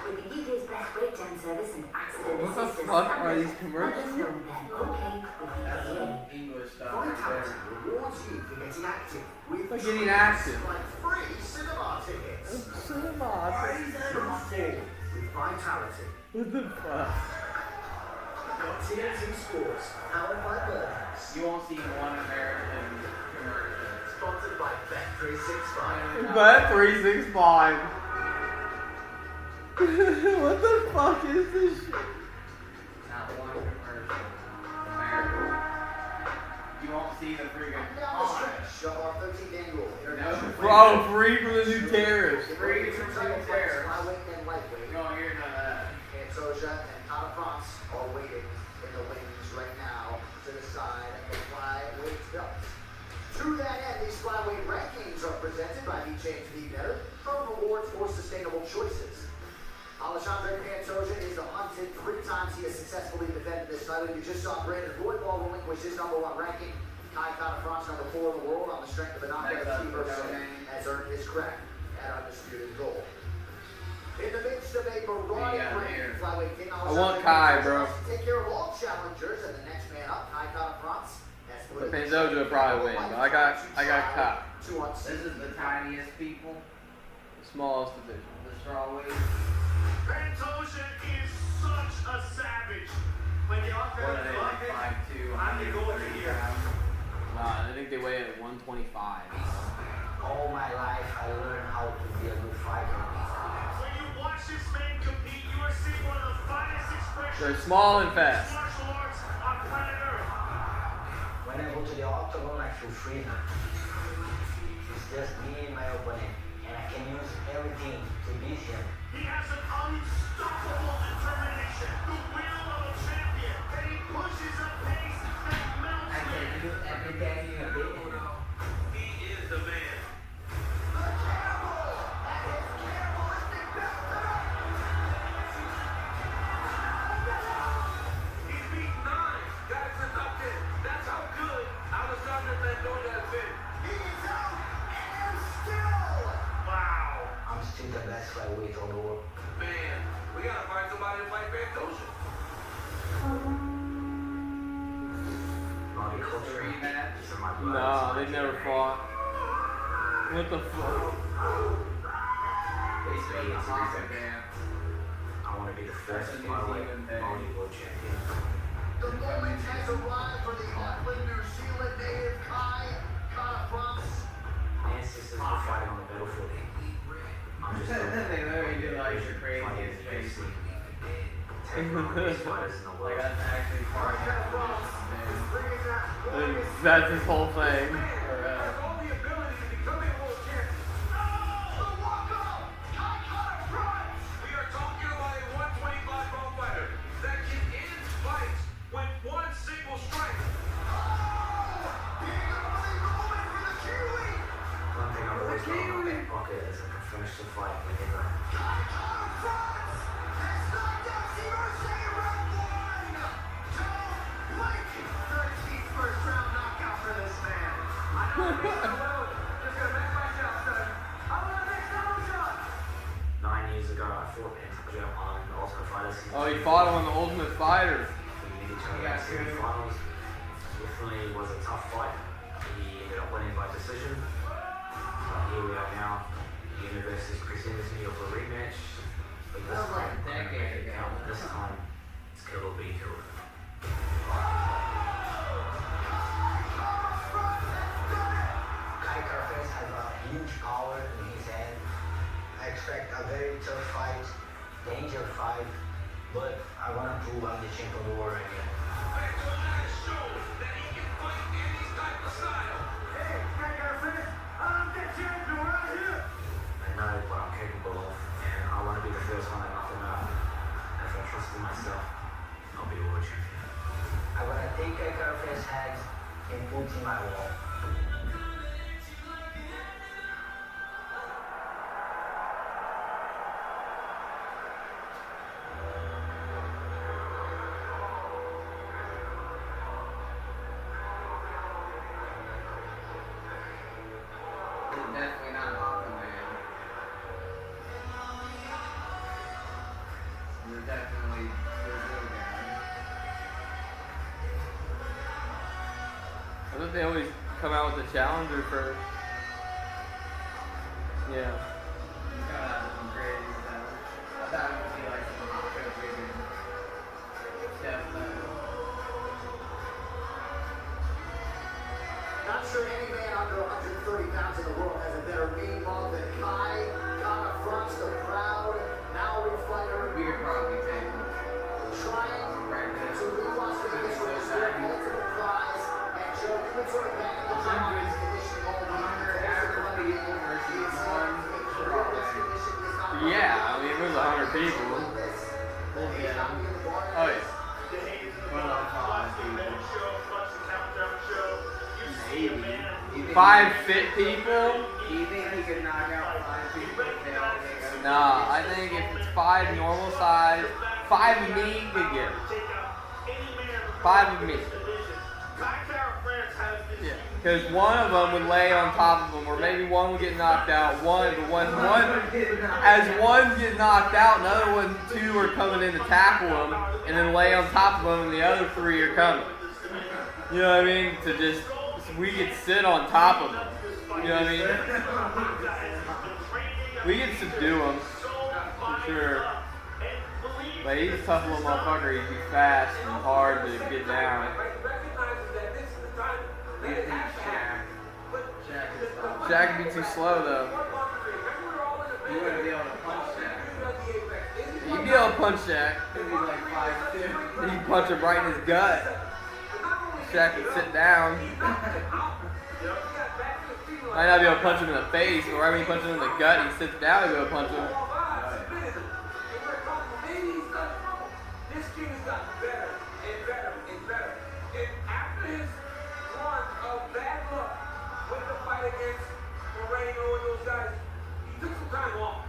H: With the UK's best breakdown service and accident
B: What the
H: assistance
B: fuck are
H: standards,
B: these commercials?
H: let us know then, okay, with the
N: That's
H: UKA.
N: some English stuff right
F: Vitality
N: there.
F: rewards you for getting active with
B: For getting active.
F: like free cinema tickets.
B: Cinema.
F: Move forward with Vitality.
B: What the fuck?
F: TNT Sports, powered by Burns.
N: You won't see one American commercial.
F: Sponsored by Bet365.
B: Bet365. What the fuck is this shit?
N: Not one commercial. American. You won't see the freaking
F: Down the stretch of our 13th annual international.
B: Bro, free from the new tariffs.
N: Free from two terrors.
F: Flyweight and lightweight.
N: You don't hear none of that.
F: Antoja and Tata France are waiting in the wings right now to decide the flyweight belt. To that end, these flyweight rankings are presented by the Change Be Better from Rewards for Sustainable Choices. Alexandre Pantoja is the hunted 3 times he has successfully defended this title. You just saw Brandon Roybal relinquish his #1 ranking. Kai Tata France, #4 in the world, on the strength of a knockout of Steve Mercer, has earned his crack at undisputed gold. In the midst of a marauding reign, flyweight king
B: I want Kai, bro.
F: take care of all challengers, and the next man up, Kai Tata France, has split
B: Pantoja will probably win, but I got Kai.
N: This is the tiniest people.
B: The smallest division.
N: The strawweight.
D: Pantoja is such a savage. When the
N: What are they, like 5'2"?
D: I'm gonna go over here.
B: Nah, I think they weigh at 125.
O: All my life, I learned how to be a good fighter.
D: When you watch this man compete, you are seeing one of the finest expressions.
B: They're small and fast.
D: Martial arts on planet Earth.
O: When I go to the octagon, I feel freedom. It's just me and my opponent, and I can use everything to beat him.
D: He has an unstoppable determination, the will of a champion, and he pushes a pace that melts
O: I can do everything in a bit.
D: He is the man. He's beat 9, got it to top 10. That's how good Alexandre Pantoja has been.
F: He's out and still.
D: Wow.
O: I'm still the best flyweight on the world.
C: Man, we gotta find somebody to fight Pantoja.
O: Body culture
N: Rematch.
O: is in my blood.
B: Nah, they never fought. What the fuck?
N: Basically, it's Rotterdam.
O: I want to be the first
N: That's a New
O: flyweight
N: Zealand day.
O: only world champion.
F: The moment has arrived for the Auckland, New Zealand native Kai Tata France.
O: Ancestors were fighting on the battlefield. I'm just
N: They literally do like the craziest face.
O: Take one of the best fighters in the
N: Like
O: world.
N: that's actually part of it.
B: That's his whole thing.
C: Has all the ability to become a world champion. We are talking about a 125-pound fighter that can end fights with one single strike.
O: One thing I've always got in my back pocket is I can finish the fight whenever.
L: ago, I fought Topuria on the Ultimate Fighter.
B: Oh, he fought him on the Ultimate Fighter.
L: We made each other in semi-finals. Definitely was a tough fight. He ended up winning by decision. But here we are now. The universe is presenting me with a rematch. But this time, I'm going to make it count. This time, it's kill or be killed.
O: Has a huge power in his hand. I expect a very tough fight, dangerous fight, but I want to prove I'm the champ of the world again.
L: I know what I'm capable of, and I want to be the first one to knock him out. If I trust in myself, I'll be a world champion.
O: I want to take Carface's head and put it in my wall.
A: Definitely not Aquaman. You're definitely Brazil guy.
B: I thought they always come out with the challenger first. Yeah.
A: You gotta have some crazy stuff. I thought it would be like some Aqua figure. Definitely.
F: Not sure any man under 130 pounds in the world has a better mean mug than Kai. Ghana fronts the proud Maori fighter.
A: We could probably take him.
F: Trying to leave Las Vegas with his third ultimate prize. And Joe, you've been sort of back in the gym with his conditioning all week.
B: Yeah, I mean, there's 100 people. Oh, yeah. 5 fit people?
A: Do you think he could knock out 5 people if they all take over?
B: Nah, I think if it's 5 normal size, 5 of me could get it. 5 of me. Yeah, because one of them would lay on top of them, or maybe one would get knocked out. As one gets knocked out, another one, 2 are coming in to tackle him, and then lay on top of him, and the other 3 are coming. You know what I mean? To just, we could sit on top of them. You know what I mean? We could subdue him, for sure. But he's a tough little motherfucker. He'd be fast and hard to get down. Shaq would be too slow, though.
A: You wouldn't be able to punch Shaq.
B: You'd be able to punch Shaq.
A: He's like 5'2".
B: You'd punch him right in his gut. Shaq would sit down. Might not be able to punch him in the face, but right when you punch him in the gut, he sits down and go punch him.
C: This kid has gotten better and better and better. And after his run of bad luck with the fight against Moreno and those guys, he took some time off.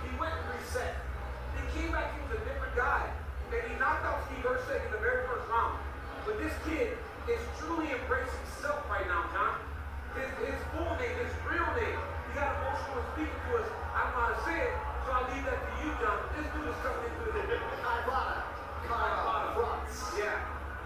C: He went and reset. He came back, he was a different guy. And he knocked out Steve Erceg in the very first round. But this kid is truly embracing himself right now, John. His full name, his real name. He got emotional and speaking to us. I don't know how to say it, so I'll leave that to you, John. But this dude is coming into the
F: Yeah.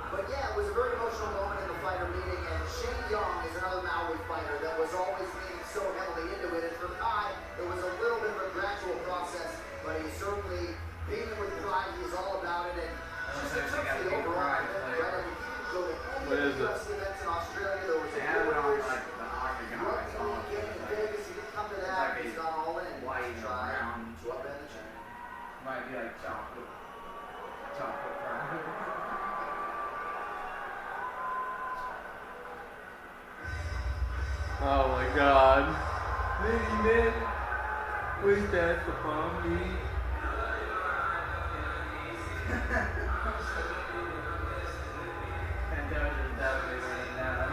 F: But yeah, it was a very emotional moment in the fighter meeting, and Shane Young is another Maui fighter that was always leaning so heavily into it. And for Kai, it was a little bit of a gradual process, but he's certainly being with pride. He's all about it, and just accepts the overall.
B: What is it?
F: UFC events in Australia, there was a
A: like the octagon.
F: in Vegas. He didn't come to that. He's gone all in.
A: White and
F: Try
A: brown.
F: to upend the champ.
A: Might be like chocolate. Chocolate brown.
B: Oh my god. Man, wish that's upon me.
A: And those are definitely winning now.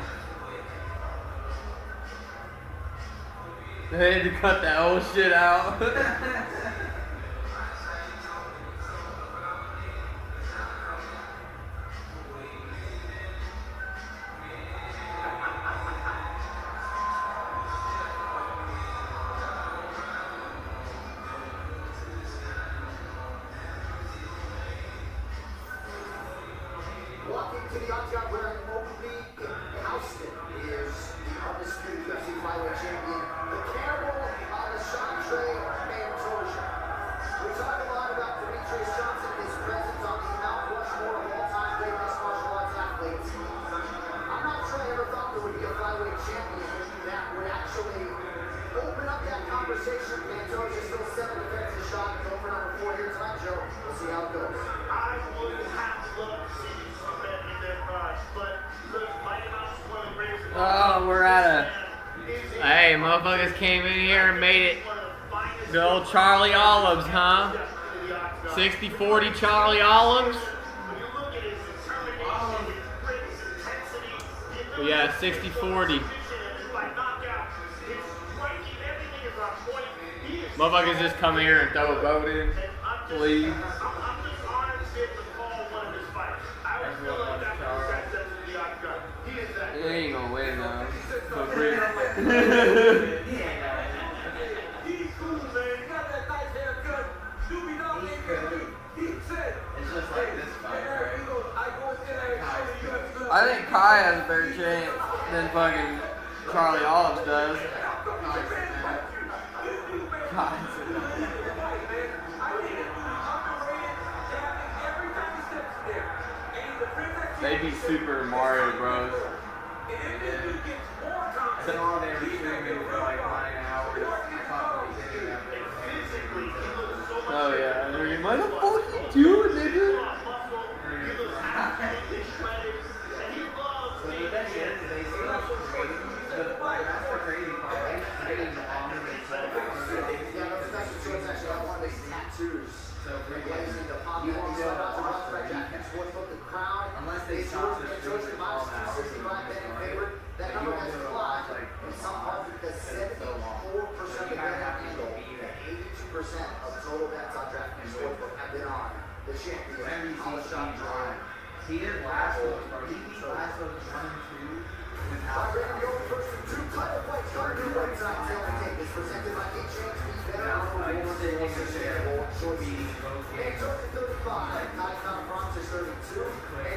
B: They had to cut that whole shit out.
F: the octagon wearing Oakley Houston is the undisputed UFC flyweight champion. The cannibal on the shot tray, Pantoja. We talk a lot about Demetrius Johnson, his presence on the Mount Rushmore of all-time great mixed martial arts athletes. I'm not sure I ever thought there would be a flyweight champion that would actually open up that conversation. Pantoja still 7 defensive shots, go for number 4 here tonight, Joe. We'll see how it goes.
D: I would have loved to see some men in their primes, but look, Mighty Mouse is one of the greatest.
B: Oh, we're at a. Hey, motherfuckers came in here and made it. The old Charlie Olives, huh? 60-40 Charlie Olives? Yeah, 60-40. Motherfuckers just come here and throw a vote in. Please. He ain't gonna win though. Topuria.
C: He's cool, man. He got that nice haircut. Doobie dog nigga. He said,
N: it's just like this fight, right?
B: I think Kai has a better chance than fucking Charlie Olives does. They be Super Mario Bros.
N: Been on there streaming for like 9 hours.
B: Oh yeah, they're like, what the fuck you doing, nigga?
N: So the thing is, they still create, that's the crazy part. They create on the
F: Yeah, those special shorts actually have one of these tattoos. So replacing the pop that we saw about the rock right jacket, sportsbook, the crown.
N: Unless they stop the
F: George minus 265 betting favorite. That number has climbed in some parts because 74% of the betting handle and 82% of total bets on DraftKings Sportsbook have been on the champion on the shot drive.
N: He didn't last those, bro. He beat last those 1 and 2 without.
F: First of 2 title fights starting to right side tail take is presented by H.H. Better on the War Short meeting. Pantoja 35, Kai Kara Francis 32.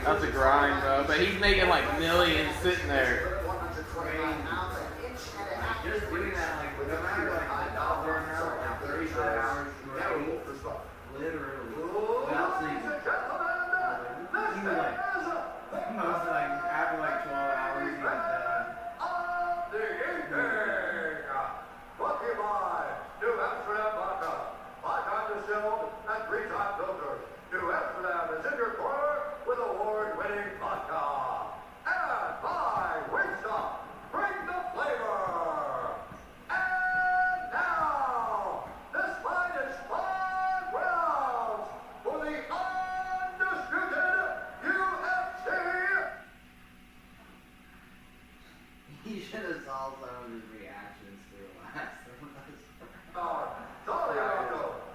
B: That's a grind, bro. But he's making like millions sitting there.
F: 125 pounds, an inch and a half.
N: Just doing that, like, no matter like $1 an hour, like 35 hours straight, literally, without sleeping. He was like, almost like, after like 12 hours, he was done.
E: The evening, brought to you by New Amsterdam Vodka. 5 times distilled and 3 times filtered. New Amsterdam is in your corner with award-winning vodka. And by Wingstop, bring the flavor. And now, this fight is 5 rounds for the undisputed UFC.
N: He should have saw some of his reactions to the last one.
E: Sorry,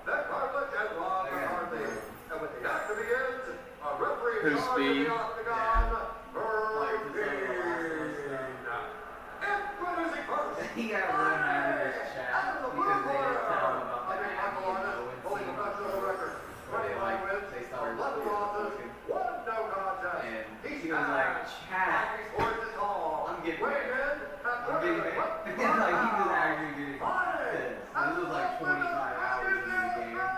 E: that carpet and Ron McCarthy. And when the action begins, a referee
B: Who's
E: in charge of
B: speed?
E: the octagon, introducing first.
N: He got really mad at his chat because they didn't tell him about the match.
E: Holding a professional record. 25 wins,
N: They started
E: 11 losses, 1 no contest.
N: and he was like, chat, I'm getting mad. I'm getting mad. Like, he was actually getting pissed. This was like 25 hours into the game. And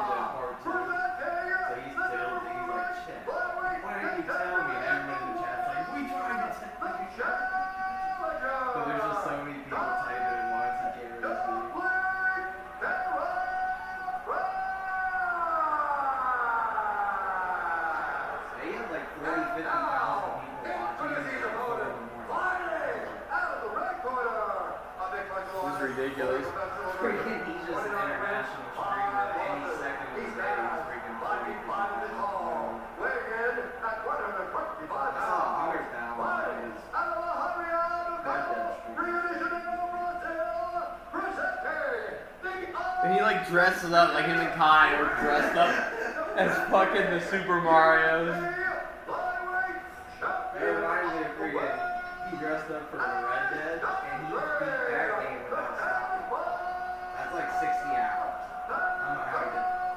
N: then part 2. So he's still, he's like, chat, why didn't you tell me? And everyone in the chat's like, we tried to tell you. But there's just so many people typing at once, you can't really see. He had like 40, 50,000 people watching him at 4 in the morning.
B: This is ridiculous.
N: Freaking, he's just an international streamer. Any second of the day, he's freaking 40 people. I saw 100,000 on his goddamn stream.
B: And he like dresses up, like him and Kai are dressed up as fucking the Super Marios.
N: It reminds me of freaking, he dressed up for Red Dead, and he beat that game without stopping. That's like 60 hours. I don't know how he did that.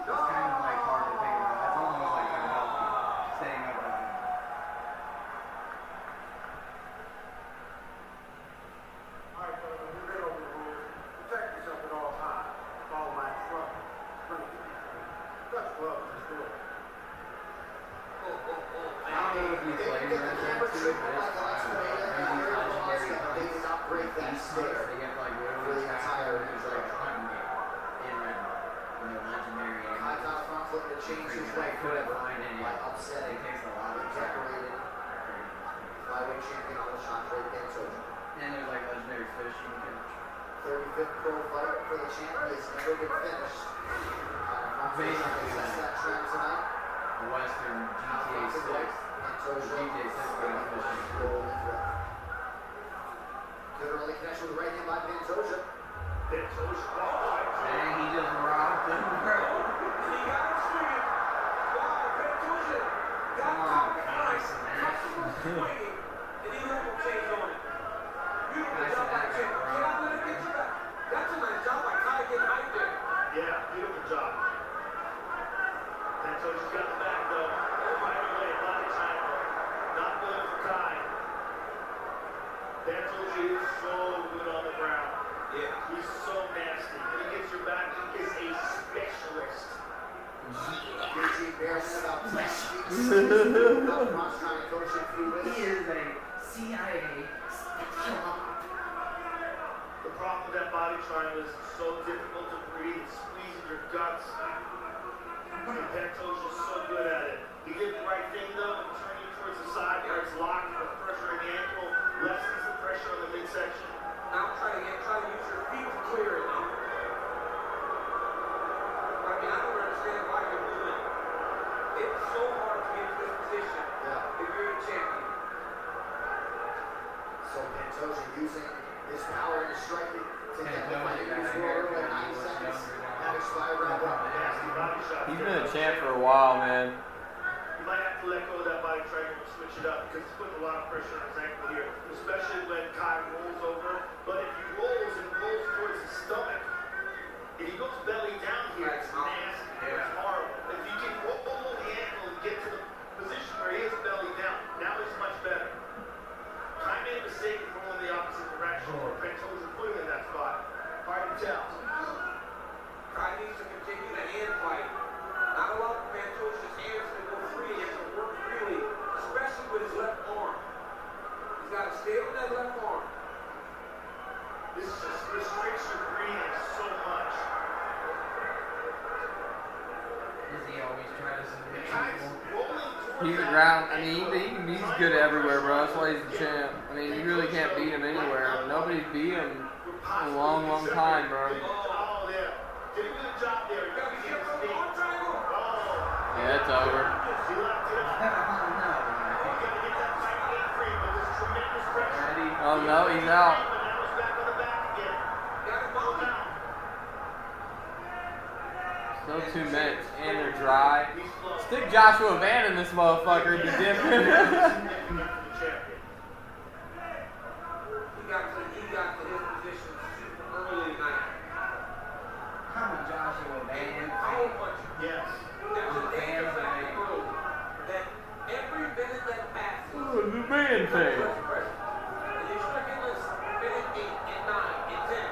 N: It's kind of like hard to think about. It's almost like unhealthy, staying up that long.
F: change his way forever by upsetting the decorated flyweight champion Alexandre Pantoja.
A: And there's like legendary fish you can catch.
F: 35th pro fight for the champ. He has never been finished.
A: Basically,
F: that trend tonight.
A: The Western GTA 6.
F: Pantoja.
A: GTA 6 kind of fishing.
F: Good early connection with the right hand by Pantoja.
Q: Pantoja.
A: And he just rocked him, bro.
C: He got him swinging. Wow, Pantoja got caught behind. Swinging. And he let him change on it. Beautiful job by Champ. Can I let him get you back? That's a nice job by Kai getting right there.
Q: Yeah, beautiful job. Pantoja's got the back though. Right away, body triangle. Not good for Kai. Pantoja is so good on the ground.
C: Yeah.
Q: He's so nasty. When he gets your back, he is a specialist.
F: Eugene Barrett about 10 feet. Ross trying to coach him through this.
A: He is a CIA special.
Q: The problem with that body triangle is it's so difficult to breathe. It squeezes your guts. And Pantoja's so good at it. He did the right thing though, turning towards the side where it's locked with pressure in the ankle, lessens the pressure on the midsection.
C: Now try to use your feet to clear it. I mean, I don't understand why you're doing it. It's so hard to get to this position if you're the champion.
F: So Pantoja using his power and his striking to get the fight in his world in 9 seconds. That expired round one.
Q: Nasty body shot.
B: He's been a champ for a while, man.
Q: You might have to let go of that body triangle and switch it up because it's putting a lot of pressure on his ankle here, especially when Kai rolls over. But if he rolls and rolls towards his stomach, if he goes belly down here, it's nasty. It's horrible. If you can roll the ankle and get to the position where he is belly down, now it's much better. Kai made a mistake in rolling the opposite direction, or Pantoja put him in that spot. Hard to tell.
C: Kai needs to continue the hand fight. Not allow Pantoja's hands to go free. He has to work freely, especially with his left arm. He's got to stay on that left arm.
Q: This just restricts your breathing so much.
A: Does he always try to submit people?
B: He's a ground. I mean, he's good everywhere, bro. That's why he's the champ. I mean, you really can't beat him anywhere. Nobody's beat him in a long, long time, bro.
Q: Oh, yeah. Did a good job there. You got to be careful.
B: Yeah, it's over.
Q: He left it up. You got to get that fight game free, but there's tremendous pressure.
B: Oh, no, he's out.
Q: But now he's back on the back again. Got to go down.
B: Still 2 minutes, and they're dry. Stick Joshua Van in this motherfucker. It'd be different.
C: He got to his position super early tonight.
A: Come on, Joshua, man.
C: Power punch.
Q: Yes.
C: There's a danger factor early that every minute that passes.
B: Oh, the man thing.
C: And you start getting this minute 8 and 9 and 10.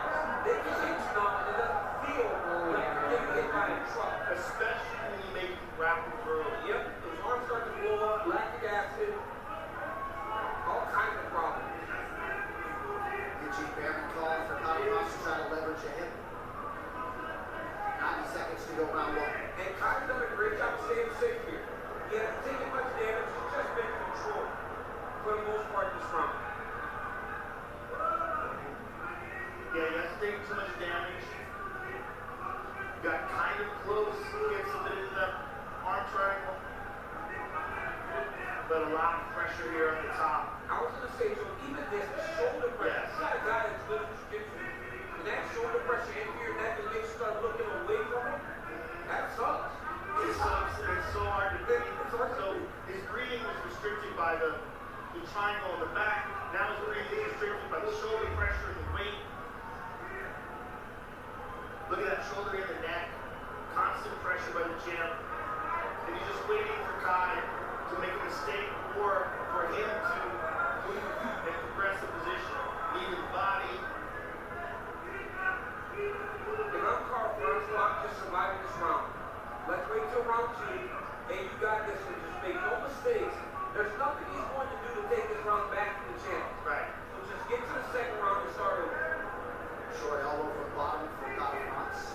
C: They can hit you now and it doesn't feel like you're getting hit by a truck.
Q: Especially when you make rapid early.
C: Yep, those arms start to blow up, lactic acid, all kinds of problems.
F: Eugene Barrett calling for Conor Ross to try to leverage a hip. 90 seconds to go round one.
C: And Kai's done a great job staying safe here. He hasn't taken much damage, he's just been controlled for the most part this round.
Q: Yeah, he hasn't taken too much damage. Got kind of close, gets a bit in the arm triangle. But a lot of pressure here on the top.
C: I was going to say, so even this shoulder pressure, you got a guy that's good at jiu-jitsu, and that shoulder pressure in here, that can make you start looking away from him, that sucks.
Q: It sucks, and it's so hard to breathe. So his breathing was restricted by the triangle on the back. Now his breathing is restricted by the shoulder pressure and the weight. Look at that shoulder in the neck. Constant pressure by the champ. And he's just waiting for Kai to make a mistake or for him to move and progress the position. Leave his body.
C: And I'm Carl Burns, I'm just surviving this round. Let's wait till round 2, and you got this, and just make no mistakes. There's nothing he's going to do to take this round back to the champ.
Q: Right.
C: So just get to the second round and start over.
F: Short elbow from bottom from Conor Ross.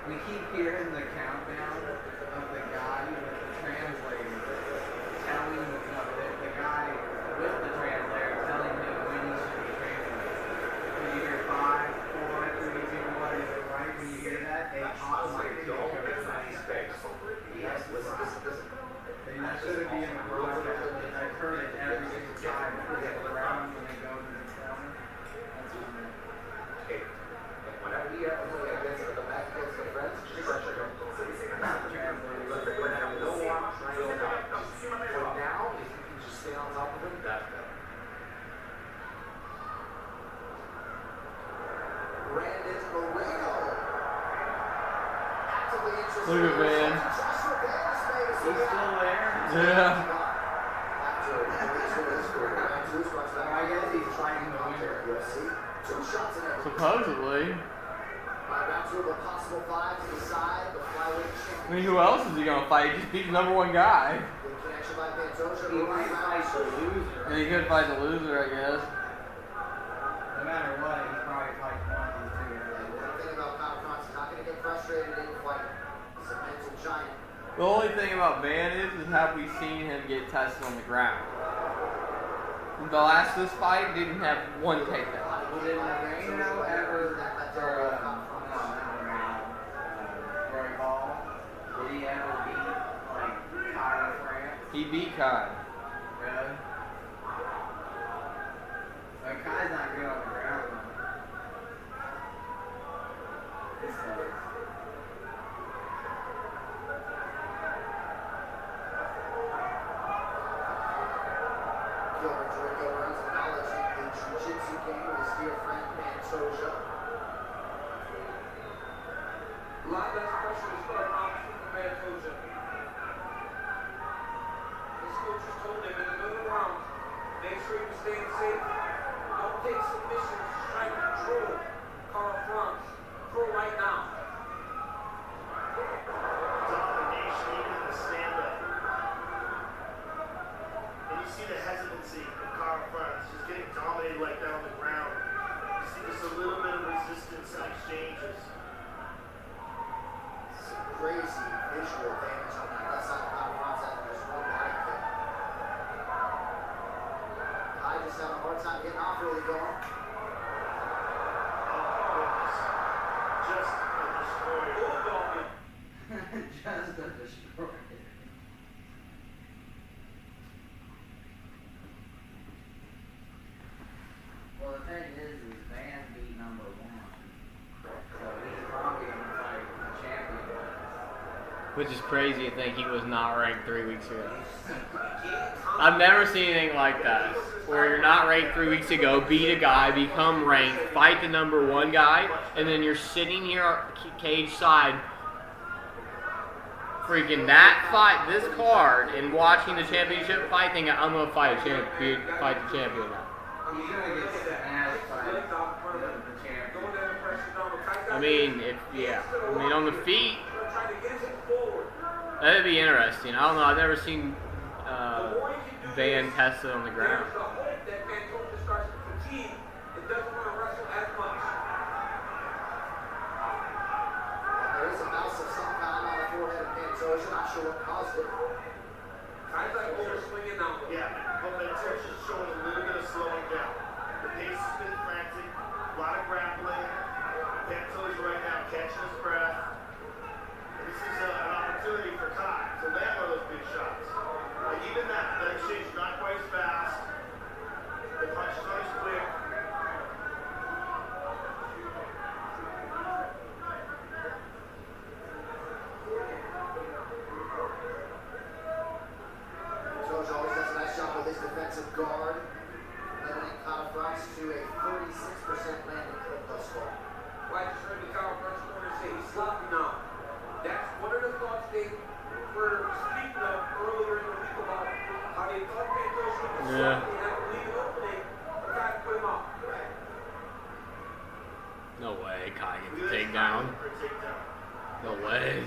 N: We keep hearing the countdown of the guy with the translator telling the guy with the translator telling him when he should be translated. When you hear 5, 4, 3, 2, 1, is it right? When you hear that, they automatically go to the yes, that shouldn't be in the broadcast. I've heard it every single time when they go around, when they go to the corner. That's funny.
K: Okay. Whenever he gets the back against the friends, just pressure him. When I no one trying to for now, if you can just stay on top of him, that's better.
F: Brandon Moreno. Actively interested.
B: Look at Van.
N: He's still there?
B: Yeah.
N: I guess he's trying to win her.
B: Supposedly.
F: Possible 5 to the side, the flyweight champion.
B: I mean, who else is he gonna fight? He just beat the number 1 guy.
F: Good connection by Pantoja.
N: He might fight the loser.
B: And he could fight the loser, I guess.
N: No matter what, he's probably fighting one of these two.
F: One thing about Kyle Cross, he's not going to get frustrated in fight. He's a mental giant.
B: The only thing about Van is have we seen him get tested on the ground. The last this fight didn't have one takedown.
N: Well, did Moreno ever, Roy Hall, did he ever beat, like, Kyle France?
B: He beat Kai.
N: Really? Like, Kai's not good on the ground, though. This sucks.
F: Gilbert Draco runs acknowledging the jiu-jitsu game with his dear friend Pantoja.
C: A lot less pressure to start off from Pantoja. His coach just told him in the middle of the round, make sure you stay safe. Don't take submissions. Try to control Carl France. Control right now.
D: Domination even in the stand-up. And you see the hesitancy of Carl France, just getting dominated like that on the ground. You see just a little bit of resistance and exchanges.
F: Some crazy visual damage on that left side of Kyle France after just one body kick. I just have a hard time getting off really going.
D: Just a destroyer.
N: Just a destroyer. Well, the thing is Van beat number 1. So he's probably going to fight the champion.
B: Which is crazy to think he was not ranked 3 weeks ago. I've never seen anything like that. Where you're not ranked 3 weeks ago, beat a guy, become ranked, fight the number 1 guy, and then you're sitting here cage side freaking that fight, this card, and watching the championship fight, thinking I'm going to fight the champion now.
N: He's going to get smashed by the champion.
B: I mean, on the feet, that'd be interesting. I don't know. I've never seen Van tested on the ground.
F: There is a mouse of some kind on the forehead of Pantoja. Not sure what caused it.
C: Sounds like overswinging now.
D: Yeah, but Pantoja's showing a little bit of slowing down. The pace has been frantic, a lot of grappling. Pantoja right now catching his breath. And this is an opportunity for Kai to land one of those big shots. Like even that exchange is not quite as fast. The punches aren't as quick.
F: Pantoja always does a nice job with his defensive guard, limiting Kyle France to a 36% landing clip thus far.
C: Well, I just heard the Kyle France corner say he's sloppy now. That's one of the thoughts they were speaking of earlier in the week about how they thought Pantoja was sloppy and had to leave it opening. The guy put him out.
B: No way, Kai gets a takedown. No way.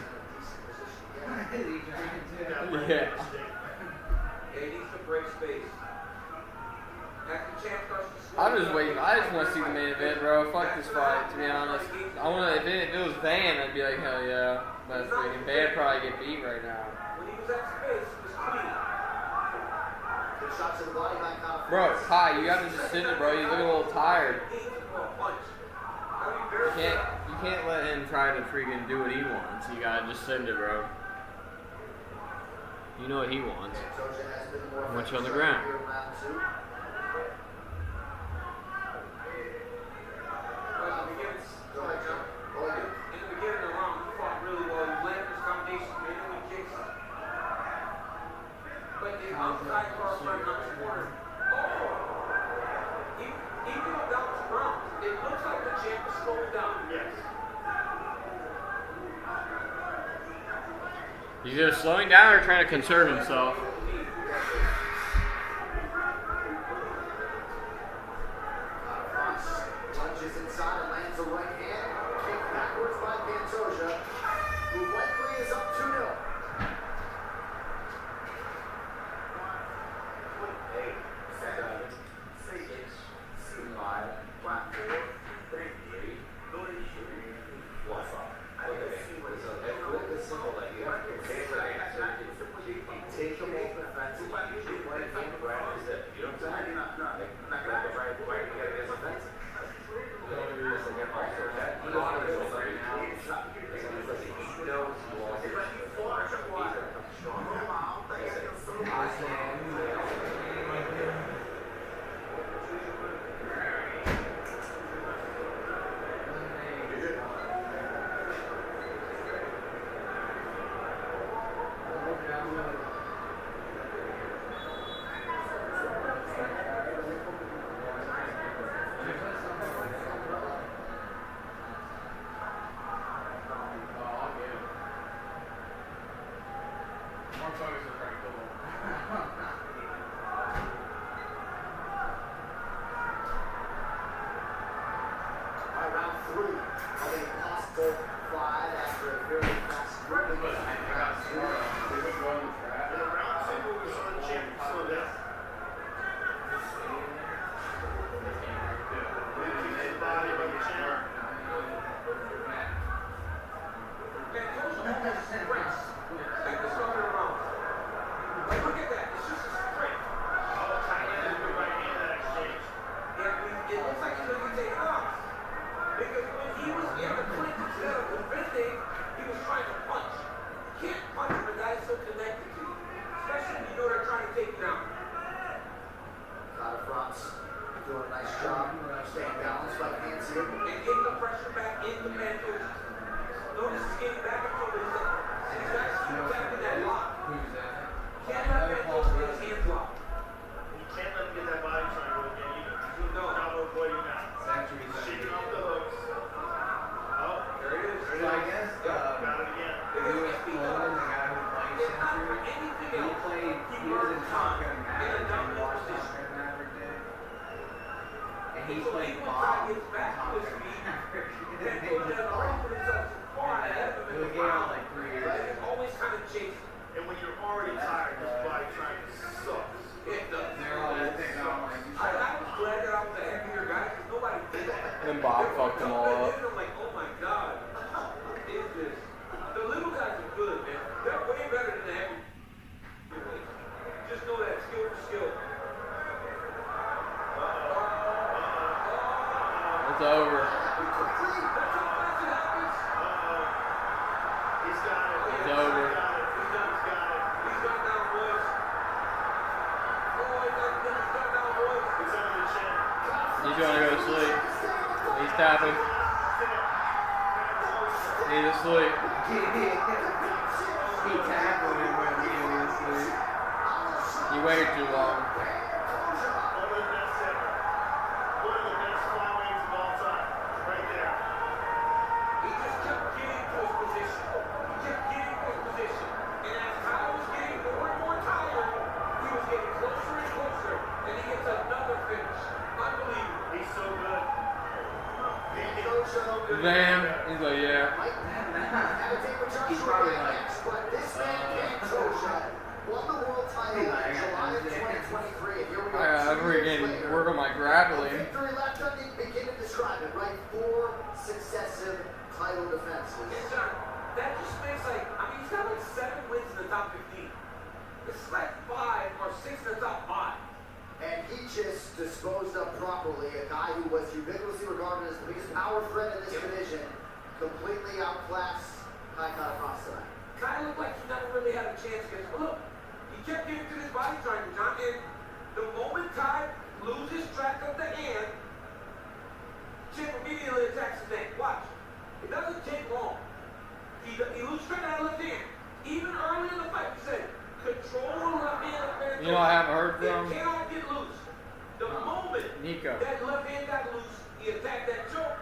C: Yeah,
B: Yeah.
C: he needs to break space.
B: I'm just waiting. I just want to see the main event, bro. Fuck this fight, to be honest. I want to. If it was Van, I'd be like, hell yeah. But freaking Van probably get beat right now. Bro, Ty, you got to just sit it, bro. He's looking a little tired. You can't let him try to freaking do what he wants. You gotta just send it, bro. You know what he wants. He wants you on the ground. He's either slowing down or trying to conserve himself.
F: Punches inside and lands a right hand. Kick backwards by Pantoja, who likely is up 2-0.
B: And Bob fucked them all up.
C: I'm like, oh my god, what is this? The little guys are good, man. They're way better than the heavyweights. Just know that skill for skill.
B: It's over. It's over. He's gonna go to sleep. He's tapping. He's asleep.
N: He tackled him when he was asleep.
B: You waited too long. Damn. He's like, yeah.
F: He's probably like, won the world title in July of 2023, and here we
B: I
F: are 2 years
B: freaking
F: later.
B: work on my grappling.
F: Victory lap doesn't even begin to describe it, right? 4 successive title defenses.
C: Yes, sir. That just makes like, I mean, he's got like 7 wins in the top 15. This is like 5 or 6 in the top 5.
F: And he just disposed of properly a guy who was ubiquitously regarded as the biggest power threat in this division, completely outclassed Kai Cross tonight.
C: Kind of looked like he never really had a chance against him. Look, he kept getting to this body triangle, John, and the moment Kai loses track of the hand, Chip immediately attacks his neck. Watch. It doesn't take long. He loses track of that left hand. Even early in the fight, he said, control the left hand of Pantoja.
B: You know, I haven't heard from
C: They cannot get loose. The moment
B: Nico.
C: that left hand got loose, he attacked that choke.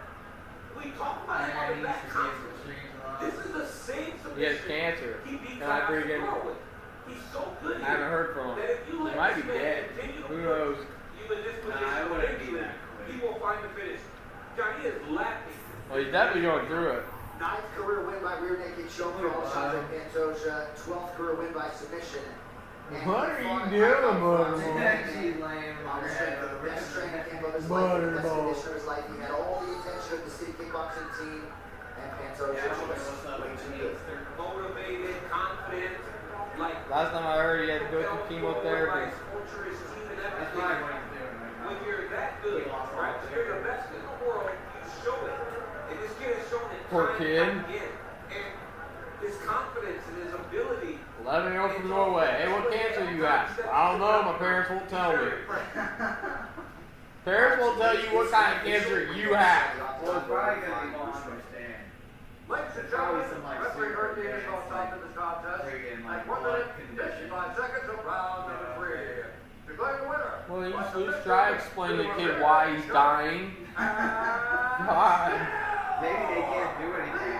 C: We talked about him on the back constantly. This is the same submission.
B: He has cancer.
C: He beat
B: And I
C: Kai
B: freaking-
C: with. He's so good
B: I haven't
C: here
B: heard from him.
C: that if you
B: He
C: let
B: might
C: this
B: be
C: man
B: dead.
C: continue to
B: Who
C: put
B: knows?
C: you in this position,
N: I wouldn't be
C: eventually,
N: that quick.
C: he will find the finish. John, he is laughing.
B: Well, he's definitely going through it.
F: 9th career win by rear naked choke for Alexandre Pantoja. 12th career win by submission. And
B: What
F: he
B: are
F: fought
B: you
F: a
B: doing,
F: Butterball?
N: She's laying with
F: On
N: her
F: the
N: head
F: strength of the
N: over
F: best
N: the
F: training camp of his life, the best condition of his life. He had all the attention of the city kickboxing team, and Pantoja was way too good.
C: Motivated, confident, like
B: Last time I heard he had to go through chemotherapy.
N: That's probably what he's doing right now.
C: when you're that good, right? When you're the best in the world, you show it. And this kid has shown it
B: Poor
C: time
B: kid.
C: and time again. And his confidence and his ability.
B: 11-year-old from Norway. Hey, what cancer you got? I don't know. My parents won't tell me. Parents won't tell you what kind of cancer you have.
N: Well, it's probably going to be more understand.
Q: Ladies and
N: Probably
Q: gentlemen,
N: some like
Q: referee
N: super
Q: Hercules is on
N: advanced,
Q: top of this contest.
N: friggin' like
Q: At 1
N: blood
Q: minute,
N: condition.
Q: 55 seconds of round number 3. Declaring the winner.
B: Well, you
Q: by
B: should
Q: submission
B: try to explain to the kid why he's dying. God.
N: Maybe they can't do anything.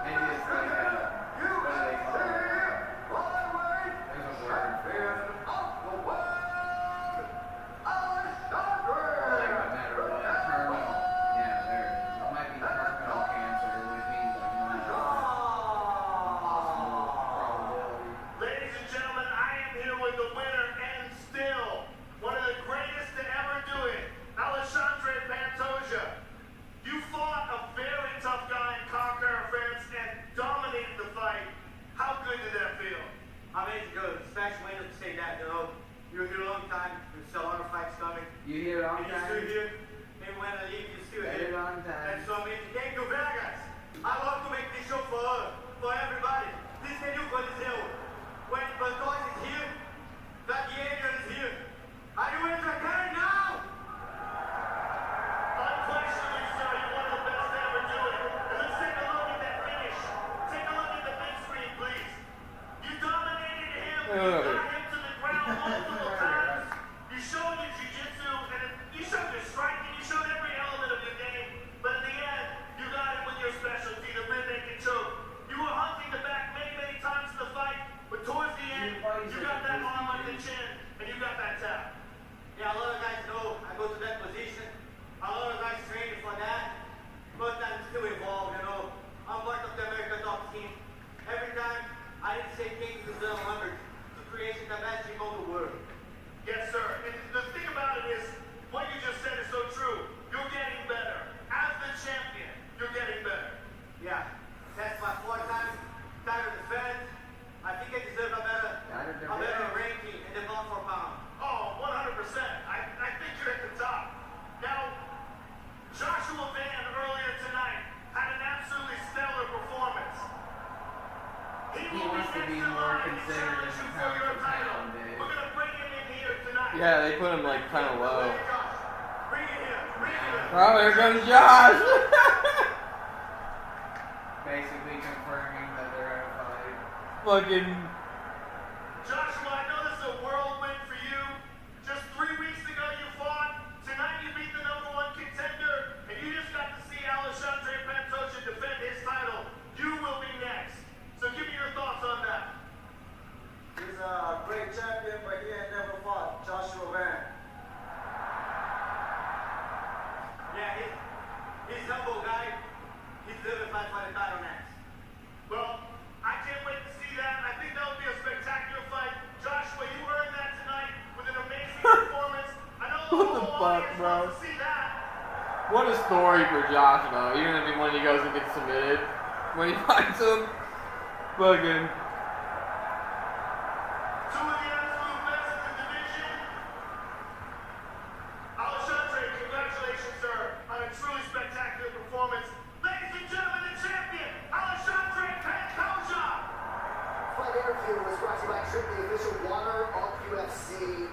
N: Maybe it's like what do they call it? There's a word for it. Like no matter what, terminal. Yeah, there it is. It might be terminal cancer, which means like no matter what, possible probability.
D: Ladies and gentlemen, I am here with the winner and still one of the greatest to ever do it, Alexandre Pantoja. You fought a very tough guy in Conqueror, France, and dominated the fight. How good did that feel?
L: Amazing good, especially when you say that, you know, you're here a long time, there's still a lot of fights coming.
N: You hear it on
L: And you're
N: time?
L: still here, and when I leave, you're still
N: Better
L: here.
N: on time.
L: And so amazing. Thank you very much. I love to make this show for everybody. This can you for this hill. When Pantoja is here, that Diego is here. Are you entertained now?
D: Unquestionably, sir, you're one of the best to ever do it. And let's take a look at that finish. Take a look at the big screen, please. You dominated him. You got him to the ground multiple times. You showed your jiu-jitsu, and you showed your striking. You showed every element of your game. But in the end, you got it with your specialty, the rear naked choke. You were hunting the back many, many times in the fight, but towards the end, you got that arm under the chin, and you got that tap.
L: Yeah, a lot of guys know I go to that position. A lot of guys train for that. But I'm still involved, you know. I'm part of the American top team. Every time I didn't say things to the numbers to create the best team of the world.
D: Yes, sir. And the thing about it is, what you just said is so true. You're getting better. As the champion, you're getting better.
L: Yeah, that's my 4th time title defense. I think I deserve a better ranking in the pound for pound.
D: Oh, 100%. I think you're at the top. Now, Joshua Van earlier tonight had an absolutely stellar performance.
N: He wants to be more considered in the pound for pound, dude.
D: We're gonna bring him in here tonight.
B: Yeah, they put him like kind of low.
D: Bring it in. Bring it in.
B: Oh, here comes Josh.
N: Basically confirming that they're at a fight.
B: Fucking.
D: Joshua, I know this is a whirlwind for you. Just 3 weeks ago you fought. Tonight you beat the #1 contender, and you just got to see Alexandre Pantoja defend his title. You will be next. So give me your thoughts on that.
U: He's a great champion, but he ain't never fought Joshua Van.
L: Yeah, he's humble guy. He's living fight for the title next.
D: Well, I can't wait to see that. I think that will be a spectacular fight.
B: What the fuck, bro? What a story for Josh, though. Even if when he goes and gets submitted, when he finds him, fucking.
D: Two of the absolute best in the division. Alexandre, congratulations, sir, on a truly spectacular performance. Ladies and gentlemen, the champion, Alexandre Pantoja.
F: Fight interview was brought to you by Trip, the official water of UFC.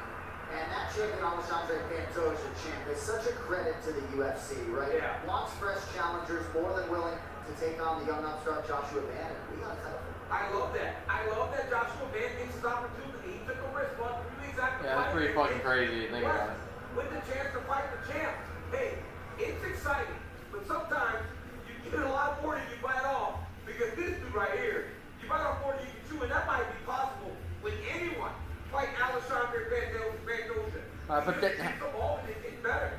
F: And that champion, Alexandre Pantoja, champ, is such a credit to the UFC, right?
C: Yeah.
F: Wants fresh challengers, more than willing to take on the young upstart Joshua Van. We got a title.
C: I love that. I love that Joshua Van gets his opportunity. He took a risk, but exactly.
B: Yeah, that's pretty fucking crazy to think about it.
C: With the chance to fight the champ. Hey, it's exciting, but sometimes you get a lot more than you bite off. Because this dude right here, you bite off more than you can chew, and that might be possible with anyone. Fight Alexandre Pantoja.
B: But that.
C: It's better.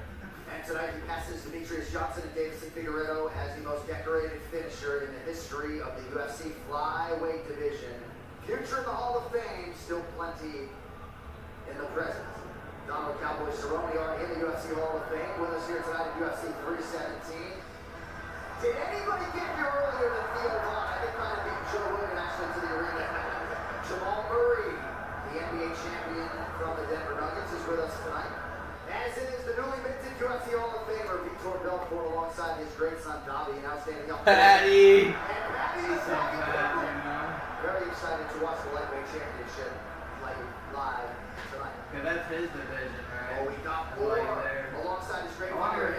F: And tonight he passes Demetrius Johnson and Davison Figueiredo as the most decorated finisher in the history of the UFC flyweight division. Future in the Hall of Fame, still plenty in the present. Donald Cowboy Cerrone are in the UFC Hall of Fame with us here tonight at UFC 317. Did anybody get here earlier than Theo Vaughn? I think might have been Joe Rogan actually to the arena. Jamal Murray, the NBA champion from the Denver Nuggets, is with us tonight. As it is the newly minted UFC Hall of Famer, Vitor Belfort, alongside his great son, Davi, an outstanding young
B: Patty!
F: And Patty is very excited to watch the lightweight championship play live tonight.
N: Cause that's his division, right?
F: Oh, we got more alongside his great father.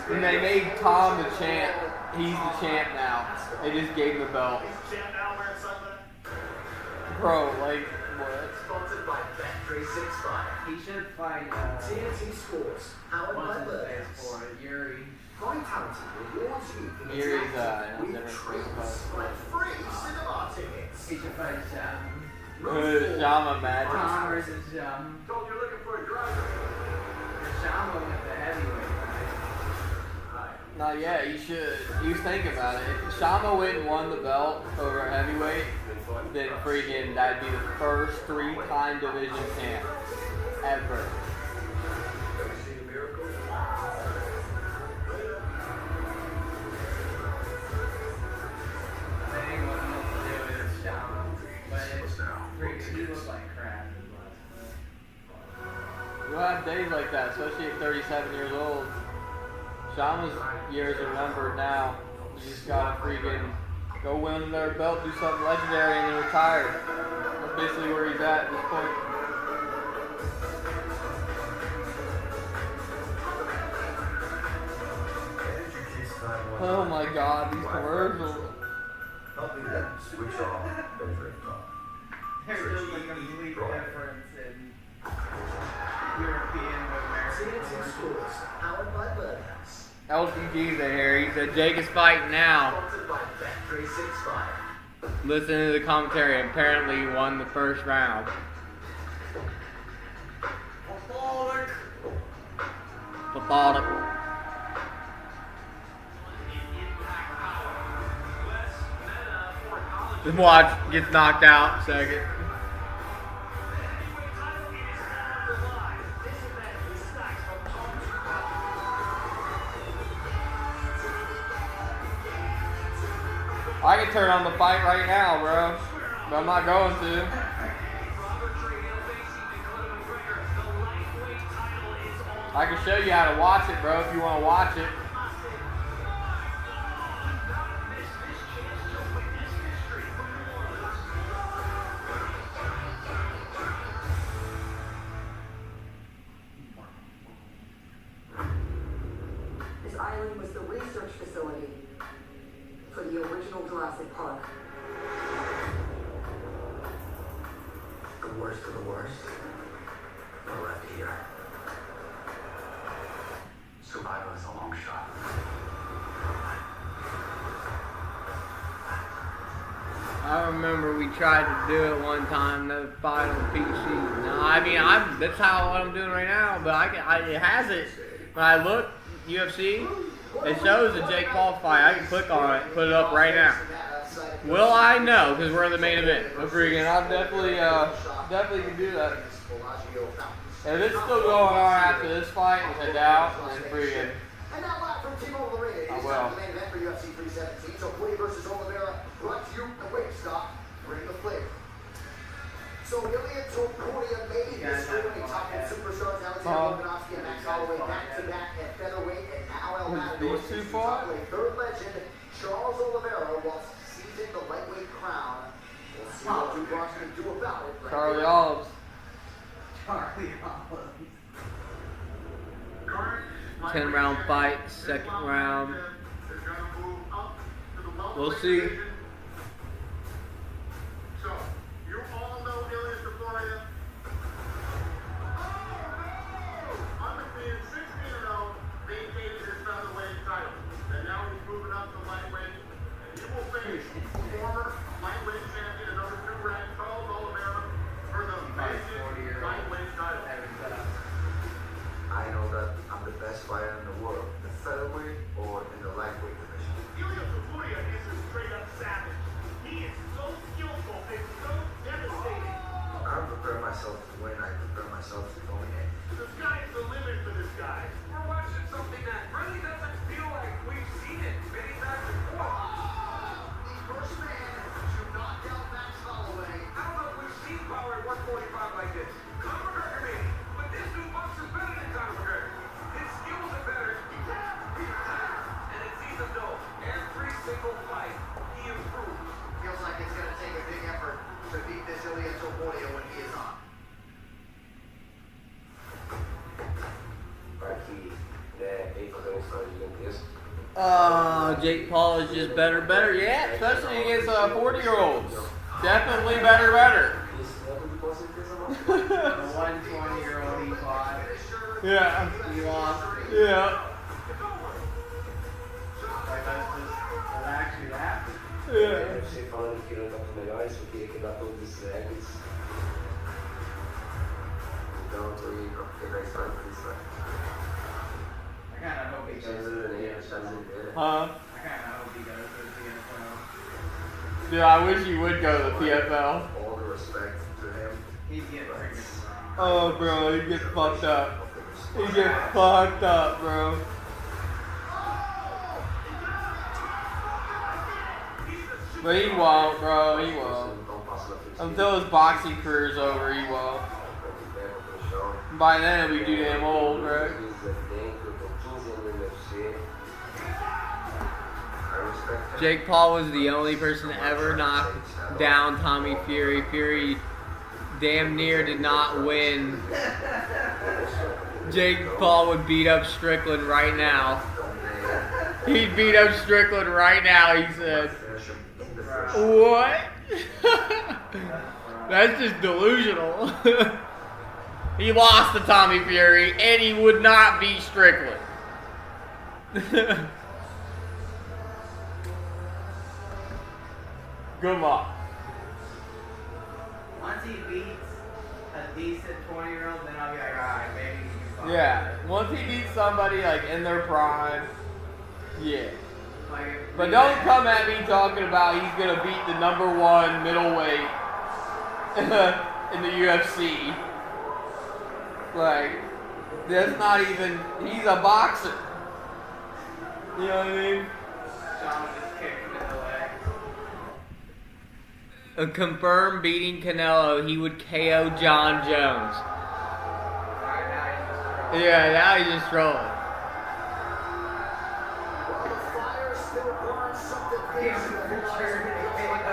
B: And they made Tom the champ. He's the champ now. They just gave him the belt.
D: He's champ now wearing sunglasses.
B: Bro, like, what?
F: Sponsored by Bet365.
N: He should fight
F: TNT Sports. Howard
N: what's his
F: Butler.
N: face for it? Yuri.
F: Vitality rewards you.
B: Yuri's
F: with
B: different
F: treats like free cinema tickets.
N: He should fight Shama.
B: Shama match.
N: Tom versus Shama.
C: Told you're looking for a driver.
N: Shama with the heavyweight, right?
B: Not yet, you should. You think about it. If Shama went and won the belt over heavyweight, then freaking that'd be the first 3-time division champ ever.
E: Ever seen a miracle?
N: They ain't gonna know what to do with Shama. But he looks like crap.
B: You'll have days like that, especially at 37 years old. Shama's years are numbered now. You just gotta freaking go win another belt, do something legendary, and then retire. That's basically where he's at this point. Oh my god, these commercials.
E: Helping them switch off and drift off.
N: There's just a complete difference in European with American.
F: TNT Sports. Howard Butler.
B: LTG's in here. He said Jake is fighting now.
F: Sponsored by Bet365.
B: Listen to the commentary. Apparently he won the first round. Pathetic. Just watch, gets knocked out second. I can turn on the fight right now, bro. But I'm not going to. I can show you how to watch it, bro, if you want to watch it.
H: This island was the research facility for the original Jurassic Park.
O: The worst of the worst are left here. Survival is a long shot.
B: I remember we tried to do it one time, the fight on PC. No, I mean, that's how what I'm doing right now, but it has it. When I look, UFC, it shows the Jake Paul fight. I can click on it, put it up right now. Will I? No, because we're in the main event. But freaking, I'll definitely can do that. If it's still going on after this fight, which I doubt, then freaking.
F: And now live from T-Mobile Arena, it is time for the main event for UFC 317. Topuria versus Oliveira, brought to you the Wake Stop, bring the flavor. So Ilya Topuria made history when he toppled superstars Alexander Volkanovski and Max Holloway back-to-back at featherweight, and now El Matador sees a third legend, Charles Oliveira, while seizing the lightweight crown. We'll see what two Bronx can do about it.
B: Charlie Olives.
N: Charlie Olives.
B: 10-round fight, second round. We'll see.
D: So, you all know Ilya Topuria. Undefeated, 16-0, vacated his featherweight title. And now he's moving up to lightweight. And you will face former lightweight champion and number 2 ranked Charles Oliveira for the vacant lightweight title.
J: I know that I'm the best fighter in the world, in the featherweight or in the lightweight division.
D: Ilya Topuria is a straight-up savage. He is so skillful and so devastating.
J: I don't prepare myself to win, I prepare myself to dominate.
D: The sky's the limit for this guy.
C: We're watching something that really doesn't feel like we've seen it many times before.
F: The first man to knock out Max Holloway.
C: I don't know if we've seen power at 145 like this. Conor McGregor maybe, but this new boxer's better than Conor McGregor. His skills are better. And it seems as though every single fight he improves.
F: Feels like it's going to take a big effort to beat this Ilya Topuria when he is on.
J: Aqui, vem fazer uma história gigantesca.
B: Jake Paul is just better. Yeah, especially against 40-year-olds. Definitely better.
N: The 120-year-old he fought.
B: Yeah.
N: He lost.
B: Yeah.
N: Like that actually happened.
B: Yeah.
J: UFC falando que não tá com melhores, eu queria quebrar todos esses recordes. Então eu tô aí pra pegar a história por isso,
N: I kind of hope he goes to the PFL.
B: Huh?
N: I kind of hope he goes to the PFL.
B: Dude, I wish he would go to the PFL.
J: All the respect to him.
N: He's getting freaking
B: Oh, bro, he gets fucked up. He gets fucked up, bro. But he won't, bro. He won't. Until his boxing career's over, he won't. By then, he'll be too damn old, right? Jake Paul was the only person to ever knock down Tommy Fury. Fury damn near did not win. Jake Paul would beat up Strickland right now. He'd beat up Strickland right now, he said. What? That's just delusional. He lost to Tommy Fury, and he would not beat Strickland. Good luck.
N: Once he beats a decent 20-year-old, then I'll be like, alright, maybe he can fight.
B: Yeah, once he beats somebody like in their prime, yeah.
N: Like,
B: But don't come at me talking about he's gonna beat the #1 middleweight in the UFC. Like, that's not even. He's a boxer. You know what I mean?
N: Sean just kicked him in the leg.
B: A confirmed beating Canelo, he would KO John Jones. Yeah, now he's just trolling.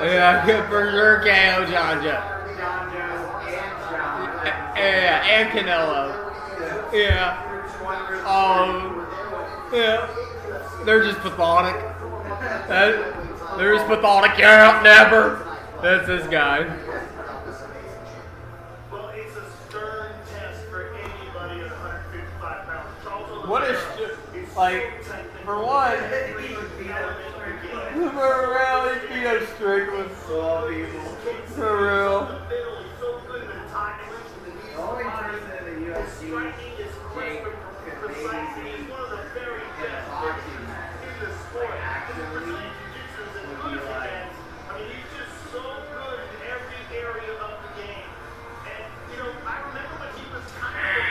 B: Yeah, good for sure KO John Jones.
N: John Jones and
B: Yeah, and Canelo. Yeah. Yeah. They're just pathetic. They're just pathetic. Yeah, never. That's this guy.
D: Well, it's a stern test for anybody at 155 pounds. Charles Oliveira
B: What is
D: is
B: like? For one, for real, he beat up Strickland. For real.
N: The only person in the UFC Jake could maybe beat in a boxing match, like actually, would be like.
D: I mean, he's just so good in every area of the game. And, you know, I remember when he was kind of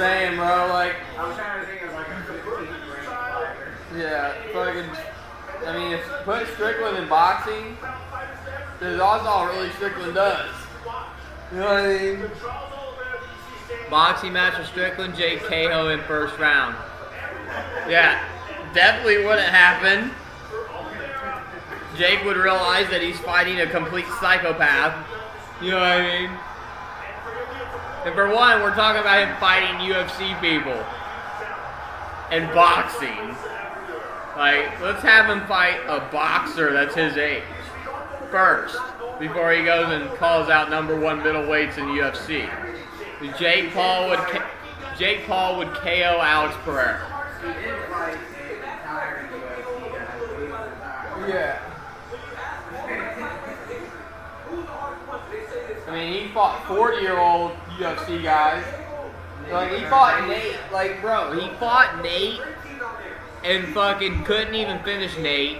B: saying, bro. Like,
N: I was trying to think of like a 15th ranked fighter.
B: yeah, fucking. I mean, if put Strickland in boxing, that's all really Strickland does. You know what I mean? Boxing match with Strickland, Jake Cahill in first round. Yeah, definitely wouldn't happen. Jake would realize that he's fighting a complete psychopath. You know what I mean? And for one, we're talking about him fighting UFC people and boxing. Like, let's have him fight a boxer that's his age first before he goes and calls out #1 middleweights in UFC. Jake Paul would KO Alex Pereira.
N: He did fight an entire UFC guy.
B: Yeah. I mean, he fought 40-year-old UFC guys. Like, he fought Nate. Like, bro, he fought Nate and fucking couldn't even finish Nate.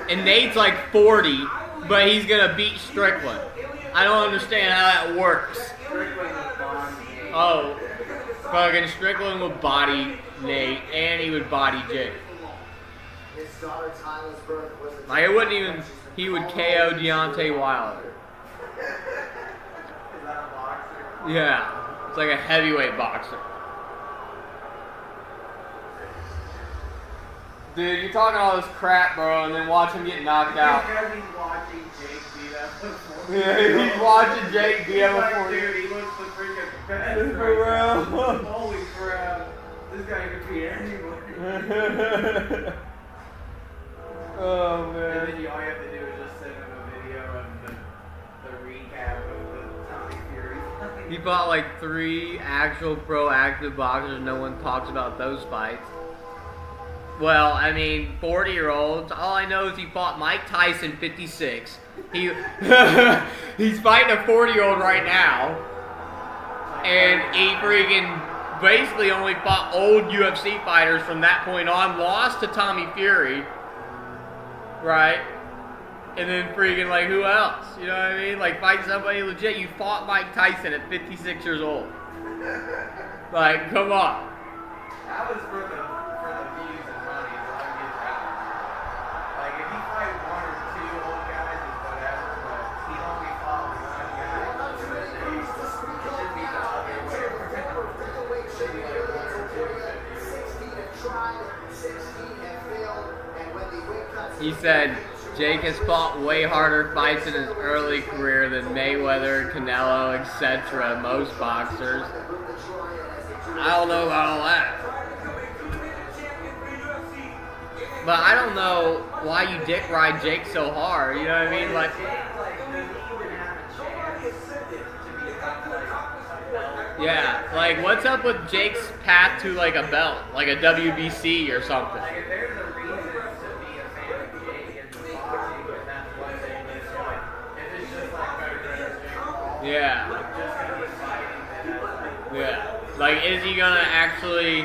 B: And Nate's like 40, but he's gonna beat Strickland. I don't understand how that works. Oh, fucking Strickland would body Nate, and he would body Jake. Like, it wouldn't even. He would KO Deontay Wilder. Yeah, it's like a heavyweight boxer. Dude, you're talking all this crap, bro, and then watch him get knocked out.
N: Because he's watching Jake beat up before.
B: Yeah, he's watching Jake beat up before.
N: Dude, he looks the freaking best.
B: For real.
N: Holy crap. This guy could beat anybody.
B: Oh, man.
N: And then all you have to do is just send him a video of the recap of the Tommy Fury fight.
B: He fought like 3 actual pro active boxers. No one talks about those fights. Well, I mean, 40-year-olds. All I know is he fought Mike Tyson, 56. He's fighting a 40-year-old right now, and he freaking basically only fought old UFC fighters from that point on. Lost to Tommy Fury, right? And then freaking like who else? You know what I mean? Like fight somebody legit. You fought Mike Tyson at 56 years old. Like, come on.
N: That was for the views and money, so I get that. Like, if he fight 1 or 2 old guys, it's whatever, but he only fought 1 guy. It should be the other way. It should be like 1 or 2.
F: 16 have tried, 16 have failed, and when the weight cuts.
B: He said Jake has fought way harder fights in his early career than Mayweather, Canelo, etc. Most boxers. I don't know about all that. But I don't know why you dick ride Jake so hard. You know what I mean? Like, yeah. Like, what's up with Jake's path to like a belt, like a WBC or something?
N: Like, if there's a reason to be a fan of Jake and boxing, and that's one thing, it's like, if it's just like better than Jake Paul,
B: Yeah.
N: like, just because he's fighting, then that's like,
B: Yeah. Like, is he gonna actually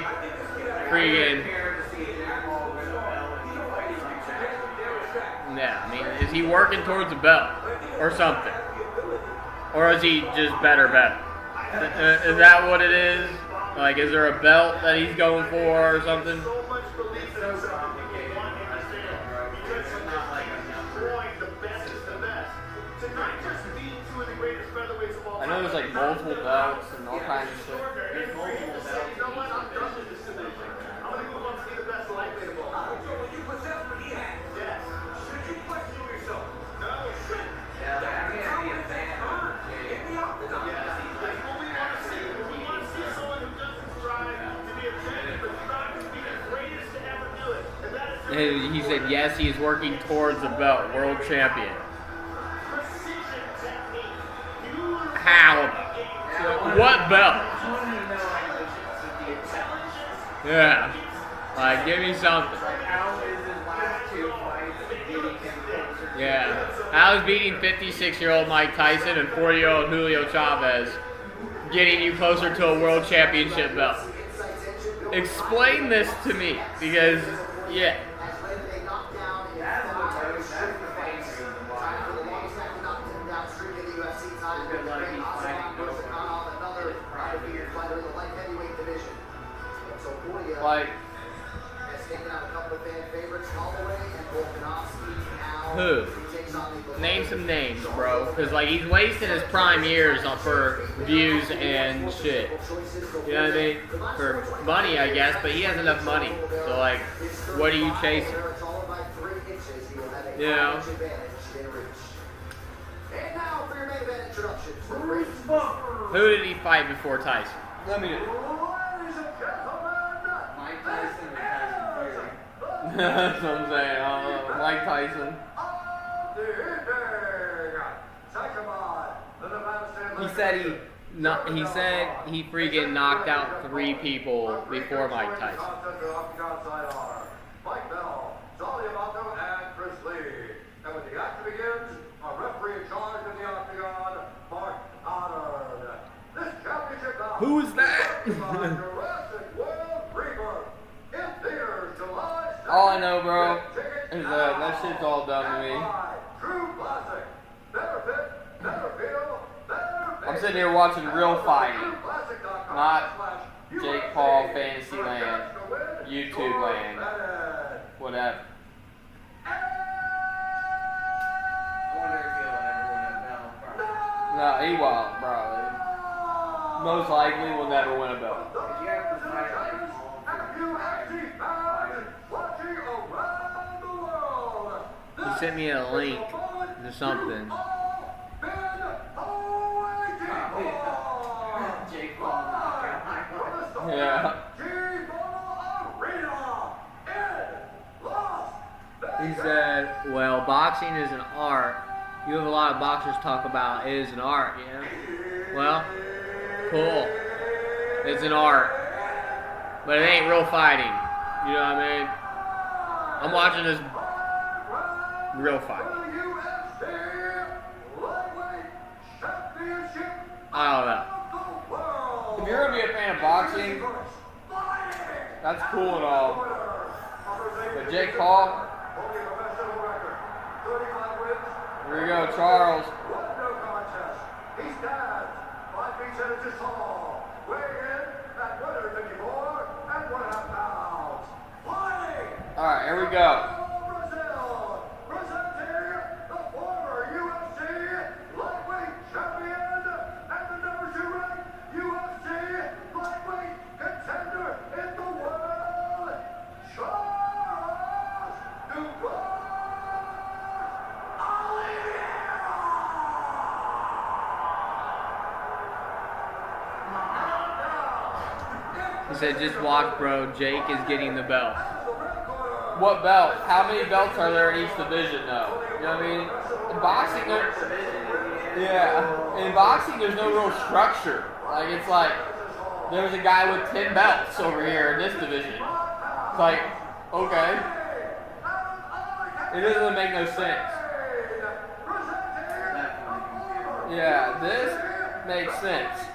B: freaking? Yeah, I mean, is he working towards a belt or something? Or is he just better? Is that what it is? Like, is there a belt that he's going for or something? I know there's like multiple belts and all kinds of shit.
N: There's multiple belts.
B: And he said, yes, he is working towards the belt, world champion. How? What belt? Yeah. Like, give me something. Yeah. How is beating 56-year-old Mike Tyson and 40-year-old Julio Chavez getting you closer to a world championship belt? Explain this to me, because, yeah. Who? Name some names, bro. Because, like, he's wasting his prime years for views and shit. You know what I mean? For money, I guess, but he has enough money. So, like, what are you chasing? You know? Who did he fight before Tyson? Let me know.
A: Mike Tyson or Tyson Fury?
B: That's what I'm saying. I don't know. Mike Tyson. He said he freaking knocked out 3 people before Mike Tyson.
Q: Mike Bell, Charlie Amato, and Chris Lee. And when the action begins, a referee in charge of the octagon, Mark Otter. This championship bout.
B: Who is that?
Q: Jurassic World Rebirth. In theaters July 2nd.
B: All I know, bro, is that shit's all done to me.
Q: True classic. Better fit, better feel, better
B: I'm sitting here watching real fighting, not Jake Paul Fantasy Land, YouTube Land, whatever.
A: I wonder if he'll ever win a belt, probably.
B: No, he won't, bro. Most likely will never win a belt.
A: Because you have to fight like
B: He sent me a link to something.
A: Jake Paul knockout.
B: Yeah. He said, well, boxing is an art. You have a lot of boxers talk about it is an art, yeah? Well, cool. It's an art. But it ain't real fighting. You know what I mean? I'm watching this real fight. I don't know. If you're going to be a fan of boxing, that's cool and all. But Jake Paul, here we go, Charles.
Q: He stands 5 feet 7 inches tall, weighing in at 154 and 1.5 pounds.
B: Alright, here we go.
Q: Brazil, presenting the former UFC lightweight champion and the number 2 ranked UFC lightweight contender in the world, Charles Oliveira.
B: He said, just watch, bro. Jake is getting the belt. What belt? How many belts are there in each division, though? You know what I mean? In boxing, in boxing, there's no real structure. Like, it's like, there's a guy with 10 belts over here in this division. It's like, okay. It doesn't make no sense. Yeah, this makes sense.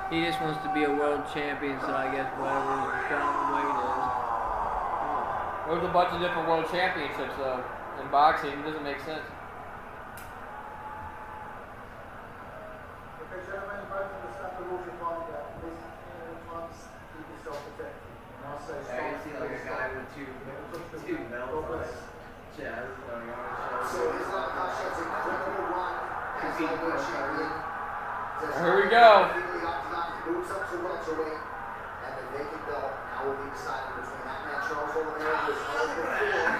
B: He just wants to be a world champion, so I guess whatever his current weight is. There's a bunch of different world championships, though. In boxing, it doesn't make sense.
U: Okay, gentlemen, both of us have the rules you find out. Please, times, keep yourself protected. And I'll say,
A: I can see like a guy with two belts on his chest.
F: So his knockout shot's incredible run. He's lightweight champion.
B: Here we go.
F: Moves up to welterweight, and the vacant belt now will be decided between that man Charles Oliveira, who is held before,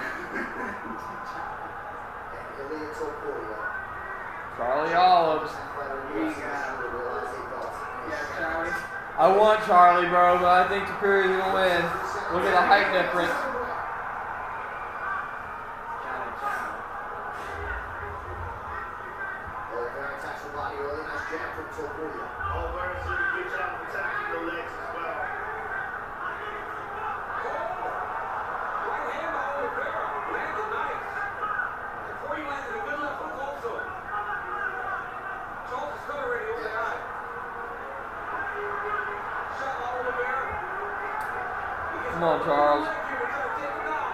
F: and Ilya Topuria.
B: Charlie Olives.
A: Charlie.
B: I want Charlie, bro, but I think Topuria's gonna win. Look at the height difference.
F: Oliveira attacks the body early. Nice jab from Topuria.
D: Oliveira did a good job of attacking the legs as well.
C: Right hand by Oliveira. Landed nice. Before he landed a good left hook also. Charles is cut already over the eye. Shot by Oliveira.
B: Come on, Charles.
C: We gotta take him down.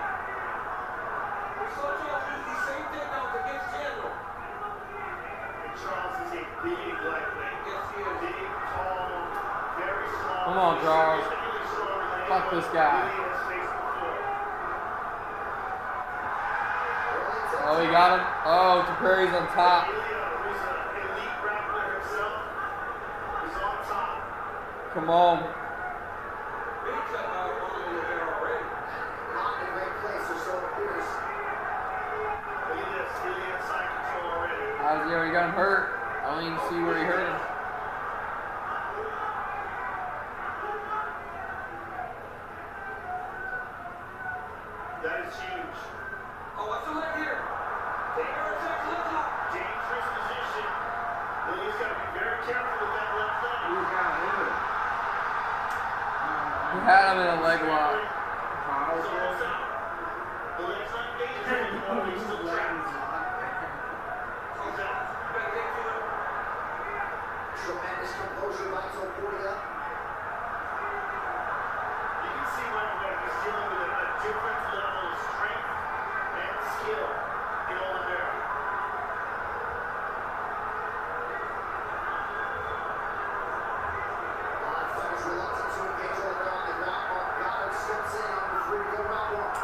C: We saw Charles use these same takedowns against Chandler.
D: Charles is a big lightweight.
C: Yes, he is.
D: Big, tall, very strong.
B: Come on, Charles.
D: He
B: Fuck this guy. Oh, he got him. Oh, Topuria's on top. Come on.
F: Not in a great place, or so it appears.
D: Look at this, really inside control already.
B: How's he already got him hurt? I don't even see where he hurt him.
D: That is huge.
C: Oh, what's the leg here?
D: Dangerous position. Lily's got to be very careful with that left leg.
B: He had him in a leg lock.
D: It's almost out. The leg's not dangerous anymore, but he's still trapped. He's out.
F: Tremendous composure by Topuria.
D: You can see right away he's dealing with a different level of strength and skill in Oliveira.
F: Fighters reluctant to engage Oliveira on the ground. Mark Goddard steps in on the 3-go round 1.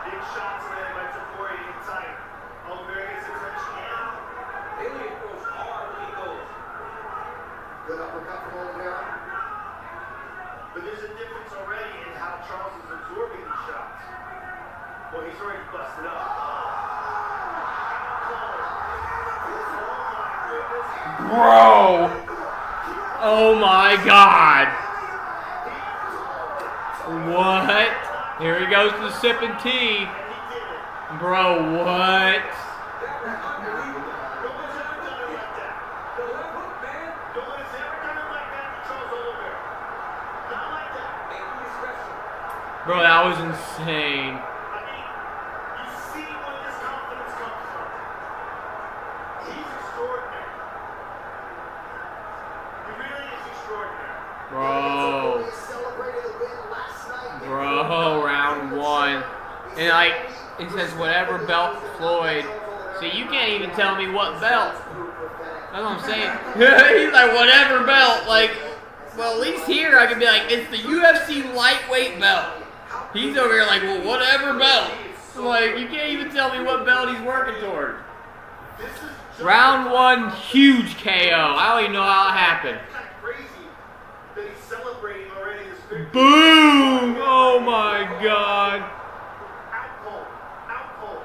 D: Big shots landed by Topuria inside. Oliveira gets the clinch again.
C: Alien goes hard when he goes.
F: Good uppercut from Oliveira.
D: But there's a difference already in how Charles is absorbing these shots. Well, he's already busted up.
B: Bro! Oh my god! What? Here he goes to sipping tea. Bro, what? Bro, that was insane.
D: I mean, you see where this confidence comes from. He's extraordinary. He really is extraordinary.
B: Bro. Bro, round 1. And like, it says whatever belt Floyd. So you can't even tell me what belt. That's what I'm saying. He's like, whatever belt. Like, well, at least here I can be like, it's the UFC lightweight belt. He's over here like, well, whatever belt. I'm like, you can't even tell me what belt he's working toward. Round 1, huge KO. I don't even know how it happened.
D: That he's celebrating already his victory.
B: Boom! Oh my god.
D: Out cold. Out cold.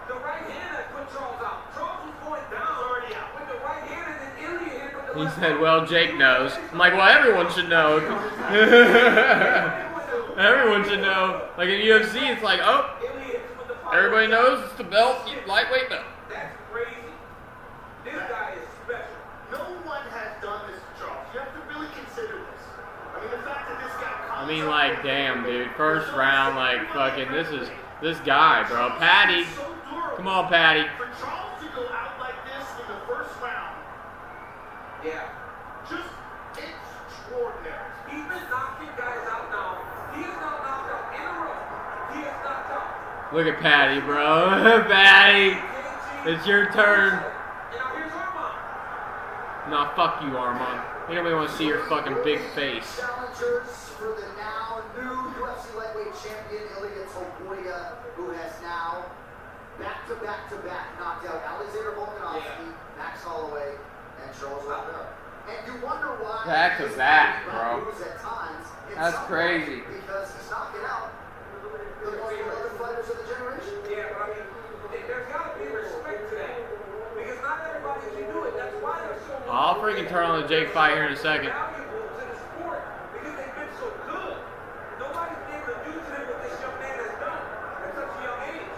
C: The right hand that put Charles out. Charles was going down.
D: Already out.
C: With the right hand and then Ilya hit with the
B: He
C: left.
B: said, well, Jake knows. I'm like, well, everyone should know. Everyone should know. Like in UFC, it's like, oh, everybody knows it's the belt, lightweight belt.
C: That's crazy. This guy is special.
D: No one has done this to Charles. You have to really consider this. I mean, the fact that this guy
B: I mean, like, damn, dude. First round, like, fucking, this guy, bro. Patty. Come on, Patty.
D: For Charles to go out like this in the first round,
C: Yeah.
D: just extraordinary.
C: He's been knocking guys out now. He is now knocked out in a row. He is knocked out.
B: Look at Patty, bro. Patty. It's your turn.
C: And now here's Armand.
B: Nah, fuck you, Armand. Ain't nobody want to see your fucking big face.
F: Challengers for the now new UFC lightweight champion Ilya Topuria, who has now back-to-back-to-back knocked out Alexander Volkanovski, Max Holloway, and Charles Oliveira. And you wonder why
B: Back-to-back, bro.
F: at times,
B: That's crazy.
F: because he's knocking out the most beloved fighters of the generation.
C: Yeah, but I mean, there's got to be respect to that. Because not everybody can do it. That's why they're so
B: I'll freaking turn on the Jake fight here in a second.
C: valuable to the sport. Because they've been so good. Nobody's been able to do to them what this young man has done at such a young age.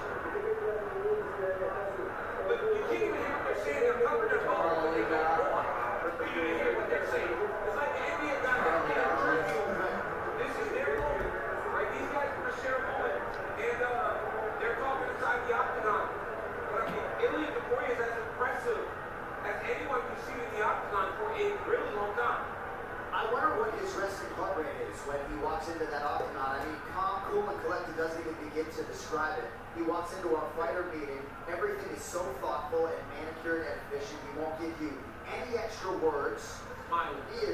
C: But you can't even hear what they're saying. They're covering their mouth when they go on. For you to hear what they're saying. It's like the NBA got their jersey on. This is their moment. Right? These guys want to share a moment. And they're talking inside the octagon. But I mean, Ilya Topuria is as impressive as anyone we've seen in the octagon for a really long time.
F: I wonder what his resting heart rate is when he walks into that octagon. I mean, calm, cool, and collected doesn't even begin to describe it. He walks into our fighter meeting. Everything is so thoughtful and manicured and efficient. He won't give you any extra words. He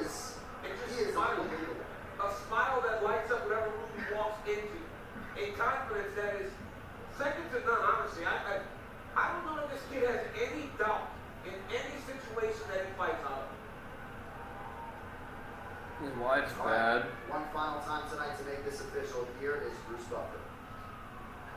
B: His wife's bad.
F: One final time tonight to make this official. Here is Bruce Buffer.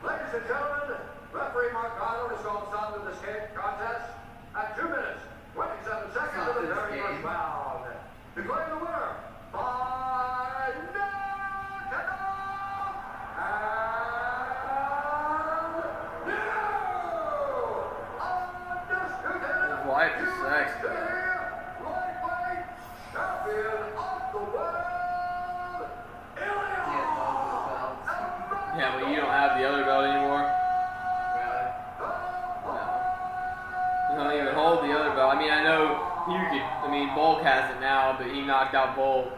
C: Ladies and gentlemen, referee Mark Goddard has called stop to this contest at 2 minutes, 27 seconds of the very first round. Declaring the winner by knockout and new undisputed
B: His wife is sex,
C: lightweight champion of the world,
B: Yeah, but you don't have the other belt anymore. You don't even hold the other belt. I mean, I know you could. I mean, Bulk has it now, but he knocked out Bulk.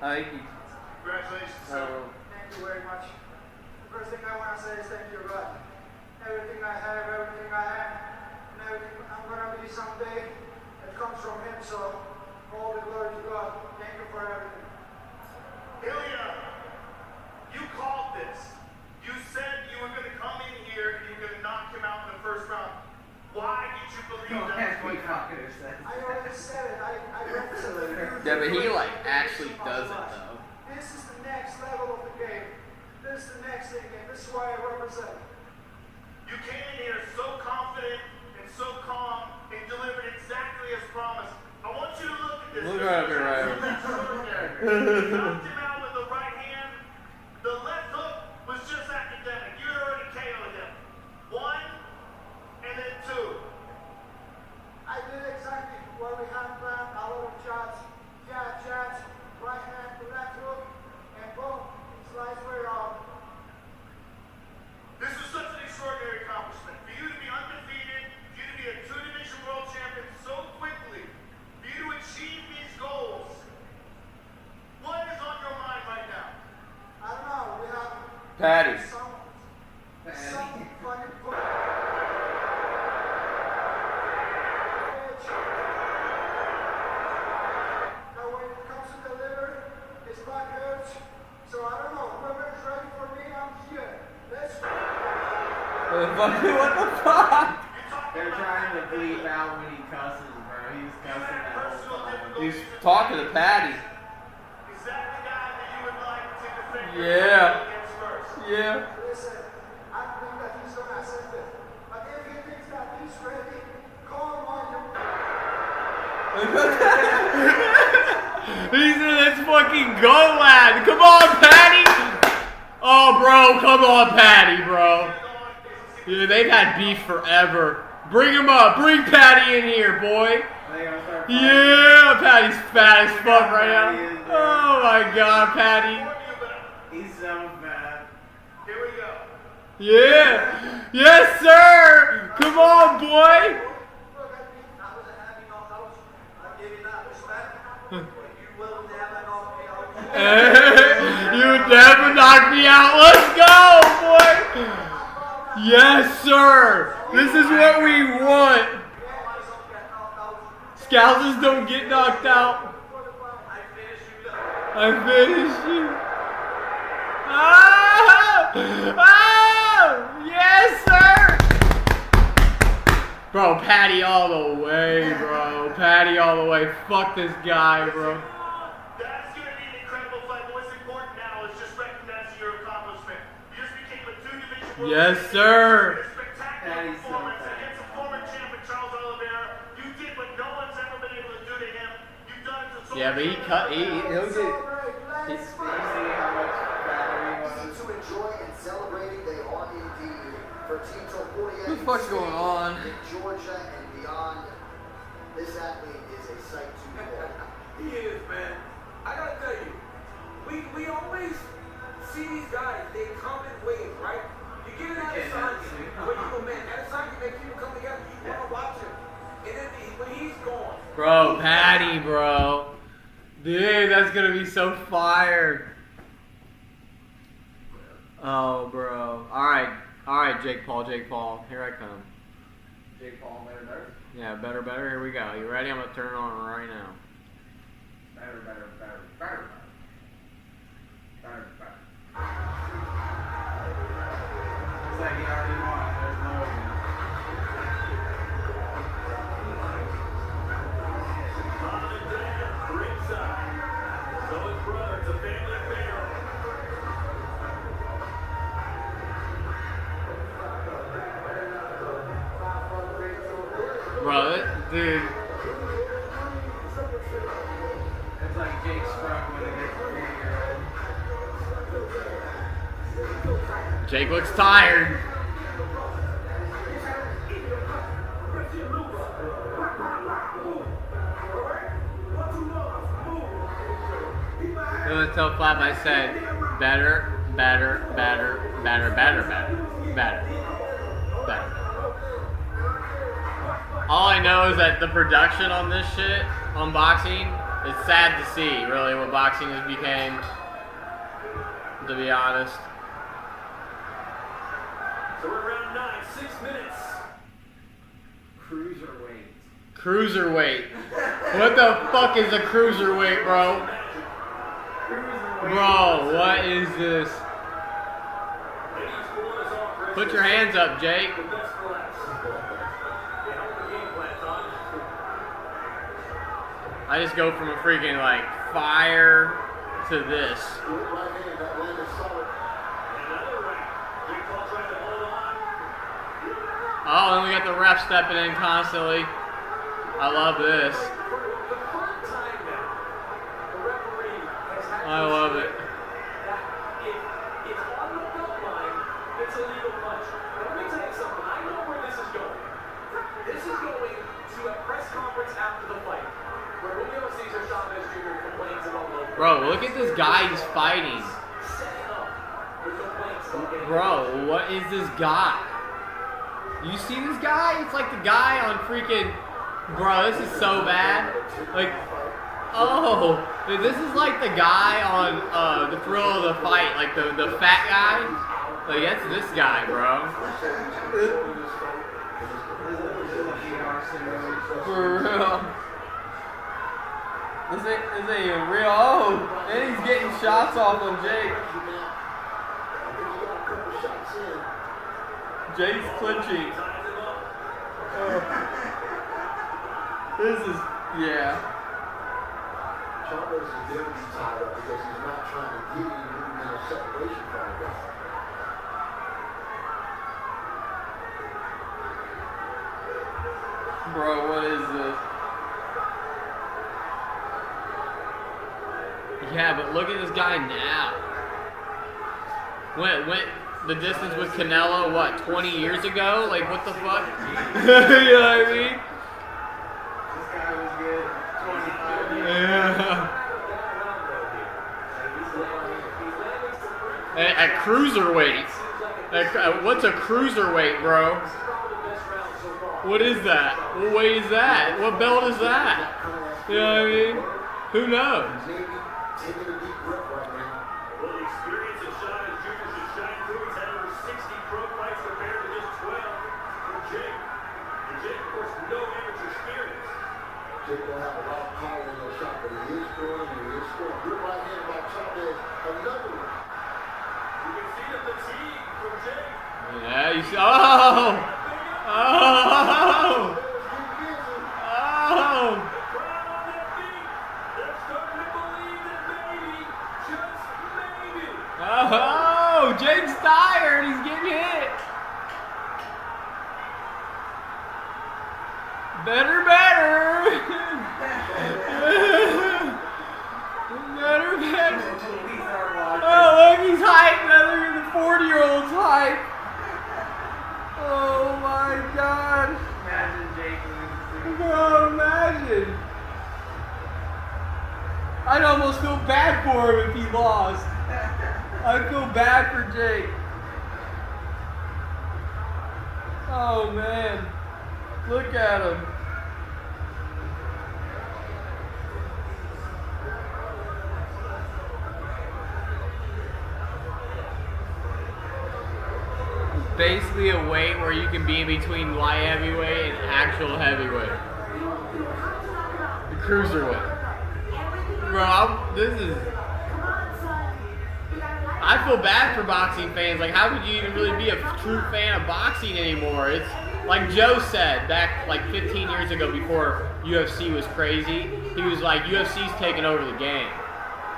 B: I think he.
U: Congratulations, sir. Thank you very much. The first thing I want to say is thank you, God. Everything I have, everything I am, and everything I'm going to be someday, it comes from Him, so all the glory to God. Thank you for everything.
D: Ilya, you called this. You said you were going to come in here and you were going to knock him out in the first round. Why did you believe that was going to happen?
U: I already said it. I read it.
B: Yeah, but he like actually does it though.
U: This is the next level of the game. This is the next thing, and this is why I represent.
D: You came in here so confident and so calm and delivered exactly as promised. I want you to look at this.
B: Look right up here, right?
D: You knocked him out with the right hand. The left hook was just academic. You had already KO'd him. 1 and then 2.
U: I did exactly what we had planned. A lot of shots, jabs, right hand to left hook, and boom, slice way off.
D: This is such an extraordinary accomplishment. For you to be undefeated, for you to be a 2-division world champion so quickly, for you to achieve these goals. What is on your mind right now?
U: I don't know. We have
B: Patty.
U: some funny Now when it comes to the liver, his back hurts. So I don't know. Whoever's ready for me, I'm here. Let's go.
B: What the fuck?
N: They're trying to bleep out when he cusses, bro. He was cussing that whole time.
B: He's talking to Patty.
D: Is that the guy that you would like to defend your
B: Yeah.
D: against first?
B: Yeah.
U: Listen, I think that he's gonna accept it. But if he thinks that he's ready, come on,
B: He said, let's fucking go, lad. Come on, Patty. Oh, bro. Come on, Patty, bro. Yeah, they've had beef forever. Bring him up. Bring Patty in here, boy. Yeah, Patty's fat as fuck right now. Oh, my God, Patty.
N: He's so bad.
D: Here we go.
B: Yeah. Yes, sir. Come on, boy. You never knock me out. Let's go, boy. Yes, sir. This is what we want. Scousers don't get knocked out. I finished you. Ah! Ah! Yes, sir. Bro, Patty all the way, bro. Patty all the way. Fuck this guy, bro.
D: That's going to be an incredible fight. But what's important now is just recognizing your accomplishment. You just became a 2-division world
B: Yes,
D: champion.
B: sir.
D: A spectacular performance against a former champion, Charles Oliveira. You did what no one's ever been able to do to him. You've done it to so
B: Yeah, but he cut. He'll get.
N: You see how much fatter he was?
F: To enjoy and celebrating, they are indeed. For Team Topuria,
B: What the fuck's going on?
F: in Georgia and beyond, this athlete is a sight to behold.
C: He is, man. I gotta tell you, we always see these guys, they come in waves, right? You get an Adesanya, when you go, man, Adesanya makes people come together, you wanna watch him. And then when he's gone.
B: Bro, Patty, bro. Dude, that's gonna be so fire. Oh, bro. Alright, Jake Paul. Here I come.
N: Jake Paul, better.
B: Yeah, better. Here we go. You ready? I'm gonna turn it on right now.
N: Better. It's like he already won. There's no way.
C: Ringside.
B: Dude.
N: It's like Jake struggling against a 40-year-old.
B: Jake looks tired. In the top 5, I said better. All I know is that the production on this shit, on boxing, it's sad to see, really, what boxing has become, to be honest.
C: So we're around 9, 6 minutes.
B: Cruiserweight. What the fuck is a cruiserweight, bro? Bro, what is this? Put your hands up, Jake. I just go from a freaking, like, fire to this. Oh, and we got the ref stepping in constantly. I love this. I love it.
C: It's on the belt line. It's a legal punch. But let me tell you something. I know where this is going. This is going to a press conference after the fight, where Julio Cesar Chavez Jr. complains about local.
B: Bro, look at this guy he's fighting. Bro, what is this guy? You see this guy? It's like the guy on freaking... Bro, this is so bad. Like... Oh, dude, this is like the guy on The Thrill of the Fight, like the fat guy. Like, that's this guy, bro. For real. This ain't real. Oh, and he's getting shots off on Jake. Jake's clinching. This is, yeah.
J: Chavez is getting tied up because he's not trying to get any movement or separation from the guy.
B: Bro, what is this? Yeah, but look at this guy now. Went the distance with Canelo, what, 20 years ago? Like, what the fuck? You know what I mean?
N: This guy was good 25 years.
B: Yeah. At cruiserweight. What's a cruiserweight, bro? What is that? What weight is that? What belt is that? You know what I mean? Who knows?
J: Taking a deep breath right now.
C: Well, the experience of Chavez Jr. should shine through. He's had over 60 pro fights compared to just 12 for Jake. And Jake, of course, no amateur experience.
J: Jake will have a lot of power in those shots, but he is throwing and he is scoring. Good right hand by Chavez. Another one.
C: You can see the fatigue from Jake.
B: Yeah, you see. Oh! Oh! Oh! Oh, Jake's tired. He's getting hit. Better. Better. Oh, look, he's hyped. Now look at the 40-year-old's hype. Oh, my God.
N: Imagine Jake losing.
B: Oh, imagine. I'd almost feel bad for him if he lost. I feel bad for Jake. Oh man, look at him. It's basically a weight where you can be in between light heavyweight and actual heavyweight. The cruiserweight. Bro, this is... I feel bad for boxing fans. Like, how could you even really be a true fan of boxing anymore? It's like Joe said back like 15 years ago before UFC was crazy. He was like, UFC's taking over the game.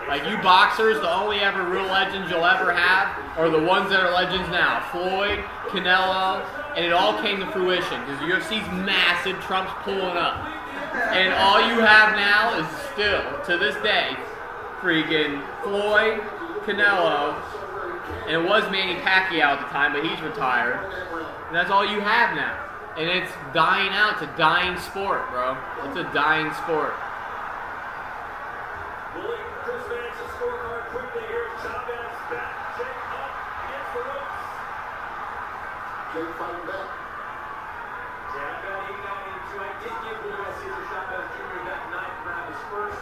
B: Like, you boxers, the only ever real legends you'll ever have are the ones that are legends now. Floyd, Canelo, And it all came to fruition because the UFC's massive, Trump's pulling up. And all you have now is still, to this day, freaking Floyd, Canelo, and it was Manny Pacquiao at the time, but he's retired. And that's all you have now. And it's dying out. It's a dying sport, bro. It's a dying sport.
D: Jake fighting back.
C: Yeah, I got 892. I did give Julio Cesar Chavez Jr. that ninth round, his first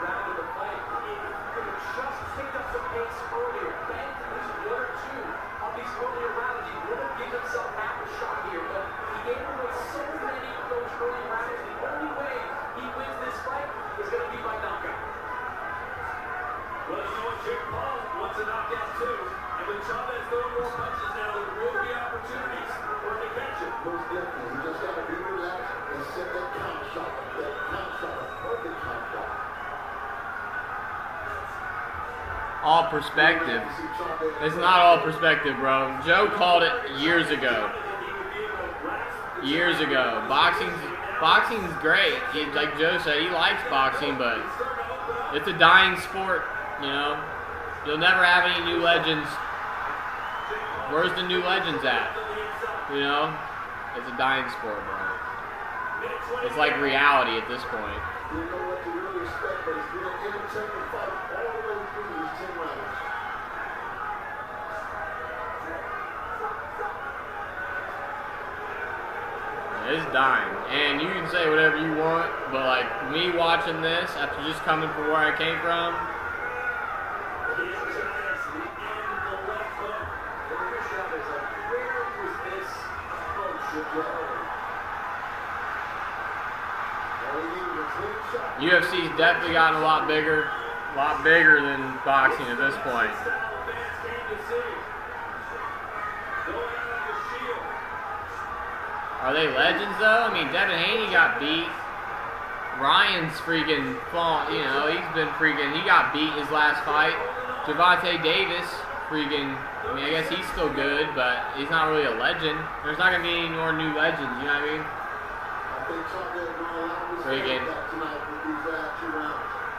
C: round of the fight. He could have just picked up some pace earlier, banked at least one or two of these earlier rounds. He would have given himself half a shot here, but he gave away so many of those early rounds. The only way he wins this fight is going to be by knockout. Well, you know what, Jake Paul wants a knockout too. And with Chavez throwing more punches now, there will be opportunities for him to catch it.
D: Most definitely. You just got to be relaxed and set that count shot. That count shot, a perfect count shot.
B: All perspective. It's not all perspective, bro. Joe called it years ago. Years ago. Boxing's great. Like Joe said, he likes boxing, but it's a dying sport, you know. You'll never have any new legends. Where's the new legends at? You know? It's a dying sport, bro. It's like reality at this point.
D: You know what to really respect, but it's been an entertaining fight all the way through these 10 rounds.
B: It's dying. And you can say whatever you want, but like me watching this after just coming from where I came from, UFC's definitely gotten a lot bigger than boxing at this point. Are they legends though? I mean, Devin Haney got beat. Ryan's freaking fought, you know, he's been freaking, he got beat his last fight. Gervonta Davis, freaking, I mean, I guess he's still good, but he's not really a legend. There's not going to be any more new legends, you know what I mean? Freaking.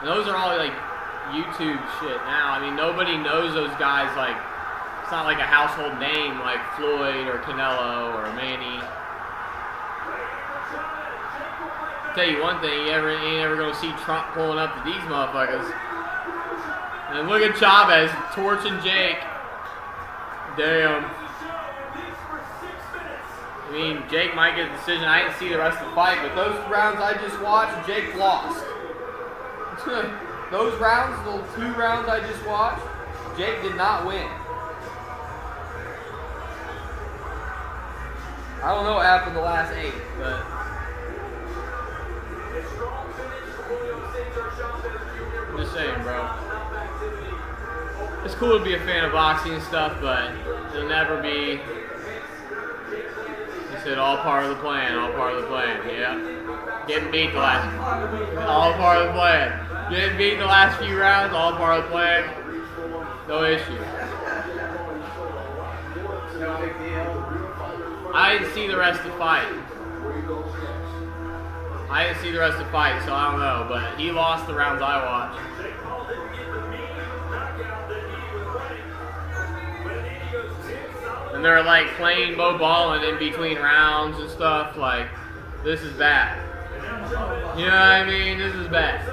B: And those are all like YouTube shit now. I mean, nobody knows those guys. Like, it's not like a household name like Floyd or Canelo or Manny. I'll tell you one thing, you ain't ever gonna see Trump pulling up to these motherfuckers. And look at Chavez torching Jake. Damn. I mean, Jake might get a decision. I didn't see the rest of the fight, but those rounds I just watched, Jake lost. Those rounds, the 2 rounds I just watched, Jake did not win. I don't know what happened the last 8, but I'm just saying, bro. It's cool to be a fan of boxing and stuff, but it'll never be. He said all part of the plan, all part of the plan. Yeah. Getting beat the last. All part of the plan. Getting beat the last few rounds, all part of the plan. No issue.
N: No big deal.
B: I didn't see the rest of the fight. I didn't see the rest of the fight, so I don't know. But he lost the rounds I watched. And they're like playing Mo Ballin in between rounds and stuff. Like, this is bad. You know what I mean? This is bad.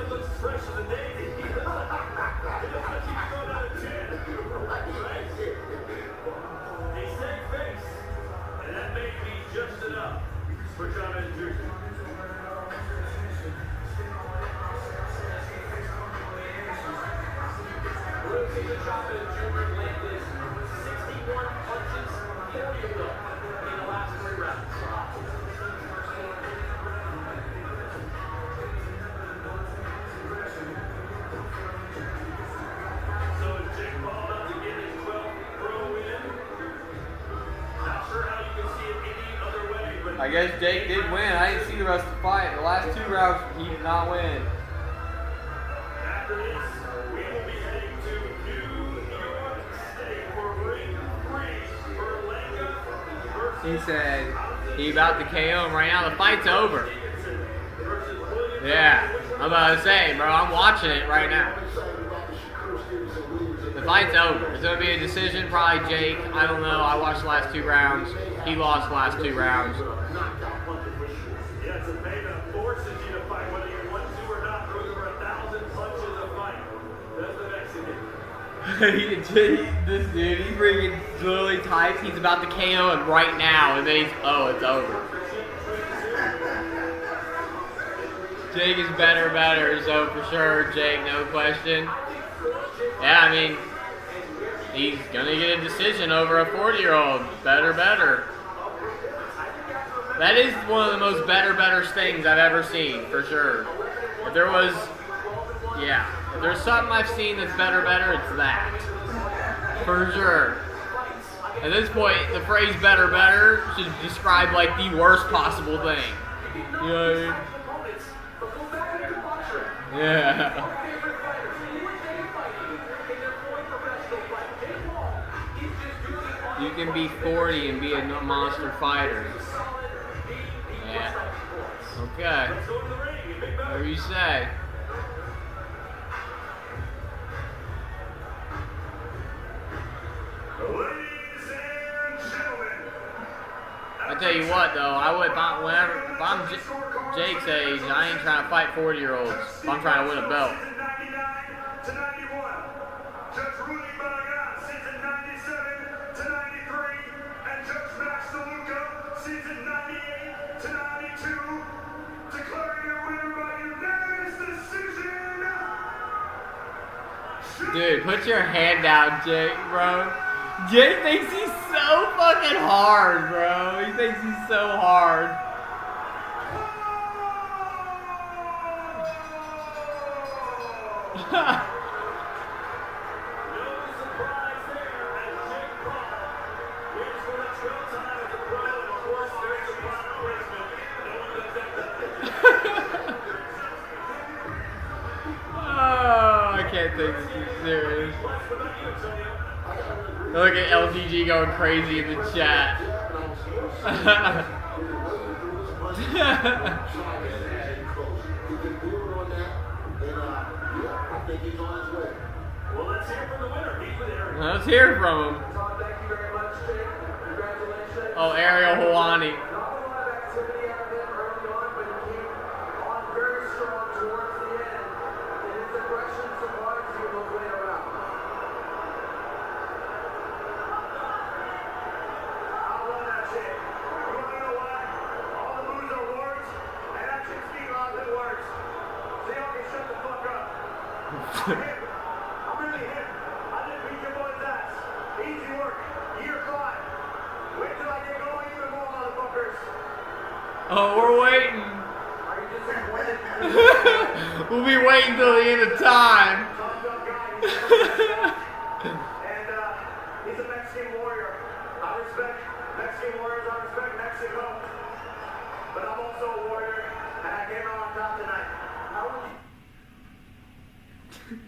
B: I guess Jake did win. I didn't see the rest of the fight. The last 2 rounds, he did not win.
C: After this, we will be heading to New York State for ring 3 for Lenga versus
B: He said he about to KO him right now. The fight's over. Yeah, I'm about to say, bro, I'm watching it right now. The fight's over. It's going to be a decision, probably Jake. I don't know. I watched the last 2 rounds. He lost the last 2 rounds.
E: Yeah, it's a pain that forces you to fight, whether you want to or not. Throws over 1,000 punches a fight. That's the Mexican.
B: This dude, he freaking literally types, he's about to KO him right now, and then he's, oh, it's over. Jake is better, so for sure, Jake, no question. Yeah, I mean, he's gonna get a decision over a 40-year-old. Better. That is one of the most better things I've ever seen, for sure. If there was, yeah, if there's something I've seen that's better, it's that. For sure. At this point, the phrase better should describe like the worst possible thing. You know what I mean? Yeah. You can be 40 and be a monster fighter. Yeah. Okay. Whatever you say. I tell you what, though, if I'm Jake's age, I ain't trying to fight 40-year-olds. If I'm trying to win a belt. Dude, put your hand down, Jake, bro. Jake thinks he's so fucking hard, bro. He thinks he's so hard. Oh, I can't take this too serious. Look at LTG going crazy in the chat. Let's hear from him. Oh, Ariel Hawani. Oh, we're waiting. We'll be waiting till the end of time.
E: And he's a Mexican warrior. I respect Mexican warriors. I respect Mexico. But I'm also a warrior, and I came out on top tonight. How would you?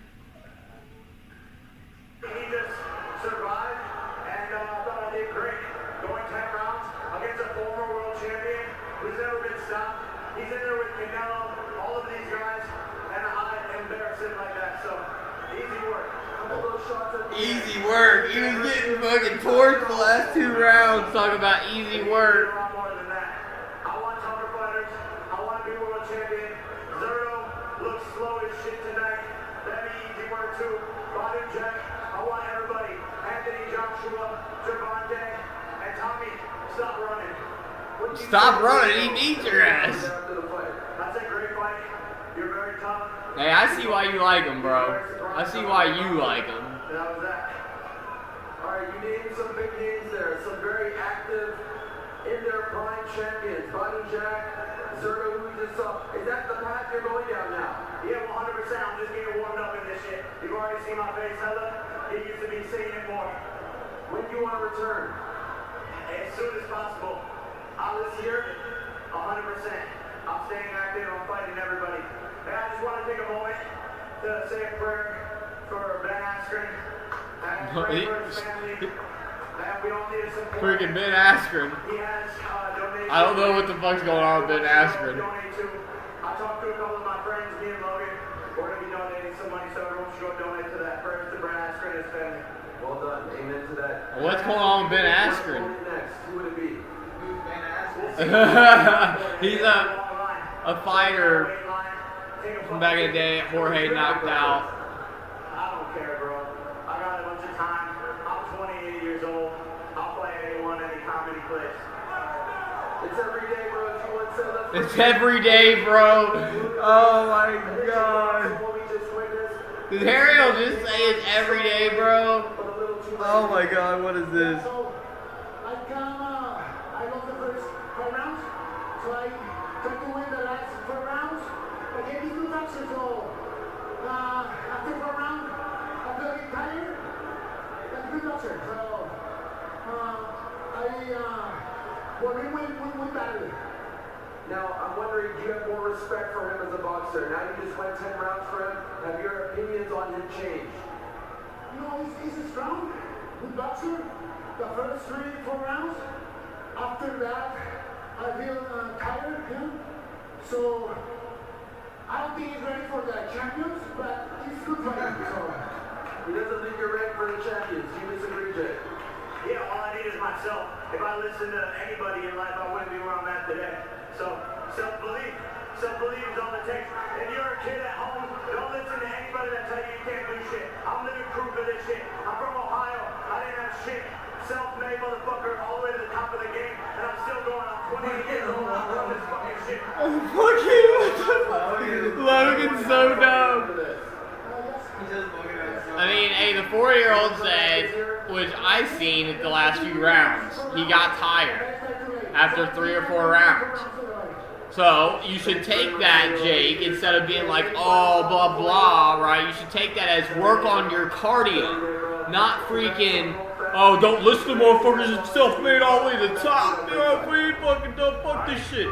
E: He just survived, and I thought I did great. Going 10 rounds against a former world champion who's never been stopped. He's in there with Canelo, all of these guys, and I embarrass him like that. So, easy work.
B: Easy work. He was getting fucking torched the last 2 rounds. Talking about easy work.
E: I want tougher fighters. I want to be world champion. Zerto looks slow as shit tonight. That'd be easy work too. Body Jack. I want everybody. Anthony Joshua, Gervonta, and Tommy. Stop running.
B: Stop running. He beat your ass.
E: That's a great fight. You're very tough.
B: Hey, I see why you like him, bro. I see why you like him.
E: That was that. Alright, you named some big names there. Some very active, in their prime champions. Body Jack, Zerto, who we just saw. Is that the path you're going down now? Yeah, 100%. I'm just getting warmed up in this shit. You've already seen my face, Hella. It used to be seeing it more. When do you want to return? As soon as possible. This year, 100%. I'm staying active. I'm fighting everybody. And I just want to take a moment to say a prayer for Ben Askren. And pray for his family.
B: Freaking Ben Askren. I don't know what the fuck's going on with Ben Askren.
Q: I talked to a couple of my friends, me and Logan. We're going to be donating some money, so everyone should go donate to that. Prayers to Brad Askren and his family. Well done. Amen to that.
B: What's going on with Ben Askren?
Q: Next, who would it be?
B: He's a fighter from back in the day. Jorge knocked out.
Q: I don't care, bro. I got a bunch of time. I'm 28 years old. I'll play anyone, any comedy place. It's every day, bro. If you want to say let's
B: It's every day, bro. Oh my god. Did Harry just say it's every day, bro? Oh my god, what is this?
U: I got the first 4 rounds, so I tried to win the last 4 rounds. I gave me 2 boxes, so after 4 rounds, I felt getting tired. That's 2 boxers, so we battled.
Q: Now, I'm wondering, do you have more respect for him as a boxer? Now you just went 10 rounds for him. Have your opinions on him changed?
U: No, he's a strong, good boxer. The first 3-4 rounds. After that, I feel tired, so I don't think he's ready for the champions, but he's good fighter. So
Q: he doesn't think you're ready for the champions. Do you disagree, Jay? Yeah, all I need is myself. If I listen to anybody in life, I wouldn't be where I'm at today. So self-belief is all it takes. If you're a kid at home, don't listen to anybody that tell you you can't do shit. I'm living proof of this shit. I'm from Ohio. I didn't have shit. Self-made motherfucker all the way to the top of the game, and I'm still going. I'm 28 years old. I'm from this fucking shit.
B: Logan's so dumb. I mean, hey, the 4-year-old said, which I seen at the last few rounds, he got tired after 3 or 4 rounds. So you should take that, Jake, instead of being like, oh, blah, blah, right? You should take that as work on your cardio, not freaking, oh, don't listen to motherfuckers that's self-made all the way to the top. Yeah, we fucking don't fuck this shit.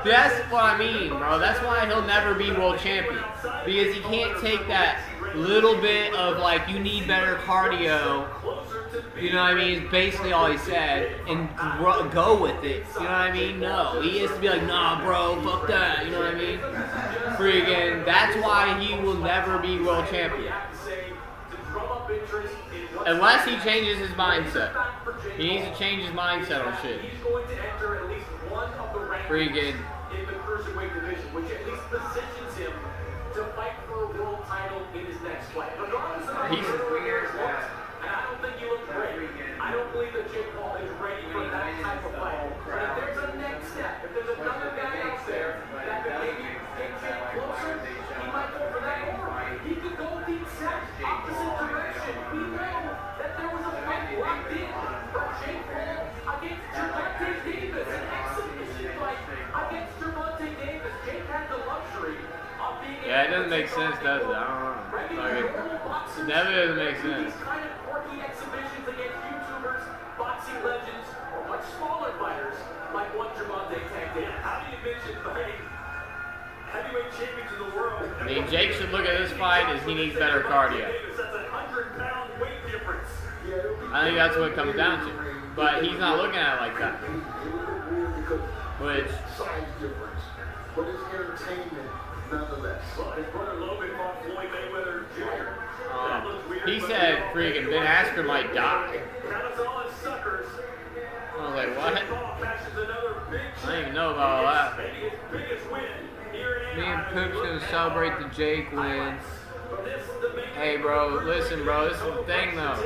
B: That's what I mean, bro. That's why he'll never be world champion. Because he can't take that little bit of, like, you need better cardio, you know what I mean? It's basically all he said, and go with it, you know what I mean? No, he has to be like, nah, bro, fuck that, you know what I mean? Freaking, that's why he will never be world champion. Unless he changes his mindset. He needs to change his mindset on shit. Freaking.
C: In the cruiserweight division, which at least positions him to fight for a world title in his next fight. Regardless of how weird was, and I don't think he looks great. I don't believe that Jake Paul is ready for that type of fight. But if there's a next step, if there's another guy out there that could maybe take Jake closer, he might go for that. Or he could go the exact opposite direction. We know that there was a fight locked in for Jake Paul against Gervonta Davis, an exhibition fight against Gervonta Davis. Jake had the luxury of being
B: Yeah, it doesn't make sense, does it? I don't know. It never doesn't make sense.
C: These kind of quirky exhibitions against YouTubers, boxing legends, or much smaller fighters like one Gervonta Davis. How do you mention fighting heavyweight champions of the world?
B: I mean, Jake should look at this fight as he needs better cardio.
C: That's a 100-pound weight difference.
B: I think that's what it comes down to. But he's not looking at it like that. Which,
J: size difference, but it's entertainment nonetheless.
C: Well, his brother Logan fought Floyd Mayweather Jr. That looks weird.
B: he said freaking Ben Askren might die.
C: Count us all as suckers.
B: I was like, what? I didn't even know about all that. Me and Poop's gonna celebrate the Jake win. Hey, bro, listen, bro, this is the thing, though.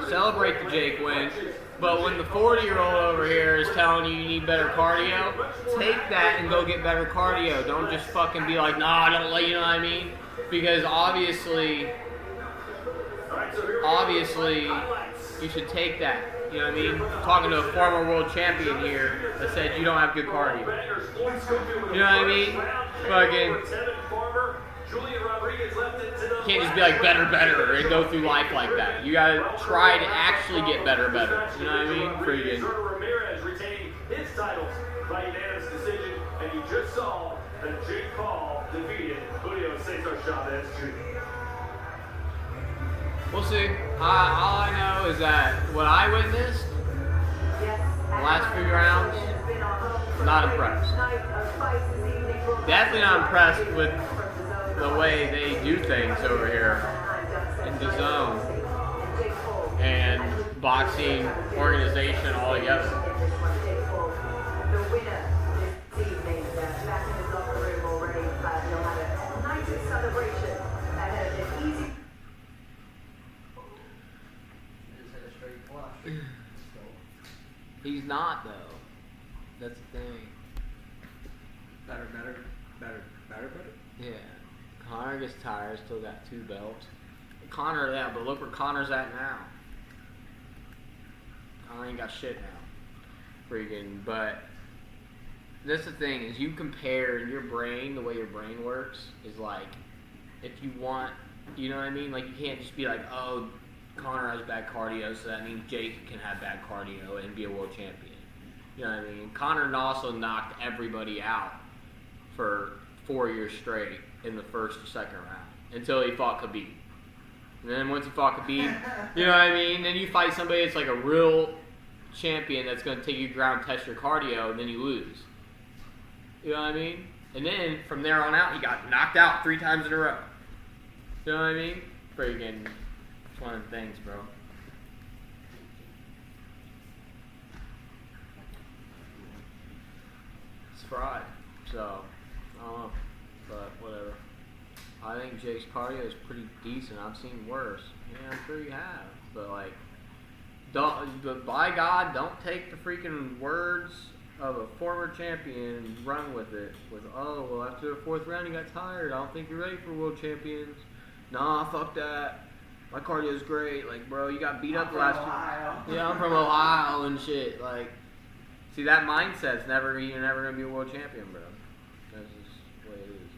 B: Celebrate the Jake win. But when the 40-year-old over here is telling you need better cardio, take that and go get better cardio. Don't just fucking be like, nah, don't let you know what I mean? Because obviously, you should take that. You know what I mean? I'm talking to a former world champion here that said you don't have good cardio. You know what I mean? Fucking. You can't just be like better and go through life like that. You gotta try to actually get better. You know what I mean? Freaking.
C: Ramirez retaining his titles by unanimous decision, and you just saw that Jake Paul defeated Julio Cesar Chavez Jr.
B: We'll see. All I know is that what I witnessed, the last few rounds, not impressed. Definitely not impressed with the way they do things over here in the zone and boxing organization altogether.
I: The winner this evening, back in his locker room already, he'll have a night of celebration ahead of an easy.
N: Just hit a straight flush.
B: He's not though. That's the thing.
A: Better.
B: Yeah. Connor gets tired, still got 2 belts. Connor, yeah, but look where Connor's at now. Connor ain't got shit now. Freaking, but that's the thing, is you compare in your brain, the way your brain works, is like, if you want, you know what I mean? Like, you can't just be like, oh, Connor has bad cardio, so that means Jake can have bad cardio and be a world champion. You know what I mean? Connor also knocked everybody out for 4 years straight in the first or second round until he fought Khabib. And then once he fought Khabib, you know what I mean? Then you fight somebody that's like a real champion that's going to take you ground, test your cardio, and then you lose. You know what I mean? And then from there on out, he got knocked out 3 times in a row. You know what I mean? Freaking, it's one of the things, bro. It's fried, so I don't know, but whatever. I think Jake's cardio is pretty decent. I've seen worse. Yeah, I'm sure you have, but like, but by God, don't take the freaking words of a former champion and run with it. With, oh, well, after the 4th round, you got tired. I don't think you're ready for world champions. Nah, fuck that. My cardio's great. Like, bro, you got beat up last year. Yeah, I'm from Ohio and shit. Like, see, that mindset's you're never gonna be a world champion, bro. That's just the way it is.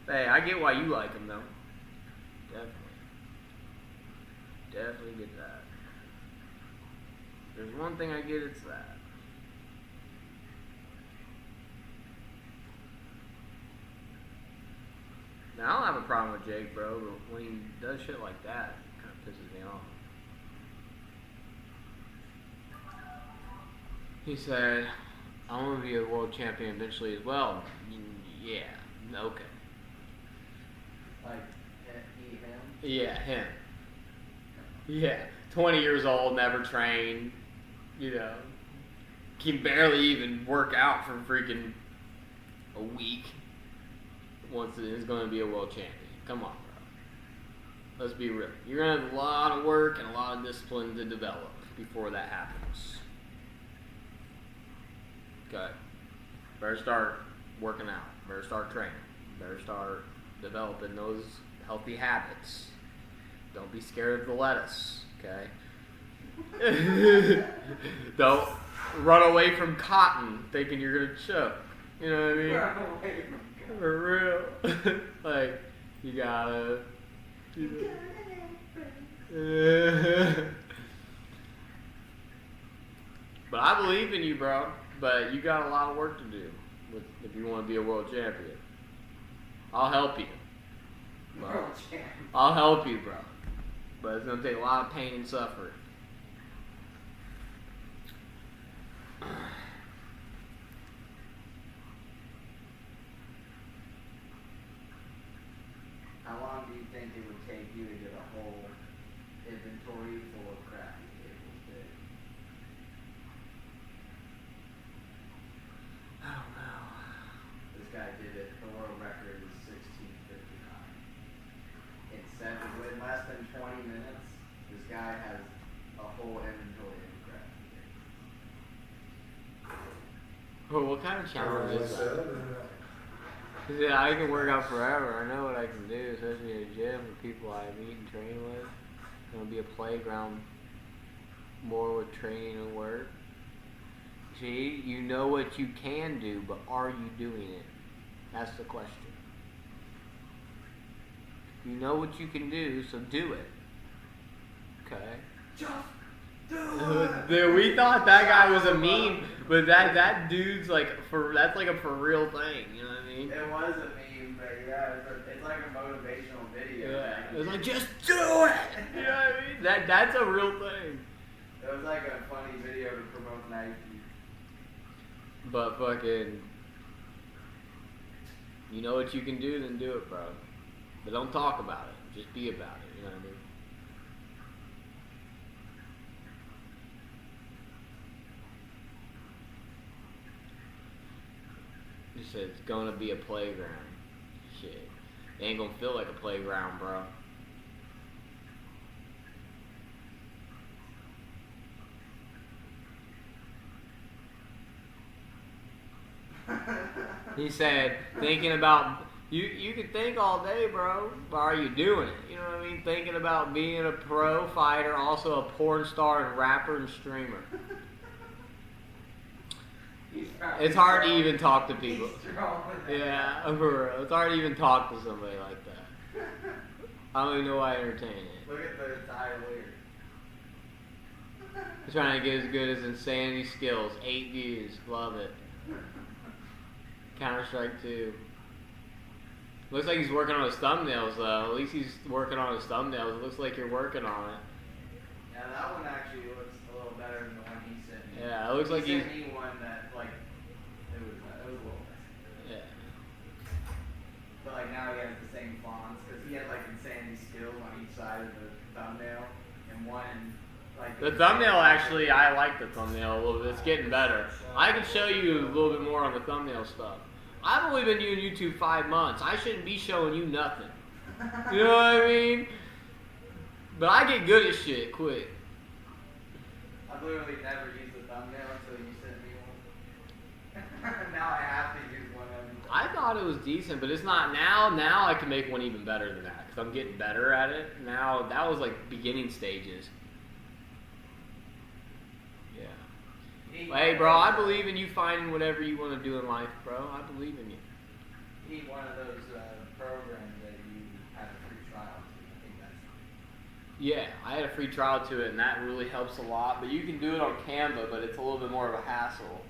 B: Hey, I get why you like him, though. Definitely get that. There's one thing I get, it's that. Now, I don't have a problem with Jake, bro, but when he does shit like that, it kind of pisses me off. He said, I want to be a world champion eventually as well. Yeah, okay.
N: Like, he, him?
B: Yeah, him. Yeah, 20 years old, never trained, you know, can barely even work out for freaking a week. Once it is going to be a world champion. Come on, bro. Let's be real. You're going to have a lot of work and a lot of discipline to develop before that happens. Okay. Better start working out. Better start training. Better start developing those healthy habits. Don't be scared of the lettuce, okay? Don't run away from cotton thinking you're going to choke. You know what I mean?
N: Run away from
B: for real. Like, you gotta. But I believe in you, bro. But you got a lot of work to do if you want to be a world champion. I'll help you.
N: World champion.
B: I'll help you, bro. But it's gonna take a lot of pain and suffering.
N: How long do you think it would take you to get a whole inventory full of crafting tables, dude?
B: I don't know.
N: This guy did it. The world record is 16:59. In less than 20 minutes, this guy has a whole inventory of crafting tables.
B: Well, what kind of challenge is that? Yeah, I can work out forever. I know what I can do, especially in a gym with people I meet and train with. It's going to be a playground more with training and work. See, you know what you can do, but are you doing it? That's the question. You know what you can do, so do it. Okay?
N: Just do it!
B: Dude, we thought that guy was a meme, but that dude's like, that's like a for real thing, you know what I mean?
N: It was a meme, It's like a motivational video.
B: Yeah. It's like, just do it! You know what I mean? That's a real thing.
N: It was like a funny video to promote Nike.
B: But fucking, you know what you can do, then do it, bro. But don't talk about it. Just be about it. You know what I mean? You said it's gonna be a playground. Shit. It ain't gonna feel like a playground, bro. He said, thinking about, you can think all day, bro, but are you doing it? You know what I mean? Thinking about being a pro fighter, also a porn star and rapper and streamer. It's hard to even talk to people. Yeah, for real. It's hard to even talk to somebody like that. I don't even know why I entertain it.
N: Look at the title here.
B: He's trying to get as good as Insanity Skills. 8 views. Love it. Counter-Strike 2. Looks like he's working on his thumbnails, though. At least he's working on his thumbnails. It looks like you're working on it.
N: Yeah, that one actually looks a little better than the one he sent me.
B: Yeah, it looks like
N: he sent me one that, like, it was a little messy.
B: Yeah.
N: But, like, now he has the same fonts, because he had, like, Insanity Skills on each side of the thumbnail, and one, like...
B: The thumbnail, actually, I like the thumbnail a little bit. It's getting better. I can show you a little bit more on the thumbnail stuff. I've only been doing YouTube 5 months. I shouldn't be showing you nothing. You know what I mean? But I get good at shit quick.
N: I've literally never used the thumbnail until you sent me one. Now I have to use one of them.
B: I thought it was decent, but it's not now. Now I can make one even better than that because I'm getting better at it. Now, that was like beginning stages. Hey, bro, I believe in you finding whatever you want to do in life, bro. I believe in you.
N: You need one of those programs that you have a free trial to. I think that's...
B: Yeah, I had a free trial to it, and that really helps a lot. But you can do it on Canva, but it's a little bit more of a hassle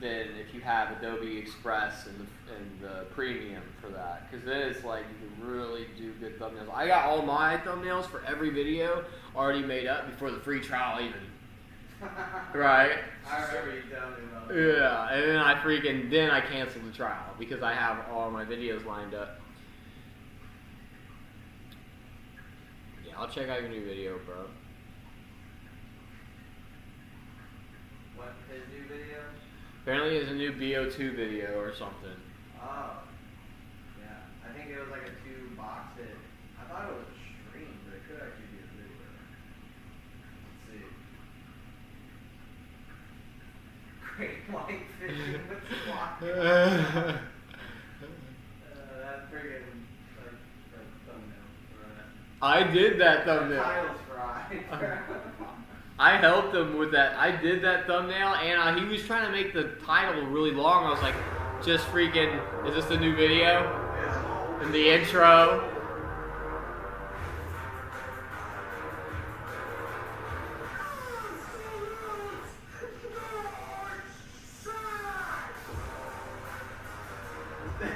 B: than if you have Adobe Express and the premium for that. Because then it's like you can really do good thumbnails. I got all my thumbnails for every video already made up before the free trial even. Right.
N: I remember you telling me about that.
B: Yeah, and then I canceled the trial because I have all my videos lined up. Yeah, I'll check out your new video, bro.
N: What, his new video?
B: Apparently it's a new BO2 video or something.
N: Oh. Yeah. I think it was like a 2-box hit. I thought it was a stream, but it could actually be a video. Let's see. Great white fishing with the block. That friggin' like thumbnail.
B: I did that thumbnail.
N: Title's fried.
B: I helped him with that. I did that thumbnail, and he was trying to make the title really long. I was like, just freaking, is this the new video? And the intro.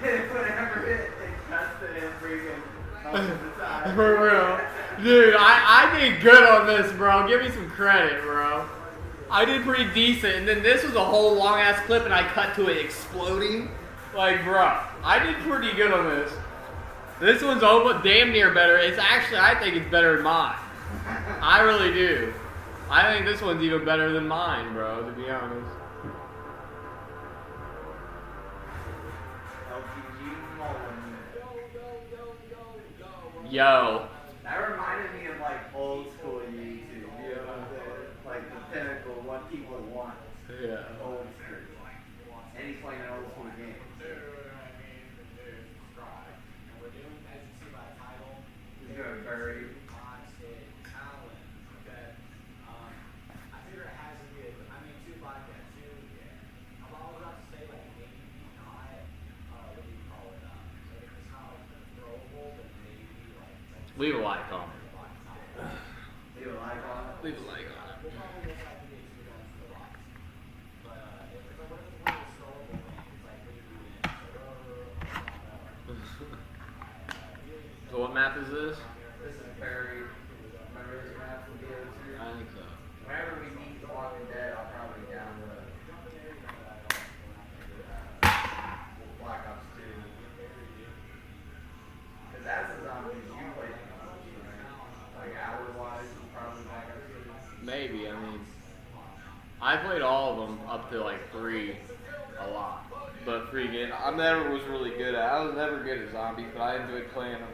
N: Whatever it cuts it in freaking
B: For real. Dude, I did good on this, bro. Give me some credit, bro. I did pretty decent, and then this was a whole long-ass clip, and I cut to it exploding. Like, bro, I did pretty good on this. This one's almost damn near better. It's actually, I think it's better than mine. I really do. I think this one's even better than mine, bro, to be honest. Yo.
N: That reminded me of like old school YouTube, you know what I'm saying? Like the pinnacle, what people want.
B: Yeah.
N: Old school. And he's playing an old school game. He's doing very
B: Leave a like on it.
N: Leave a like on it.
B: Leave a like on it. is this?
N: This is Barry. Remember this map from DO2?
B: I think so.
N: Whenever we meet The Walking Dead, I'll probably download Black Ops 2. Because that's the zombies you play the most, right? Like hour-wise, probably Black Ops 2.
B: Maybe, I mean, I played all of them up to like 3 a lot. But freaking, I never was really good at it. I was never good at zombies, but I enjoyed playing them.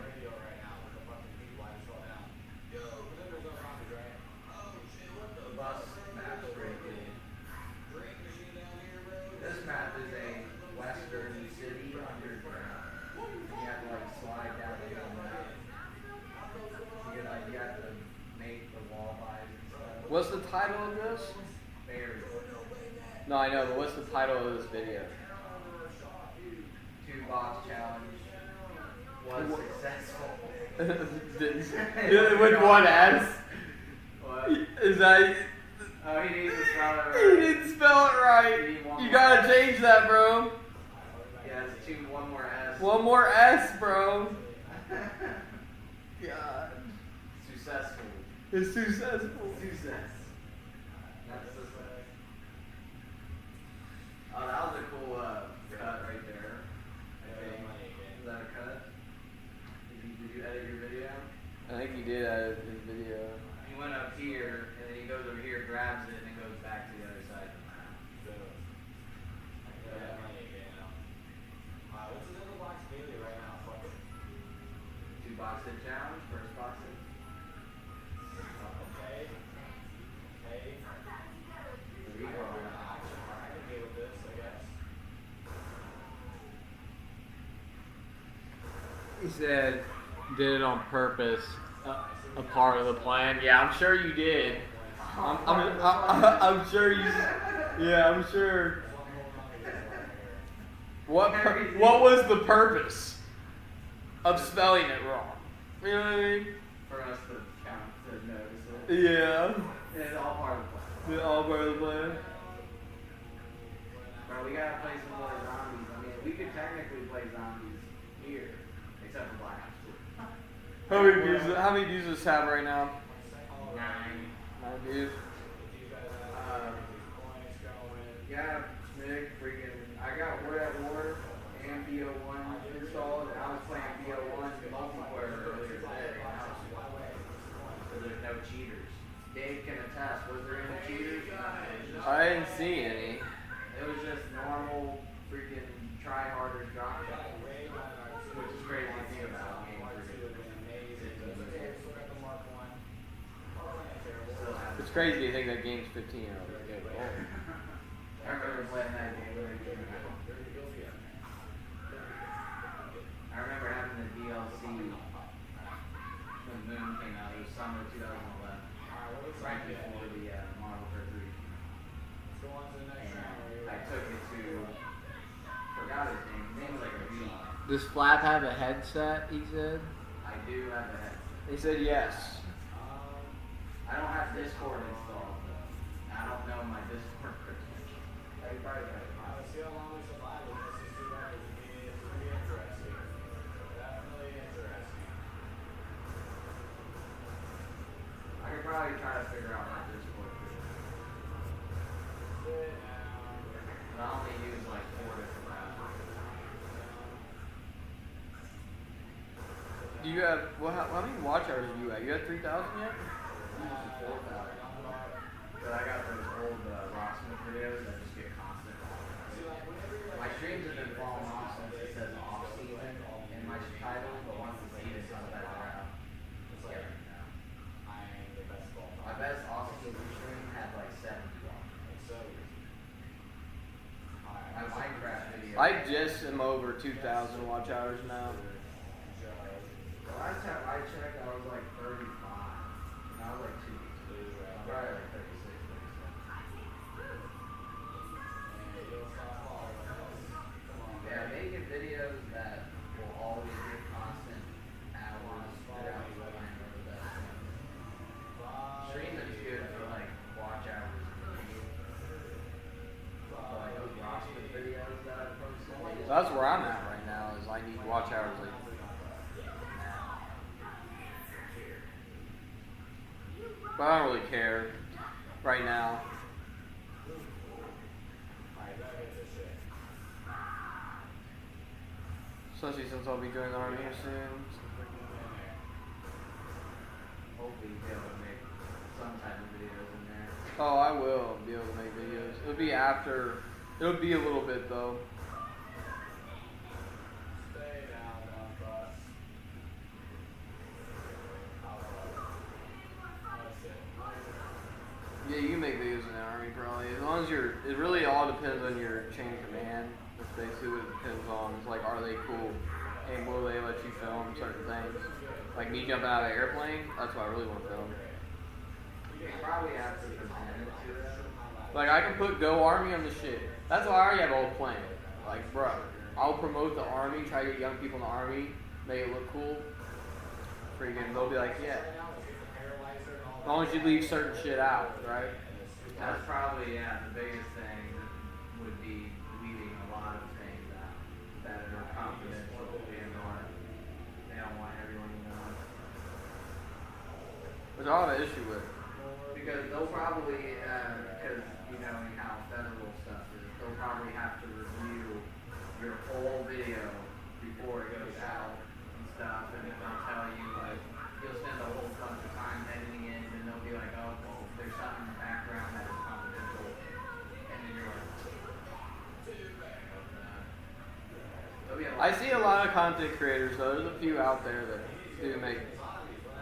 N: The bus map's pretty good. This map is a western city underground. You have to like slide down the map. You have to make the wall buys and stuff.
B: What's the title of this?
N: Very
B: No, I know, but what's the title of this video?
N: 2-box challenge was successful.
B: With one S?
N: What?
B: Is that...
N: Oh, he needs to spell it right.
B: He didn't spell it right. You gotta change that, bro.
N: Yeah, it's one more S.
B: One more S, bro. God.
N: Successful.
B: It's successful.
N: Success. That's success. Oh, that was a cool cut right there. I think. Is that a cut? Did you edit your video?
B: I think he did edit his video.
N: He went up here, and then he goes over here, grabs it, and then goes back to the other side of the map. Yeah.
K: What's the little box daily right now? Fuck it.
N: 2-box hit challenge, first box hit.
K: Okay. Okay.
N: There you go.
K: I can deal with this, I guess.
B: He said, did it on purpose. A part of the plan. Yeah, I'm sure you did. I'm sure you. Yeah, I'm sure. What was the purpose of spelling it wrong? You know what I mean?
N: For us to count, to notice it.
B: Yeah.
N: It's all part of the plan.
B: It's all part of the plan.
N: Bro, we gotta play some more zombies. I mean, we could technically play zombies here, except for Black Ops 2.
B: How many views does this have right now?
N: 9.
B: 9 views.
N: Yeah, Nick, freaking. I got Word at War and BO1 installed, and I was playing BO1 multiplayer earlier today. So there's no cheaters. Dave can attest. Was there any cheaters?
B: I didn't see any.
N: It was just normal freaking try harder drop shot, which is crazy to think about.
B: It's crazy to think that game's 15 years old.
N: I remember playing that game when it came out. I remember having the DLC when Moon came out. It was summer 2011, right before the Model 3. And I took it to, forgot his name. His name was like a V.
B: Does Flap have a headset, he said?
N: I do have a headset.
B: He said yes.
N: I don't have Discord installed though. I don't know my Discord credentials. I probably got it.
K: See how long we survive with this. It's gonna be interesting. Definitely interesting.
N: I could probably try to figure out my Discord credentials. But I only use like 4 different laptops.
B: Do you have, how many watch hours do you have? You have 3,000 yet?
N: 4,000. But I got those old Rocksmith videos that just get constant. My streams have been falling off since it says off season in my title, but once the season comes back around, it's like my best off season stream had like 70 watches. My Minecraft video.
B: I just am over 2,000 watch hours now.
N: The last time I checked, I was like 35. And I was like 2 weeks. I'm probably like 36, 37. Yeah, making videos that will always get constant hours without playing over the best ones. Streaming's good for like watch hours. Like those Rocksmith videos that I posted.
B: That's where I'm at right now, is I need watch hours like now. But I don't really care right now. Especially since I'll be joining the army soon.
N: Hopefully you'll be able to make some type of videos in there.
B: Oh, I will be able to make videos. It'll be after. It'll be a little bit though. Yeah, you can make videos in the army probably. As long as you're, it really all depends on your chain of command. That's basically what it depends on. It's like, are they cool? And will they let you film certain things? Like me jumping out of an airplane, that's what I really want to film.
N: You probably have to present it to them.
B: Like I can put Go Army on the shit. That's why I already have a whole plan. Like, bro, I'll promote the army, try to get young people in the army, make it look cool. Freaking, they'll be like, yeah. As long as you leave certain shit out, right?
N: That's probably, the biggest thing would be leaving a lot of things out that are confidential and what they don't want everyone to know.
B: Which I have an issue with.
N: Because they'll probably, because you know how federal stuff is, they'll probably have to review your whole video before it goes out and stuff, and then they'll tell you, like, you'll spend a whole bunch of time editing it, and they'll be like, oh, well, there's something in the background that is confidential, and then you're like,
B: I see a lot of content creators though. There's a few out there that do make,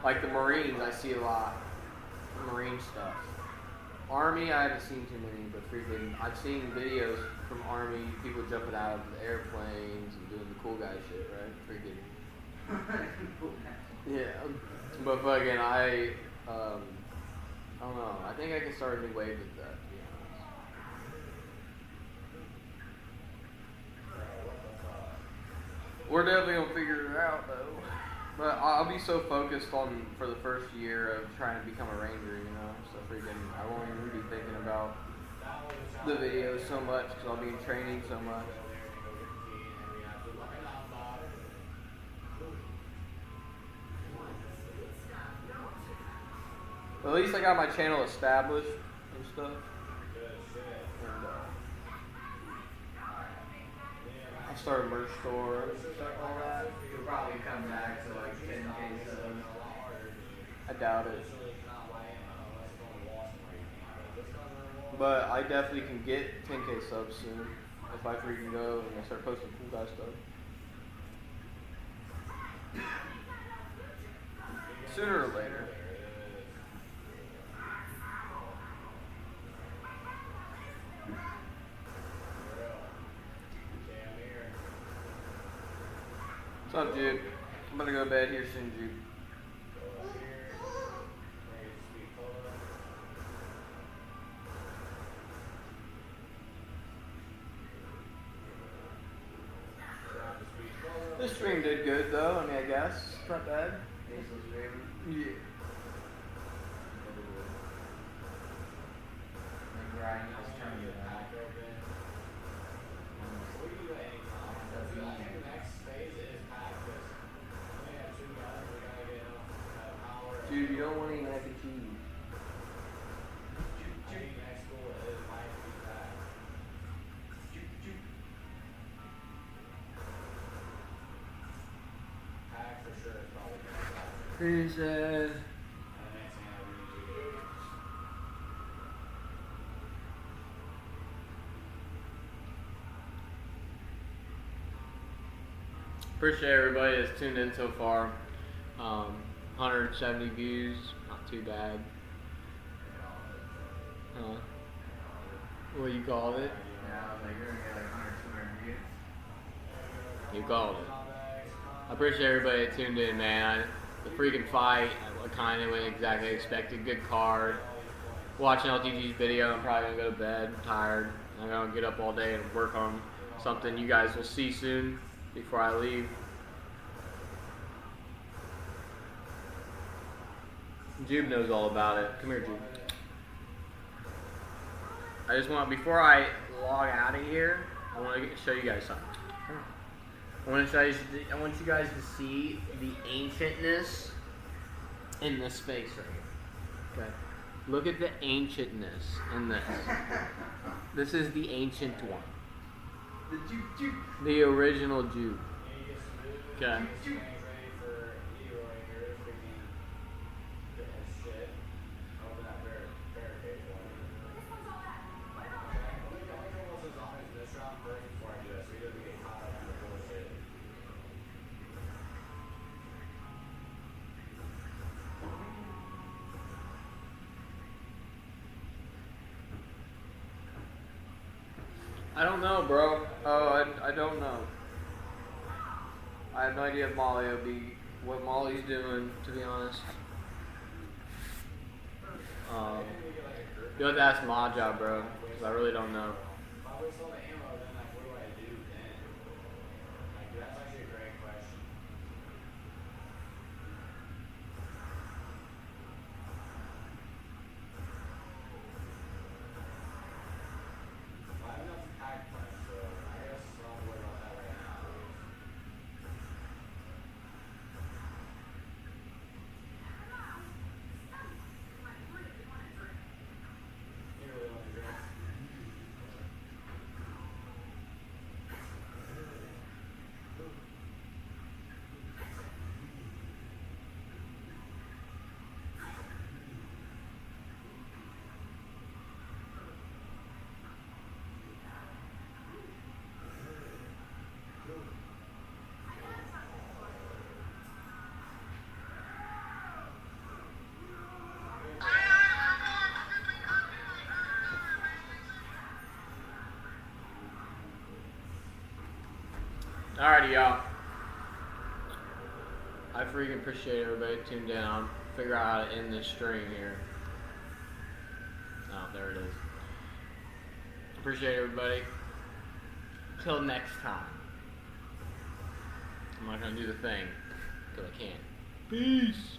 B: like the Marines. I see a lot, Marine stuff. Army, I haven't seen too many, but freaking, I've seen videos from Army people jumping out of the airplanes and doing the cool guy shit, right? Freaking. Yeah, but fucking, I don't know. I think I can start a new wave with that. To be honest. We're definitely gonna figure it out though. But I'll be so focused on for the first year of trying to become a ranger, you know. So freaking, I won't even be thinking about the videos so much because I'll be in training so much. But at least I got my channel established and stuff. And I started a merch store and stuff like that.
N: you'll probably come back to like 10K subs.
B: I doubt it. But I definitely can get 10K subs soon if I freaking go and I start posting cool guy stuff. Sooner or later. What's up, Jude? I'm gonna go to bed here soon, Jude. This stream did good though, I mean, I guess. It's not bad. Yeah. Dude, you don't want any mac and cheese. He said, appreciate everybody that's tuned in so far. 170 views, not too bad. What you called it?
N: Yeah, I was like, you're gonna get like 100, 200 views.
B: You called it. I appreciate everybody that tuned in, man. The freaking fight, I kind of went exactly expected. Good card. Watching LTG's video, I'm probably gonna go to bed. I'm tired. I'm gonna get up all day and work on something you guys will see soon before I leave. Jube knows all about it. Come here, Jube. I just want, before I log out of here, I want to show you guys something. I want you guys to see the ancientness in this space right here. Okay. Look at the ancientness in this. This is the ancient one.
N: The juke.
B: The original Jew. Okay. I don't know, bro. Oh, I don't know. I have no idea if Molly will be what Molly's doing, to be honest. You have to ask Maja, bro, because I really don't know. Alrighty, y'all. I freaking appreciate everybody tuned in. I'll figure out how to end this stream here. Oh, there it is. Appreciate everybody. Till next time. I'm not gonna do the thing, because I can't. Peace.